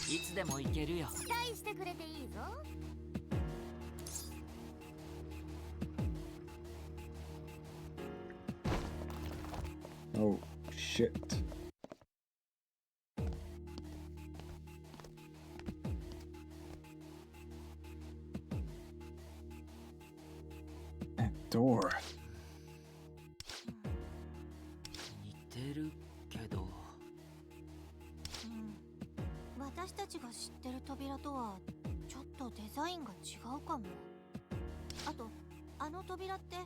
[SPEAKER 6] I いつでも行けるよ。
[SPEAKER 3] 期待してくれていいぞ。
[SPEAKER 4] Oh, shit. That door.
[SPEAKER 6] 似てるけど。
[SPEAKER 3] 私たちが知ってる扉とはちょっとデザインが違うかも。あとあの扉って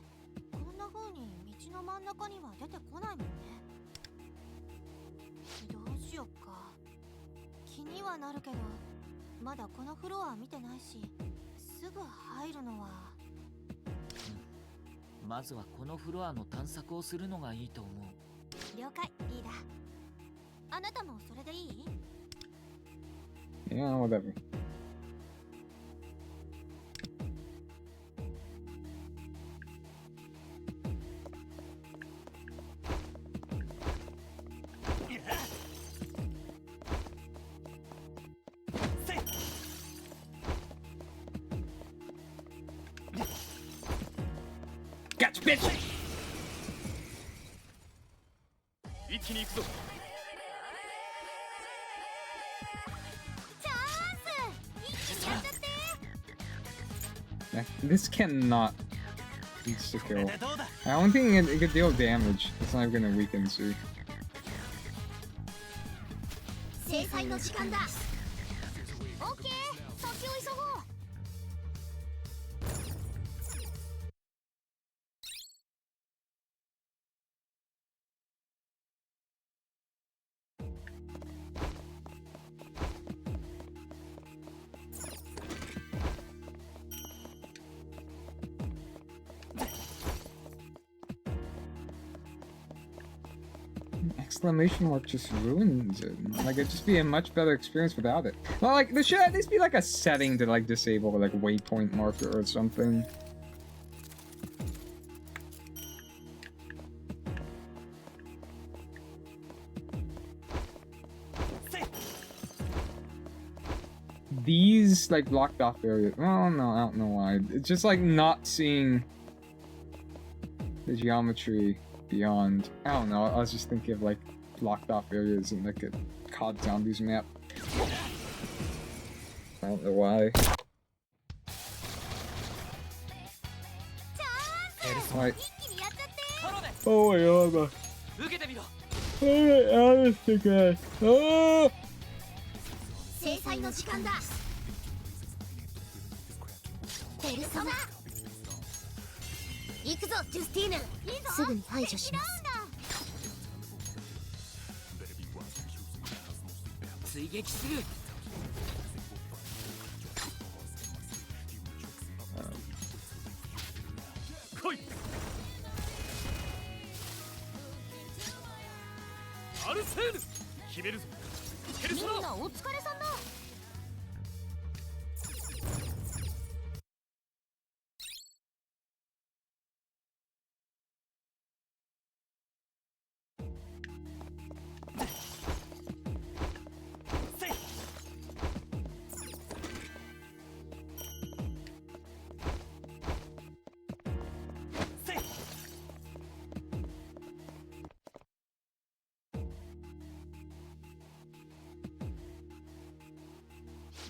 [SPEAKER 3] こんな風に道の真ん中には出てこないもんね。どうしよっか。気にはなるけどまだこのフロア見てないしすぐ入るのは。
[SPEAKER 6] まずはこのフロアの探索をするのがいいと思う。
[SPEAKER 3] 了解リーダー。あなたもそれでいい？
[SPEAKER 4] Yeah, whatever.
[SPEAKER 9] Gotcha, bitch!
[SPEAKER 5] 一気に行くぞ。
[SPEAKER 4] Yeah, this cannot insta kill. I don't think it could deal damage. It's not even gonna weaken C.
[SPEAKER 3] 制裁の時間だ。オッケー、先を急ごう。
[SPEAKER 4] Exclamation mark just ruins it. Like, it'd just be a much better experience without it. Well, like, there should at least be, like, a setting to, like, disable, like, waypoint marker or something. These, like, blocked off areas. Oh, no, I don't know why. It's just, like, not seeing the geometry beyond. I don't know. I was just thinking of like blocked off areas in like a COD Zombies map. I don't know why. Right. Oh my god. Honest to God. Oh!
[SPEAKER 3] 制裁の時間だ。ペルソナ。行くぞ、ジュスティーヌ。すぐに排除します。
[SPEAKER 6] 追撃する。
[SPEAKER 5] 来い。アルセール決めるぞ。ペルソナ。
[SPEAKER 3] みんなお疲れさんだ。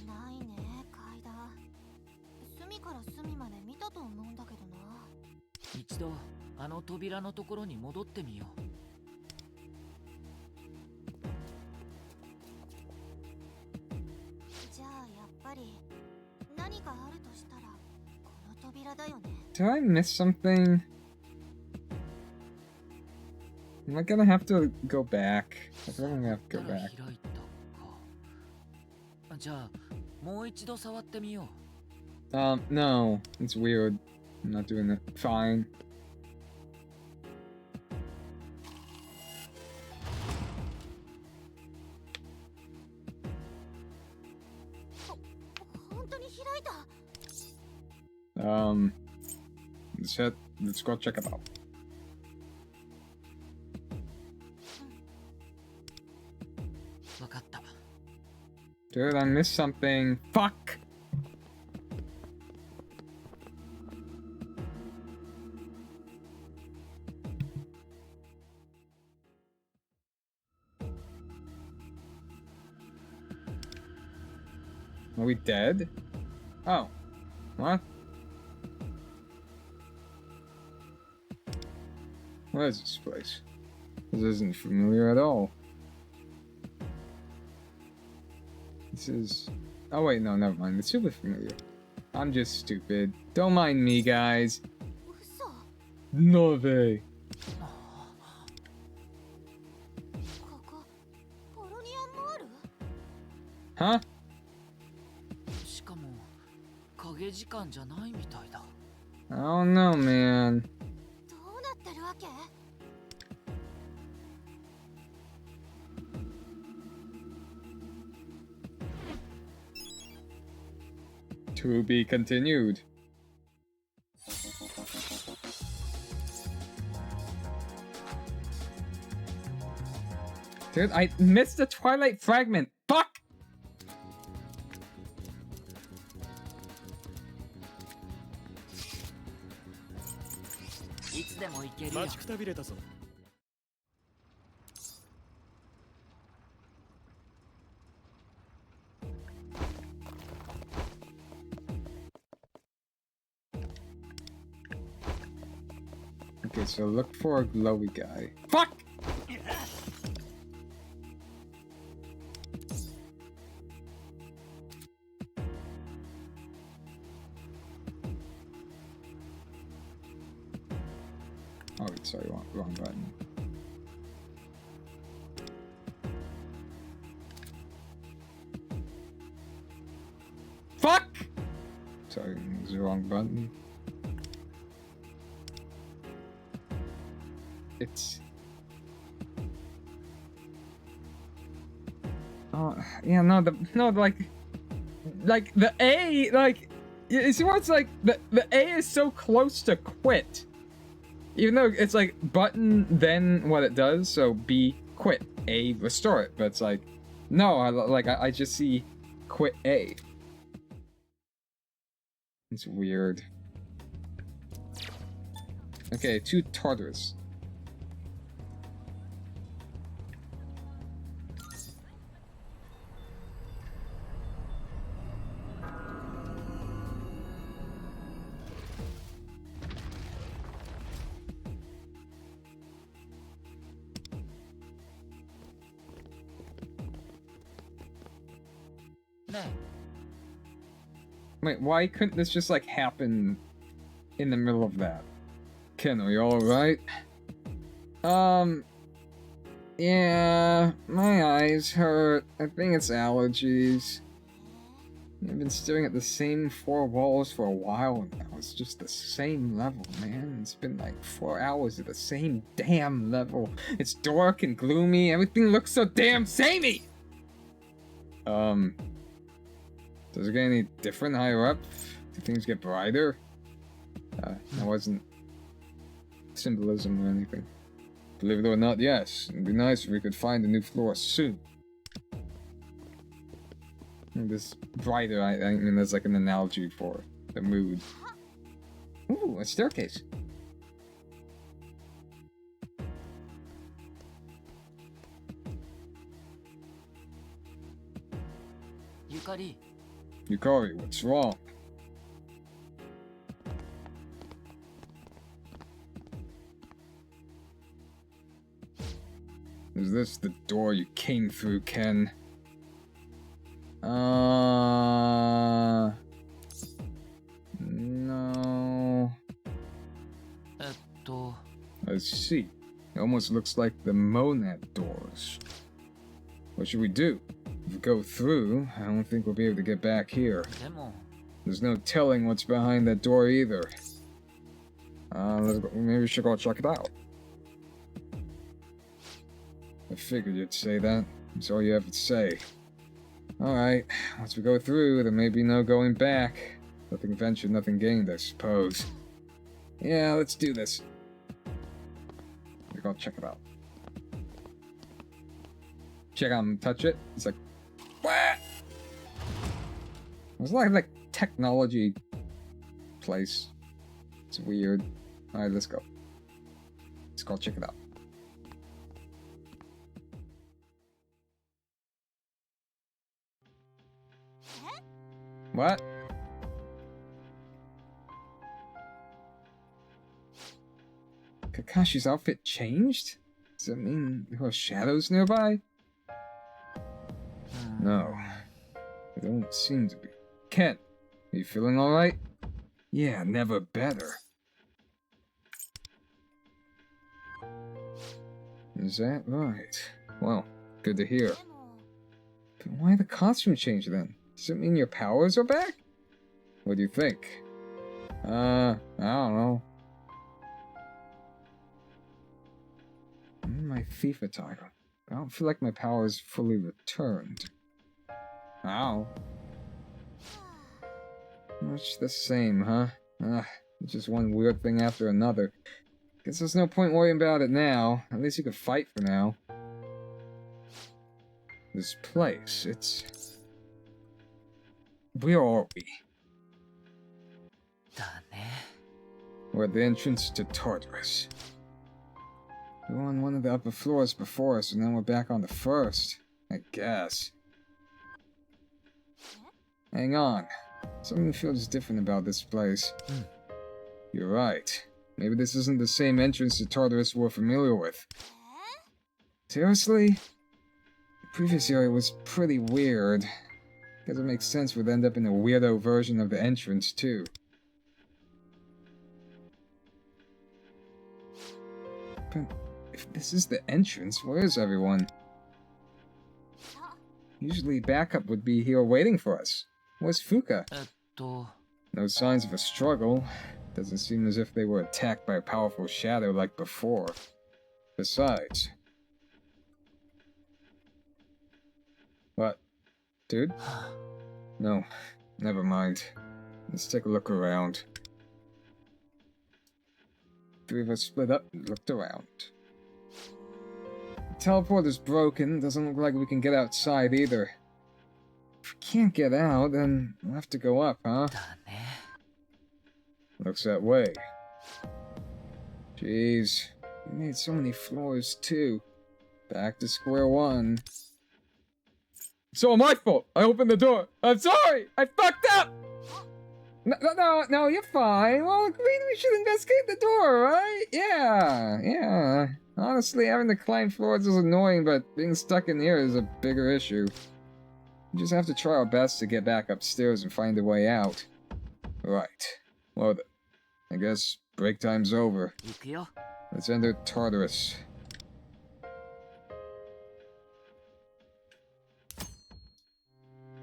[SPEAKER 3] ないね、階段。隅から隅まで見たと思うんだけどな。
[SPEAKER 6] 一度あの扉のところに戻ってみよう。
[SPEAKER 1] Did I miss something? Am I gonna have to go back? I think I'm gonna have to go back.
[SPEAKER 6] 開いたか。じゃあもう一度触ってみよう。
[SPEAKER 1] No, it's weird. I'm not doing it. Fine. Let's go check it out. Dude, I missed something. Fuck! Are we dead? Oh. What? What is this place? This isn't familiar at all. This is... Oh wait, no, never mind. It's super familiar. I'm just stupid. Don't mind me, guys. No way. Huh?
[SPEAKER 6] しかも影時間じゃないみたいだ。
[SPEAKER 1] I don't know, man.
[SPEAKER 3] どうなってるわけ?
[SPEAKER 1] To be continued. Dude, I missed the Twilight fragment. Fuck!
[SPEAKER 6] いつでも行けるよ。
[SPEAKER 5] 待ちくたびれたぞ。
[SPEAKER 1] Okay, so look for a glowy guy. Fuck! Oh, wait, sorry, wrong button. Fuck! Sorry, it was the wrong button. It's... Oh, yeah, no, like the A, like, you see what it's like, the A is so close to quit. Even though it's like button, then what it does, so B, quit, A, restore it, but it's like, no, I just see quit A. It's weird. Okay, 2 Tartarus. Wait, why couldn't this just like happen in the middle of that? Ken, are you alright? Yeah, my eyes hurt. I think it's allergies. I've been staring at the same 4 walls for a while now. It's just the same level, man. It's been like 4 hours at the same damn level. It's dark and gloomy. Everything looks so damn samey! Does it get any different higher up? Do things get brighter? That wasn't symbolism or anything. Believe it or not, yes. It'd be nice if we could find a new floor soon. And this brighter, I mean, there's like an analogy for the mood. Ooh, a staircase. Yukari, what's wrong? Is this the door you came through, Ken? No. I see. It almost looks like the monad doors. What should we do? If we go through, I don't think we'll be able to get back here.
[SPEAKER 6] でも
[SPEAKER 1] There's no telling what's behind that door either. Let's go. Maybe we should go check it out. I figured you'd say that. That's all you have to say. Alright, once we go through, there may be no going back. Nothing ventured, nothing gained, I suppose. Yeah, let's do this. I'll check it out. Check out and touch it. It's like, what? It's like technology place. It's weird. Alright, let's go. Let's go check it out. What? Kakashi's outfit changed? Does that mean there are shadows nearby? No. There don't seem to be. Ken, are you feeling alright? Yeah, never better. Is that right? Well, good to hear. But why the costume change then? Does it mean your powers are back? What do you think? I don't know. I'm my FIFA title. I don't feel like my powers fully returned. Ow. Much the same, huh? It's just one weird thing after another. Guess there's no point worrying about it now. At least you could fight for now. This place, it's... Where are we?
[SPEAKER 6] だね
[SPEAKER 1] We're at the entrance to Tartarus. We were on one of the upper floors before us, and then we're back on the first. I guess. Hang on. Something feels different about this place. You're right. Maybe this isn't the same entrance to Tartarus we're familiar with. Seriously? The previous area was pretty weird. Guess it makes sense we'd end up in a weirdo version of the entrance, too. But if this is the entrance, where is everyone? Usually backup would be here waiting for us. Where's Fuka? No signs of a struggle. Doesn't seem as if they were attacked by a powerful shadow like before. Besides... What? Dude? No, never mind. Let's take a look around. Three of us split up and looked around. The teleporter's broken. Doesn't look like we can get outside either. If we can't get out, then we'll have to go up, huh?
[SPEAKER 6] だね
[SPEAKER 1] Looks that way. Jeez, we made so many floors too. Back to square one. It's all my fault. I opened the door. I'm sorry. I fucked up. No, you're fine. Well, agreed we should investigate the door, right? Yeah. Honestly, having to climb floors is annoying, but being stuck in here is a bigger issue. We just have to try our best to get back upstairs and find a way out. Right. Well then, I guess break time's over.
[SPEAKER 6] 行くよ
[SPEAKER 1] Let's enter Tartarus.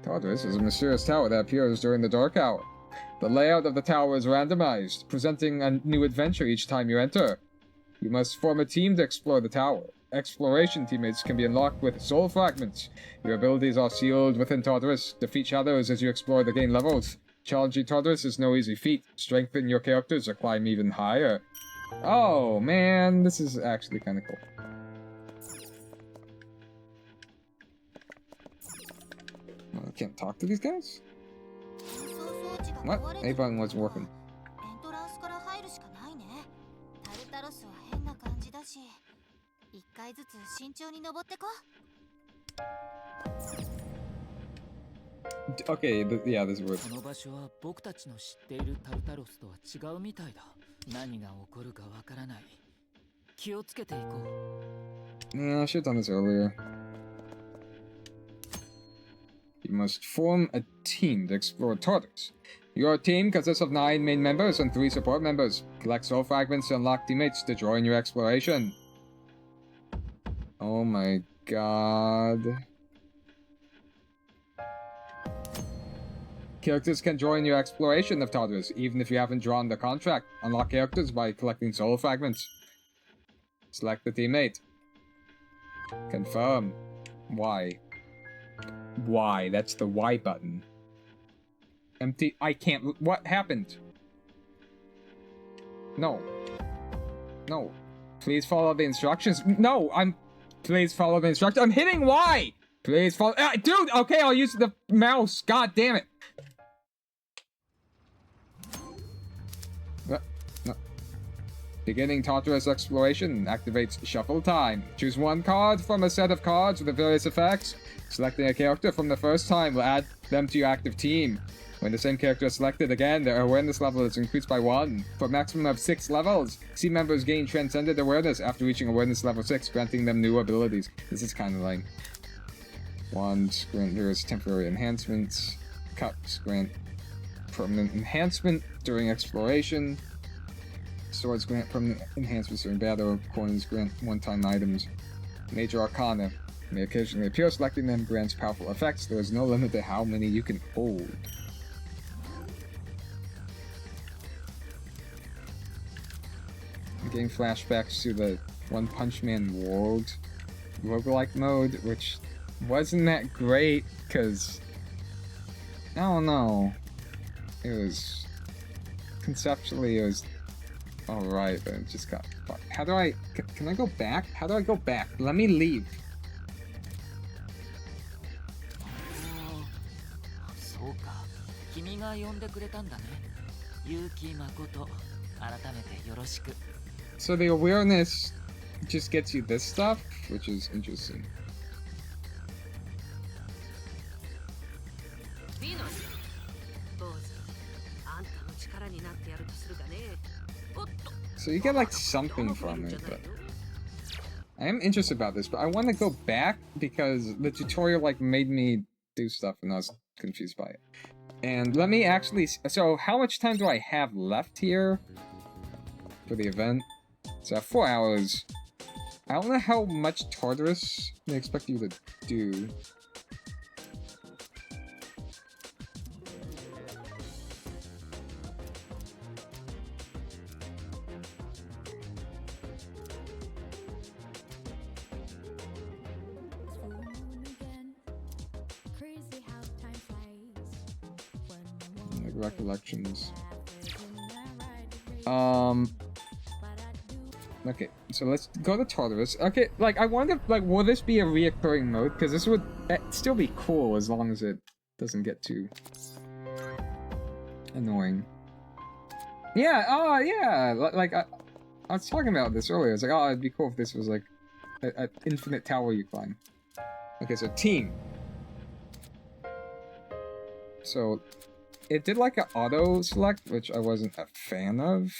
[SPEAKER 1] Tartarus is a mysterious tower that appears during the Dark Hour. The layout of the tower is randomized, presenting a new adventure each time you enter. You must form a team to explore the tower. Exploration teammates can be unlocked with soul fragments. Your abilities are sealed within Tartarus. Defeat shadows as you explore the game levels. Challenging Tartarus is no easy feat. Strengthen your characters or climb even higher. Oh man, this is actually kind of cool. I can't talk to these guys? What? A button wasn't working.
[SPEAKER 3] エントランスから入るしかないね。タルタロスは変な感じだし、一回ずつ慎重に登ってこ。
[SPEAKER 1] Okay, yeah, this works.
[SPEAKER 6] この場所は僕たちの知っているタルタロスとは違うみたいだ。何が起こるかわからない。気をつけていこう。
[SPEAKER 1] Yeah, I should have done this earlier. You must form a team to explore Tartarus. Your team consists of 9 main members and 3 support members. Collect soul fragments to unlock teammates to join your exploration. Oh my god. Characters can join your exploration of Tartarus, even if you haven't drawn the contract. Unlock characters by collecting soul fragments. Select the teammate. Confirm. Y. Y, that's the Y button. Empty. I can't. What happened? No. No. Please follow the instructions. No, please follow the instructions. I'm hitting Y! Please follow. Dude, okay, I'll use the mouse. God damn it. No. Beginning Tartarus exploration activates shuffle time. Choose 1 card from a set of cards with the various effects. Selecting a character from the first time will add them to your active team. When the same character is selected again, their awareness level is increased by 1. For a maximum of 6 levels, team members gain transcendent awareness after reaching awareness level 6, granting them new abilities. This is kind of lame. Wands grant heroes temporary enhancements. Cups grant permanent enhancement during exploration. Swords grant permanent enhancements during battle. Coins grant one-time items. Major Arcana may occasionally appear. Selecting them grants powerful effects. There is no limit to how many you can hold. Getting flashbacks to the One Punch Man World roguelike mode, which wasn't that great, because I don't know. It was conceptually it was alright, but it just got fucked. How do I can I go back? How do I go back? Let me leave.
[SPEAKER 6] そうか。君が呼んでくれたんだね。結城誠。改めてよろしく。
[SPEAKER 1] So the awareness just gets you this stuff, which is interesting. So you get like something from it, but I am interested about this, but I want to go back because the tutorial like made me do stuff and I was confused by it. And let me actually, so how much time do I have left here for the event? So 4 hours. I don't know how much Tartarus they expect you to do. Like recollections. Okay, so let's go to Tartarus. Okay, like, I wonder, like, will this be a reoccurring mode? Because this would still be cool as long as it doesn't get too annoying. Yeah, oh, yeah! Like, I was talking about this earlier. I was like, oh, it'd be cool if this was, like, an infinite tower you climb. Okay, so team. So, it did, like, an auto-select, which I wasn't a fan of.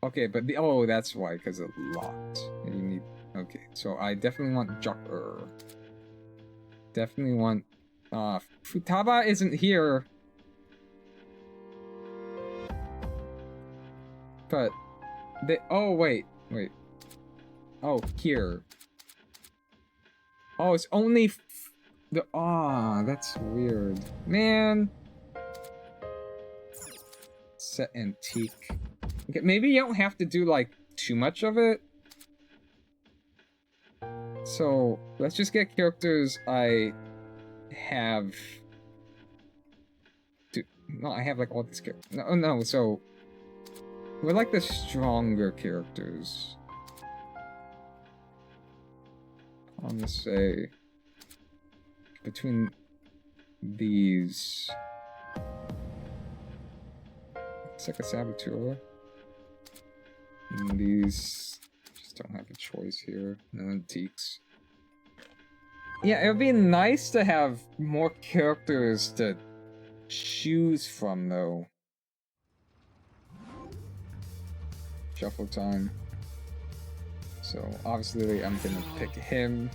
[SPEAKER 1] Okay, but the oh, that's why, because it locked. And you need okay, so I definitely want Jocker. Definitely want Futaba isn't here. But they oh wait. Oh, here. Oh, it's only the that's weird. Man. Set antique. Okay, maybe you don't have to do, like, too much of it. So, let's just get characters I have... No, I have, like, all these characters. No, so... We're, like, the stronger characters. I'm gonna say... Between these... It's like a saboteur. And these just don't have a choice here. No antiques. Yeah, it would be nice to have more characters to choose from, though. Shuffle time. So, obviously, I'm gonna pick him.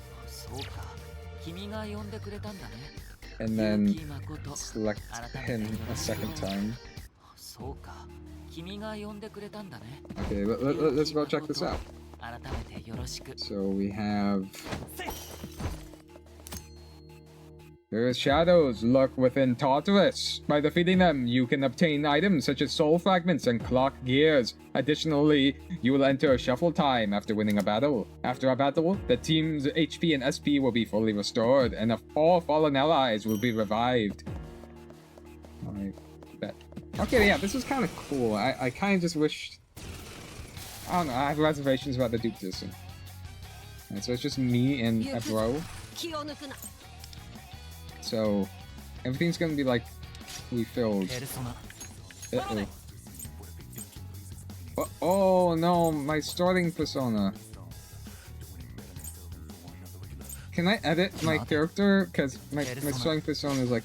[SPEAKER 1] and then select him a second time.
[SPEAKER 6] そうか。君が呼んでくれたんだね。
[SPEAKER 1] Okay, let's go check this out.
[SPEAKER 6] 改めてよろしく。
[SPEAKER 1] So we have... Various shadows lurk within Tartarus. By defeating them, you can obtain items such as soul fragments and clock gears. Additionally, you will enter shuffle time after winning a battle. After a battle, the team's HP and SP will be fully restored, and all fallen allies will be revived. I bet. Okay, yeah, this is kind of cool. I kind of just wish... I don't know, I have reservations about the dupe system. Alright, so it's just me and a bro. So, everything's gonna be like refilled. Uh-oh. Oh no, my starting persona. Can I edit my character? Because my starting persona is like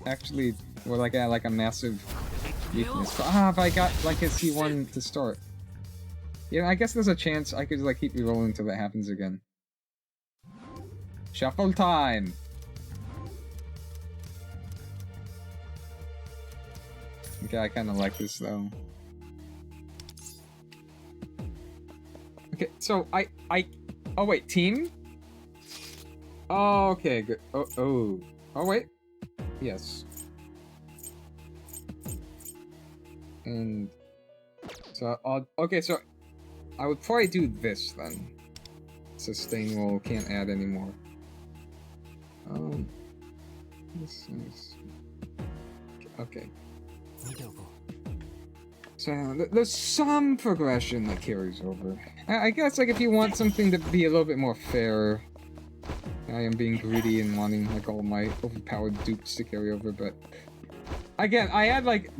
[SPEAKER 1] actually like a massive weakness. But I got like a C1 to start. Yeah, I guess there's a chance I could like keep rerolling until that happens again. Shuffle time! Okay, I kind of like this though. Okay, so oh wait, team? Oh, okay, good. Oh wait. Yes. And so okay, so I would probably do this then. Sustain roll, can't add anymore. This is okay. So there's some progression that carries over. I guess like if you want something to be a little bit more fair, I am being greedy and wanting like all my overpowered dupes to carry over, but again, I had like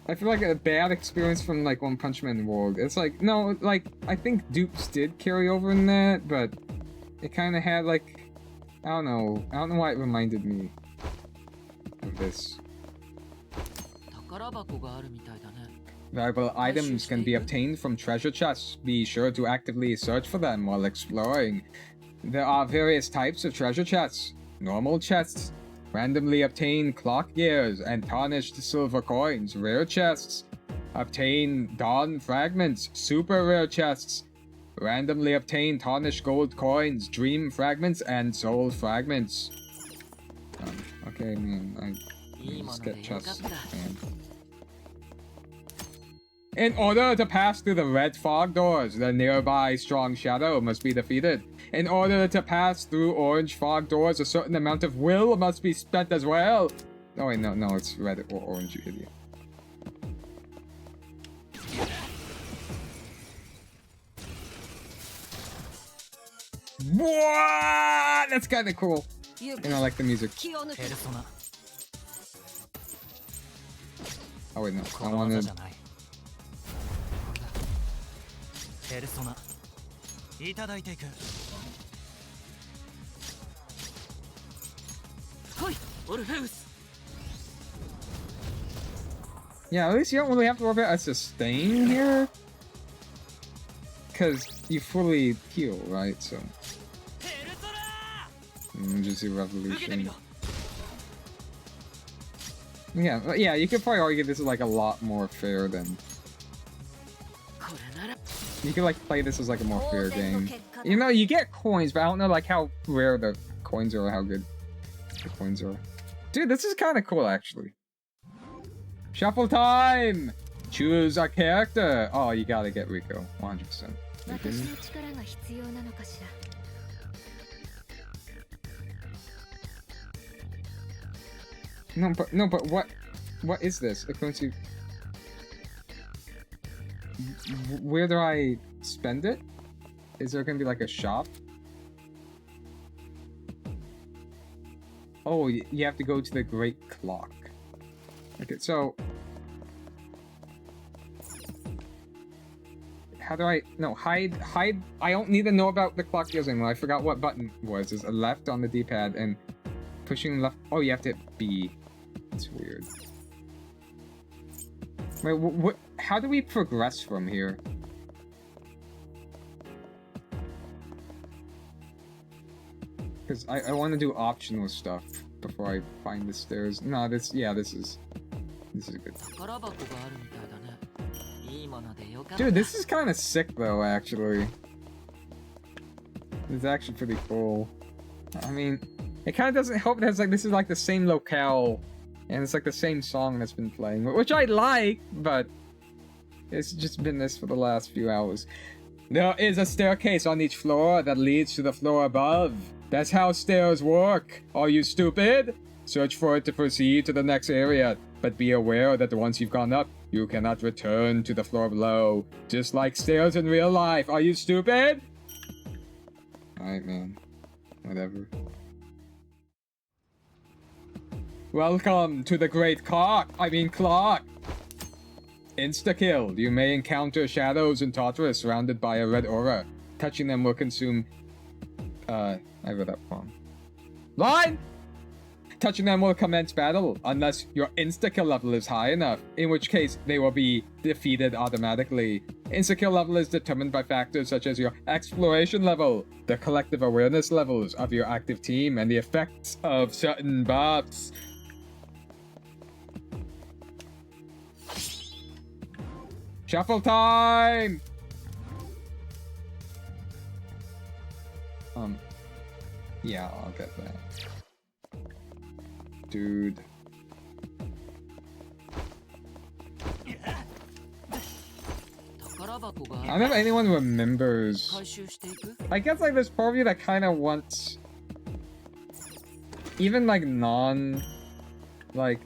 [SPEAKER 1] I feel like a bad experience from like One Punch Man World. It's like no, like I think dupes did carry over in that, but it kind of had like I don't know why it reminded me of this. Valuable items can be obtained from treasure chests. Be sure to actively search for them while exploring. There are various types of treasure chests. Normal chests, randomly obtain clock gears and tarnished silver coins. Rare chests, obtain dawn fragments. Super rare chests, randomly obtain tarnished gold coins, dream fragments, and soul fragments. Okay, man, let's get chests, man. In order to pass through the red fog doors, the nearby strong shadow must be defeated. In order to pass through orange fog doors, a certain amount of will must be spent as well. Oh wait, no, it's red or orange, you idiot. What? That's kind of cool. And I like the music. Oh wait, no, I wanted... Yeah, at least you don't really have to worry about a sustain here. Because you fully heal, right? So. Just do revolution. Yeah, you could probably argue this is like a lot more fair than. You could like play this as like a more fair game. You know, you get coins, but I don't know like how rare the coins are or how good the coins are. Dude, this is kind of cool actually. Shuffle time! Choose a character! Oh, you gotta get Rico, 100%. No, but what is this? Where do I spend it? Is there gonna be like a shop? Oh, you have to go to the Great Clock. Okay, so... How do I... No, hide... I don't need to know about the clock gears anymore. I forgot what button it was. It's a left on the D-pad and pushing left... Oh, you have to hit B. That's weird. Wait, what? How do we progress from here? Because I want to do optional stuff, before I find the stairs. No, this is good.
[SPEAKER 6] 宝箱があるみたいだね。いいものでよかった。
[SPEAKER 1] Dude, this is kind of sick though, actually. It's actually pretty cool. I mean, it kind of doesn't help that it's like this is like the same locale, and it's like the same song that's been playing, which I like, but it's just been this for the last few hours. There is a staircase on each floor that leads to the floor above. That's how stairs work. Are you stupid? Search for it to proceed to the next area, but be aware that once you've gone up, you cannot return to the floor below. Just like stairs in real life. Are you stupid? Alright, man. Whatever. Welcome to the Great Clock. Insta-kill. You may encounter shadows in Tartarus surrounded by a red aura. Touching them will consume... I read that wrong. Line! Touching them will commence battle, unless your insta-kill level is high enough, in which case they will be defeated automatically. Insta-kill level is determined by factors such as your exploration level, the collective awareness levels of your active team, and the effects of certain buffs. Shuffle time! Yeah, I'll get that. Dude. I don't know if anyone remembers. I guess like there's part of you that kind of wants even like like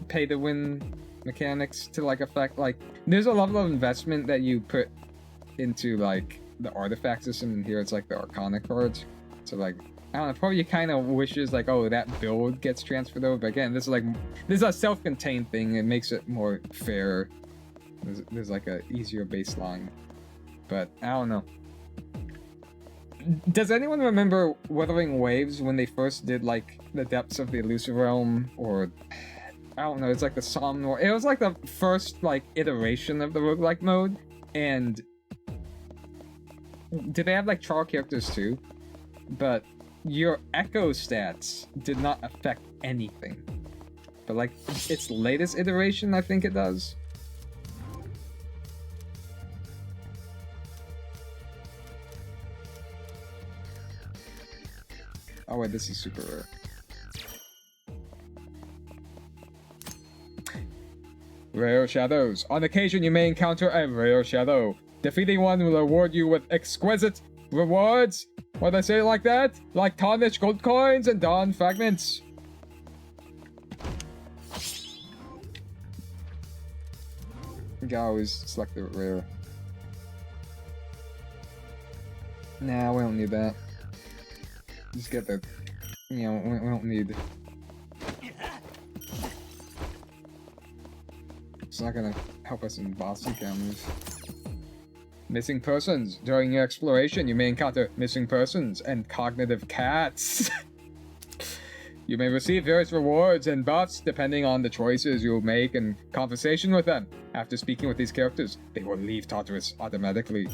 [SPEAKER 1] pay to win mechanics to like affect like there's a level of investment that you put into like the artifact system, and here it's like the Arcana cards. So like I don't know, probably kind of wishes like, oh, that build gets transferred over. But again, this is a self-contained thing. It makes it more fair. There's like a easier baseline. But I don't know. Does anyone remember Wuthering Waves when they first did like the Depths of the Elusive Realm, or I don't know, it's like the Somnor. It was like the first like iteration of the roguelike mode, and did they have like trial characters too? But your echo stats did not affect anything. But like its latest iteration, I think it does. Oh wait, this is super rare. Rare shadows. On occasion, you may encounter a rare shadow. Defeating one will reward you with exquisite rewards. Why'd I say it like that? Like tarnished gold coins and dawn fragments. You can always select the rare. Nah, we don't need that. Just get the... You know, we don't need... It's not gonna help us in boss encounters. Missing persons. During your exploration, you may encounter missing persons and cognitive cats. You may receive various rewards and buffs depending on the choices you make in conversation with them. After speaking with these characters, they will leave Tartarus automatically.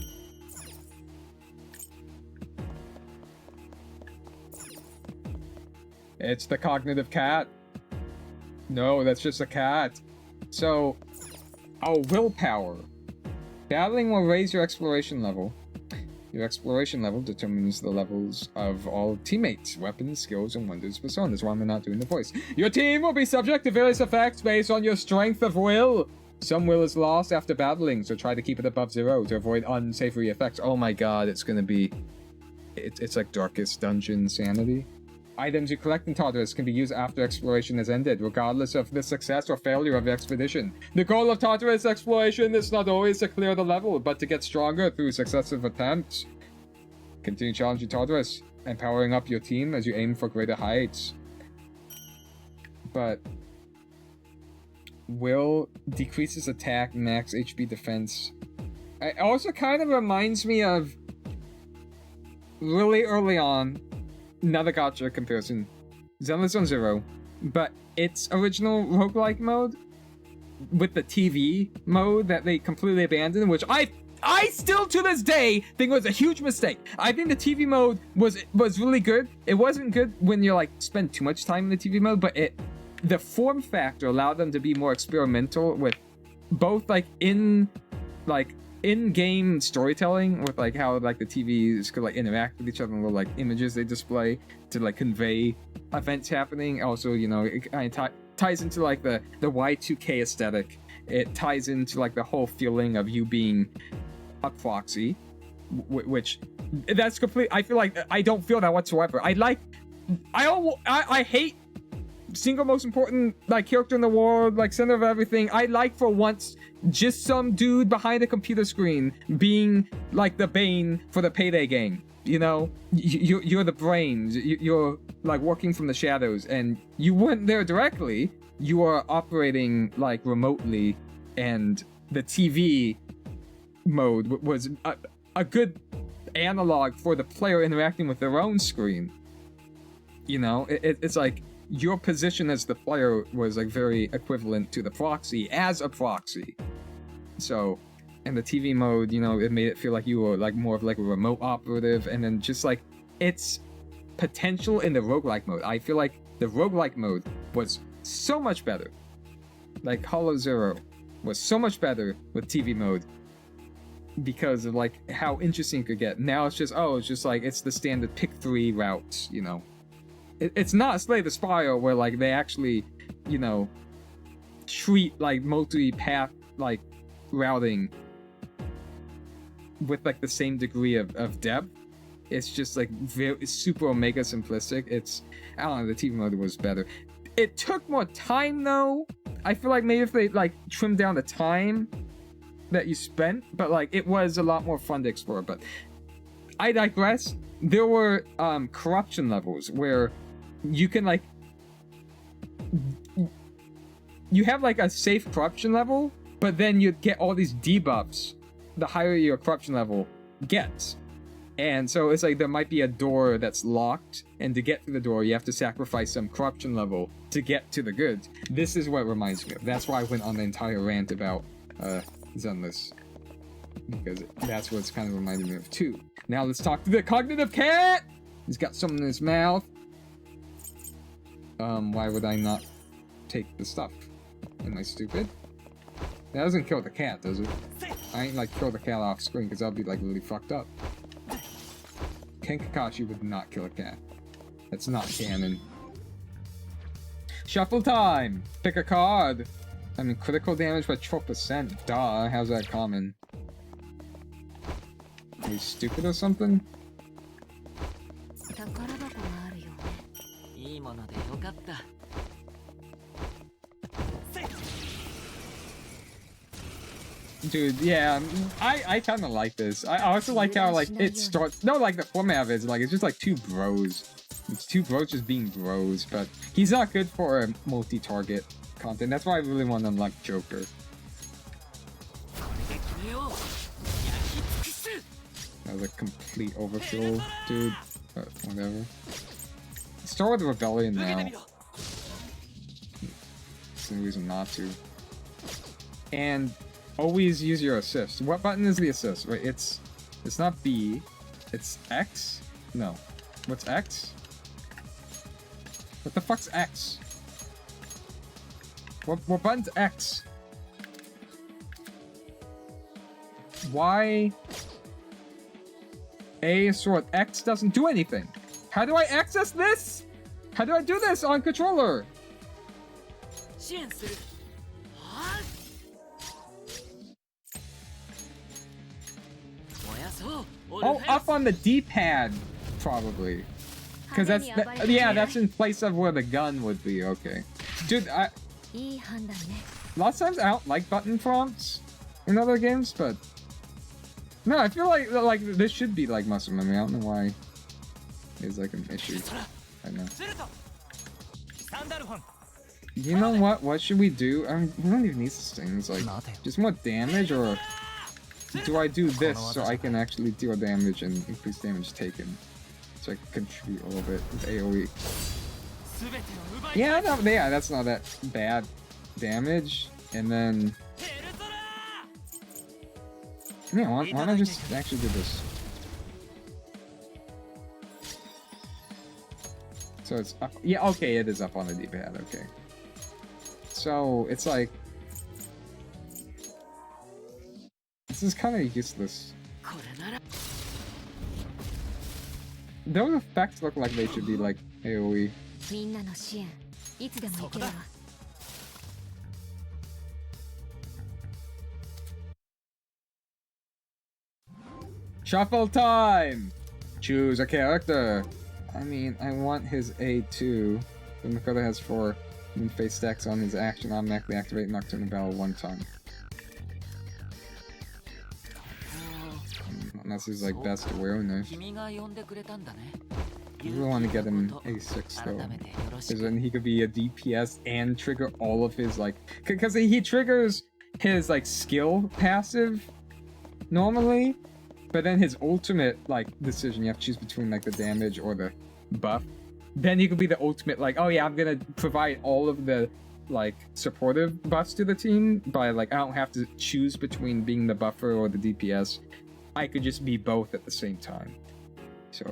[SPEAKER 1] It's the cognitive cat. No, that's just a cat. So, our willpower. Battling will raise your exploration level. Your exploration level determines the levels of all teammates, weapons, skills, and wonders personas. That's why I'm not doing the voice. Your team will be subject to various effects based on your strength of will. Some will is lost after battling, so try to keep it above 0 to avoid unsavory effects. Oh my god, it's gonna be... It's like Darkest Dungeon sanity. Items you collect in Tartarus can be used after exploration has ended, regardless of the success or failure of the expedition. The goal of Tartarus exploration is not always to clear the level, but to get stronger through successive attempts. Continue challenging Tartarus and powering up your team as you aim for greater heights. But... Will decreases attack, max HP defense. It also kind of reminds me of... Really early on, another Gacha comparison. Zenless on 0, but its original roguelike mode with the TV mode that they completely abandoned, which I
[SPEAKER 4] I still to this day think it was a huge mistake. I think the TV mode was really good. It wasn't good when you like spend too much time in the TV mode, but the form factor allowed them to be more experimental with both like in-game storytelling with like how like the TVs could like interact with each other and little like images they display to like convey events happening. Also, you know, it kind of ties into like the Y2K aesthetic. It ties into like the whole feeling of you being a proxy, which that's complete. I feel like I don't feel that whatsoever. I hate single most important like character in the world, like center of everything. I like for once just some dude behind a computer screen being like the Bane for the Payday gang. You know, you're the brains. You're like working from the shadows, and you weren't there directly. You are operating like remotely, and the TV mode was a good analog for the player interacting with their own screen. You know, it's like your position as the player was like very equivalent to the proxy as a proxy. So in the TV mode, you know, it made it feel like you were like more of like a remote operative, and then just like its potential in the roguelike mode. I feel like the roguelike mode was so much better. Like Hollow Zero was so much better with TV mode because of like how interesting it could get. Now it's just it's the standard pick 3 routes, you know. It's not Slay the Spire where like they actually, you know, treat like multi-path like routing with like the same degree of depth. It's just like very super omega simplistic. I don't know, the TV mode was better. It took more time though. I feel like maybe if they like trimmed down the time that you spent, but like it was a lot more fun to explore. But I digress. There were corruption levels where you can like you have like a safe corruption level, but then you get all these debuffs the higher your corruption level gets. And so it's like there might be a door that's locked, and to get through the door you have to sacrifice some corruption level to get to the goods. This is what it reminds me of. That's why I went on the entire rant about Zenless, because that's what it's kind of reminding me of too. Now let's talk to the cognitive cat! He's got something in his mouth. Why would I not take the stuff? Am I stupid? That doesn't kill the cat, does it? I ain't like kill the cat off screen because I'll be like really fucked up. Ken Kakashi would not kill a cat. That's not canon. Shuffle time! Pick a card! I mean, critical damage by 12%. Duh, how's that common? Are you stupid or something? Dude, yeah, I kind of like this. I also like how like it starts. No, like the format of it is like it's just like two bros. It's two bros just being bros, but he's not good for multi-target content. That's why I really want to unlock Joker. That was a complete overkill, dude. But whatever. Start with Rebellion now. There's no reason not to. And always use your assist. What button is the assist? Wait, it's not B. It's X? No. What's X? What the fuck's X? What button's X? Y A sword. X doesn't do anything. How do I access this? How do I do this on controller? Oh, up on the D-pad, probably. Because that's in place of where the gun would be. Okay, dude. Lots of times I don't like button prompts in other games, but no, I feel like this should be like muscle memory. I don't know why it's like an issue. I know. You know what? What should we do? We don't even need these things. Like, just more damage, or do I do this so I can actually deal damage and increase damage taken? So I can contribute a little bit with AoE. Yeah, that's not that bad damage. And then Yeah, why don't I just actually do this? So it's up. Yeah, okay, it is up on the D-pad. Okay. So it's like this is kind of useless. Those effects look like they should be like AoE.
[SPEAKER 2] みんなの支援いつでも行けるわ。
[SPEAKER 4] Shuffle time! Choose a character. I mean, I want his A2. The Makoto has 4 face stacks on his action, automatically activate Nocturnal Battle 1 time. Unless he's like best awareness. I really want to get him A6 though. Because then he could be a DPS and trigger all of his like... Because he triggers his like skill passive normally. But then his ultimate, like, decision, you have to choose between, like, the damage or the buff. Then he could be the ultimate, like, oh yeah, I'm gonna provide all of the, like, supportive buffs to the team. By, like, I don't have to choose between being the buffer or the DPS. I could just be both at the same time. So,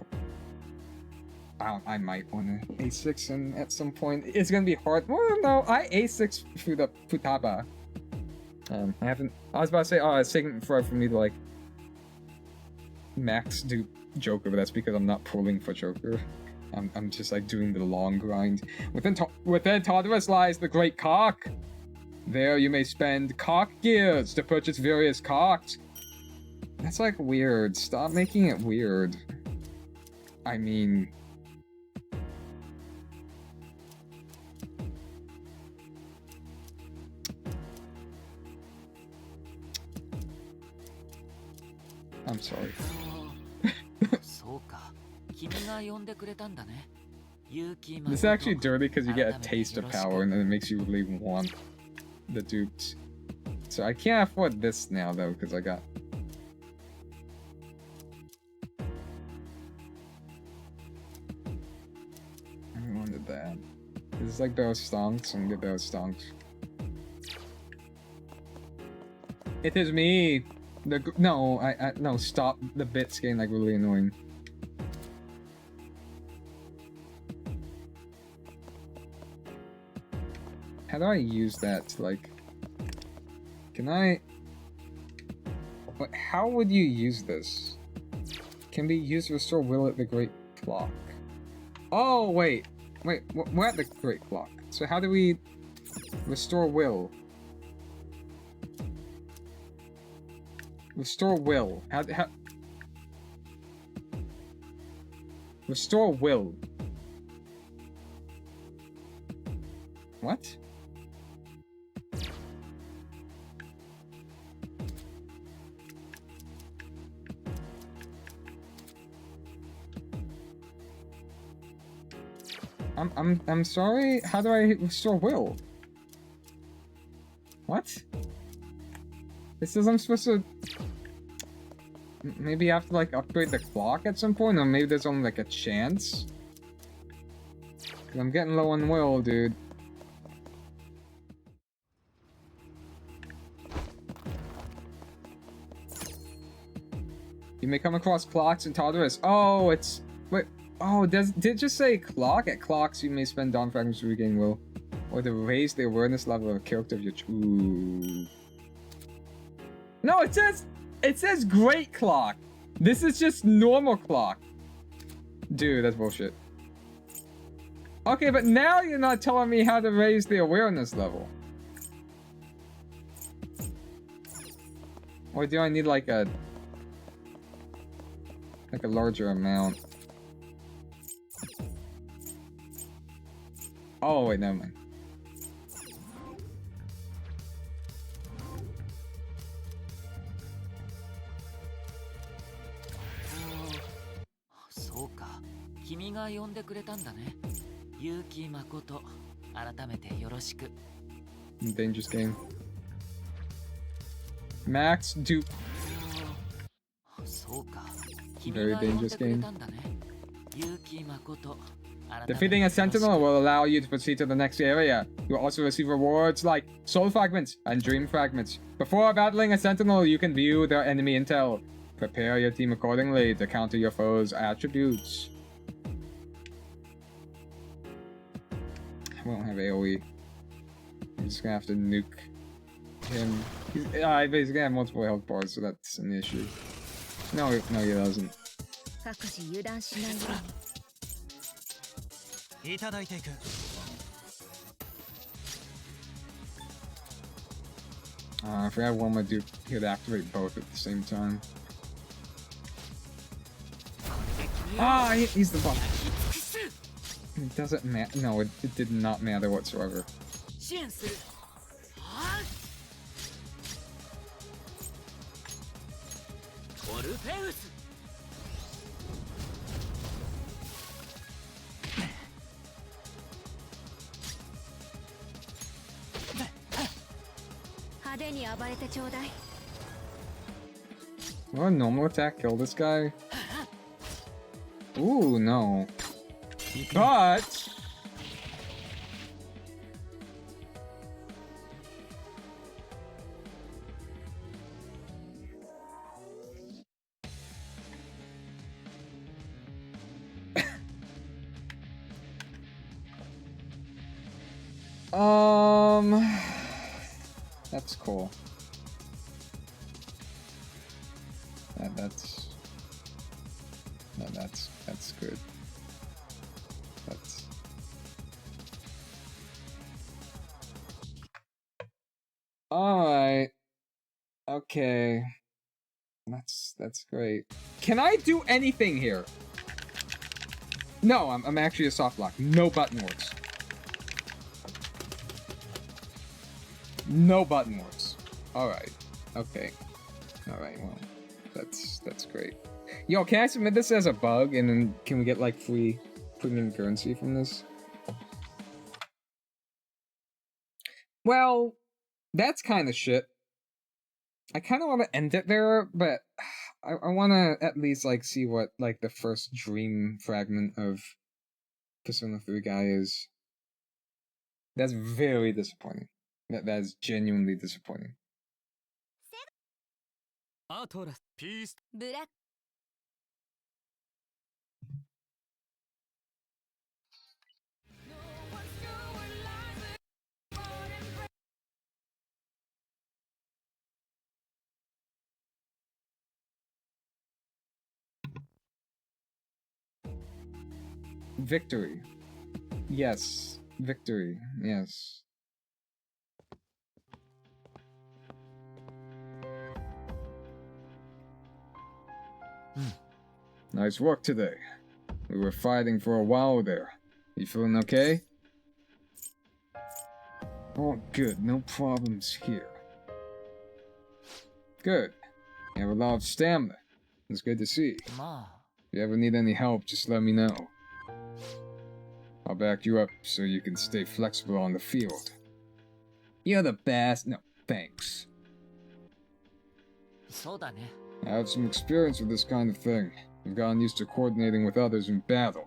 [SPEAKER 4] I might want to A6 him at some point. It's gonna be hard. Well, no, I A6 through the Futaba. I haven't... I was about to say, oh, it's taking forever for me to, like, max do Joker, but that's because I'm not pulling for Joker. I'm just like doing the long grind. Within Tartarus lies the great cock. There you may spend cock gears to purchase various cocks. That's like weird. Stop making it weird. I mean... I'm sorry. This is actually dirty because you get a taste of power and then it makes you really want the dupes. So I can't afford this now though because I got... I wanted that. This is like those stonks. I'm gonna get those stonks. It is me! No, no, stop. The bit's getting like really annoying. How do I use that to like... Can I... What, how would you use this? Can be used to restore will at the Great Clock. Oh, wait. Wait, we're at the Great Clock. So how do we restore will? Restore will. How... Restore will. What? I'm sorry? How do I restore will? What? It says I'm supposed to... Maybe I have to like upgrade the clock at some point, or maybe there's only like a chance? 'Cause I'm getting low on will, dude. You may come across clocks in Tartarus. Oh, it's... Wait. Oh, did it just say clock? At clocks, you may spend dawn fragments to regain will. Or to raise the awareness level of a character of your... Ooh. No, it says great clock. This is just normal clock. Dude, that's bullshit. Okay, but now you're not telling me how to raise the awareness level. Or do I need like a larger amount? Oh wait, never mind. Dangerous game. Max dupe. Very dangerous game. Defeating a sentinel will allow you to proceed to the next area. You will also receive rewards like soul fragments and dream fragments. Before battling a sentinel, you can view their enemy intel. Prepare your team accordingly to counter your foe's attributes. I won't have AoE. I'm just gonna have to nuke him. He's gonna have multiple health bars, so that's an issue. No, he doesn't.
[SPEAKER 2] 各自油断しないように。
[SPEAKER 5] いただいていく。
[SPEAKER 4] I forgot one would do. He would activate both at the same time. Ah, he's the boss. It doesn't matter. No, it did not matter whatsoever.
[SPEAKER 6] 支援する。オルフェウス。
[SPEAKER 2] 派手に暴れてちょうだい。
[SPEAKER 4] Will a normal attack kill this guy? Ooh, no. But... That's cool. That's good. That's alright. Okay. That's great. Can I do anything here? No, I'm actually a soft lock. No button works. No button works. Alright. Okay. Alright, well. That's great. Yo, can I submit this as a bug and then can we get like free premium currency from this? Well, that's kind of shit. I kind of want to end it there, but I want to at least like see what like the first dream fragment of Persona 3 guy is. That's very disappointing. That is genuinely disappointing.
[SPEAKER 5] Tartarus, peace.
[SPEAKER 2] ブラック
[SPEAKER 4] Victory. Yes. Victory. Yes. Nice work today. We were fighting for a while there. You feeling okay? Oh, good. No problems here. Good. You have a lot of stamina. It's good to see.
[SPEAKER 6] Ma.
[SPEAKER 4] If you ever need any help, just let me know. I'll back you up so you can stay flexible on the field. You're the best. No, thanks.
[SPEAKER 6] そうだね。
[SPEAKER 4] I have some experience with this kind of thing. I've gotten used to coordinating with others in battle.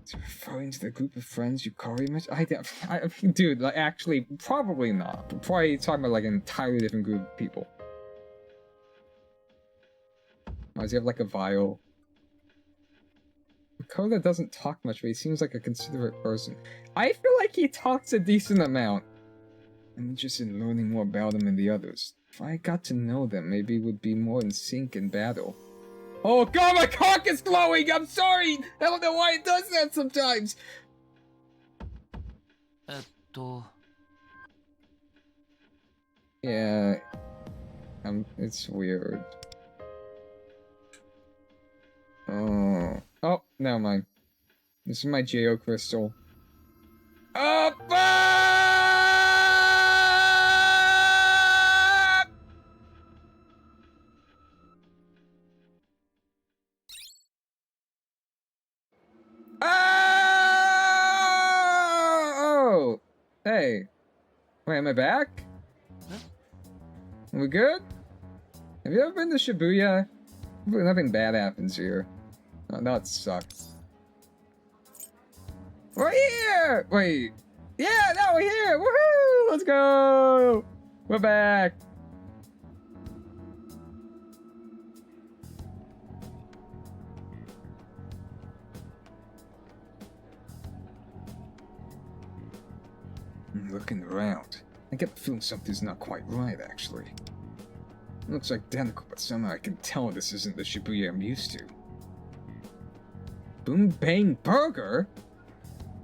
[SPEAKER 4] Is he referring to the group of friends Yukari mentioned? Dude, like, actually, probably not. Probably talking about, like, an entirely different group of people. Why does he have, like, a vial? Koda doesn't talk much, but he seems like a considerate person. I feel like he talks a decent amount. I'm interested in learning more about him and the others. If I got to know them, maybe we'd be more in sync in battle. Oh god, my cock is glowing! I'm sorry! I don't know why it does that sometimes! Yeah... it's weird. Oh... Oh, never mind. This is my Geo crystal. Oh, fuck! Oh! Hey. Wait, am I back? Are we good? Have you ever been to Shibuya? Hopefully nothing bad happens here. Oh, that sucks. We're here! Wait. Yeah, now we're here! Woohoo! Let's go! We're back! I'm looking around. I get the feeling something's not quite right, actually. It looks identical, but somehow I can tell this isn't the Shibuya I'm used to. Boom Bang Burger?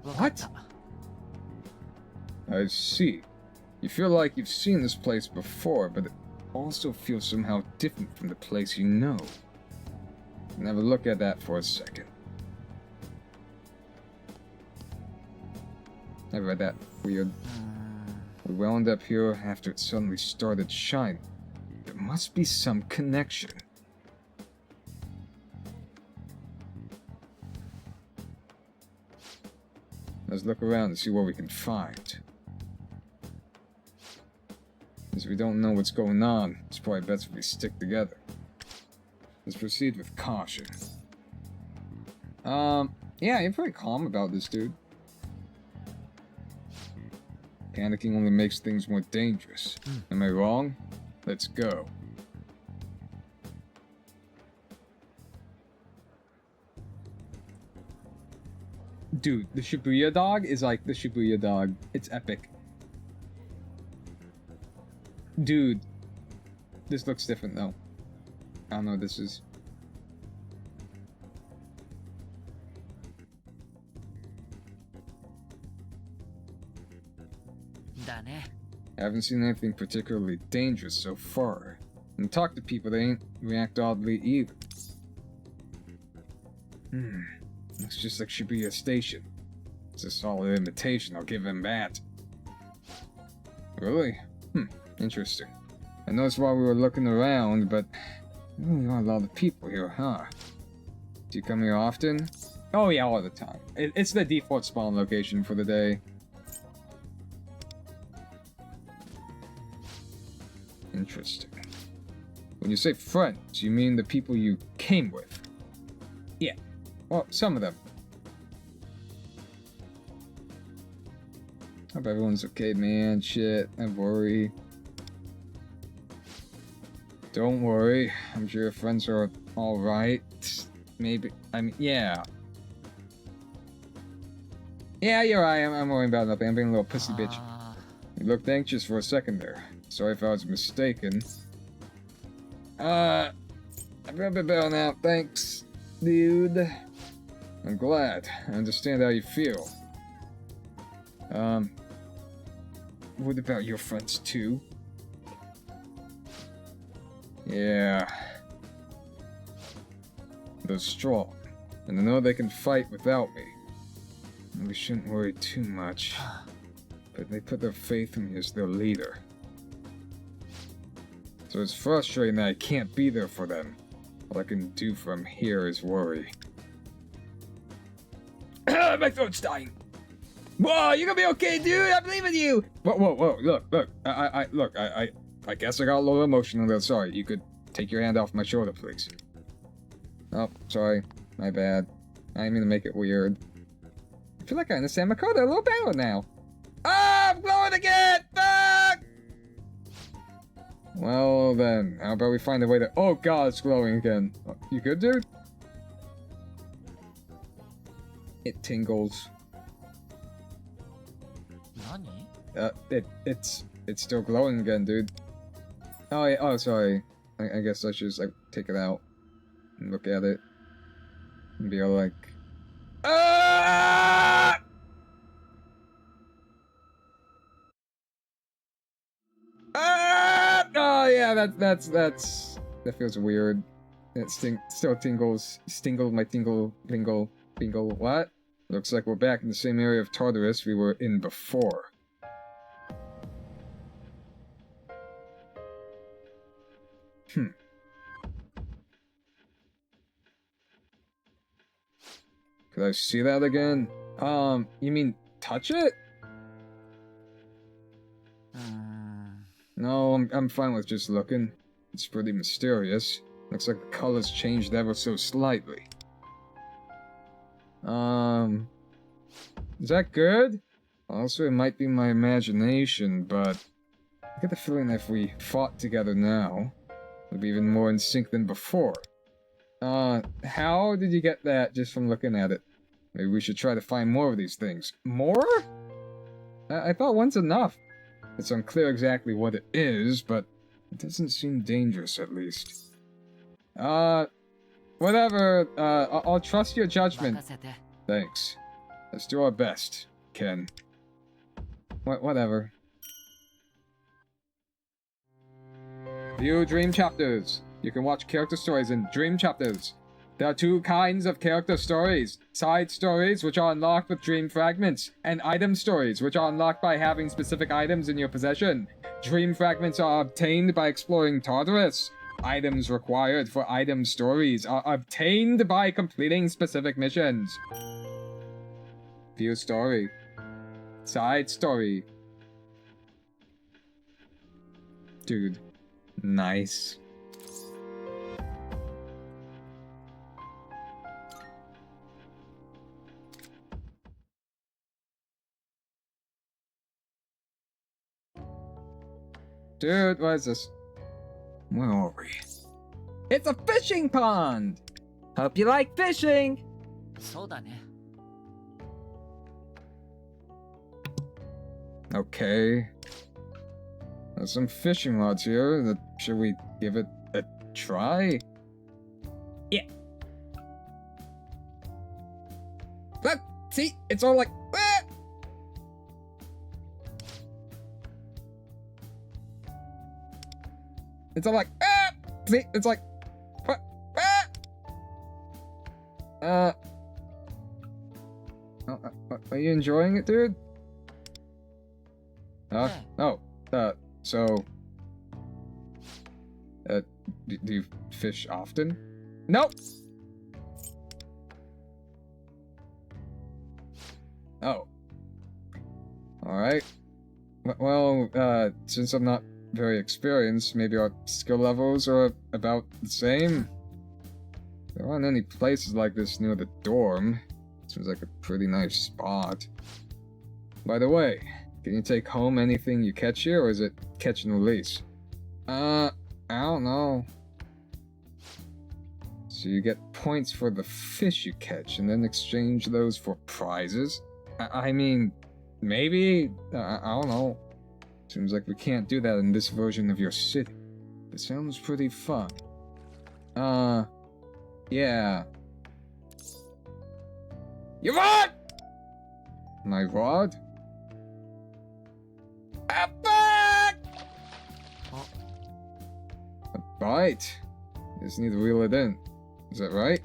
[SPEAKER 4] What? I see. You feel like you've seen this place before, but it also feels somehow different from the place you know. Never look at that for a second. I read that weird. We wound up here after it suddenly started shining. There must be some connection. Let's look around and see what we can find. As we don't know what's going on, it's probably best if we stick together. Let's proceed with caution. Yeah, you're pretty calm about this, dude. Panicking only makes things more dangerous. Am I wrong? Let's go. Dude, the Shibuya dog is like the Shibuya dog. It's epic. Dude. This looks different though. I don't know what this is. I haven't seen anything particularly dangerous so far. And talk to people, they ain't react oddly either. Looks just like Shibuya Station. It's a solid imitation, I'll give him that. Really? Interesting. I noticed while we were looking around, but there are a lot of people here, huh? Do you come here often? Oh yeah, all the time. It's the default spawn location for the day. Interesting. When you say friends, you mean the people you came with? Yeah. Well, some of them. Hope everyone's okay, man. Shit, I worry. Don't worry. I'm sure your friends are alright. Maybe. I mean, yeah. Yeah, you're right. I'm worrying about nothing. I'm being a little pussy bitch. You looked anxious for a second there. Sorry if I was mistaken. I feel a bit better now. Thanks, dude. I'm glad. I understand how you feel. What about your friends too? Yeah. They're strong, and I know they can fight without me. We shouldn't worry too much. But they put their faith in me as their leader. So it's frustrating that I can't be there for them. All I can do from here is worry. My throat's dying. Whoa, you're gonna be okay, dude. I believe in you. Whoa. Look. I guess I got a little emotional there. Sorry. You could take your hand off my shoulder, please. Oh, sorry. My bad. I didn't mean to make it weird. I feel like I understand Makoto a little better now. Ah, I'm glowing again. Fuck. Well then, how about we find a way to... Oh god, it's glowing again. You good, dude? It tingles. It's still glowing again, dude. Oh yeah, oh sorry. I guess I should just like take it out and look at it and be all like, ah! Ah! Oh yeah, that feels weird. It still tingles. Stingle my tingle. What? Looks like we're back in the same area of Tartarus we were in before. Could I see that again? You mean touch it? No, I'm fine with just looking. It's pretty mysterious. Looks like the colors changed ever so slightly.
[SPEAKER 1] Is that good? Also, it might be my imagination, but I get the feeling that if we fought together now, we'd be even more in sync than before. How did you get that just from looking at it? Maybe we should try to find more of these things. More? I thought one's enough. It's unclear exactly what it is, but it doesn't seem dangerous, at least. Whatever, I'll trust your judgment. Thanks. Let's do our best, Ken. Whatever. View Dream Chapters. You can watch character stories in Dream Chapters. There are two kinds of character stories. Side stories, which are unlocked with dream fragments, and item stories, which are unlocked by having specific items in your possession. Dream fragments are obtained by exploring Tartarus. Items required for item stories are obtained by completing specific missions. View story. Side story. Dude. Nice. Dude, what is this? Where are we?
[SPEAKER 4] It's a fishing pond! Hope you like fishing!
[SPEAKER 6] そうだね。
[SPEAKER 1] Okay. There's some fishing rods here. Should we give it a try?
[SPEAKER 4] Yeah. Look! See? It's all like... Ah! It's all like... Ah! See? It's like... What? Ah!
[SPEAKER 1] Are you enjoying it, dude? Oh, so... do you fish often?
[SPEAKER 4] Nope!
[SPEAKER 1] Oh. Alright. Well, since I'm not very experienced, maybe our skill levels are about the same. There aren't any places like this near the dorm. Seems like a pretty nice spot. By the way, can you take home anything you catch here, or is it catch and release? I don't know. So you get points for the fish you catch, and then exchange those for prizes? I mean, maybe? I don't know. Seems like we can't do that in this version of your city. It sounds pretty fun. Yeah. Your rod! My rod? A bug! A bite? You just need to reel it in. Is that right?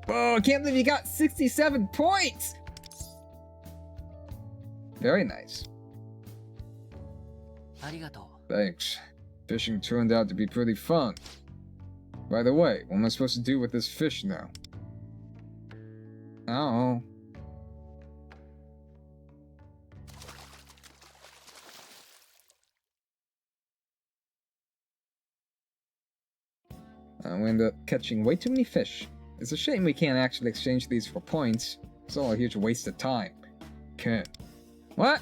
[SPEAKER 4] Whoa, I can't believe you got 67 points!
[SPEAKER 1] Very nice.
[SPEAKER 6] ありがとう。
[SPEAKER 1] Thanks. Fishing turned out to be pretty fun. By the way, what am I supposed to do with this fish now? I don't know. We ended up catching way too many fish. It's a shame we can't actually exchange these for points. It's all a huge waste of time. Ken. What?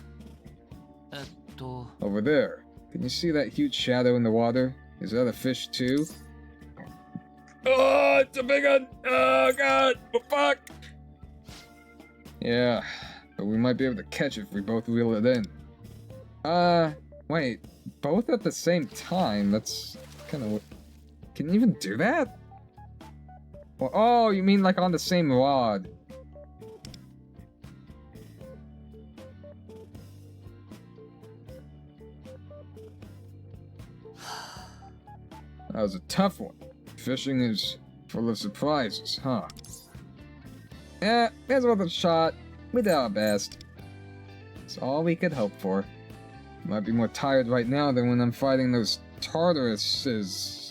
[SPEAKER 1] Over there. Can you see that huge shadow in the water? Is that a fish too? Oh, it's a big one! Oh god! What the fuck? Yeah, but we might be able to catch it if we both reel it in. Wait. Both at the same time? That's kind of... Can you even do that? Well, oh, you mean like on the same rod. That was a tough one. Fishing is full of surprises, huh? Yeah, it's worth a shot. We did our best. It's all we could hope for. Might be more tired right now than when I'm fighting those Tartaruses.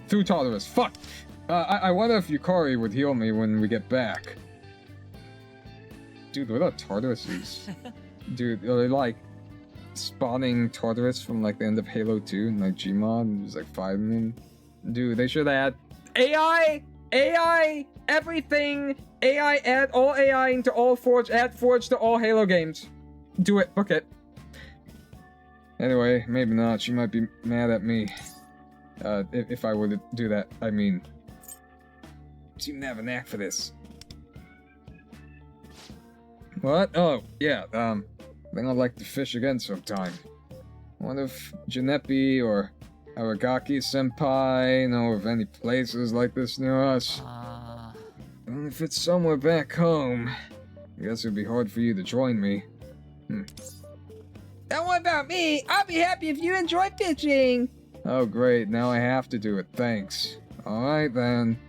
[SPEAKER 1] Through Tartarus. Fuck! I wonder if Yukari would heal me when we get back. Dude, what are Tartaruses? Dude, are they like spawning Tartarus from like the end of Halo 2 and like Gmod and there's like 5 of them?
[SPEAKER 4] Dude, they should add AI, everything. AI, add all AI into all Forge, add Forge to all Halo games. Do it, book it. Anyway, maybe not. She might be mad at me. If I were to do that, I mean... seem to have a knack for this. What? Oh, yeah, I think I'd like to fish again sometime. What if Janepi or Aragaki-senpai know of any places like this near us? And if it's somewhere back home, I guess it'd be hard for you to join me.
[SPEAKER 10] Don't worry about me. I'll be happy if you enjoy fishing.
[SPEAKER 4] Oh great, now I have to do it, thanks. Alright then.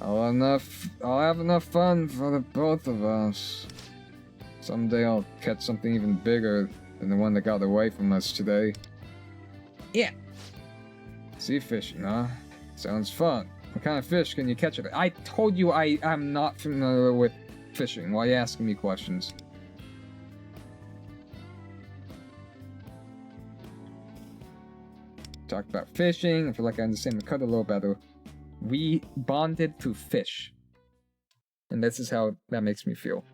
[SPEAKER 4] I'll have enough fun for the both of us. Someday I'll catch something even bigger than the one that got away from us today.
[SPEAKER 10] Yeah.
[SPEAKER 4] Sea fishing, huh? Sounds fun. What kind of fish can you catch with it? I told you I'm not familiar with fishing. Why are you asking me questions? Talked about fishing. I feel like I understand the cut a little better. We bonded through fish. And this is how that makes me feel.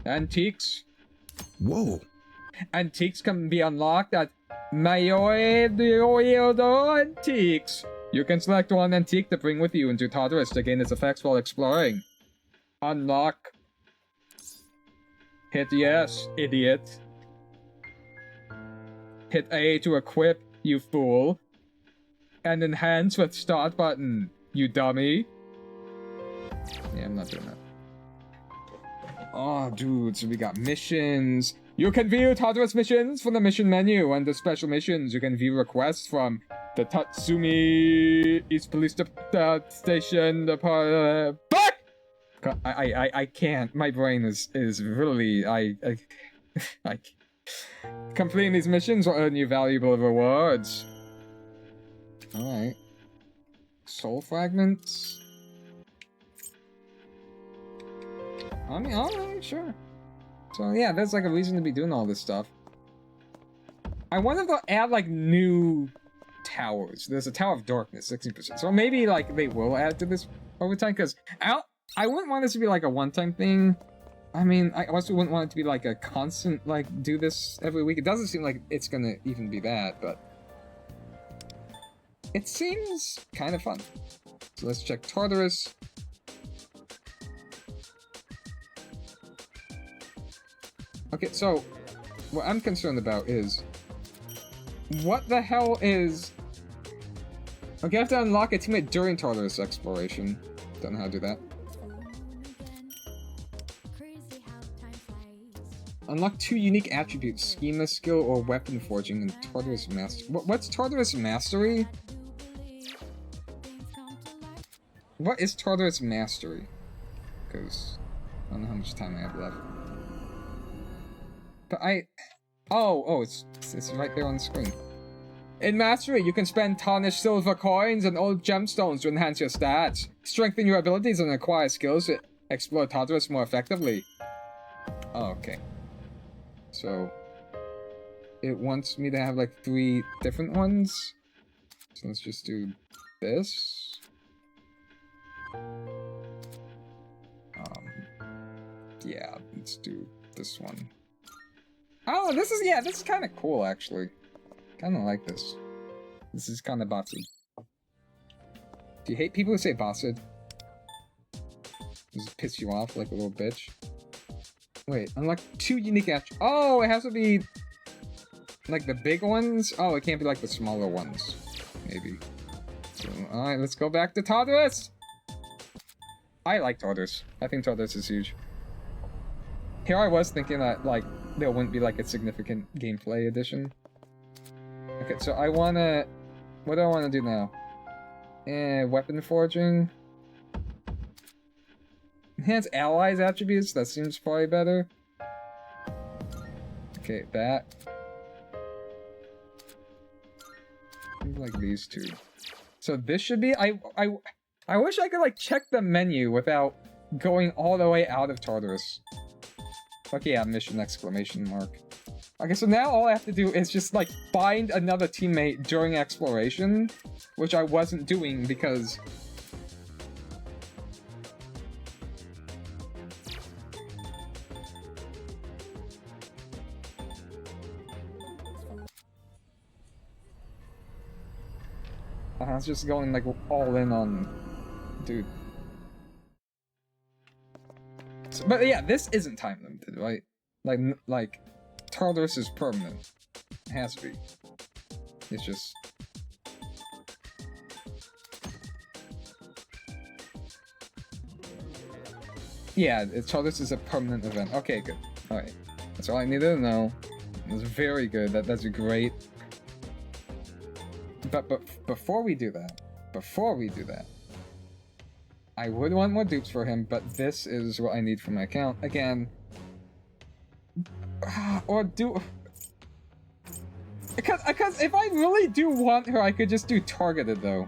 [SPEAKER 4] Antiques.
[SPEAKER 8] Whoa.
[SPEAKER 4] Antiques can be unlocked at Mayodo Antiques. You can select one antique to bring with you into Tartarus to gain its effects while exploring. Unlock. Hit yes, idiot. Hit A to equip, you fool. And enhance with start button, you dummy. Yeah, I'm not doing that. Oh, dude, so we got missions. You can view Tartarus missions from the mission menu. Under special missions, you can view requests from the Tatsumi East Police Station. Fuck! I can't. My brain is really... I completing these missions will earn you valuable rewards. Alright. Soul fragments? I mean, alright, sure. So yeah, there's like a reason to be doing all this stuff. I wonder if they'll add like new towers. There's a Tower of Darkness, 16%. So maybe like they will add to this over time, because I wouldn't want this to be like a one-time thing. I mean, I also wouldn't want it to be like a constant, like, do this every week. It doesn't seem like it's gonna even be that, but... it seems kind of fun. So let's check Tartarus. Okay, so what I'm concerned about is... what the hell is... okay, I have to unlock a teammate during Tartarus exploration. Don't know how to do that. Unlock 2 unique attributes, Schema Skill or Weapon Forging, and Tartarus Mastery. What's Tartarus Mastery? What is Tartarus Mastery? Because I don't know how much time I have left. But oh, it's right there on the screen. In Mastery, you can spend tarnished silver coins and old gemstones to enhance your stats, strengthen your abilities, and acquire skills to explore Tartarus more effectively. Oh, okay. So, it wants me to have like 3 different ones. So let's just do this. Yeah, let's do this one. Oh, this is kind of cool actually. Kind of like this. This is kind of bossy. Do you hate people who say bossed? Does it piss you off like a little bitch? Wait, unlock 2 unique attributes. Oh, it has to be like the big ones? Oh, it can't be like the smaller ones. Maybe. So, alright, let's go back to Tartarus! I like Tartarus. I think Tartarus is huge. Here I was thinking that, like, there wouldn't be like a significant gameplay addition. Okay, so I wanna... what do I wanna do now? Weapon forging. Enhance allies attributes, that seems probably better. Okay, that. Maybe like these 2. So this should be... I wish I could like check the menu without going all the way out of Tartarus. Okay, yeah, mission exclamation mark. Okay, so now all I have to do is just, like, find another teammate during exploration, which I wasn't doing because... I was just going, like, all in on... Dude. So, but yeah, this isn't time limited, right? Like, Tartarus is permanent. It has to be. It's just... Yeah, Tartarus is a permanent event. Okay, good. Alright. That's all I needed to know. That's very good. That's great. But before we do that, I would want more dupes for him, but this is what I need for my account. Again, or do... Because if I really do want her, I could just do targeted, though.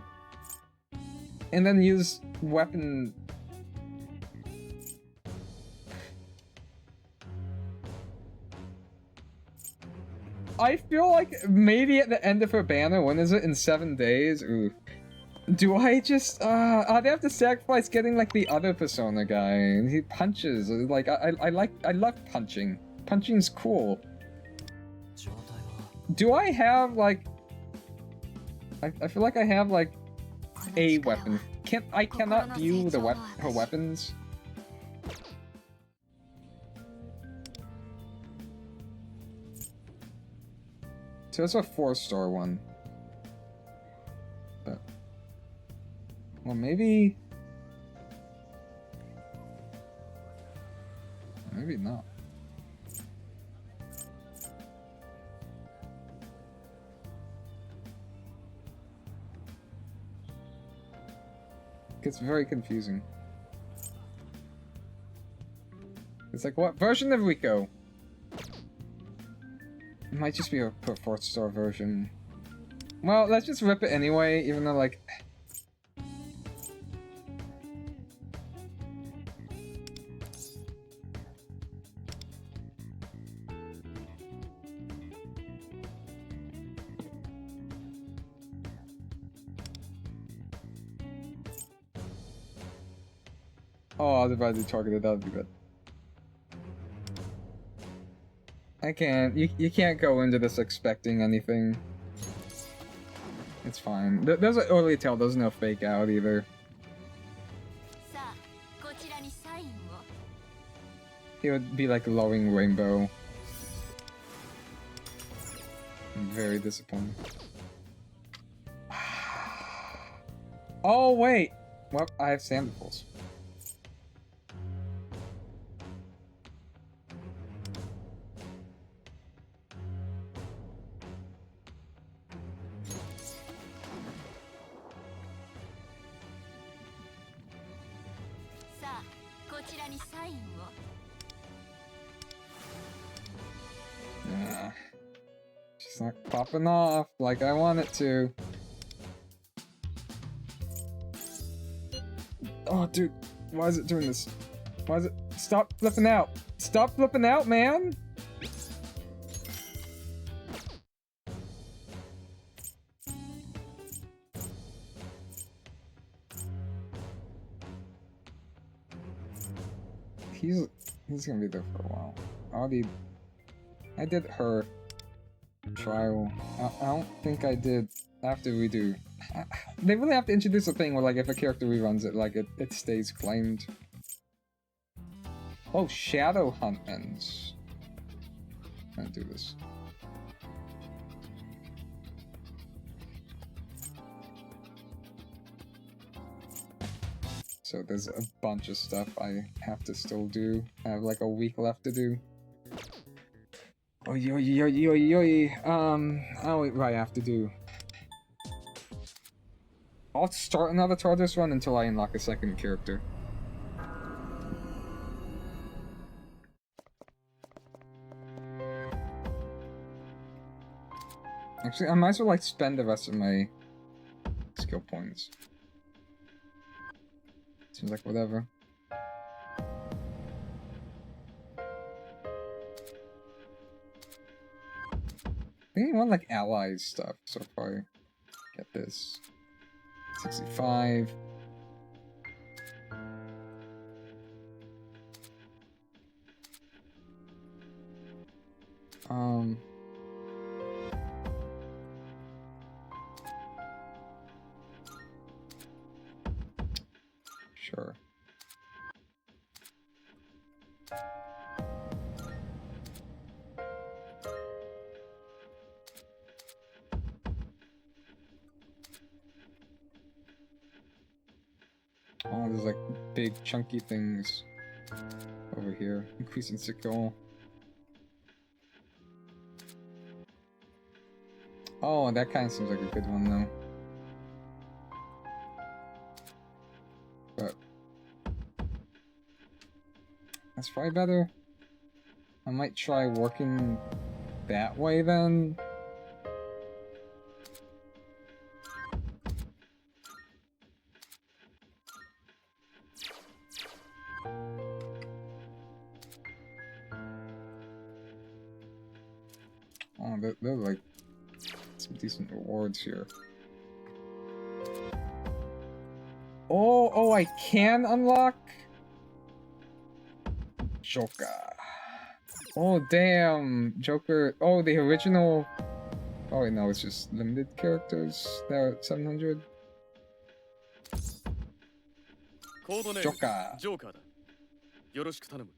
[SPEAKER 4] And then use weapon... I feel like maybe at the end of her banner, when is it? In 7 days? Ooh. Do I just, I'd have to sacrifice getting, like, the other Persona guy, and he punches, like, I love punching. Punching's cool. Do I have, like... I feel like I have, like, a weapon. I cannot view the her weapons. So it's a 4-star one. But... Well, maybe... Maybe not. It's very confusing. It's like, what version of Rico? It might just be a 4th-star version. Well, let's just rip it anyway, even though, like... Oh, I was about to target it, that would be good. I can't. You can't go into this expecting anything. It's fine. There's an early tell, there's no fake out either. It would be like glowing rainbow. I'm very disappointed. Oh, wait! Well, I have sandals. She's not popping off like I want it to. Oh, dude, why is it doing this? Why is it? Stop flipping out! Stop flipping out, man! He's gonna be there for a while. I did her trial. I don't think I did after we do. They really have to introduce a thing where, like, if a character reruns it, like, it stays claimed. Oh, Shadow Hunt ends. I'm gonna do this. So there's a bunch of stuff I have to still do. I have like a week left to do. Oi, oi, oi, oi, oi. Oh, what I have to do. I'll start another Tartarus run until I unlock a second character. Actually, I might as well like spend the rest of my skill points. Seems like whatever.
[SPEAKER 1] They want like allies stuff so far. Get this. 65. Sure. Oh, there's like big chunky things over here. Increasing sickle. Oh, that kind of seems like a good one though. But that's probably better. I might try working that way then. Oh, they're like some decent rewards here. Oh, I can unlock Joker. Oh, damn. Joker. Oh, the original. Oh, wait, no, it's just limited characters. They're 700. Joker.
[SPEAKER 5] ジョーカーだ。よろしく頼む。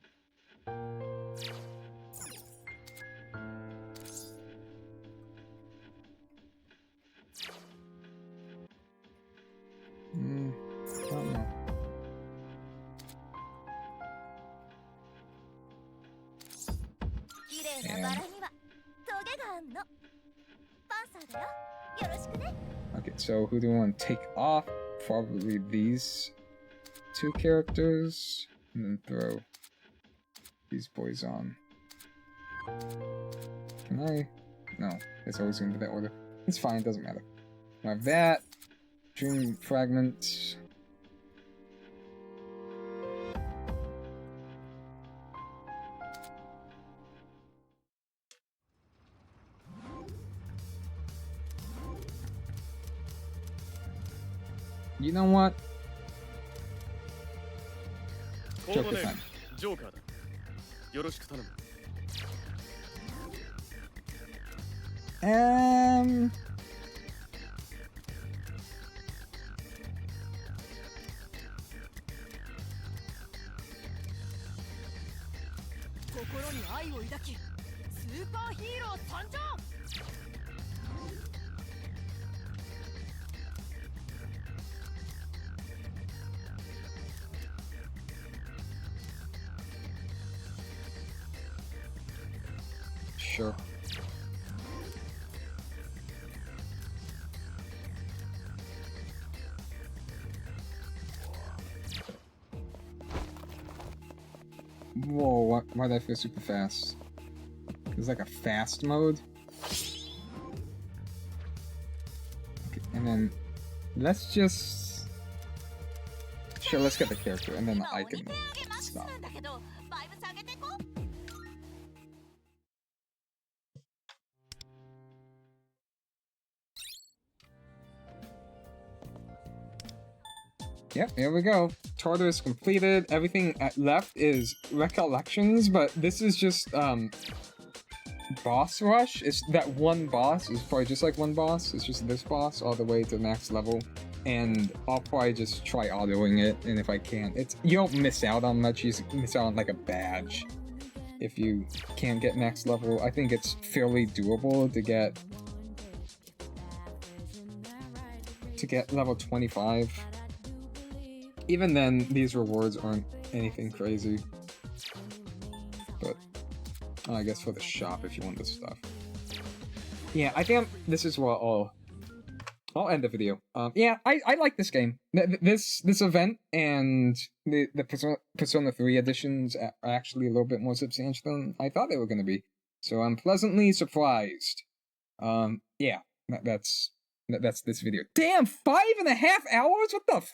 [SPEAKER 1] I don't know.
[SPEAKER 3] 綺麗なバラにはトゲがあんの。パンサーだよ。よろしくね。
[SPEAKER 1] Okay, so who do we want to take off? Probably these two characters. And then throw these boys on. Can I? No, it's always going to be that order. It's fine, it doesn't matter. I have that. Dream fragment. You know what? Joker time.
[SPEAKER 5] ジョーカーだ。よろしく頼む。
[SPEAKER 3] 心に愛を抱き、スーパーヒーロー誕生。
[SPEAKER 1] Sure. Whoa, why did I feel super fast? There's like a fast mode. Okay, and then let's just... Sure, let's get the character and then I can stop. Yep, here we go. Tartarus completed. Everything left is recollections, but this is just boss rush. It's that one boss. It's probably just like one boss. It's just this boss all the way to the next level, and I'll probably just try autoing it. And if I can't, you don't miss out on much. You miss out on like a badge if you can't get next level. I think it's fairly doable to get level 25. Even then, these rewards aren't anything crazy. But, I guess for the shop if you want this stuff. Yeah, I think this is what I'll end the video. Yeah, I like this game. This event and the Persona 3 editions are actually a little bit more substantial than I thought they were going to be. So I'm pleasantly surprised. Yeah, that's this video. Damn, 5.5 hours? What the fuck?